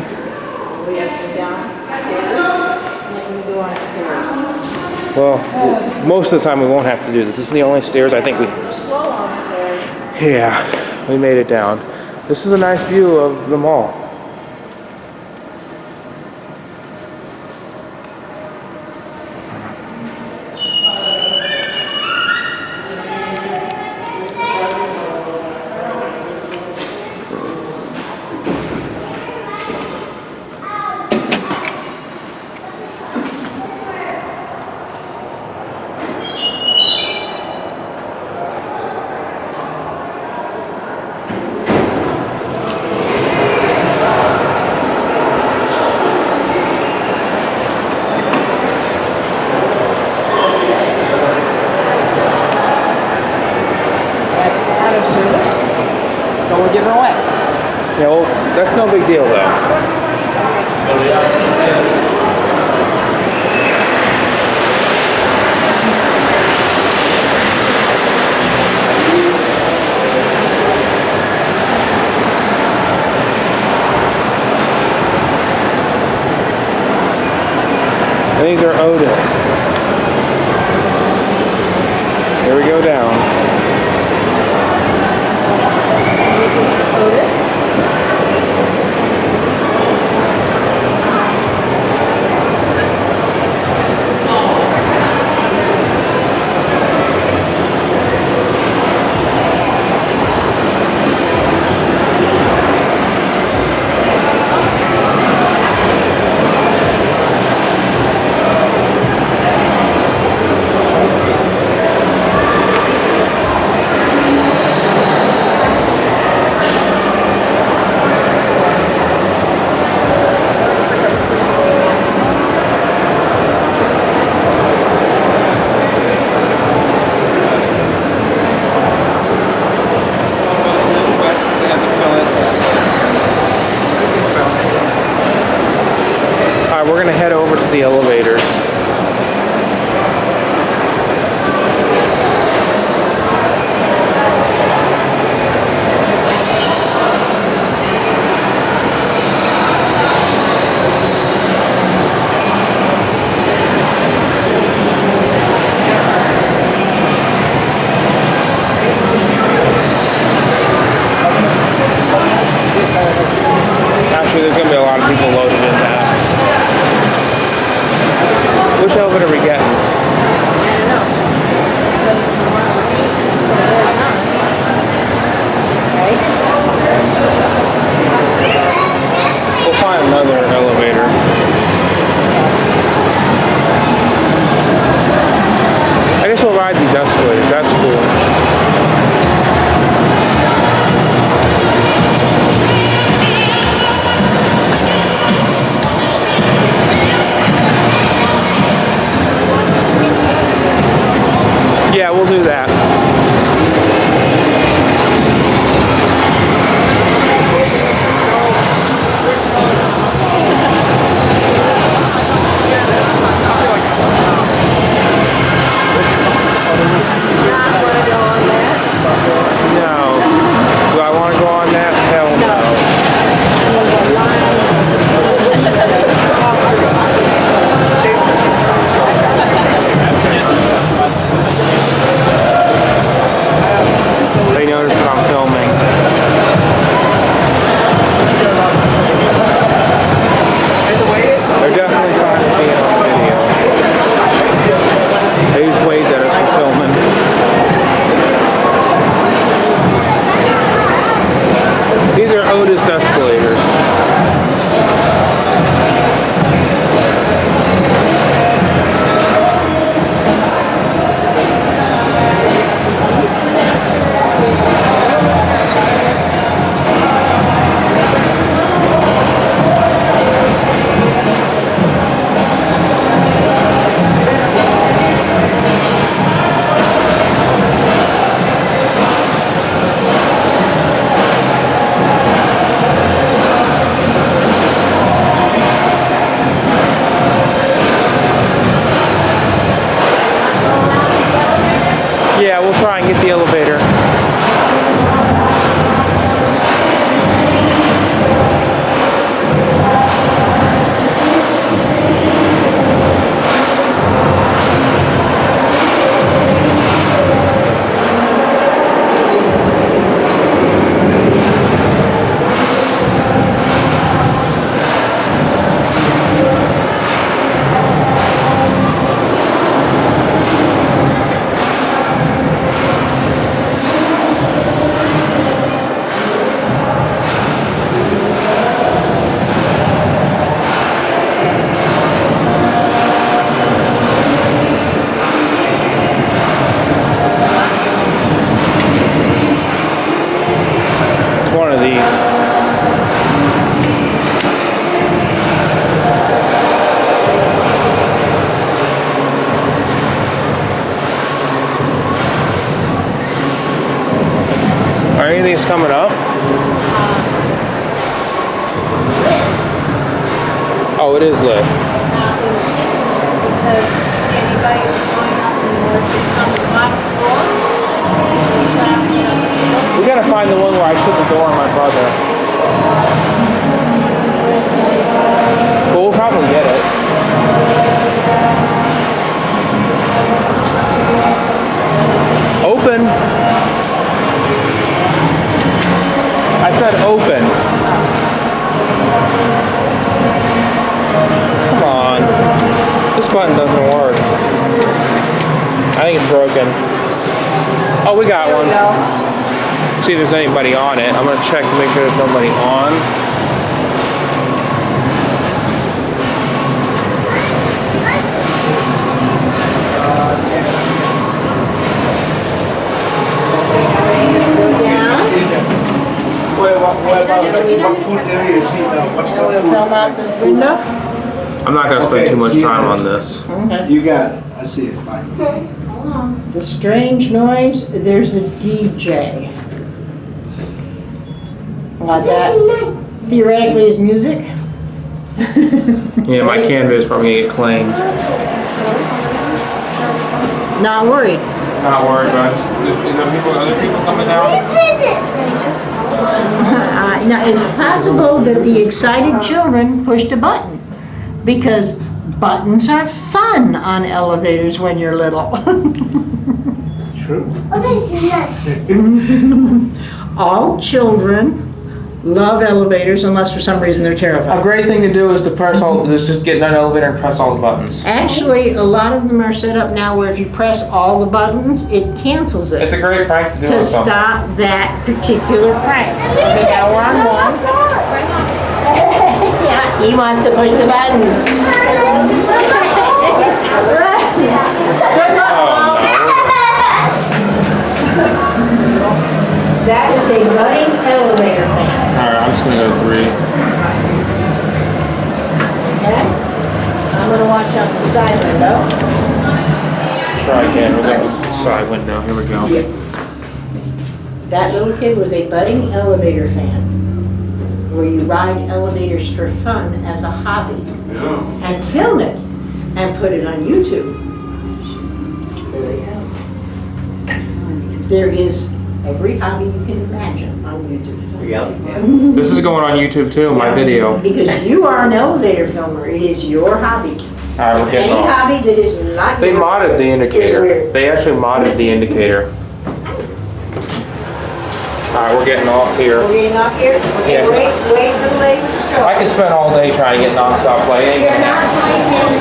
B: We have to go downstairs, and then we go upstairs.
A: well, most of the time we won't have to do this. This is the only stairs I think we.
B: We're slow on stairs.
A: Yeah, we made it down. This is a nice view of the mall.
G: we're giving away.
A: Yeah, well, that's no big deal though. And these are Otis. Here we go down.
B: This is Otis. We're gonna head over to the elevators. Actually, there's gonna be a lot of people loaded in that. Which elevator are we getting? We'll find another elevator. I guess we'll ride these escalators. That's cool. Yeah, we'll do that. No. Do I want to go on that? Hell no. They notice that I'm filming. They're definitely trying to be on video. They just waved at us for filming. These are Otis escalators. Yeah, we'll try and get the elevator. Anything's coming up?
A: it is lit.
D: Because anybody who's going up and work, it's on the bottom floor.
A: We gotta find the one where I shut the door on my brother. But we'll probably get it. Open. I said open. Come on. This button doesn't work. I think it's broken. Oh, we got one. See if there's anybody on it. I'm gonna check to make sure there's nobody on.
B: What food area is he now? What
D: Film out the window.
A: I'm not gonna spend too much time on this.
B: You got it. I see it. Fine.
D: The strange noise, there's a DJ. Well, that theoretically is music.
A: Yeah, my Canva is probably gonna get claimed.
D: Not worried.
A: Not worried about it. Is there other people coming down?
D: Now, it's possible that the excited children pushed a button, because buttons are fun on elevators when you're little.
B: True.
D: All children love elevators unless for some reason they're
A: A
D: terrified.
A: great thing to do is to press all. Is just get in an elevator and press all the buttons.
D: Actually, a lot of them are set up now where if you press all the buttons, it cancels it.
A: It's a great prank to do
D: To
A: on something.
D: stop that particular prank. Okay, now we're on one. Yeah, he wants to push the buttons. Good luck, Mom. That is a budding elevator fan.
A: Alright, I'm just gonna go 3.
D: Okay? I'm gonna watch out the side window.
A: Try again. We'll go side window. Here we go.
D: That little kid was a budding elevator fan, where you ride elevators for fun as a hobby. And film it and put it on YouTube. There is every hobby you can imagine on YouTube.
A: This is going on YouTube too, my video.
D: Because you are an elevator filmer, it is your hobby.
A: Alright, we're getting
D: Any
A: off.
D: hobby that is not
A: They
D: yours
A: modded the
D: is
A: indicator.
D: weird.
A: They actually modded the indicator. Alright, we're getting off here.
D: We're getting off here? Okay,
A: Yeah.
D: wait for the lady with the straw.
A: I could spend all day trying to get nonstop play. It ain't
D: You're
A: gonna
D: not
A: happen.
D: playing in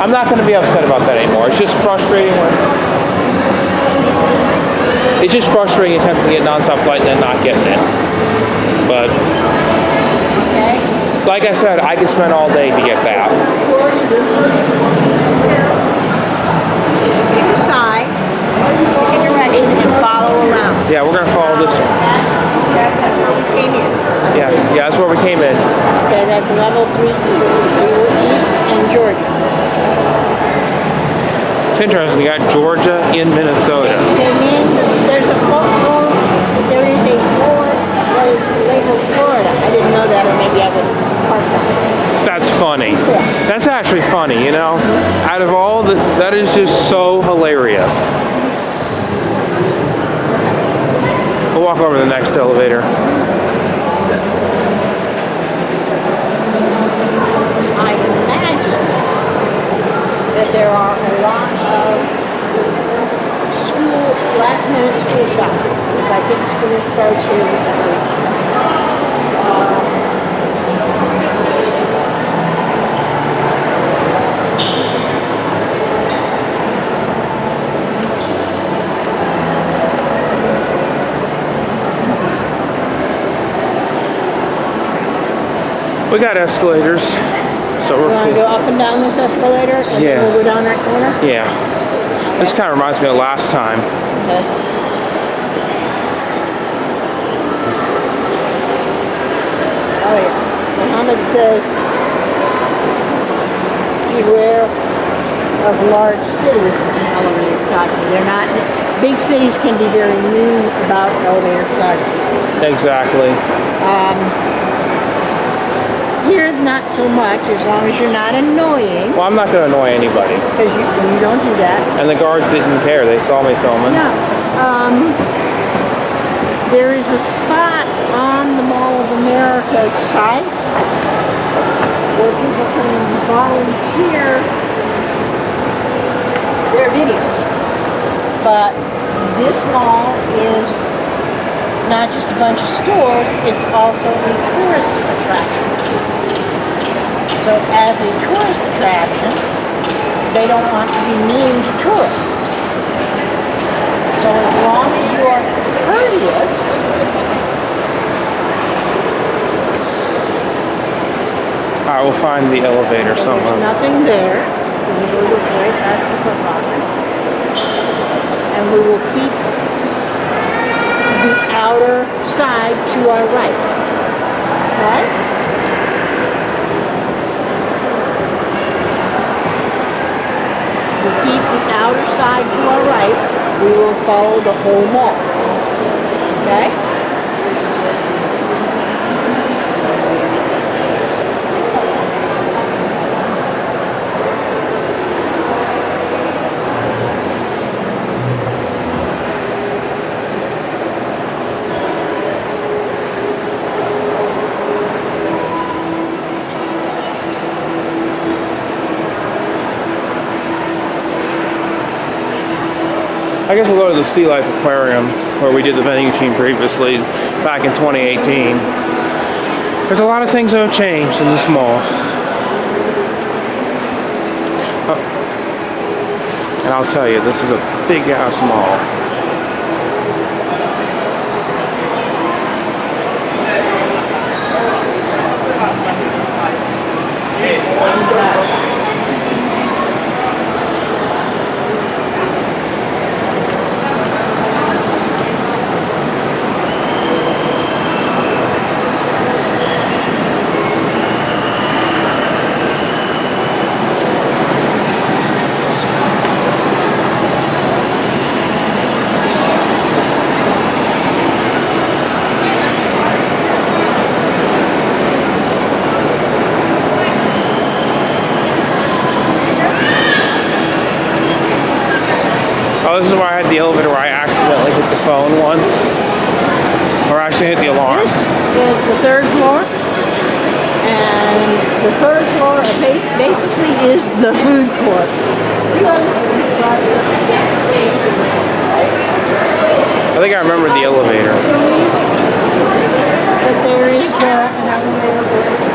A: I'm not going to be upset about that anymore. It's just frustrating it's just frustrating attempting to get nonstop flight and then not getting it. But like I said, I could spend all day to get that.
D: Just pick a side, pick a direction, and follow around.
A: Yeah, we're going to follow this.
D: That's where we came in.
A: Yeah, that's where we came in.
D: Okay, that's level 3 east. We were east and Georgia.
A: It's interesting, we got Georgia in Minnesota.
D: Came in, there's a floor, there is a floor that is labeled Florida. I didn't know that, or maybe I would park on it.
A: That's funny. That's actually funny, you know? Out of all the, that is just so hilarious. We'll walk over to the next elevator.
D: I imagine that there are a lot of last minute school shopping, because I think school starts here this week.
A: We got escalators, so
D: You
A: we're
D: want to go
A: cool.
D: up and down this escalator, and
A: Yeah.
D: then we'll go down that corner?
A: Yeah. This kind of reminds me of last time.
D: Okay. Oh yeah. Muhammad says, beware of large cities in elevator shopping. They're not, big cities can be very mean about elevator shopping.
A: Exactly.
D: Here, not so much, as long as you're not annoying,
A: Well, I'm not going to annoy anybody.
D: because you don't do that.
A: And the guards didn't care. They saw me filming.
D: No. There is a spot on the Mall of America site where people can volunteer their videos. But this mall is not just a bunch of stores, it's also a tourist attraction. So as a tourist attraction, they don't want to be mean to tourists. So as long as you are courteous,
A: I will find the elevator
D: so
A: somewhere.
D: there's nothing there. We go this way past the Foot Locker. And we will keep the outer side to our right. Okay? We keep the outer side to our right. We will follow the whole mall. Okay?
A: I guess we'll go to the Sea Life Aquarium where we did the vending machine previously back in 2018. There's a lot of things that have changed in this mall. And I'll tell you, this is a big ass mall. Oh, this is where I had the elevator where I accidentally hit the phone once. Or actually hit the alarm.
D: This is the third floor. And the third floor basically is the food court.
A: I think I remember the elevator.
D: But there is an elevator.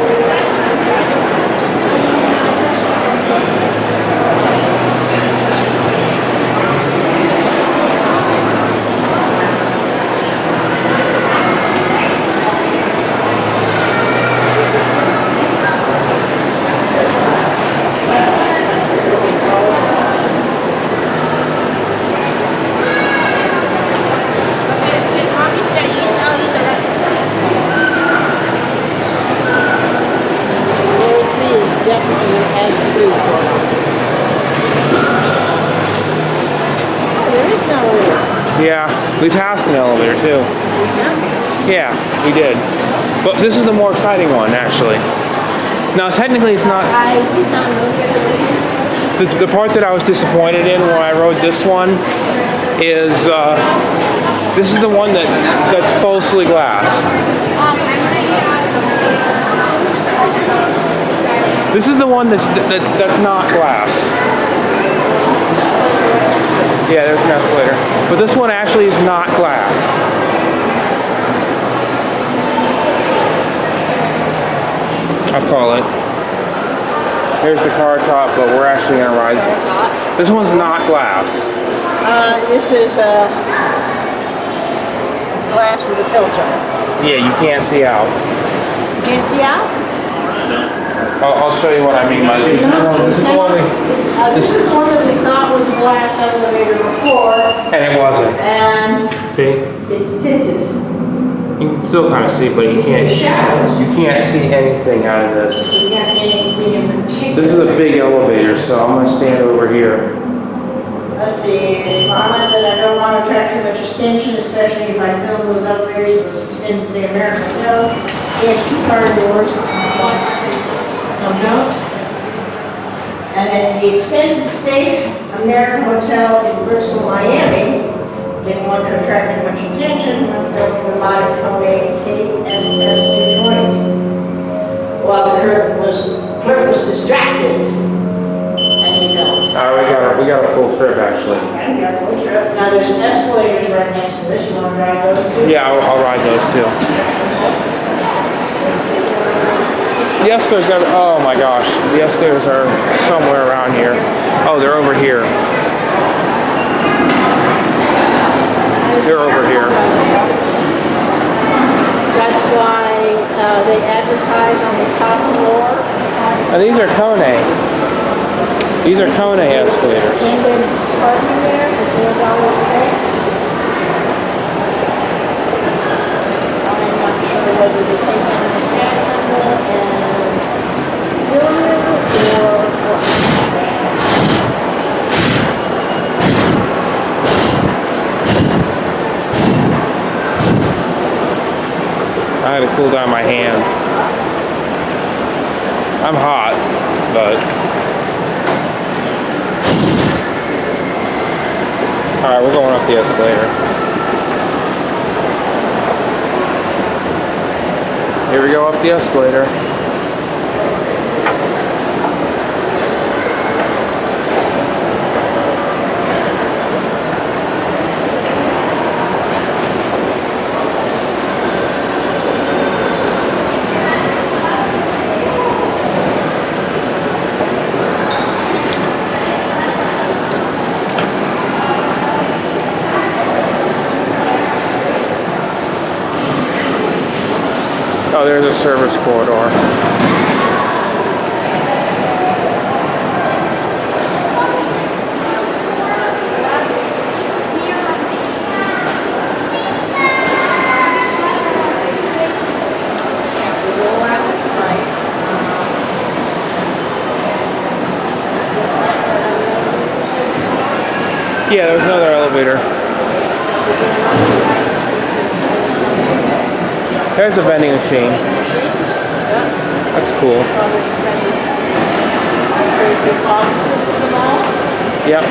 A: Yeah, we passed an elevator too. Yeah, we did. But this is the more exciting one, actually. Now, technically, it's not.
D: I did not know.
A: The part that I was disappointed in when I rode this one is this is the one that's falsely glass. This is the one that's not glass. Yeah, there's an escalator. But this one actually is not glass. I'll call it. Here's the car top, but we're actually gonna ride. This one's not glass.
D: This is glass with a filter.
A: Yeah, you can't see out.
D: You can't see out?
A: I'll show you what I mean by this. This is the one
D: This is the one that we thought was a glass elevator before,
A: and it wasn't.
D: and
A: See?
D: it's tinted.
A: You can still kind of see, but you
D: It's the shadows.
A: can't see anything out of this.
D: You can't see anything in particular.
A: This is a big elevator, so I'm gonna stand over here.
D: Let's see, Mama said I don't want to attract too much attention, especially if I film those elevators, those extend to the American Hills. They have 2 car doors.
B: And then the extended stay American Hotel in Bristol, Miami, didn't want to attract too much attention when filming the modern Kobe KSS 220s. While the clerk was distracted, and he filmed.
A: We got a full trip actually.
B: Okay, we got a full trip. Now there's escalators right next to this. You want to drive those too?
A: Yeah, I'll ride those too. The escalators got, oh my gosh, the escalators are somewhere around here. Oh, they're over here. They're over here.
D: That's why they advertise on the top floor.
A: And these are Kone. These are Kone escalators.
D: And then parking there for $4 a day. I'm not sure whether they take on the cat number and bill it or what.
A: I had to cool down my hands. I'm hot, but alright, we're going up the escalator. Here we go up the escalator. Oh, there's a service corridor. Yeah, there was another elevator. There's a vending machine. That's cool. Yep.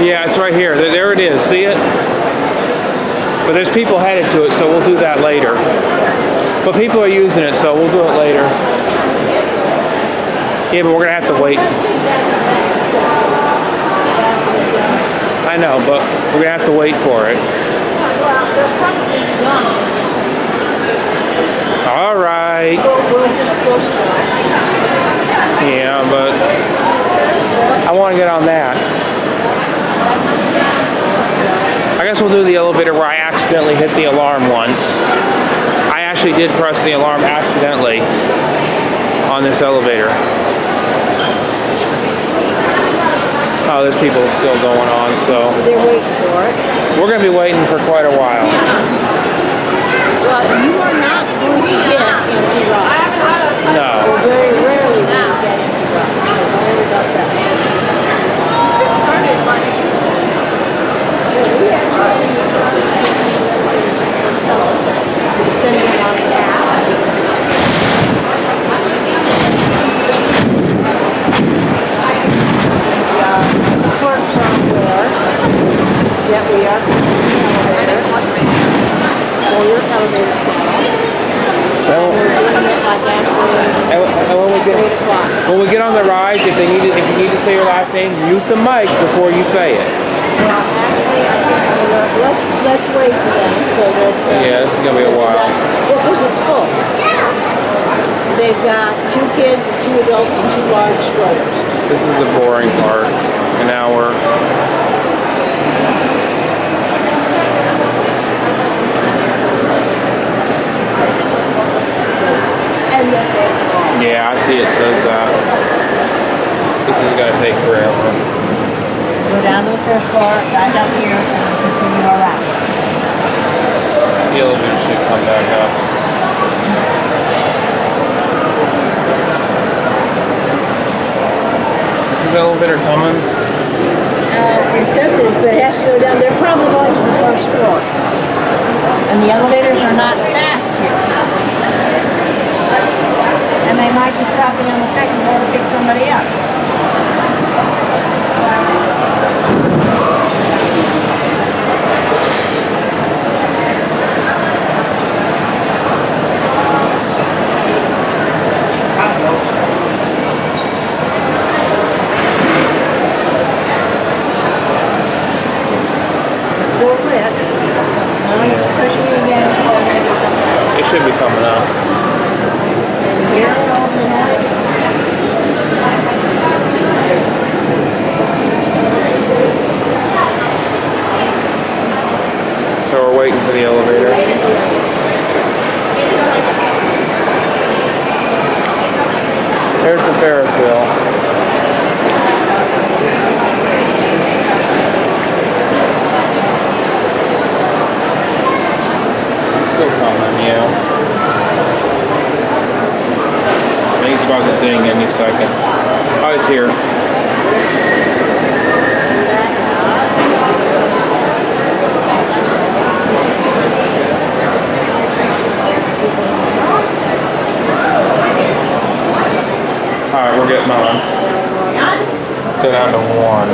A: Yeah, it's right here. There it is. See it? But there's people headed to it, so we'll do that later. But people are using it, so we'll do it later. Yeah, but we're going to have to wait. I know, but we're going to have to wait for it. All right. Yeah, but I want to get on that. I guess we'll do the elevator where I accidentally hit the alarm once. I actually did press the alarm accidentally on this elevator. Oh, there's people still going on, so.
D: They're waiting for it.
A: We're going to be waiting for quite a while.
D: Well, you are not going to get empty rides.
A: No.
D: Or very rarely do you get empty rides. So don't worry about that. This started like... Depending on the app. The clerks are on board. Yeah, we are. Well, your elevator
A: When we get on the rides, if you need to say your last name, mute the mic before you say it.
D: Well, actually, I think let's wait for them so that.
A: Yeah, this is gonna be a while.
D: Well, because it's full. They've got 2 kids, 2 adults, and 2 large strollers.
A: This is the boring part. An hour. Yeah, I see it says that. This is gonna take forever.
B: Go down to the first floor, back up here, and continue our route.
A: The elevator should come back up. Is this elevator coming?
D: It says it, but it has to go down. They're probably going to the first floor.
B: And the elevators are not fast here. And they might be stopping on the second floor to pick somebody up. It's still lit. Now you're pushing it again.
A: It should be coming up.
B: Hear all the noise?
A: So we're waiting for the elevator. There's the Ferris wheel. Still coming, yeah. I think it's about to ding any second. Oh, it's here. Alright, we're getting on. Go down to 1.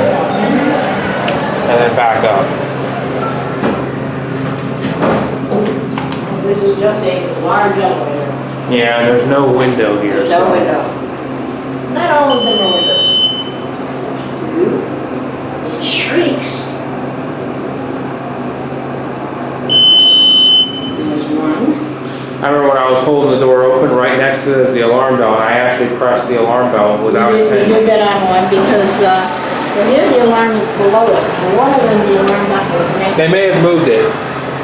A: And then back up.
D: This is just a large elevator.
A: Yeah, and there's no window here.
D: There's no window. Not all of them are windows. It shrieks. There's one.
A: I remember when I was holding the door open, right next to it is the alarm bell, and I actually pressed the alarm bell without
D: We
A: intending.
D: did that on one because, well, here the alarm is below it. The one of them, the alarm bell was next.
A: They may have moved it,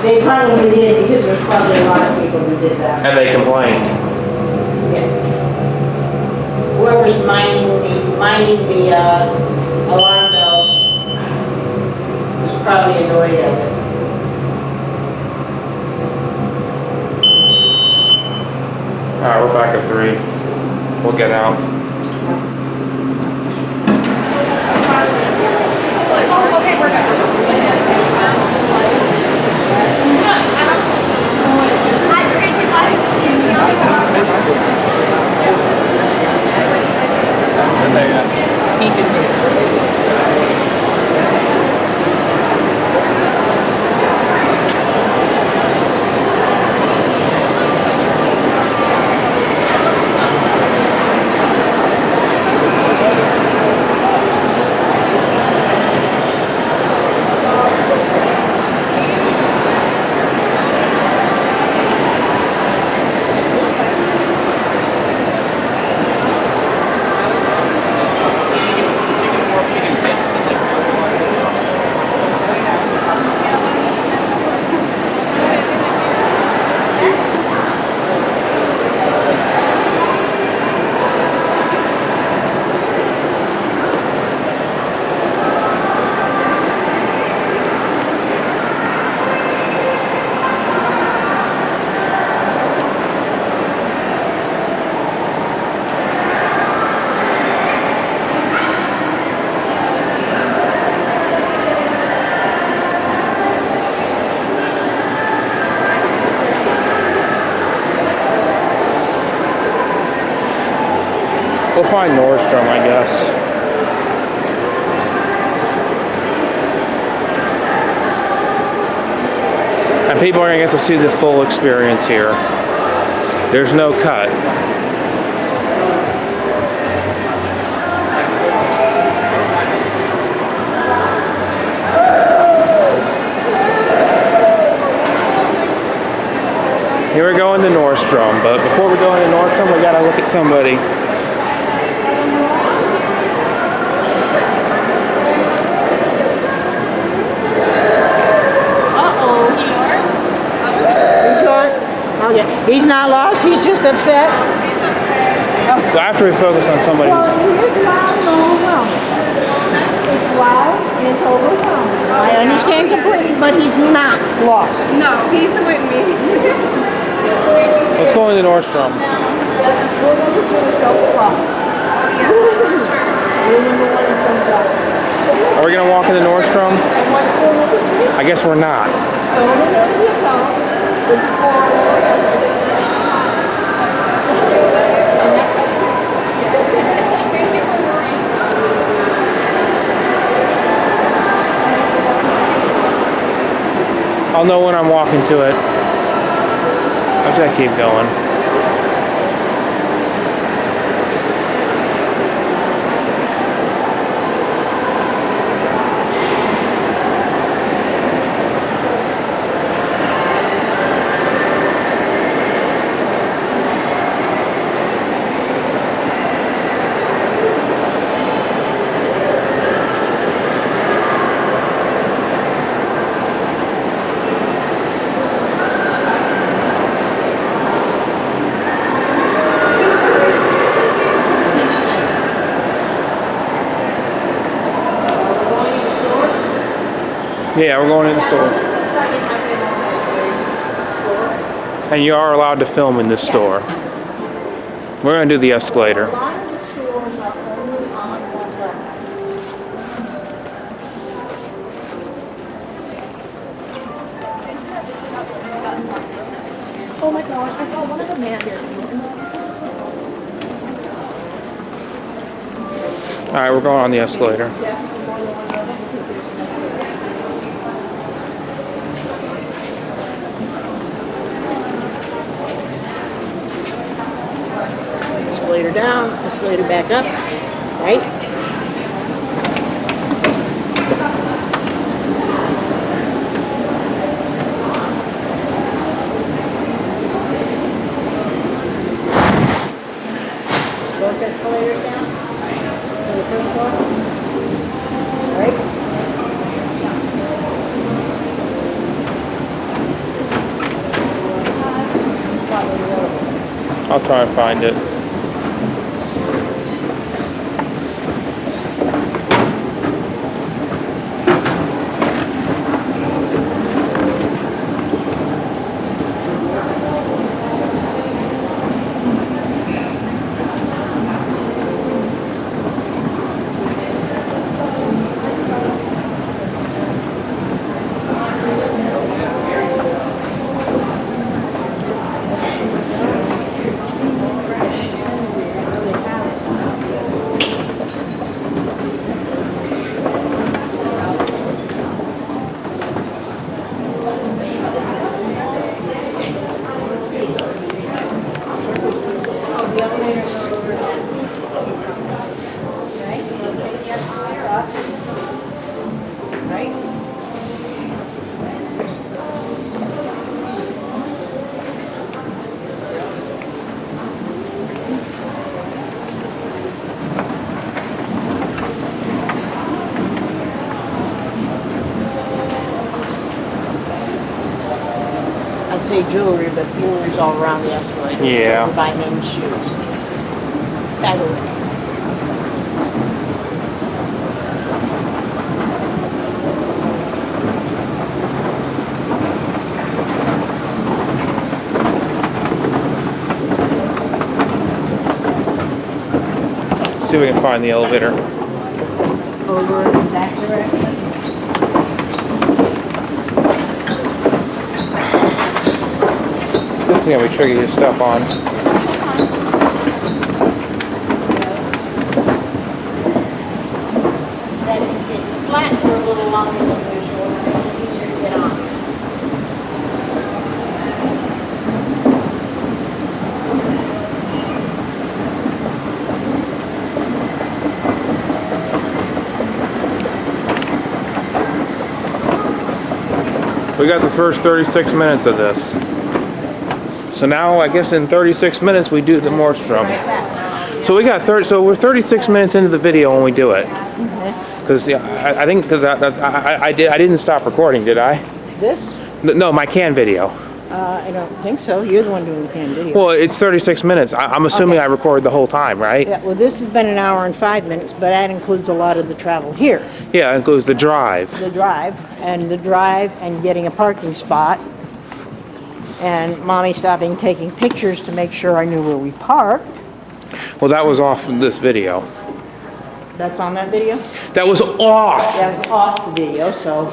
D: They probably did because there's probably a lot of people who did that.
A: and they complained.
D: Yeah. Whoever's minding the alarm bells was probably annoyed at it.
A: Alright, we're back at 3. We'll get out.
H: Okay, we're
A: We'll find Nordstrom, I guess. And people are gonna get to see the full experience here. There's no cut. Here we're going to Nordstrom, but before we go into Nordstrom, we gotta look at somebody.
D: He's gone. Okay. He's not lost. He's just upset.
A: So after we focus on somebody
D: Well,
A: who's...
D: here's loud and overwhelming. It's loud and it's overwhelming. I understand completely, but he's not lost.
G: No, he's with me.
A: Let's go into Nordstrom. Are we gonna walk into Nordstrom? I guess we're not. I'll know when I'm walking to it. I just gotta keep going. Yeah, we're going in the store. And you are allowed to film in this store. We're going to do the escalator.
E: Oh my gosh, I saw one of the man here.
A: Alright, we're going on the escalator.
D: Escalator down, escalator back up, right? Both escalators down to the first floor, right?
A: I'll try and find it.
D: I'd say jewelry, but jewelry's all around the escalator.
A: Yeah.
D: We're buying men's shoes. That was
A: See if we can find the elevator.
D: over in that direction.
A: This is gonna be tricky to step on.
D: It's flat for a little longer than usual, and it's easier to get on.
A: We got the first 36 minutes of this. So now I guess in 36 minutes we do the Nordstrom. So we got 30. So we're 36 minutes into the video when we do it. Because I think because I didn't stop recording, did I?
B: This?
A: No, my can video.
B: I don't think so. You're the one doing the can video.
A: Well, it's 36 minutes. I'm assuming
B: Okay.
A: I recorded the whole time, right?
B: Yeah, well, this has been an hour and 5 minutes, but that includes a lot of the travel here.
A: Yeah, it includes the drive.
B: The drive and getting a parking spot. And Mommy stopping taking pictures to make sure I knew where we parked.
A: Well, that was off this video.
B: That's on that video?
A: That was off.
B: That was off the video, so.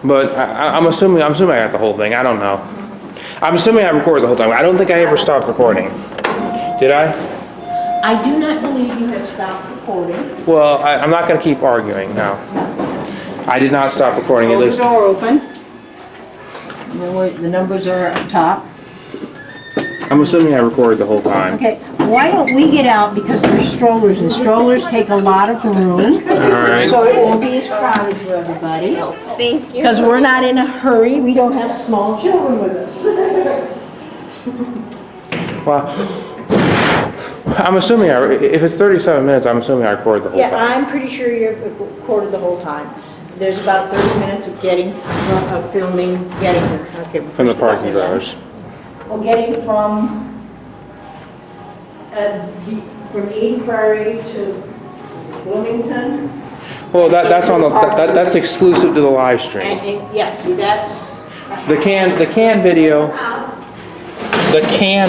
A: But I'm assuming I got the whole thing. I don't know. I'm assuming I recorded the whole time. I don't think I ever stopped recording. Did I?
B: I do not believe you have stopped recording.
A: Well, I'm not going to keep arguing now. I did not stop recording. At
B: Hold
A: least
B: the door open. The numbers are up top.
A: I'm assuming I recorded the whole time.
B: Okay, why don't we get out because there's strollers and strollers take a lot of room.
A: All right.
B: So it won't be as crowded for everybody.
H: Thank you.
B: Because we're not in a hurry. We don't have small children with us.
A: Well, I'm assuming if it's 37 minutes, I'm assuming I recorded the whole
B: Yeah,
A: time.
B: I'm pretty sure you recorded the whole time. There's about 30 minutes of filming, getting here. Okay.
A: From the parking garage.
B: Well, getting from Eden Prairie to Bloomington.
A: Well, that's on that's exclusive to the live stream.
B: Yeah, see, that's.
A: The can video. The can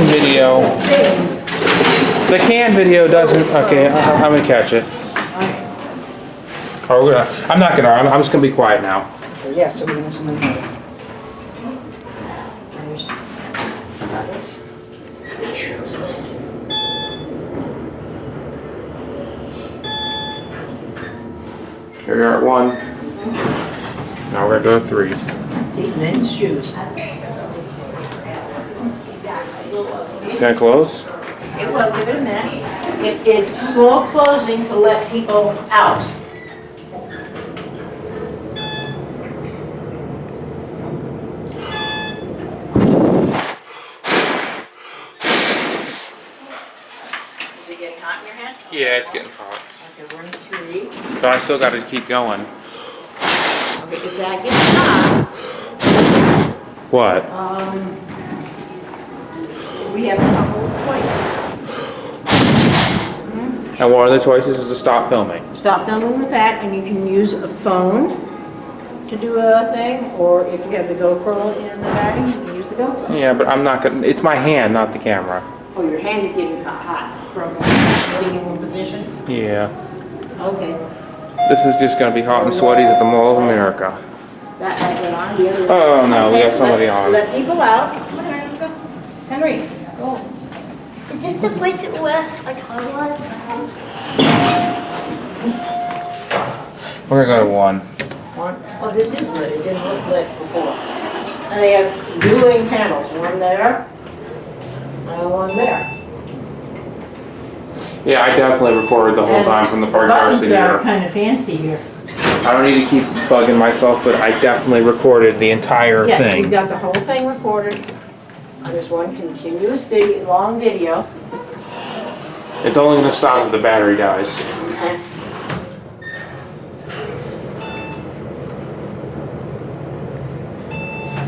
A: video doesn't. Okay, I'm gonna catch it. Oh, I'm not gonna. I'm just gonna be quiet now.
B: Yeah, so we're gonna zoom in here. There's this. Sure was that.
A: Here we are at 1. Now we're gonna go to 3.
B: See, men's shoes.
A: Can I close?
B: It will, give it a minute. It's slow closing to let people out. Is it getting hot in your hand?
A: Yeah, it's getting hot.
B: Okay, we're in 3.
A: But I still got to keep going.
B: Okay, if that gets hot,
A: What?
B: we have a couple of choices.
A: And one of the choices is to stop filming.
B: Stop filming with that, and you can use a phone to do a thing, or if you have the GoPro in the bag, you can use the GoPro.
A: Yeah, but I'm not gonna. It's my hand, not the camera.
B: Oh, your hand is getting hot from sitting in one position?
A: Yeah.
B: Okay.
A: This is just gonna be hot and sweaty as the Mall of America.
B: That went on the other.
A: Oh no, we got
B: Okay,
A: somebody on.
B: Let people out.
H: Come on, Henry, let's go. Henry, go. Is this the place where, like, I was?
A: We're gonna go to 1.
B: Oh, this is lit. It didn't look lit before. And they have dueling panels, one there and one there.
A: Yeah, I definitely recorded the whole time from the parking garage to
B: Buttons are
A: here.
B: kind of fancy here.
A: I don't need to keep bugging myself, but I definitely recorded the entire
B: Yes,
A: thing.
B: we've got the whole thing recorded. This one continuous video, long video.
A: It's only gonna stop if the battery dies.
B: Okay.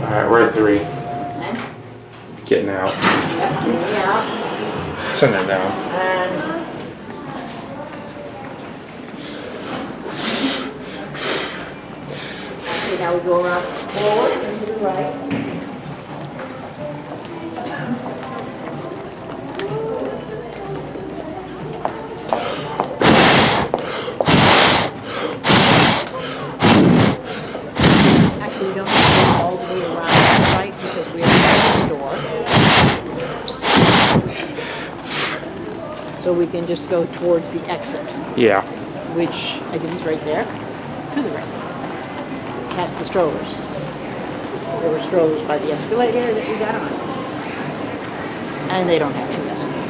A: Alright, we're at 3.
B: Okay.
A: Getting out.
B: Getting out.
A: Send it down.
B: And okay, now we go around forward and to the right. Actually, we don't have to go all the way around to the right because we have the door. So we can just go towards the exit,
A: Yeah.
B: which I think is right there, to the right. That's the strollers. There were strollers by the escalator that we got on. And they don't have 2 escalators.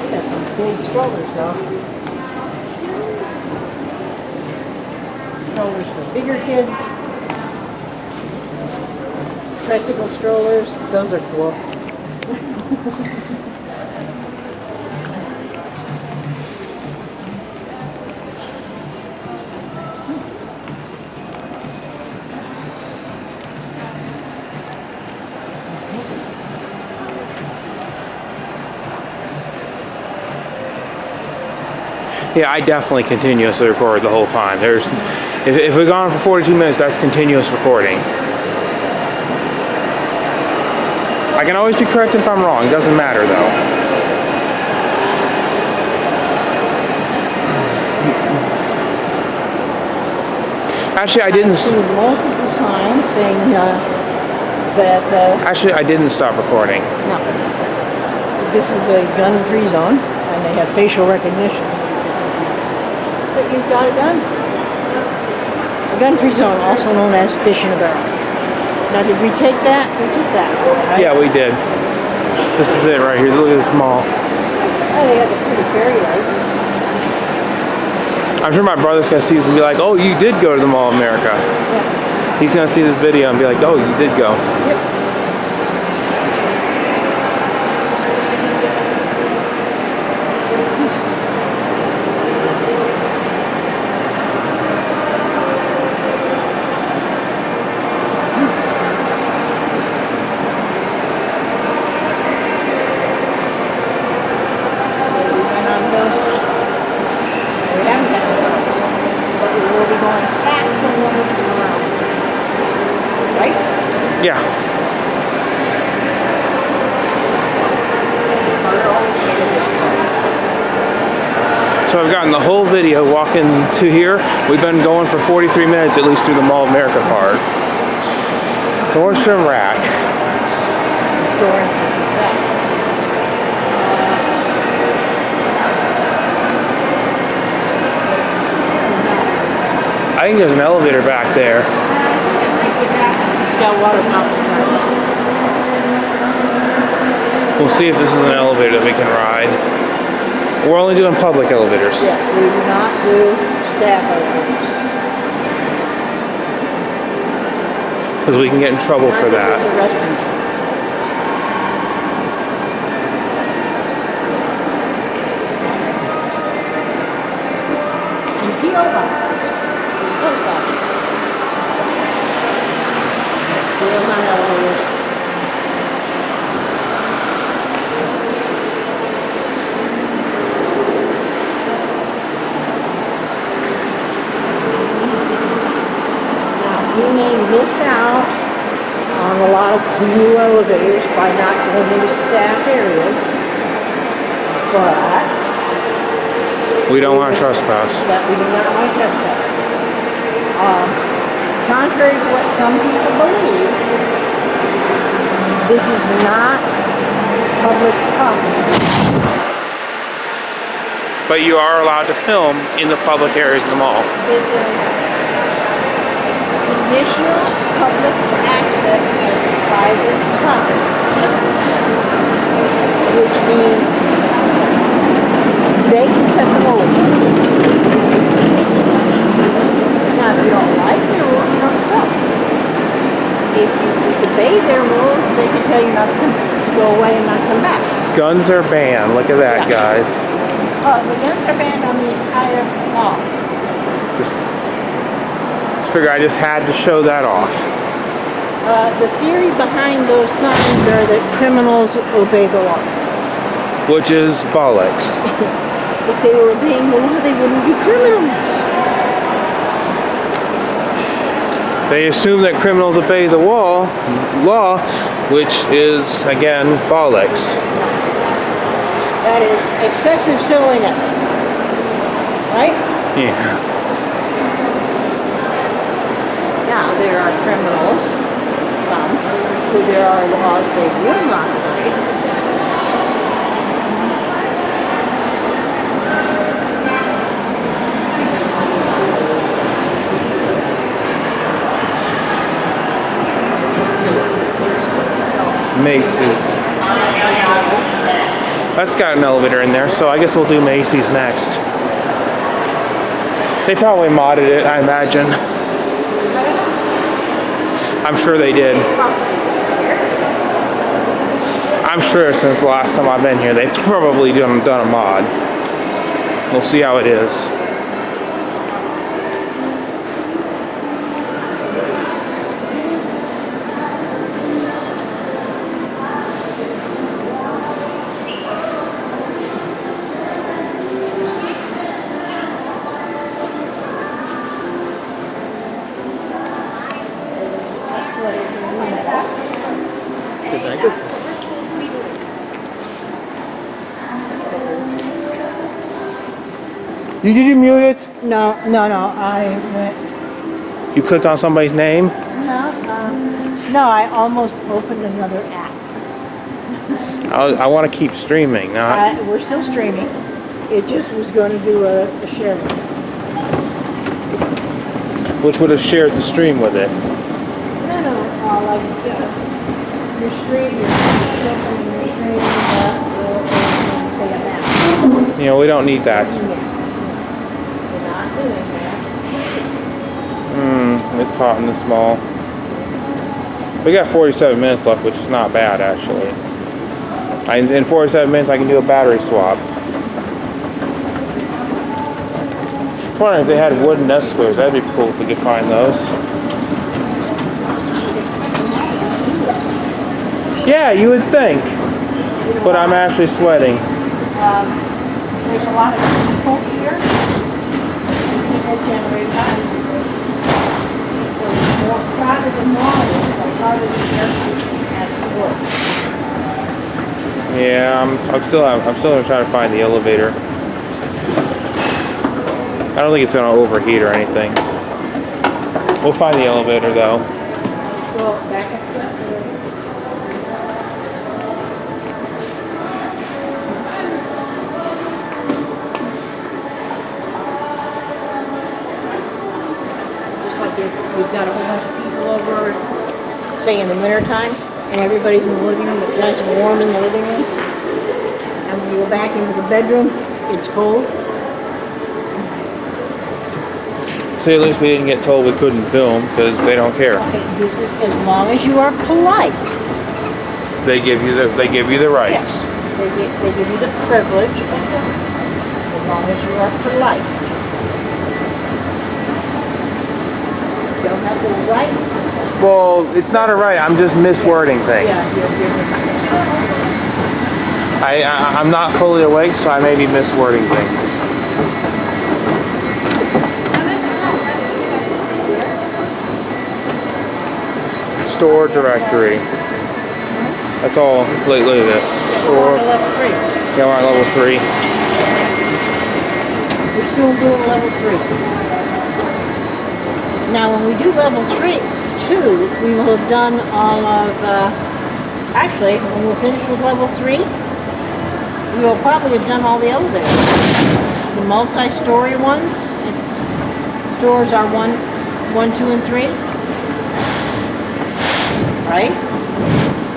B: We got some big strollers though. Strollers for bigger kids.
D: Tricycle strollers, those are cool.
A: Yeah, I definitely continuously record the whole time. If we've gone for 42 minutes, that's continuous recording. I can always be corrected if I'm wrong. It doesn't matter though. Actually, I didn't.
D: Multiple signs saying that.
A: Actually, I didn't stop recording.
D: No. This is a gun-free zone, and they have facial recognition. But you've got a gun. A gun-free zone, also known as fish in a barrel. Now, did we take that? We took that, right?
A: Yeah, we did. This is it right here. Look at this mall.
D: Oh, they have the pretty fairy lights.
A: I'm sure my brother's gonna see this and be like, "Oh, you did go to the Mall of America."
D: Yeah.
A: He's gonna see this video and be like, "Oh, you did go."
D: Yep.
A: Yeah. So I've gotten the whole video walking to here. We've been going for 43 minutes at least through the Mall of America part. Nordstrom Rack. I think there's an elevator back there.
D: It's got water fountains.
A: We'll see if this is an elevator that we can ride. We're only doing public elevators.
D: Yeah, we do not do staff elevators.
A: Because we can get in trouble for that.
D: It's a restaurant. And P.O. boxes. Post office. Wheels on elevators. You may miss out on a lot of new elevators by not going into staff areas, but
A: We don't want to trespass.
D: that we do not want to trespass. Contrary to what some people believe, this is not public property.
A: But you are allowed to film in the public areas of the mall.
D: This is conditional public access of private property, which means they can set the rules. Now, if you don't like their rules, you don't go. If you disobey their rules, they can tell you not to go away and not come back.
A: Guns are banned. Look at that, guys.
D: The guns are banned on the entire mall.
A: Just figure I just had to show that off.
D: The theory behind those signs are that criminals obey the law.
A: Which is bollocks.
D: If they were obeying the law, they wouldn't be criminals.
A: They assume that criminals obey the law, which is, again, bollocks.
D: That is excessive silliness. Right?
A: Yeah.
D: Now, there are criminals, some, who there are laws they will not obey.
A: Macy's. That's got an elevator in there, so I guess we'll do Macy's next. They probably modded it, I imagine. I'm sure they did. I'm sure since the last time I've been here, they've probably done a mod. We'll see how it is. Did you mute it?
D: No, I went,
A: You clicked on somebody's name?
D: no, I almost opened another app.
A: I want to keep streaming.
D: We're still streaming. It just was going to do a share.
A: Which would have shared the stream with it.
D: No, like your stream, your stream, say a map.
A: You know, we don't need that.
D: We're not doing that.
A: It's hot in this mall. We got 47 minutes left, which is not bad, actually. In 47 minutes, I can do a battery swap. I was wondering if they had wooden escalators. That'd be cool if we could find those. Yeah, you would think. But I'm actually sweating.
D: There's a lot of people here. People generate time. So it's more crowded than normal. It's like harder than air conditioning has to work.
A: Yeah, I'm still gonna try to find the elevator. I don't think it's gonna overheat or anything. We'll find the elevator though.
D: Go back up to the escalator. Just like if you've got a whole bunch of people over, say in the wintertime, and everybody's in the living room, it's nice and warm in the living room. And when you go back into the bedroom, it's cold.
A: See, at least we didn't get told we couldn't film because they don't care.
D: Okay, this is as long as you are polite.
A: They give you the rights.
D: Yes. They give you the privilege of filming, as long as you are polite. You don't have the right to film.
A: Well, it's not a right. I'm just miswording things.
D: Yeah, you're
A: I'm not fully awake, so I may be miswording things. Store directory. That's all. Look at this. Store.
D: Level 3.
A: Yeah, we're on level 3.
D: We're still doing level 3. Now, when we do level 2, we will have done all of, actually, when we're finished with level 3, we will probably have done all the elevators. The multi-story ones, doors are 1, 2, and 3. Right?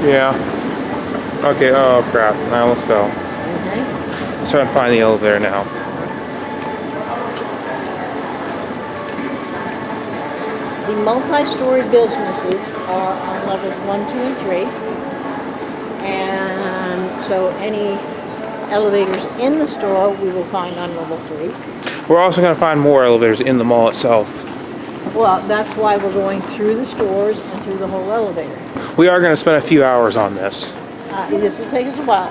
A: Yeah. Okay, oh crap. I almost fell.
D: Okay.
A: Let's try and find the elevator now.
D: The multi-story businesses are on levels 1, 2, and 3. And so any elevators in the store we will find on level 3.
A: We're also going to find more elevators in the mall itself.
D: Well, that's why we're going through the stores and through the whole elevator.
A: We are going to spend a few hours on this.
D: This will take us a while.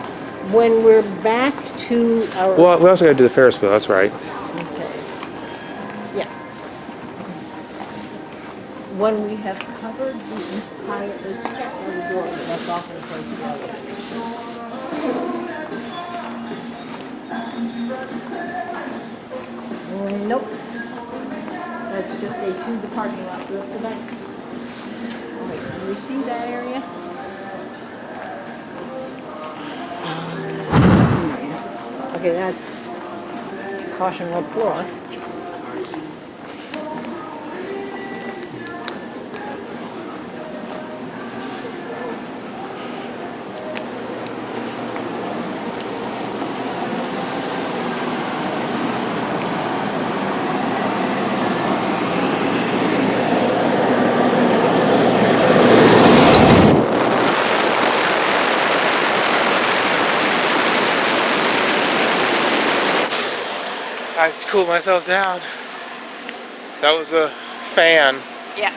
D: When we're back to our...
A: Well, we also got to do the Ferris wheel, that's right.
D: Okay. Yeah. When we have covered the entire... Let's check for the door, but that's often the place to go. Nope. That's just a through the parking lot, so let's go back. Wait, can we see that area? Okay, that's caution road floor.
A: I just cooled myself down. That was a fan.
D: Yeah.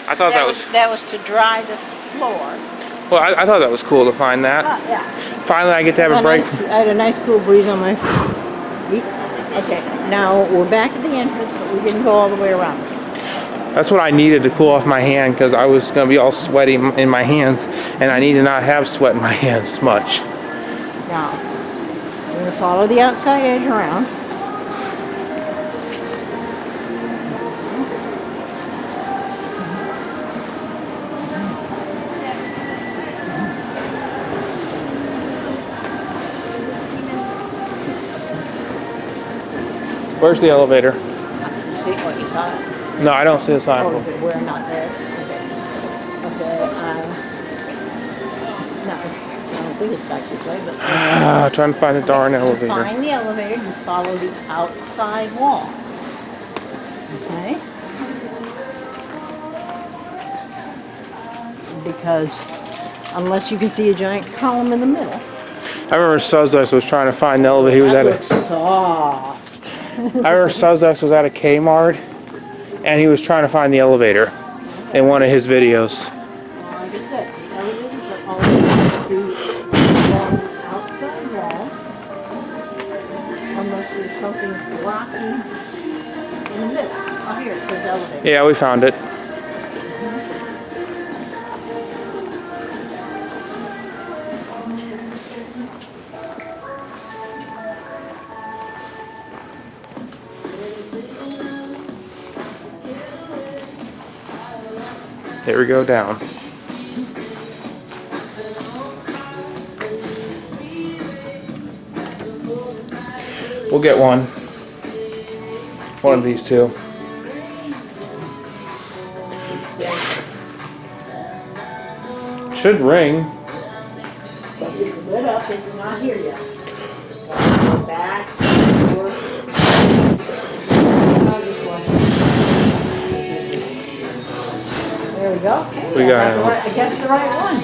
A: I thought that was.
D: That was to dry the floor.
A: Well, I thought that was cool to find that.
D: Yeah.
A: Finally, I get to have a break.
D: I had a nice cool breeze on my feet. Okay, now we're back at the entrance, but we didn't go all the way around.
A: That's what I needed to cool off my hand because I was going to be all sweaty in my hands, and I need to not have sweat in my hands much.
D: Now, we're going to follow the outside edge around.
A: Where's the elevator?
D: See what you saw?
A: No, I don't see the sign.
D: Oh, we're not there. Okay. No, I don't think it's back this way, but
A: Trying to find the darn elevator.
D: find the elevator and follow the outside wall. Okay. Because unless you can see a giant column in the middle.
A: I remember Suzux was trying to find the elevator. He was
D: That
A: at
D: looks soft.
A: I remember Suzux was at a Kmart, and he was trying to find the elevator in one of his videos.
D: Like I said, the elevators are always along the outside wall, unless there's something blocking in the middle. Oh, here it says elevator.
A: Yeah, we found it. There we go down. We'll get one. One of these two. Should ring.
D: But it's lit up, it's not here yet. Go back, forward. There we go.
A: We got
D: the
A: it.
D: right, I guess the right one.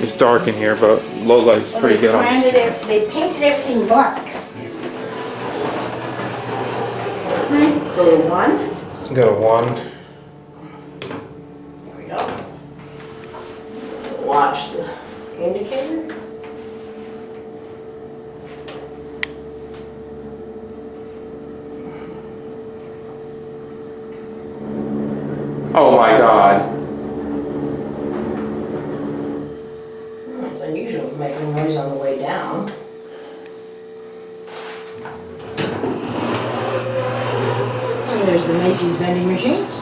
A: It's dark in here, but low light's pretty good on this.
D: They painted everything black. Go to one.
A: Go to one.
D: There we go. Watch the indicator.
A: Oh my god.
D: It's unusual to make a noise on the way down. And there's the Macy's vending machines.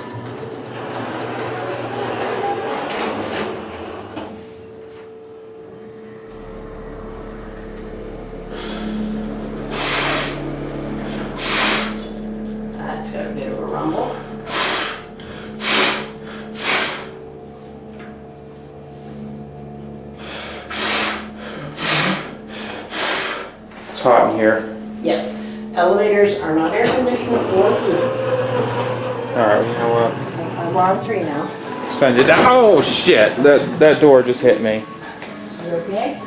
D: That's got a bit of a rumble.
A: It's hot in here.
D: Yes, elevators are not air conditioned or heated.
A: Alright, you know what?
D: I'm on 3 now.
A: Send it down. Oh shit! That door just hit me.
D: You okay?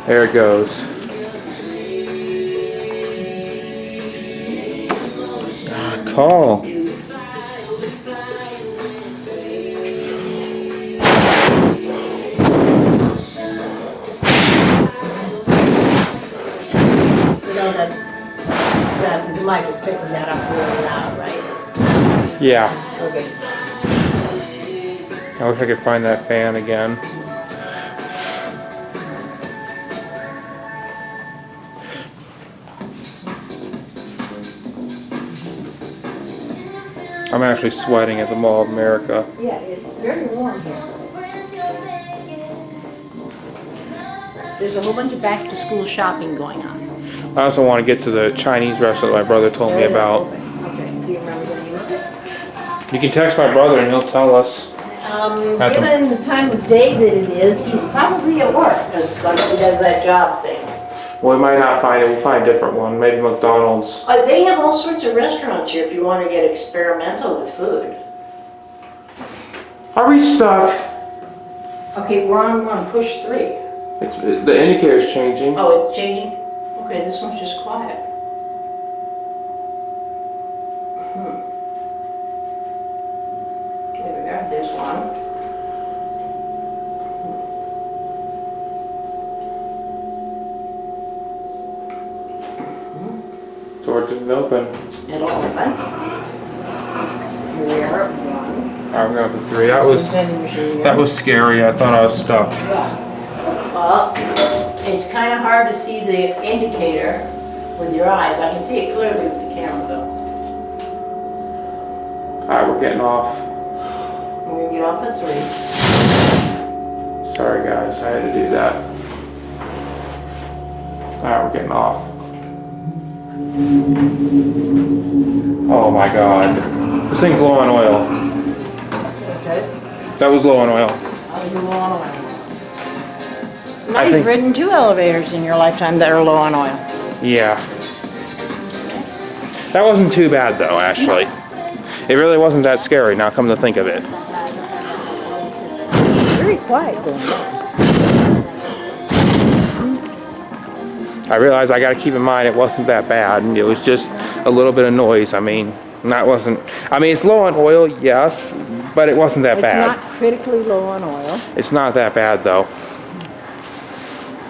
A: There it goes. Call.
D: The mic is picking that up really loud, right?
A: Yeah.
D: Okay.
A: I wish I could find that fan again. I'm actually sweating at the Mall of America.
D: Yeah, it's very warm here. There's a whole bunch of back to school shopping going on.
A: I also want to get to the Chinese restaurant my brother told me about.
D: Okay, do you remember the name of it?
A: You can text my brother and he'll tell us. At the-
D: Given the time of day that it is, he's probably at work, because he does that job thing.
A: Well, we might not find it. We'll find a different one. Maybe McDonald's.
D: They have all sorts of restaurants here if you want to get experimental with food.
A: Are we stuck?
D: Okay, we're on push 3.
A: The indicator's changing.
D: Oh, it's changing? Okay, this one's just quiet. There we go, there's one.
A: Door didn't open.
D: It'll open. There, one.
A: I'm going for 3. That was scary. I thought I was stuck.
D: Well, it's kind of hard to see the indicator with your eyes. I can see it clearly with the camera though.
A: Alright, we're getting off.
D: We're gonna get off at 3.
A: Sorry guys, I had to do that. Alright, we're getting off. Oh my god. This thing's low on oil.
D: Okay.
A: That was low on oil.
D: I'll do low on oil. Now
A: I
D: you've
A: think-
D: ridden 2 elevators in your lifetime that are low on oil.
A: Yeah. That wasn't too bad though, actually. It really wasn't that scary, now come to think of it.
D: Very quiet going on.
A: I realized I gotta keep in mind it wasn't that bad, and it was just a little bit of noise. I mean, it's low on oil, yes, but it wasn't that bad.
D: It's not critically low on oil.
A: It's not that bad though.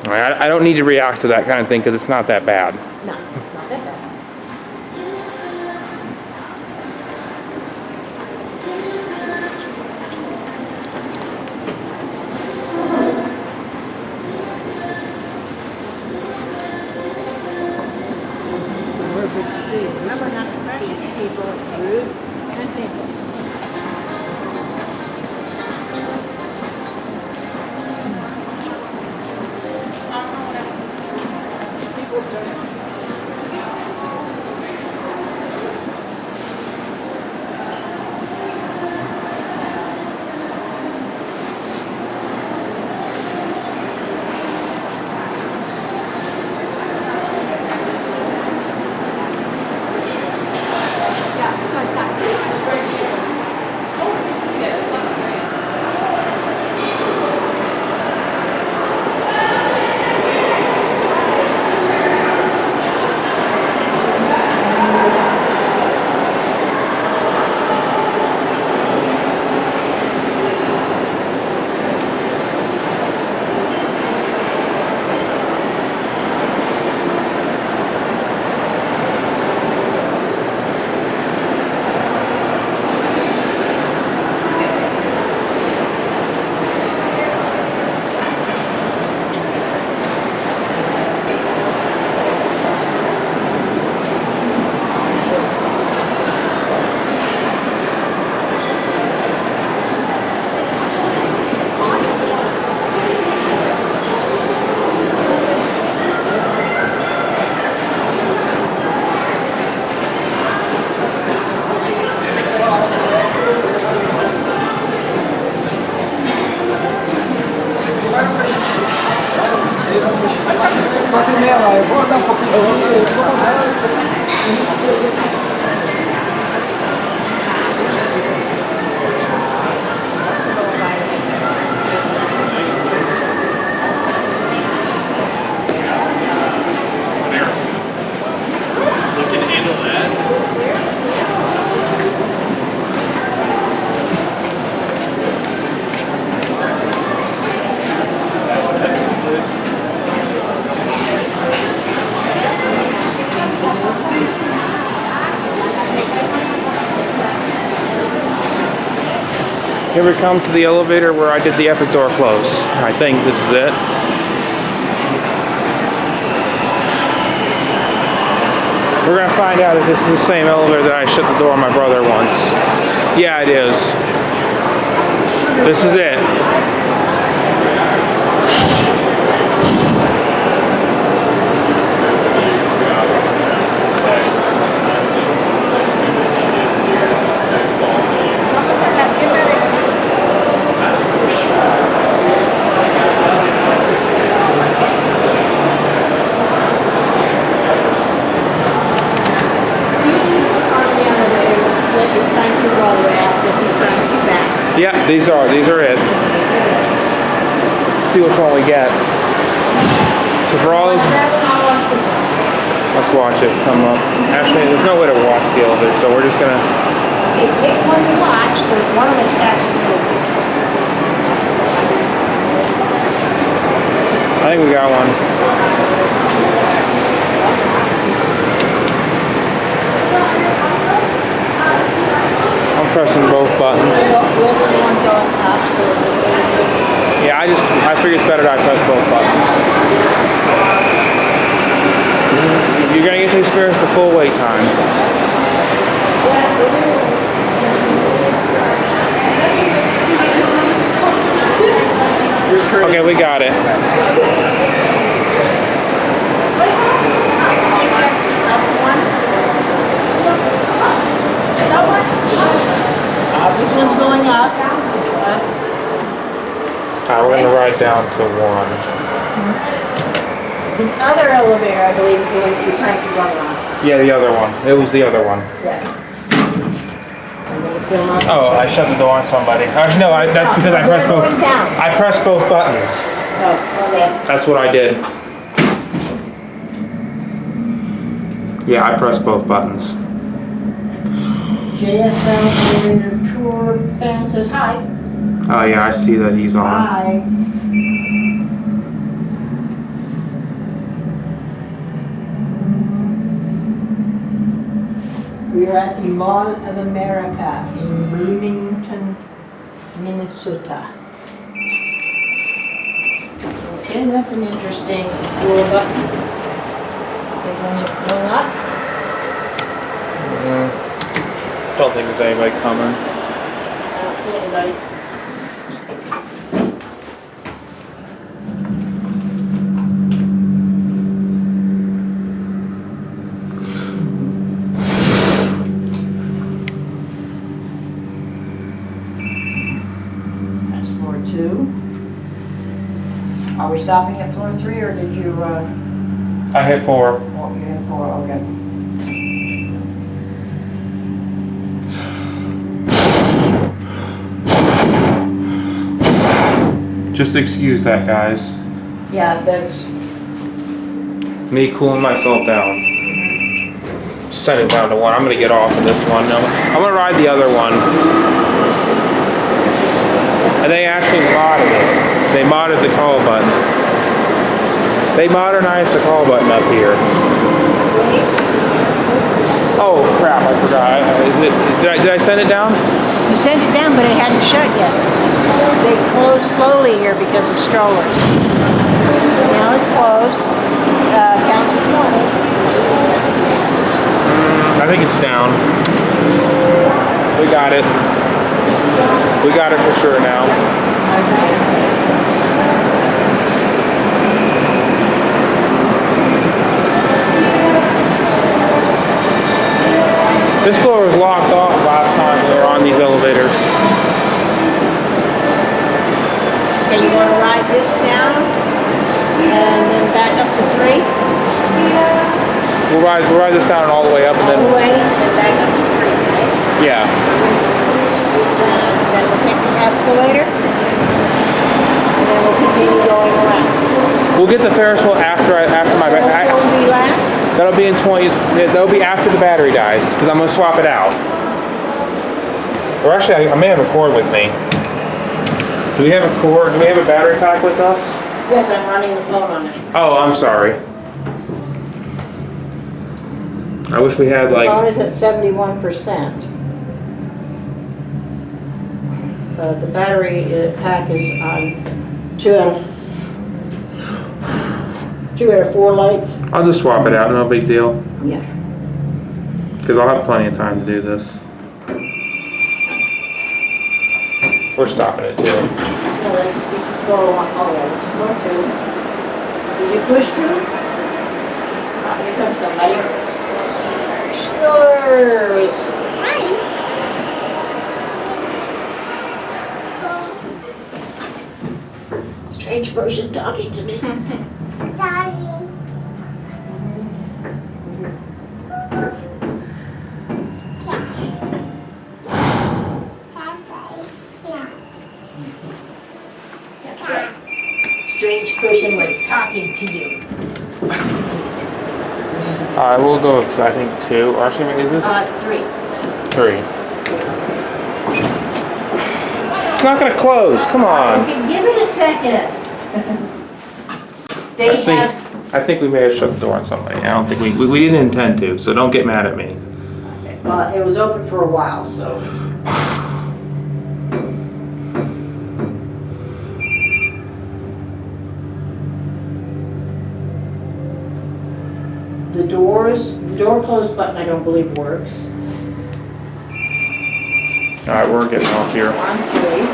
A: I don't need to react to that kind of thing because it's not that bad.
D: No, it's not that bad. We're big Steve. Remember not to credit people, it's rude and painful.
A: Here we come to the elevator where I did the epic door close. I think this is it. We're gonna find out if this is the same elevator that I shut the door on my brother once. Yeah, it is. This is it. Yeah, these are it. Let's see which one we get. So for all those, Let's watch it come up. Actually, there's no way to watch the elevator, so we're just gonna.
D: Pick one to watch so that one of us catches it.
A: I think we got one. I'm pressing both buttons.
D: We'll do the one going up, so
A: Yeah, I figure it's better that I press both buttons. You're gonna get to experience the full wait time. Okay, we got it.
D: this one's going up.
A: Alright, we're gonna ride down to 1.
D: The other elevator, I believe, is the one that you crank the rubber on.
A: Yeah, the other one. It was the other one.
D: Yeah. I'm gonna fill up.
A: Oh, I shut the door on somebody. Actually, no, that's because I pressed both.
D: Going down.
A: I pressed both buttons.
D: Oh, okay.
A: That's what I did. Yeah, I pressed both buttons.
D: JS Sound Elevator Tour fan says hi.
A: Oh yeah, I see that he's on.
D: Hi. We are at the Mall of America in Bloomington, Minnesota. Okay, that's an interesting floor button. Big one going up.
A: Don't think there's anybody coming.
D: I don't see anybody. That's floor 2. Are we stopping at floor 3 or did you,
A: I hit 4.
D: oh, you had 4, okay.
A: Just excuse that, guys.
D: Yeah, that's,
A: Me cooling myself down. Set it down to 1. I'm gonna get off of this one. No, I'm gonna ride the other one. And they actually modded it. They modded the call button. They modernized the call button up here. Oh crap! I forgot. Is it? Did I send it down?
D: you sent it down, but it hadn't shut yet. They close slowly here because of strollers. Now it's closed. Count to 20.
A: I think it's down. We got it. We got it for sure now. This floor was locked off last time we were on these elevators.
D: Okay, you want to ride this down and then back up to 3?
A: We'll ride this down and all the way up and
D: All the
A: then,
D: way and back up to 3, right?
A: yeah.
D: Then we'll take the escalator and then we'll continue going around.
A: We'll get the Ferris wheel after my
D: Will be last?
A: that'll be in 20. That'll be after the battery dies because I'm gonna swap it out. Or actually, I may have a cord with me. Do we have a cord? Do we have a battery pack with us?
D: Yes, I'm running the phone on it.
A: Oh, I'm sorry. I wish we had
D: The phone
A: like.
D: is at 71%. The battery pack is on 2 out of 4 lights.
A: I'll just swap it out. No big deal.
D: Yeah.
A: Because I'll have plenty of time to do this. We're stopping it too.
D: No, this is floor 1. Oh yeah, this is floor 2. Did you push 2? Oh, here comes somebody. Scores! Strange person talking to me.
H: Daddy.
D: That's right. Strange person was talking to you.
A: We'll go with, I think 2. Or actually, is this
D: 3.
A: 3? It's not gonna close. Come on.
D: Okay, give it a second.
A: I think we may have shut the door on somebody. I don't think we didn't intend to, so don't get mad at me.
D: Well, it was open for a while, so. The door close button I don't believe works.
A: All right, we're getting off here.
D: On 3.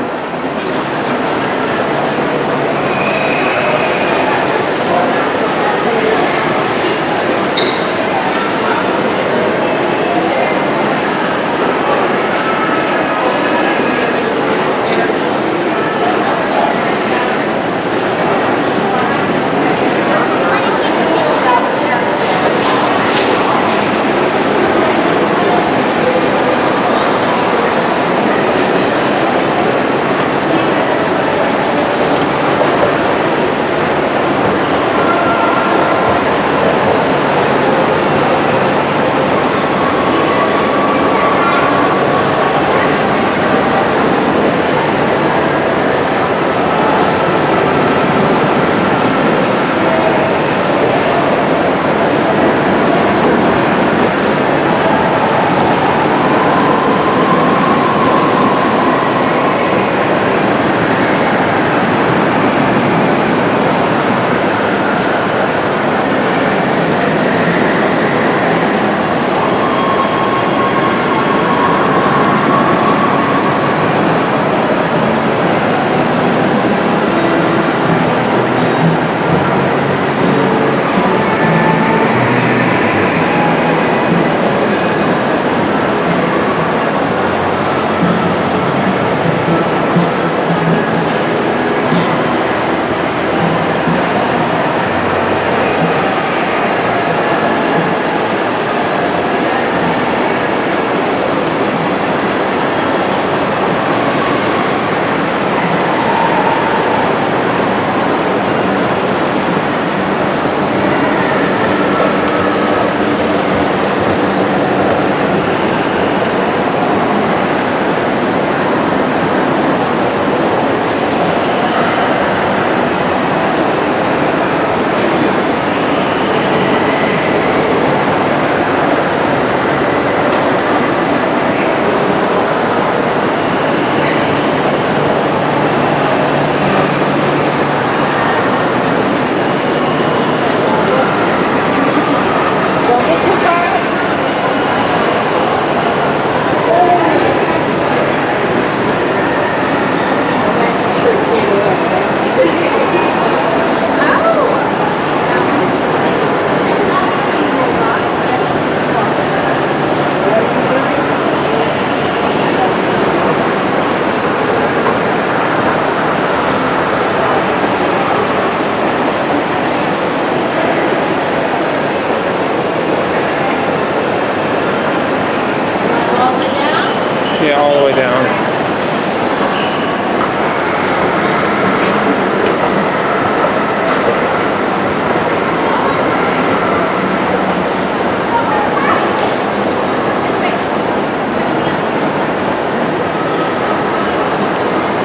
A: Yeah, all the way down.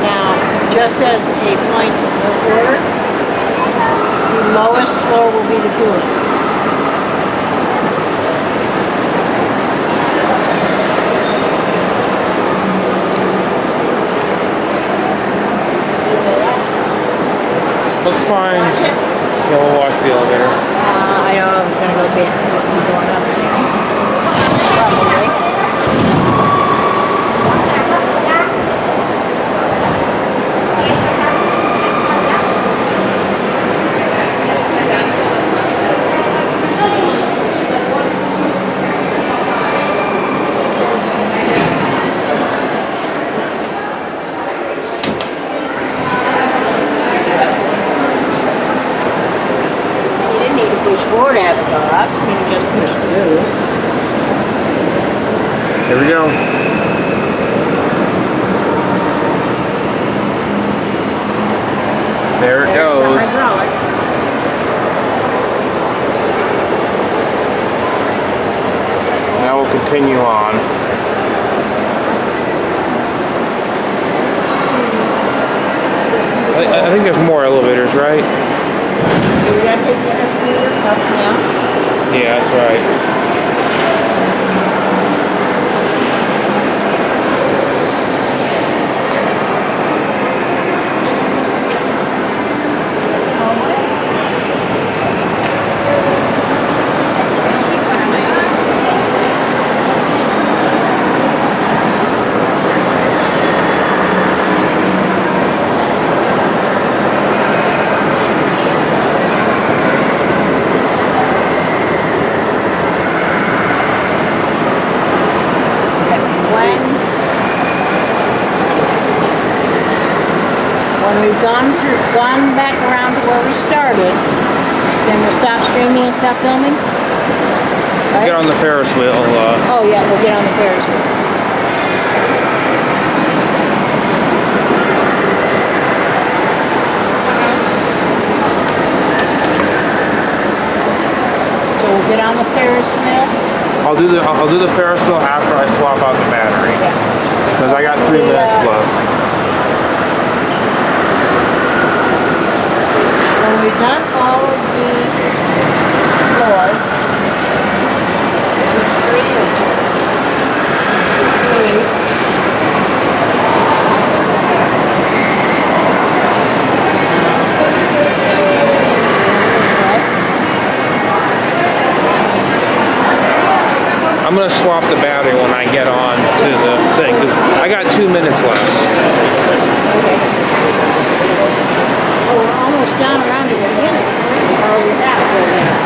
D: Now, just as a point of order, the lowest floor will be the coolest.
A: Let's find. Yeah, we'll watch the elevator.
D: I know I was gonna go get going up there. Probably. You didn't need to push 4 to have it go up. You can just push 2.
A: Here we go. There it goes.
D: Hydraulic.
A: continue on. I think there's more elevators, right?
D: We gotta take the escalator up now.
A: Yeah, that's right.
D: When we've gone back around to where we started, then we'll stop streaming and stop filming. Right?
A: Get on the Ferris wheel.
D: Oh yeah, we'll get on the Ferris wheel. So we'll get on the Ferris wheel.
A: I'll do the Ferris wheel after I swap out the battery. Because I got 3 minutes left.
D: When we've done all of the floors, this is 3. This is 3.
A: I'm going to swap the battery when I get on to the thing. Because I got 2 minutes left.
D: Oh, we're almost down around to the beginning. Or we have to go down.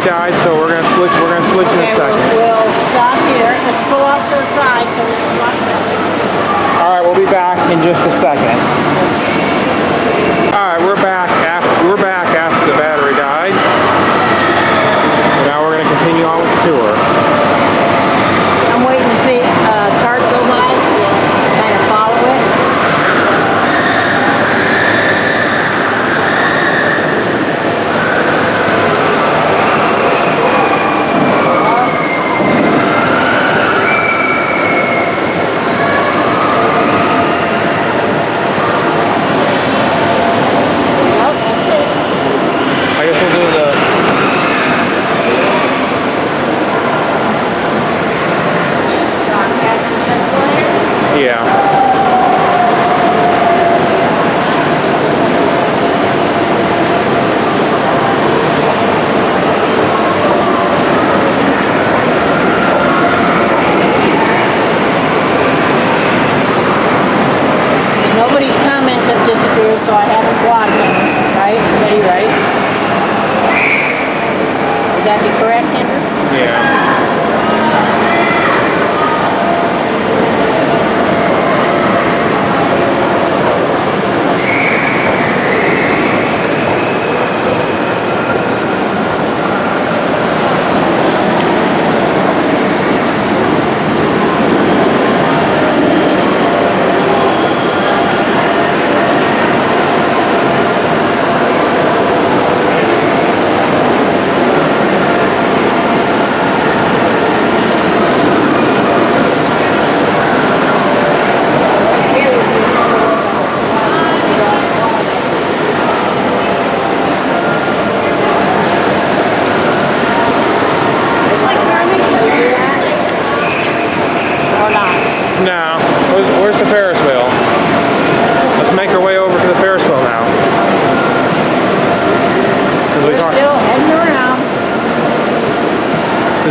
A: Died, so we're gonna switch in a second.
D: We'll stop here. Let's pull off to the side so we can watch that.
A: Alright, we'll be back in just a second. Alright, we're back after the battery died. And now we're gonna continue on with the tour.
D: I'm waiting to see a cart go by to kind of follow it. Nobody's comments have disappeared, so I haven't blocked them, right? Betty, right? Would that be correct, Andrew?
A: Yeah.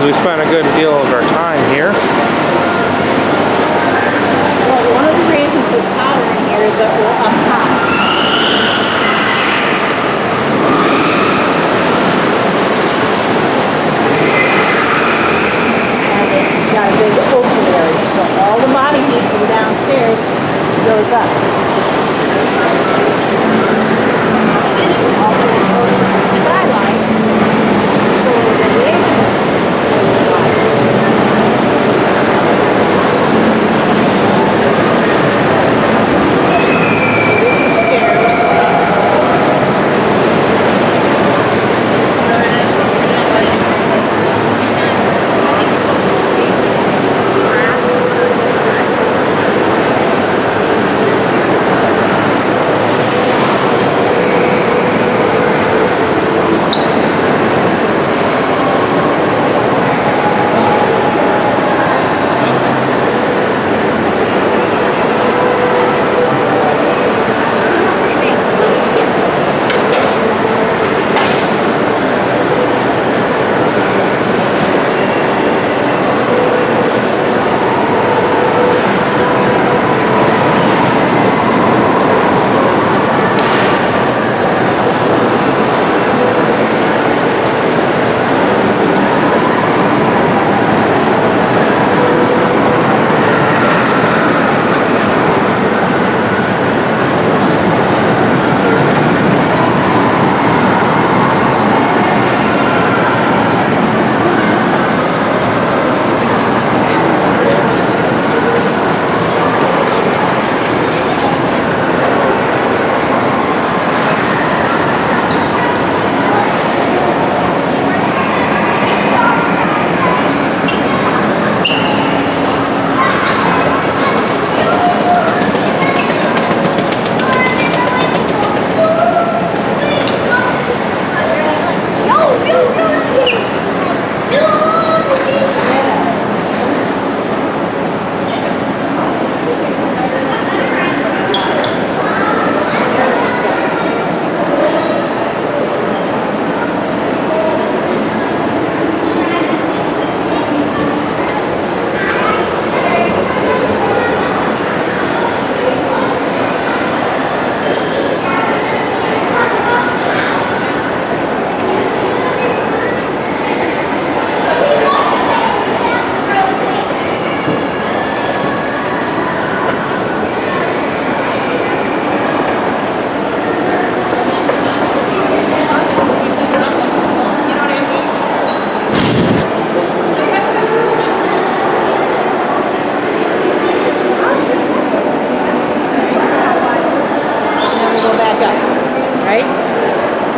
A: because we spent a good deal of our time here.
D: Well, one of the reasons it's hotter in here is that we're up high. And it's got a big open area, so all the body heat from downstairs goes up. Also, it goes to the skylight, so the radiation goes high. This is stairs.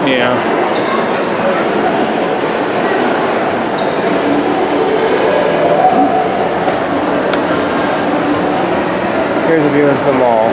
A: Yeah. Here's a view into the mall.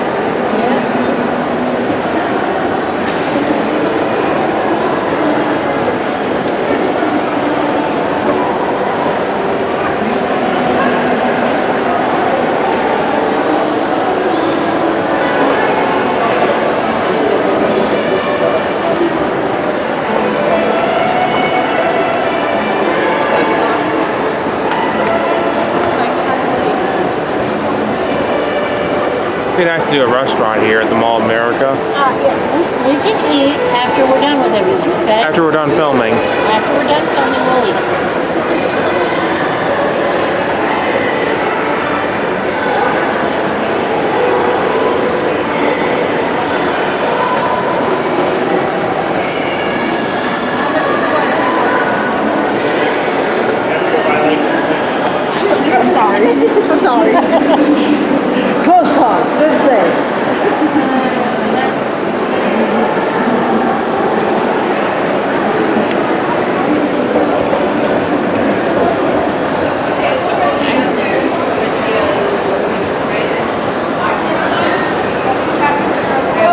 A: It'd be nice to do a restaurant here at the Mall of America.
D: Yeah, we can eat after we're done with everything, okay?
A: After we're done filming.
D: After we're done filming, we'll eat. I'm sorry. I'm sorry. Close call. Good save.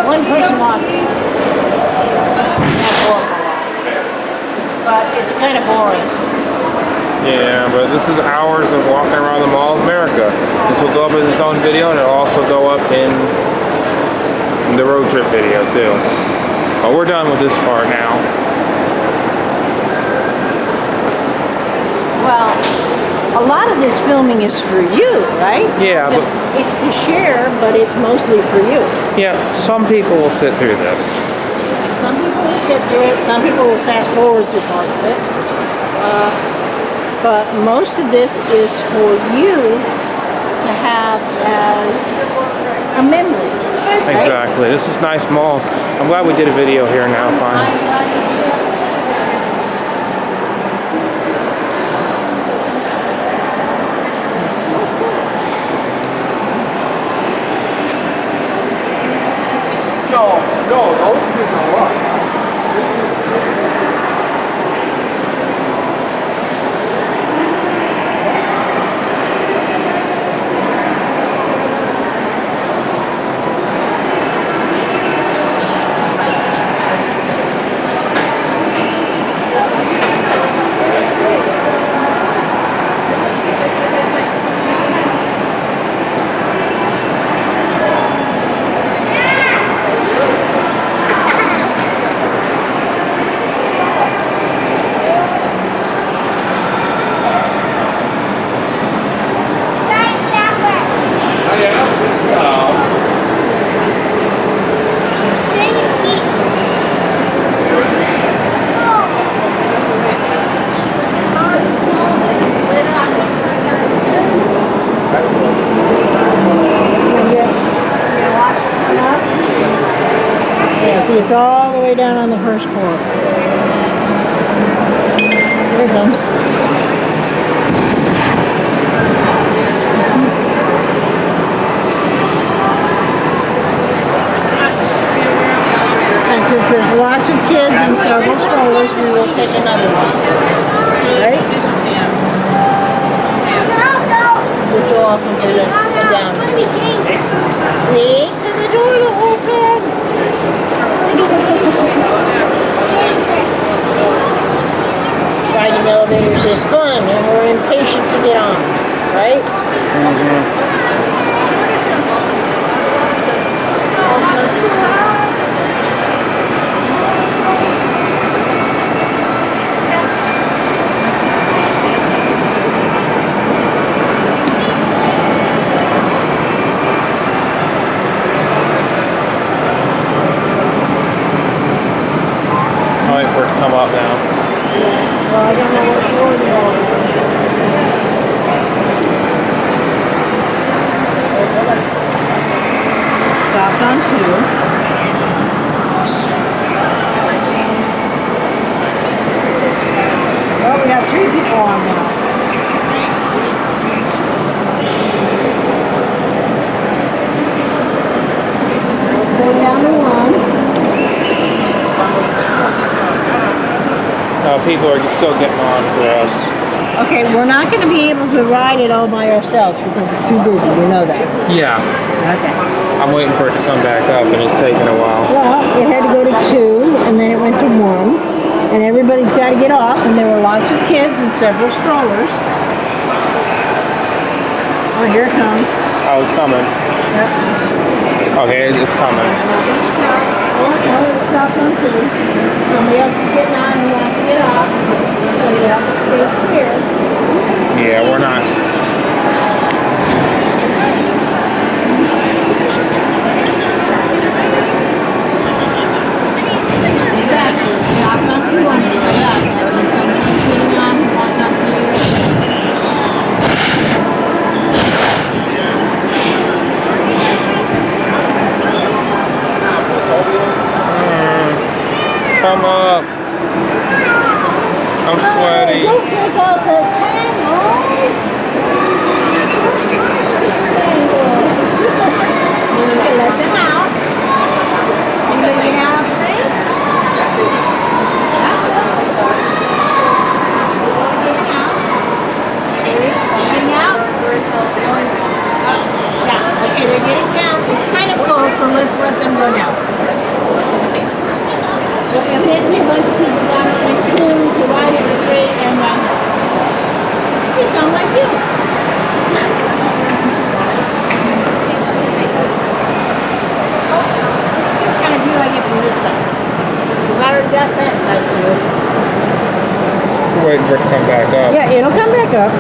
D: One person watching. That's awful. But it's kind of boring.
A: Yeah, but this is hours of walking around the Mall of America. This will go up as its own video, and it'll also go up in the road trip video too. But we're done with this part now.
D: Well, a lot of this filming is for you, right?
A: Yeah, but
D: It's to share, but it's mostly for you.
A: yeah, some people will sit through this.
D: Some people will sit through it, some people will fast forward through parts of it. But most of this is for you to have as a memory. Right?
A: Exactly. This is nice mall. I'm glad we did a video here now, finally.
J: No, those can go up.
D: Yeah, see, it's all the way down on the first floor. Here it comes. And since there's lots of kids and several strollers, we will take another one. Right? Which will also get us down. Wait for the door to open. Riding elevators is fun and we're impatient to get on, right?
A: I'll wait for it to come up now.
D: Well, I don't know what floor they're on. Stopped on 2. Well, we have 3 people on now. Let's go down to 1.
A: People are still getting on for us.
D: Okay, we're not going to be able to ride it all by ourselves because it's too busy. You know that.
A: Yeah.
D: Okay.
A: I'm waiting for it to come back up, and it's taking a while.
D: Well, it had to go to 2, and then it went to 1, and everybody's got to get off, and there were lots of kids and several strollers. Oh, here it comes.
A: Oh, it's coming.
D: Yep.
A: Okay, it's coming.
D: Well, it stopped on 2. Somebody else is getting on who wants to get off, so you have to stay clear.
A: Yeah, we're not.
D: Stopped on 2 on the way up. That means somebody else getting on who wants up to you.
A: Come up. I'm sweaty.
D: Don't take out the tangles. Let them out. Anybody get out of the train? Getting out? Yeah, okay, they're getting down. It's kind of full, so let's let them go down. So evidently a bunch of people got on at 2 to ride at 3 and ride up. You sound like you. Let's see what kind of view I get from this side. Because I already got that side view.
A: waiting for it to come back up.
B: Yeah, it'll come back up.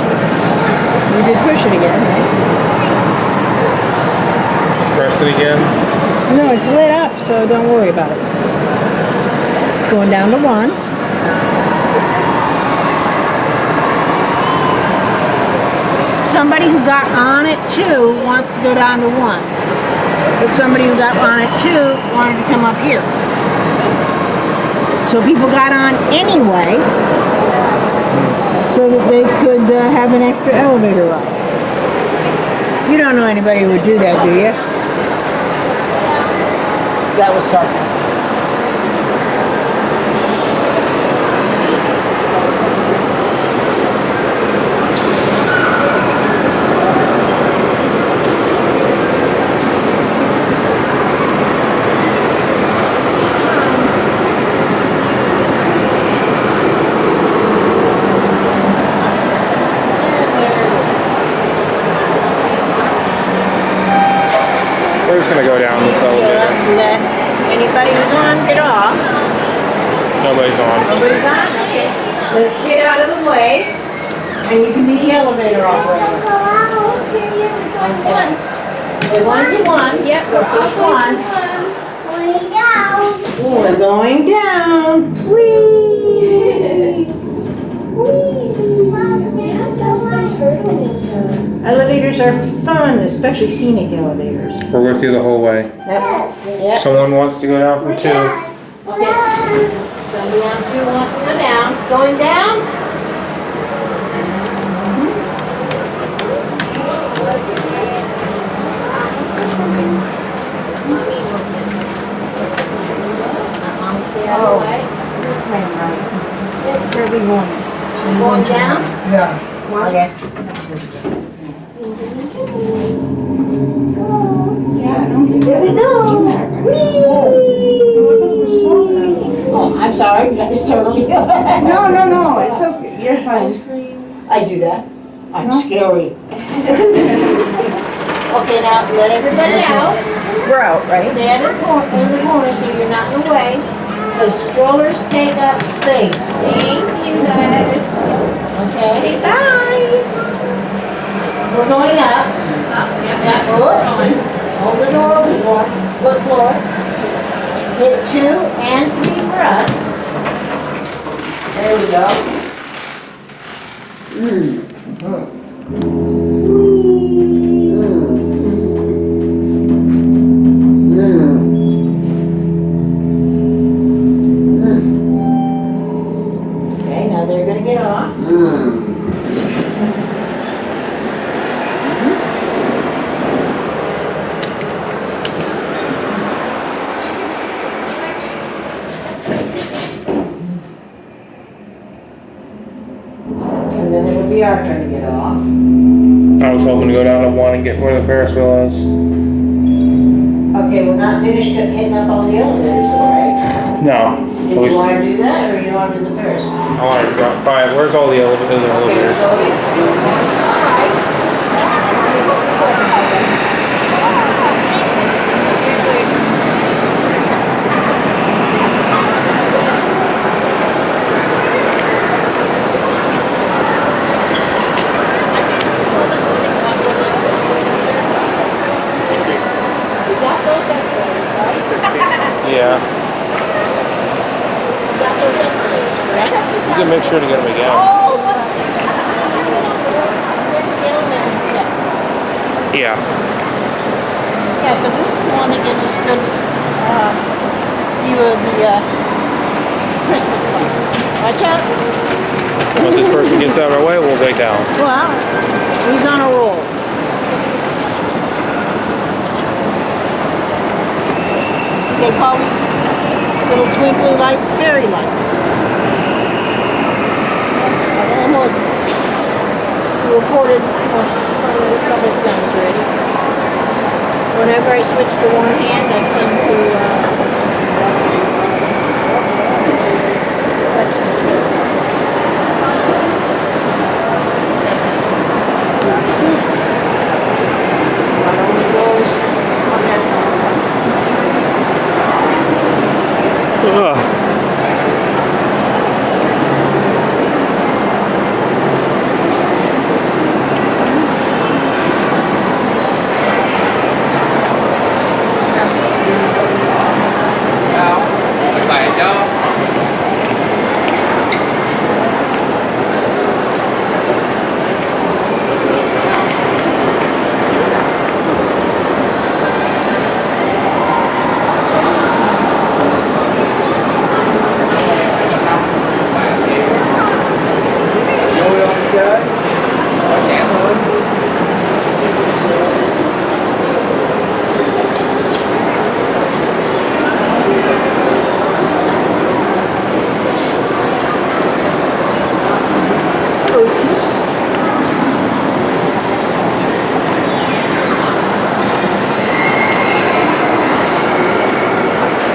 B: You did push it again. Nice.
A: Press it again.
B: No, it's lit up, so don't worry about it. It's going down to 1. Somebody who got on at 2 wants to go down to 1. But somebody who got on at 2 wanted to come up here. So people got on anyway, so that they could have an extra elevator ride. You don't know anybody who would do that, do you? That was sarcasm.
A: We're just gonna go down this elevator.
B: Let anybody who's on get off.
A: Nobody's on.
B: Nobody's on? Okay. Let's get out of the way, and you can be the elevator operator. Okay. We're 1 to 1. Yep, we're push 1. We're going down. Whee! Elevators are fun, especially scenic elevators.
A: We'll go through the whole way.
B: Yep.
A: Someone wants to go down from 2.
B: Okay. Somebody on 2 wants to go down. Going down? Oh. Where are we going? Going down? Yeah. Okay. There we go. Whee! Oh, I'm sorry. Did I startle you?
F: No, it's okay. You're fine.
B: I do that. I'm scary. Okay, now let everybody out.
F: We're out, right?
B: Stand in the corner so you're not in the way. The strollers take up space. Thank you guys. Okay. Bye. We're going up. Now, hold the door open for. Good floor. Hit 2 and 3 for us. There we go. Okay, now they're gonna get off. And then it'll be our turn to get off.
A: I was hoping to go down to 1 and get where the Ferris wheel is.
B: Okay, we're not finished hitting up all the elevators, though, right?
A: No.
B: Do
A: At least
B: you want to do that, or you want to do the Ferris?
A: I want to drop 5. Where's all the elevators? Yeah. You can make sure to get them again. Yeah.
D: Yeah, because this is the one that gives us good view of the Christmas lights. Watch out.
A: Once this person gets out of our way, we'll go down.
B: Well, he's on a roll. See, they call these little twinkly lights fairy lights. Almost reported a couple of times already. Whenever I switch to one hand, I tend to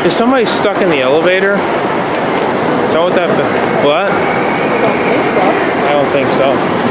A: Is somebody stuck in the elevator? Is that what that... What? I don't think so.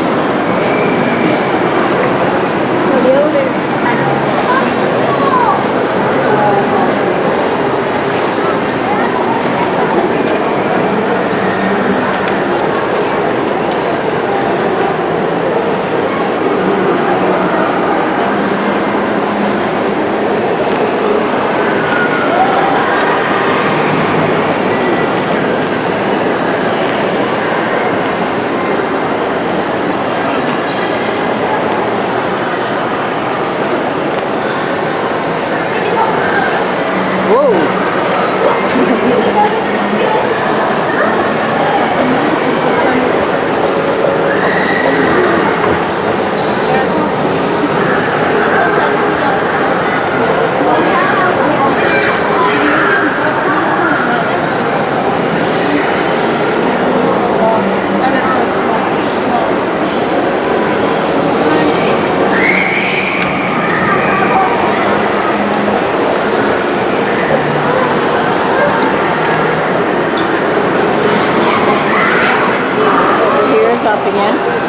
D: Up again.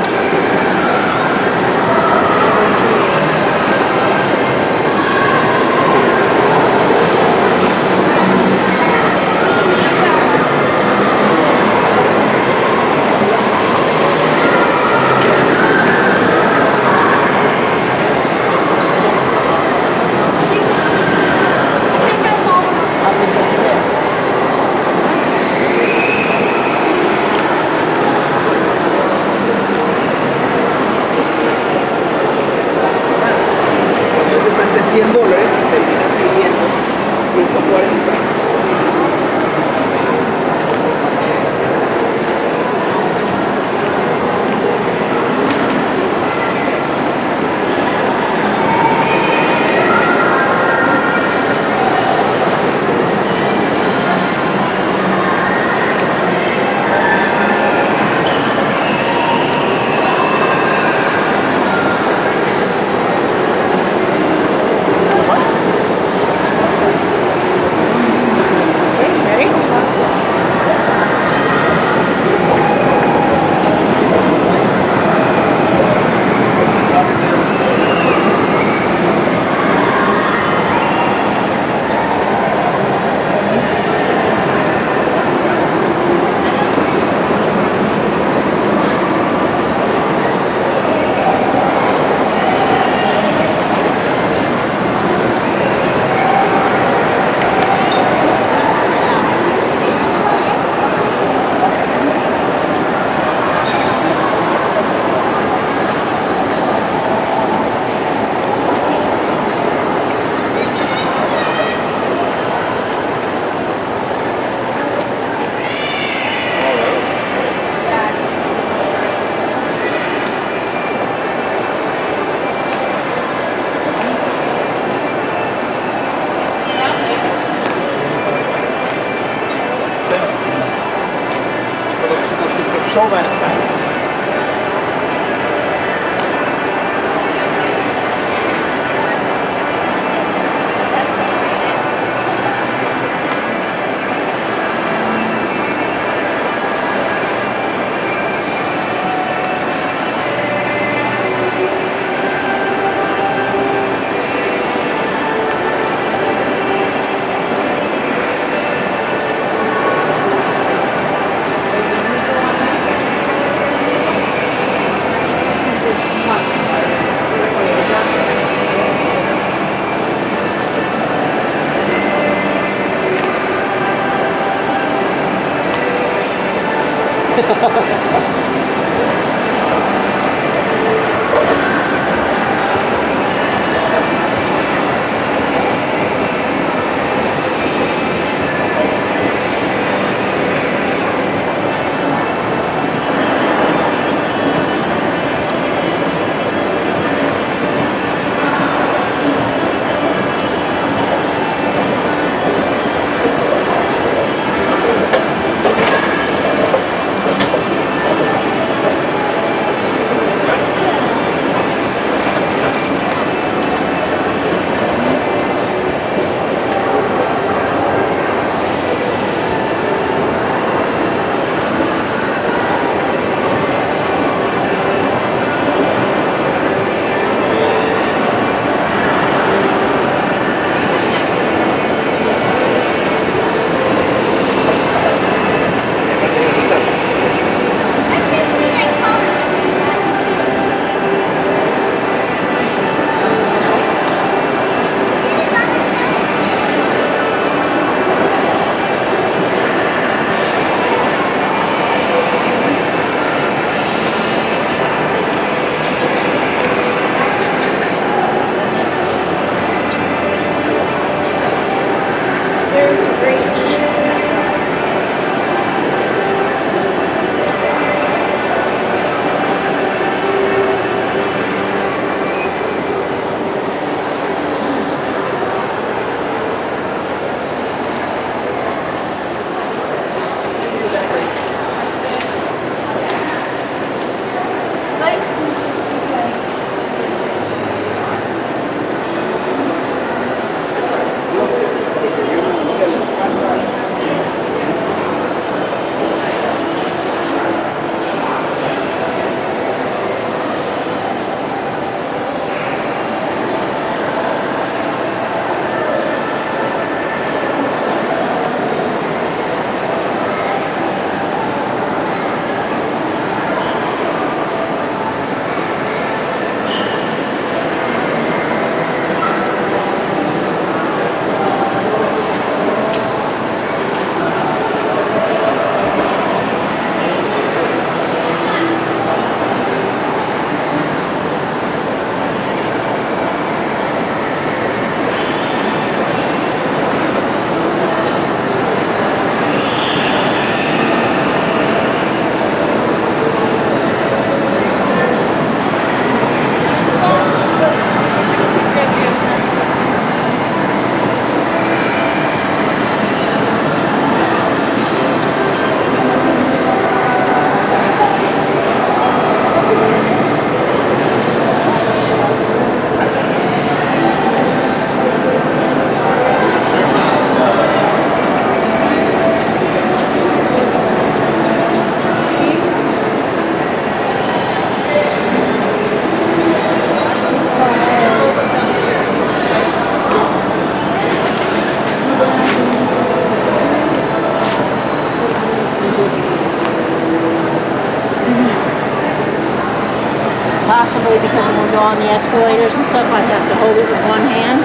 D: slowly because when we go on the escalators and stuff, I have to hold it with one hand.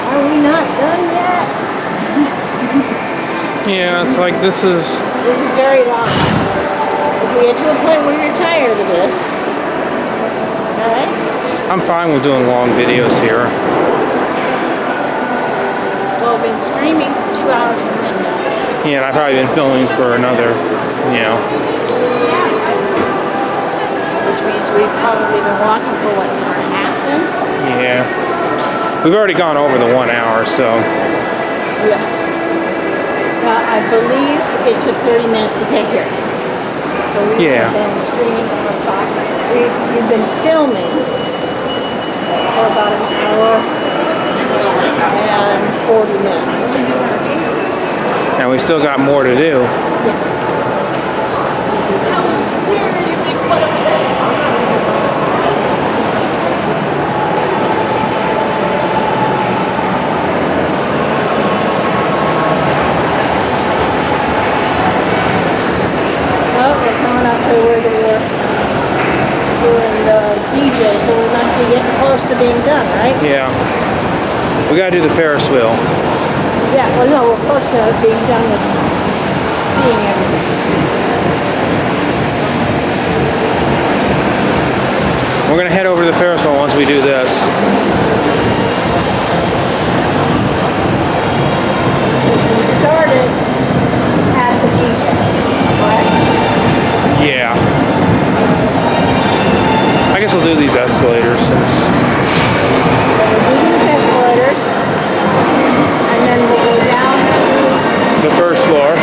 D: Are we not done yet?
A: Yeah, it's like this is.
D: This is very long. If we get to a point where you're tired of this, okay?
A: I'm fine with doing long videos here.
D: Well, we've been streaming for 2 hours and then.
A: Yeah, and I've probably been filming for another, you know.
D: Which means we've probably been walking for what, an hour and a half then?
A: Yeah. We've already gone over the 1 hour, so.
D: Yeah. I believe it took 30 minutes to get here. So we've been streaming for we've been filming for about an hour and 40 minutes.
A: And we still got more to do.
D: Where they were doing the DJ, so we must be getting close to being done, right?
A: Yeah. We gotta do the Ferris wheel.
D: Yeah, well no, we're close to being done with seeing everything.
A: We're gonna head over to the Ferris wheel once we do this.
D: We started at the DJ, right?
A: Yeah. I guess we'll do these escalators since.
D: We'll do these escalators, and then we'll go down to
A: the first floor.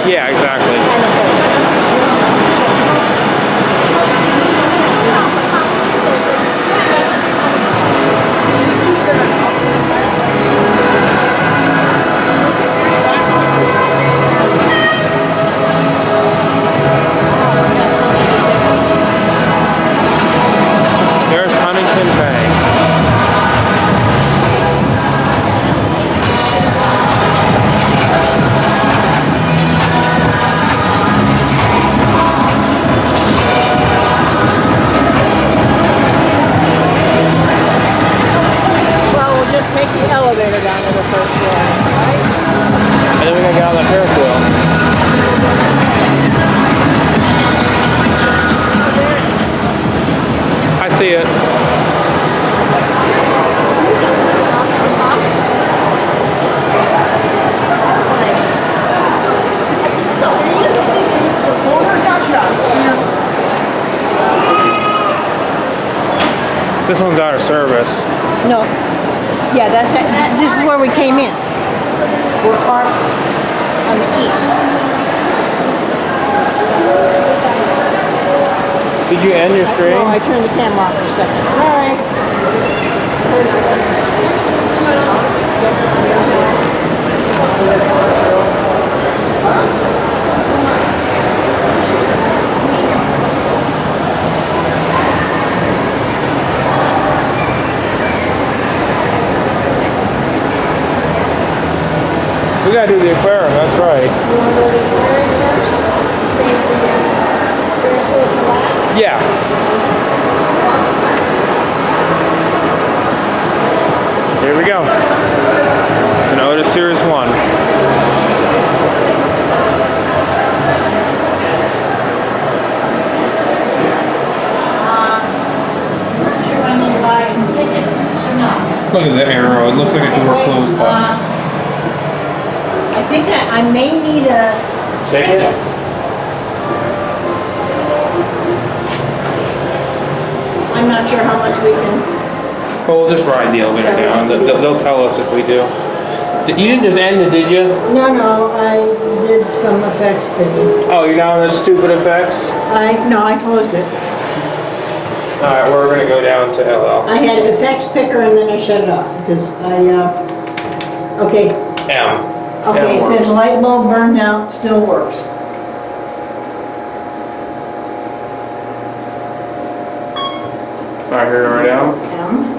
A: Yeah, exactly. There's Huntington Bay.
D: Well, we'll just take the elevator down to the first floor, right?
J: See it. This one's out of service.
B: No. Yeah, that's it. This is where we came in. We're parked on the east.
J: Did you end your stream?
B: No, I turned the camera off for a second. Sorry.
J: We gotta do the aquarium, that's right. Yeah. Here we go. It's an Otis Series 1. Look at the arrow. It looks like a door close button.
B: I think I may need a
J: Ticket?
B: I'm not sure how much we can.
J: Well, we'll just ride the elevator down. They'll tell us if we do. You didn't just end it, did you?
B: No, I did some effects thingy.
J: Oh, you're now in the stupid effects?
B: No, I closed it.
J: Alright, we're gonna go down to LL.
B: I had effects picker and then I shut it off because okay.
J: M.
B: Okay,
J: M
B: it says
J: works.
B: light bulb burned out, still works.
J: Alright, here we go down.
B: M.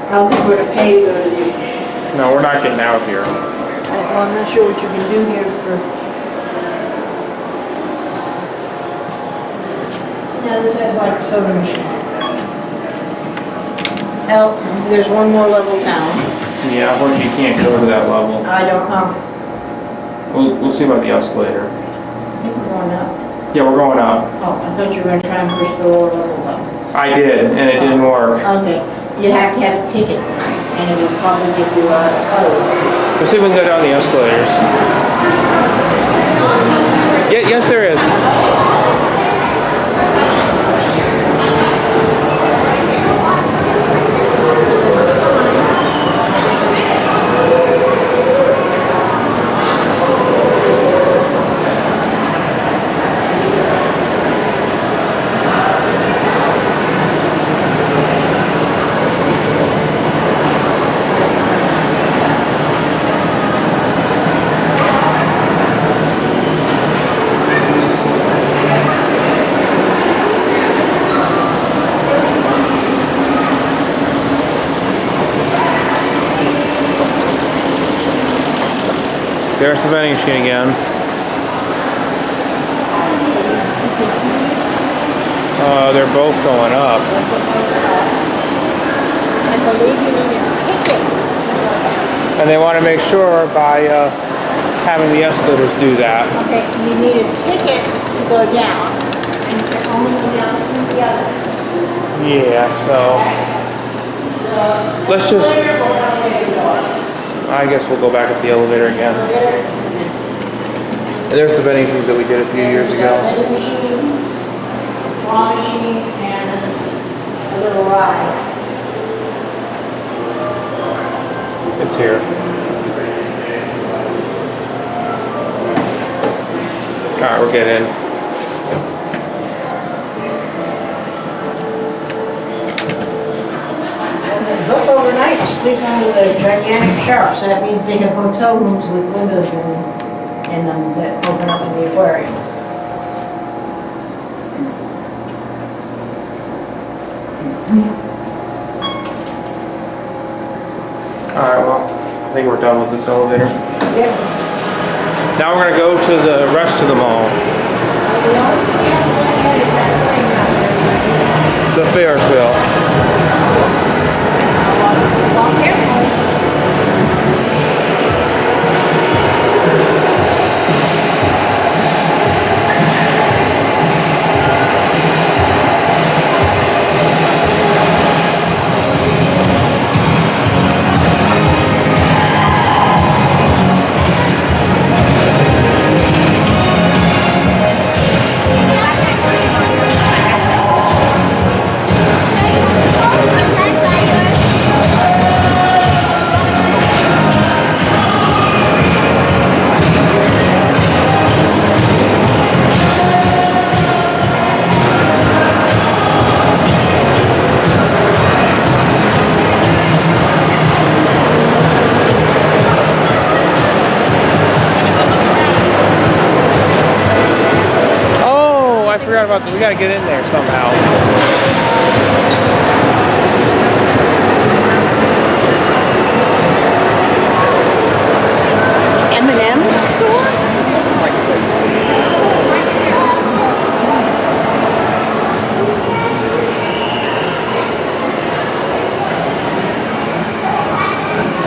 B: I don't think we're gonna pay to go to the.
J: No, we're not getting out here.
B: Well, I'm not sure what you can do here for. Yeah, this has like soda machines. L, there's one more level down.
J: Yeah, or you can't go to that level.
B: I don't know.
J: We'll see about the escalator.
B: I think we're going up.
J: Yeah, we're going up.
B: Oh, I thought you were gonna try and push the lower level up.
J: I did, and it didn't work.
B: Okay, you have to have a ticket, and it will probably give you a code.
J: Let's see if we can go down the escalators. Yeah, yes, there is. There's the vending machine again. They're both going up.
B: I believe you need a ticket.
J: And they want to make sure by having the escalators do that.
B: Okay, you need a ticket to go down, and you can only go down through the other.
J: Yeah, so let's just, I guess we'll go back up the elevator again. And there's the vending machines that we did a few years ago.
B: Vending machines, claw machine, and a little ride.
J: It's here. Alright, we're getting in.
B: Book overnight to sleep under the gigantic sharks. That means they have hotel rooms with windows in them that open up in the aquarium.
J: Alright, well, I think we're done with this elevator.
B: Yeah.
J: Now we're going to go to the rest of the mall.
B: The only thing I have to look at is that thing.
J: The Ferris wheel.
B: Walk carefully.
J: we gotta get in there somehow.
D: M&M store?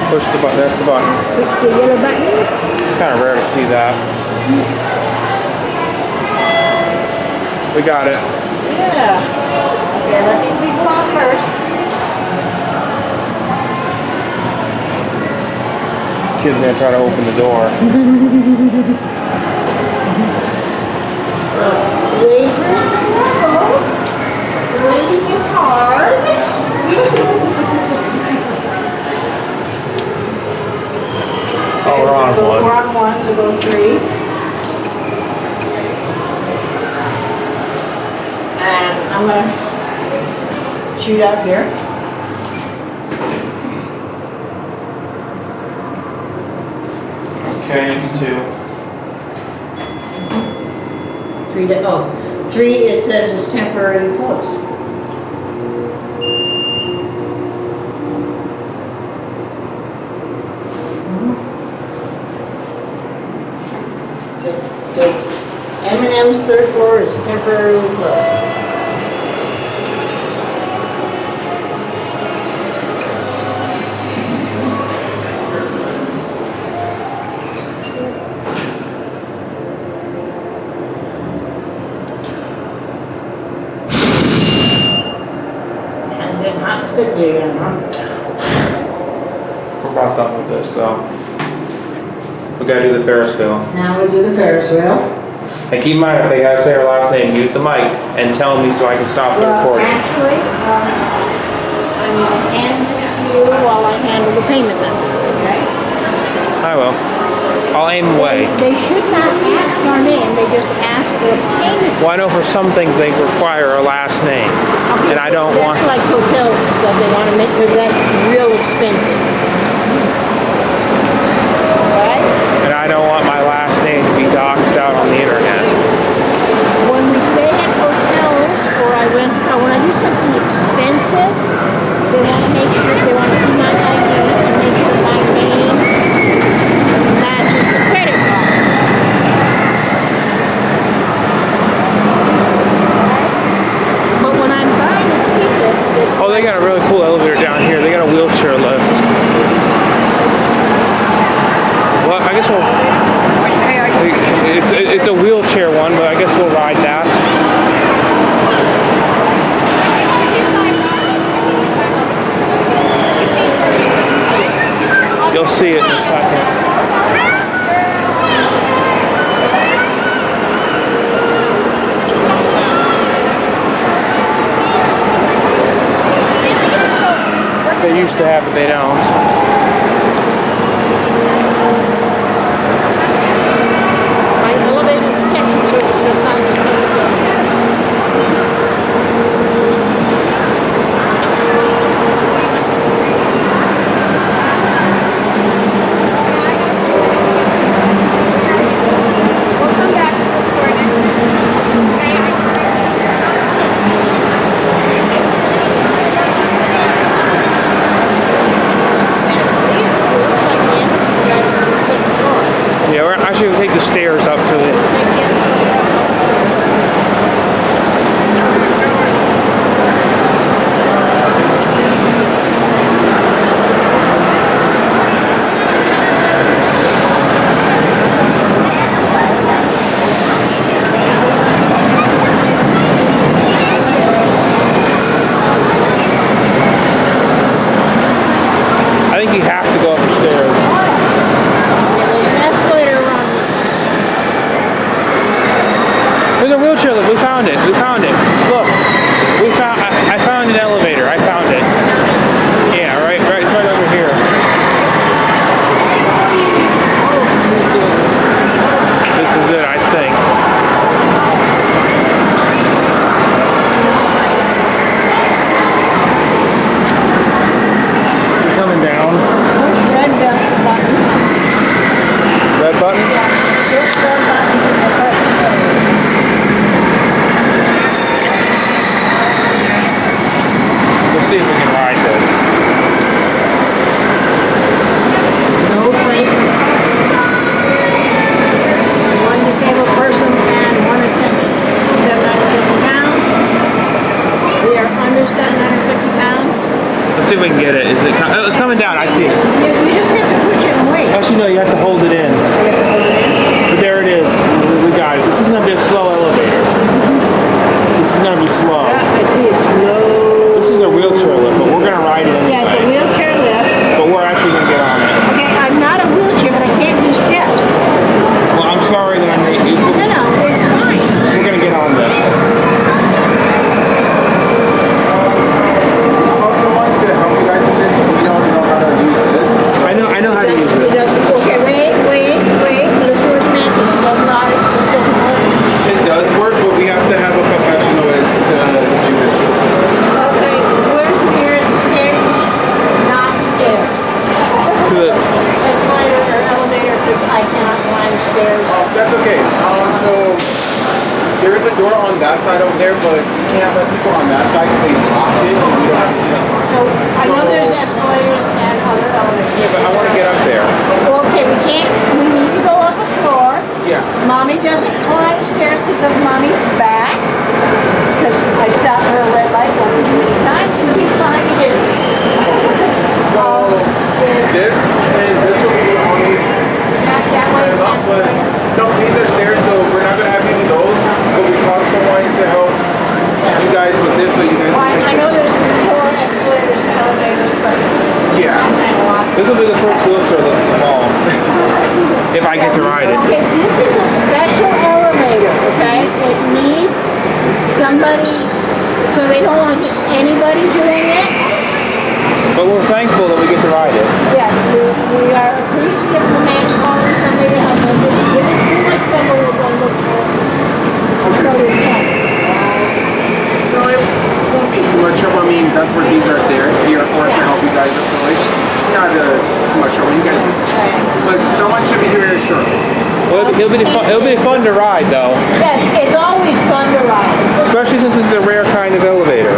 J: Push the button. That's the button.
D: The yellow button?
J: It's kind of rare to see that. We got it.
D: Yeah. Okay, let these people on first.
J: Kid's gonna try to open the door.
D: Wait for it to roll. Waiting is hard.
J: Oh, we're on one.
D: We're on one, so go 3. And I'm gonna shoot out here.
J: Okay, it's 2.
D: 3, it says is temporarily closed. So it says M&M's 3rd floor is temporarily closed. Hands getting hot and sticky again, huh?
J: We're about done with this though. We gotta do the Ferris wheel.
D: Now we do the Ferris wheel.
J: And keep in mind, if they gotta say our last name, mute the mic and tell me so I can stop the
D: Well,
J: recording.
D: actually, I'm gonna hand this to you while I handle the payment methods, okay?
J: I will. I'll aim away.
D: They should not ask our name, they just ask for a payment.
J: Well, I know for some things they require our last name. And I don't want...
D: That's like hotels and stuff, they wanna make, because that's real expensive. Right?
J: And I don't want my last name to be doxed out on the internet.
D: When we stay at hotels or I rent a car, when I do something expensive, they wanna make sure, they wanna see my ID and make sure my name matches the credit card. But when I'm buying a ticket, it's
J: Oh, they got a really cool elevator down here. They got a wheelchair lift. Well, I guess we'll... It's a wheelchair one, but I guess we'll ride that. You'll see it in a second. They used to have it, they don't.
D: my elevator protection service does not are under 750 pounds.
J: Let's see if we can get it. Is it? Oh, it's coming down. I see it.
D: You just have to push it and wait.
J: Actually, no. You have to hold it in. But there it is. We got it. This is gonna be a slow elevator. This is gonna be slow.
D: I see it's slow.
J: This is a wheelchair lift, but we're gonna ride it anyway.
D: Yeah, it's a wheelchair lift.
J: But we're actually gonna get on it.
D: Okay, I'm not a wheelchair, but I can't do steps.
J: Well, I'm sorry that I made you.
D: No, it's fine.
J: We're gonna get on this.
A: To help you guys with this, we don't know how to use this.
J: I know how to use it.
D: Okay, wait. Listen to the man says it does not. This doesn't work.
A: It does work, but we have to have a professional as to do this.
D: Okay, where's the nearest stairs? Not stairs.
J: To the.
D: Escalator or elevator, because I cannot climb stairs.
A: That's okay. So there is a door on that side over there, but you can't let people on that side because they locked it and we don't have to.
D: So I know there's escalators and other elevators.
J: Yeah, but I want to get up there.
D: Okay, we need to go up a floor.
A: Yeah.
D: Mommy doesn't climb stairs because of Mommy's back. Because I stopped her at a red light one too many times. You keep fine, you did.
A: This and this will be only
D: That way is
A: but
D: escalator.
A: no, these are stairs, so we're not gonna have any of those. But we called someone to help you guys with this, so you guys
D: Well,
A: can
D: I
A: take
D: know
A: this.
D: there's 4 escalators and elevators, but
A: Yeah.
D: I'm kind of lost.
J: This will be the first wheelchair lift of them all. If I get to ride it.
D: Okay, this is a special elevator, okay? It needs somebody, so they don't want just anybody doing it.
J: But we're thankful that we get to ride it.
D: Yeah, we are appreciative of the man calling somebody to help us. If it's too much trouble, we're going to look for another help.
A: No, it won't be too much trouble. I mean, that's where these are there here for to help you guys up. So it's not too much trouble. You guys, but someone should be here shortly.
J: Well, it'll be fun to ride though.
D: Yes, it's always fun to ride.
J: Especially since this is a rare kind of elevator.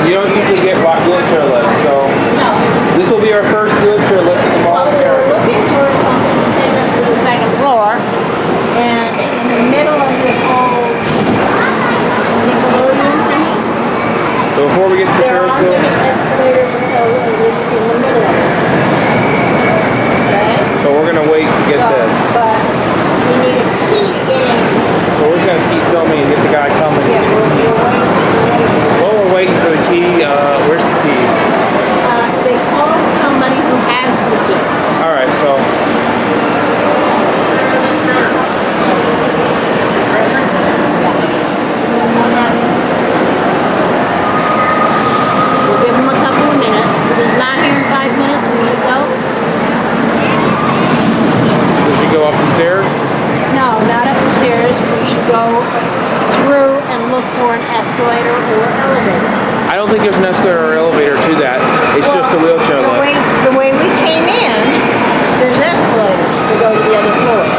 J: You don't usually get wheelchair lifts, so
D: No.
J: this will be our first wheelchair lift in the
D: Well,
J: mall
D: we were
J: area.
D: looking for something to take us to the second floor, and in the middle of this whole Nickelodeon thing,
J: So before we get to the
D: there
J: Ferris
D: aren't
J: wheel,
D: any escalators in the middle of it. Okay?
J: so we're gonna wait to get this.
D: But we need a key to get in.
J: So we're just gonna keep filming and get the guy coming.
D: Yeah, we're waiting.
J: While we're waiting for the key, where's the key?
D: They called somebody who has the key.
J: All right, so
D: We'll give him a couple of minutes. If he's not here in 5 minutes, we need to go.
J: we should go up the stairs.
D: No, not up the stairs. We should go through and look for an escalator or elevator.
J: I don't think there's an escalator or elevator to that. It's just a wheelchair lift.
D: The way we came in, there's escalators to go to the other floors.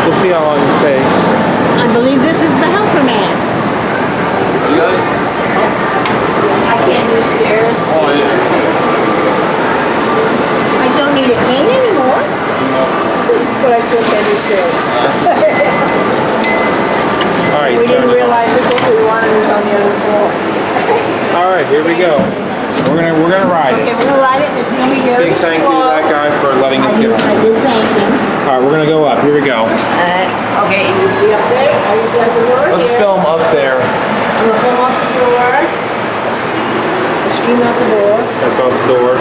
J: We'll see how long this takes.
D: I believe this is the helper man.
A: You guys?
D: I can't do stairs.
A: Oh, yeah.
D: I don't need a cane anymore. But I still can't do stairs.
J: All right,
D: We didn't realize that what we wanted was on the other floor.
J: all right, here we go. We're gonna ride
D: Okay,
J: it.
D: we're gonna ride it. It's gonna be very
J: Big thank you to
D: slow.
J: that guy for letting us
D: I
J: get on.
D: did thank him.
J: All right, we're gonna go up. Here we go.
D: Okay, you see up there? I just have the door
J: Let's
D: here.
J: film up there.
D: I'm gonna film off the door. Stream out the door.
J: That's off the door.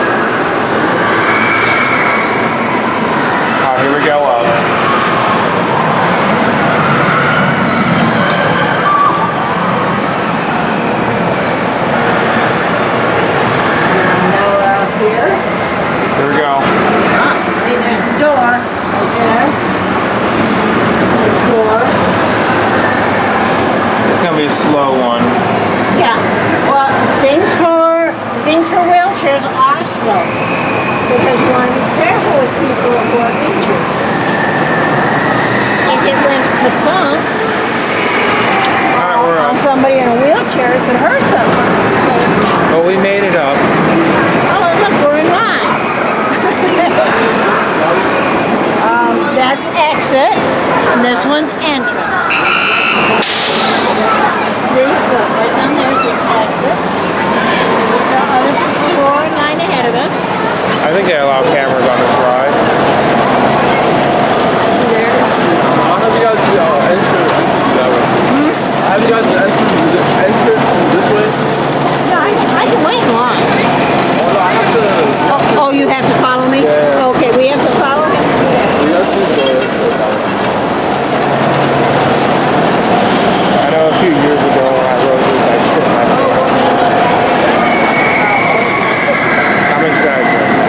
J: All right, here we go up.
D: Now we're out here.
J: Here we go.
D: See, there's the door right there. This is the floor.
J: It's gonna be a slow one.
D: Yeah. Well, things for wheelchairs are slow because you want to be careful with people who are injured. If it went ka-thunk
J: All right, we're
D: on
J: up.
D: somebody in a wheelchair, it could hurt them.
J: Oh, we made it up.
D: Oh, look, we're in line. That's exit, and this one's entrance. See, look, right down there's the exit. And there's our other people who are in line ahead of us.
J: I think they allow cameras on this ride.
D: See there?
A: I'll have you guys enter that way. Have you guys enter this way?
D: No, I can wait in line.
A: Oh, no, I have to.
D: Oh, you have to follow me?
A: Yeah.
D: Okay, we have to follow him?
A: You guys should go.
J: I know a few years ago when I rode this, I shit my pants. I'm exaggerating.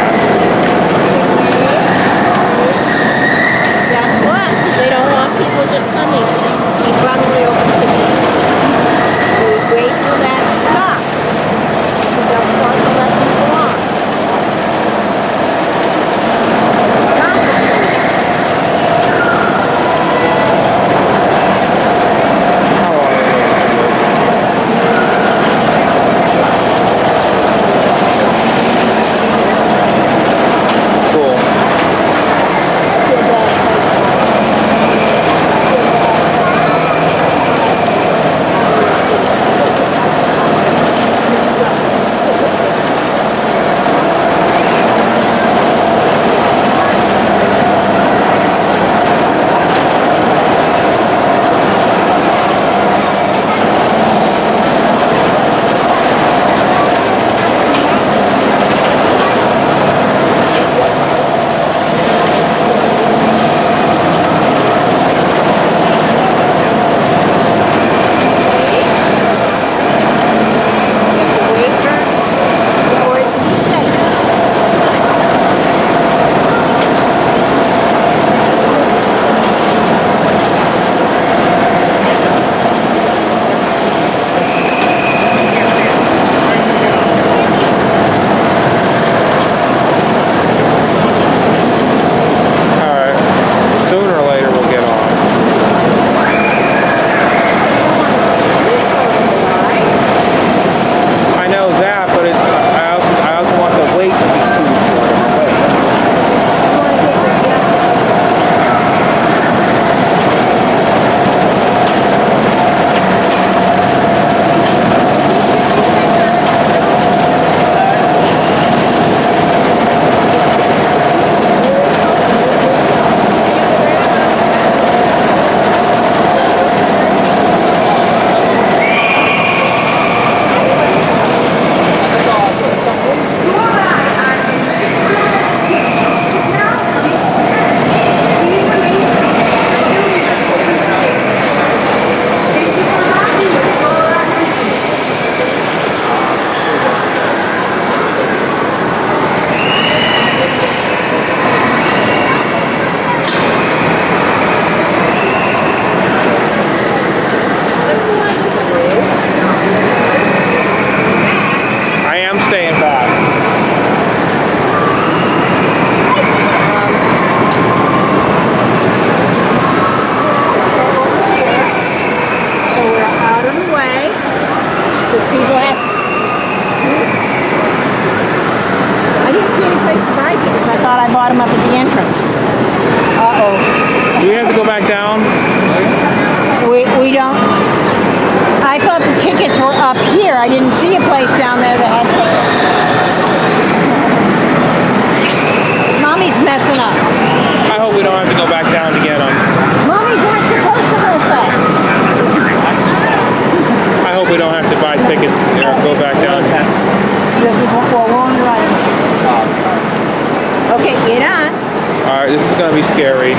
J: be scary.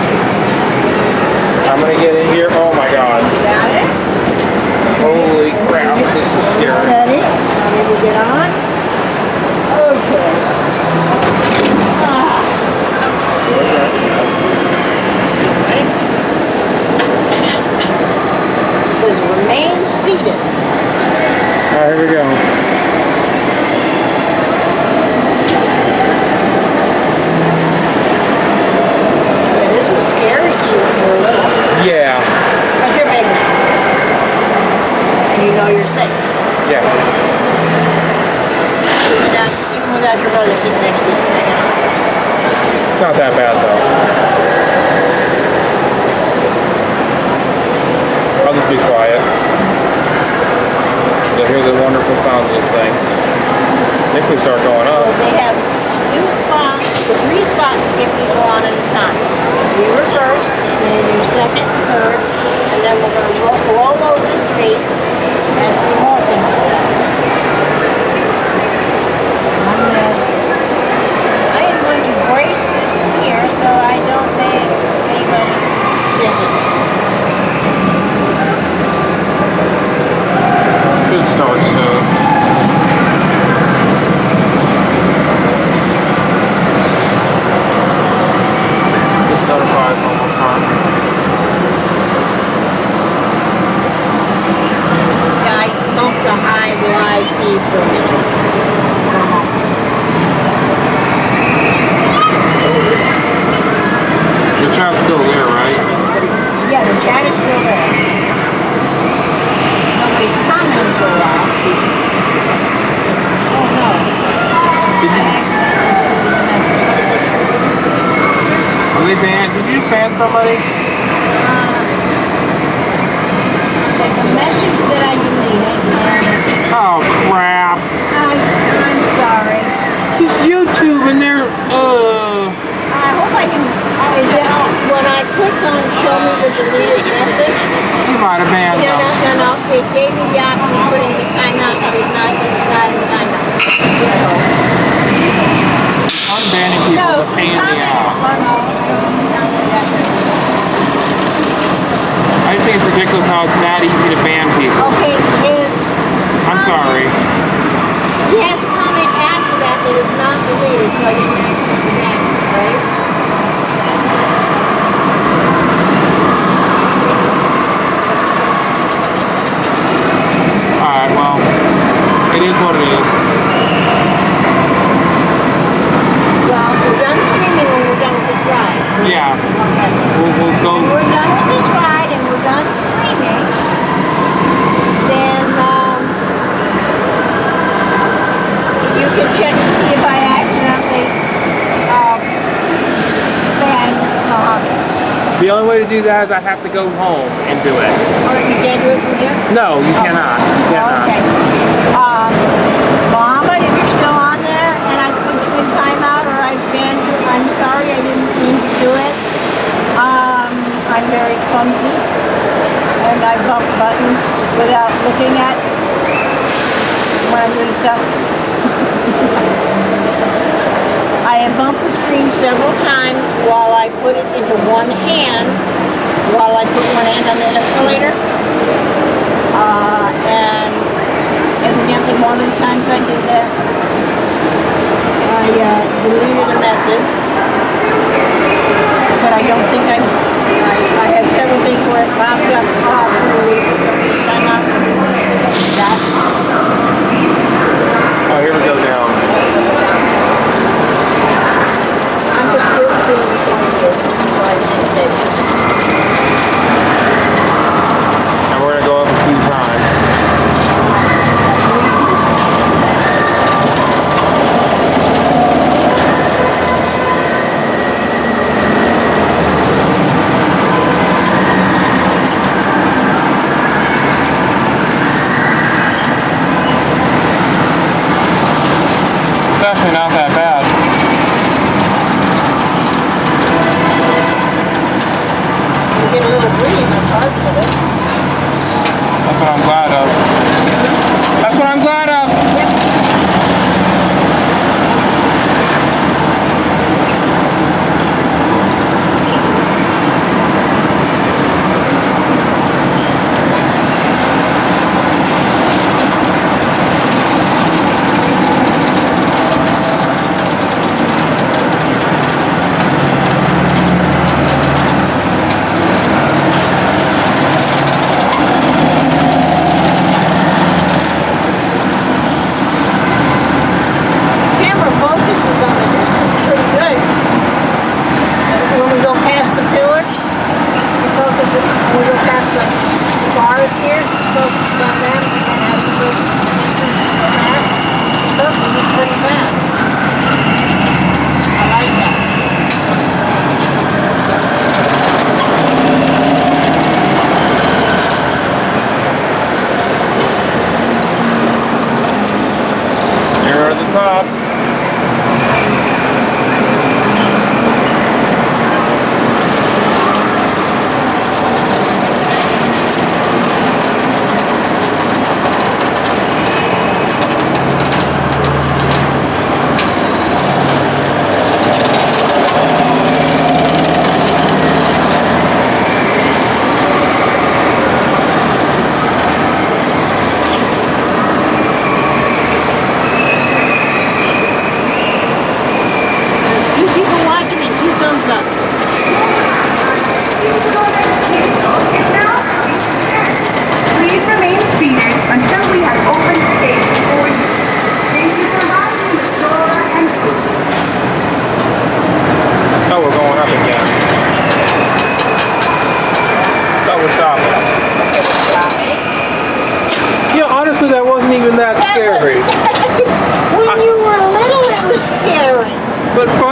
J: I'm gonna get in here. Oh my god.
B: Got it?
J: Holy crap, this is scary.
B: That it? Want me to get on? Okay. Ah. Ready? It says remain seated.
J: Alright, here we go.
B: Yeah, this was scary to you when you were little.
J: Yeah.
B: But you're big now. And you know you're safe.
J: Yeah.
B: Even without your brother sitting next to you. Hanging out.
J: It's not that bad though. I'll just be quiet. You'll hear the wonderful sound of this thing. If we start going up.
B: So they have 3 spots to get people on at a time. We were first, then you second and third, and then we're going to roll over to 3, and 3 more things to do. I am going to brace this here so I don't make anybody dizzy.
J: Should start soon. Notify us one more time.
B: Yeah, I bumped the high live feed for a minute.
J: Your chat's still there, right?
B: Yeah, the chat is still there. Nobody's commenting for a while. Oh no.
J: Did you,
B: I accidentally deleted the message.
J: are they banned? Did you just ban somebody?
B: There's a message that I deleted and
J: Oh crap.
B: I'm sorry.
J: Just YouTube and they're
B: I hope I can. When I clicked on show me the deleted message,
J: you might have banned them.
B: no, it gave me the option of putting the timeout, so it's not in timeout.
J: Unbanning people is a pain in the ass. I just think it's ridiculous how it's that easy to ban people.
B: Okay,
J: I'm sorry.
B: he has a comment after that that is not deleted, so I didn't accidentally ban it, right?
J: Alright, well, it is what it is.
B: Well, we're done streaming when we're done with this ride.
J: Yeah.
B: Okay.
J: We'll go.
B: When we're done with this ride and we're done streaming, then you can check to see if I accidentally banned Mojave.
J: The only way to do that is I have to go home and do it.
B: Or you can't do it from here?
J: No, you cannot. You cannot.
B: Okay. Mohammed, if you're still on there and I put you in timeout or I banned you, I'm sorry, I didn't mean to do it. I'm very clumsy and I bump buttons without looking at when I'm doing stuff. I have bumped the screen several times while I put it into one hand, while I put one hand on the escalator. And evidently one of the times I did that, I deleted a message. But I don't think I had several things where it popped up off for something time out.
J: Oh, here we go down.
B: I'm just really feeling this one here, so I can stay.
J: And we're gonna go up a few times.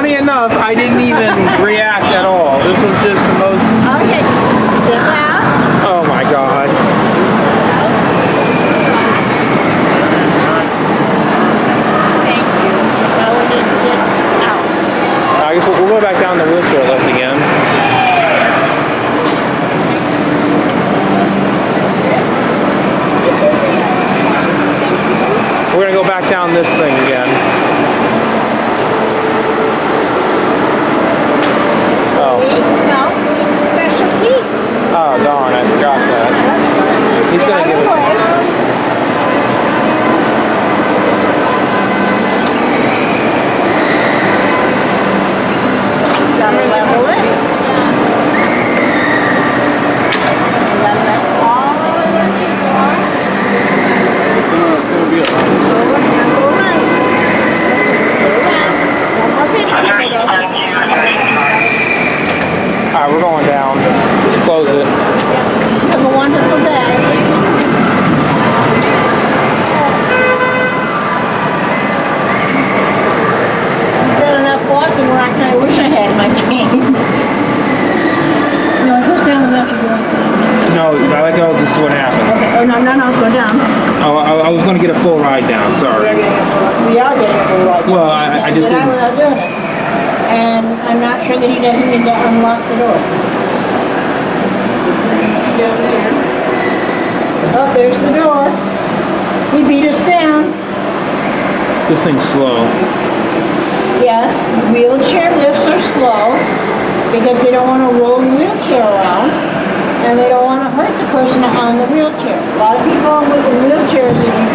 A: funny enough, I didn't even react at all. This was just the most.
D: Okay, sit down.
A: Oh my god.
D: Thank you. Now we need to get out.
A: I guess we'll go back down the wheelchair lift again. We're gonna go back down this thing again. Oh.
D: No, we need a special key.
A: Oh darn, I forgot that. He's gonna give it.
D: Gotta level it. Level it all the way where you are.
A: It's gonna be a
D: Go right. Go left. One more picture.
A: Alright, we're going down. Just close it.
D: Have a wonderful day. I've done enough walking where I wish I had my cane. No, it goes down without you going down.
A: No, if I let go, this is what happens.
D: Okay. Oh, no, go down.
A: Oh, I was gonna get a full ride down, sorry.
D: We are getting a full ride.
A: Well, I just
D: Get out
A: didn't.
D: without doing it. And I'm not sure that he doesn't need to unlock the door. See down there. Oh, there's the door. He beat us down.
A: This thing's slow.
D: Yes, wheelchair lifts are slow because they don't want to roll the wheelchair around and they don't want to hurt the person on the wheelchair. A lot of people in wheelchairs, if you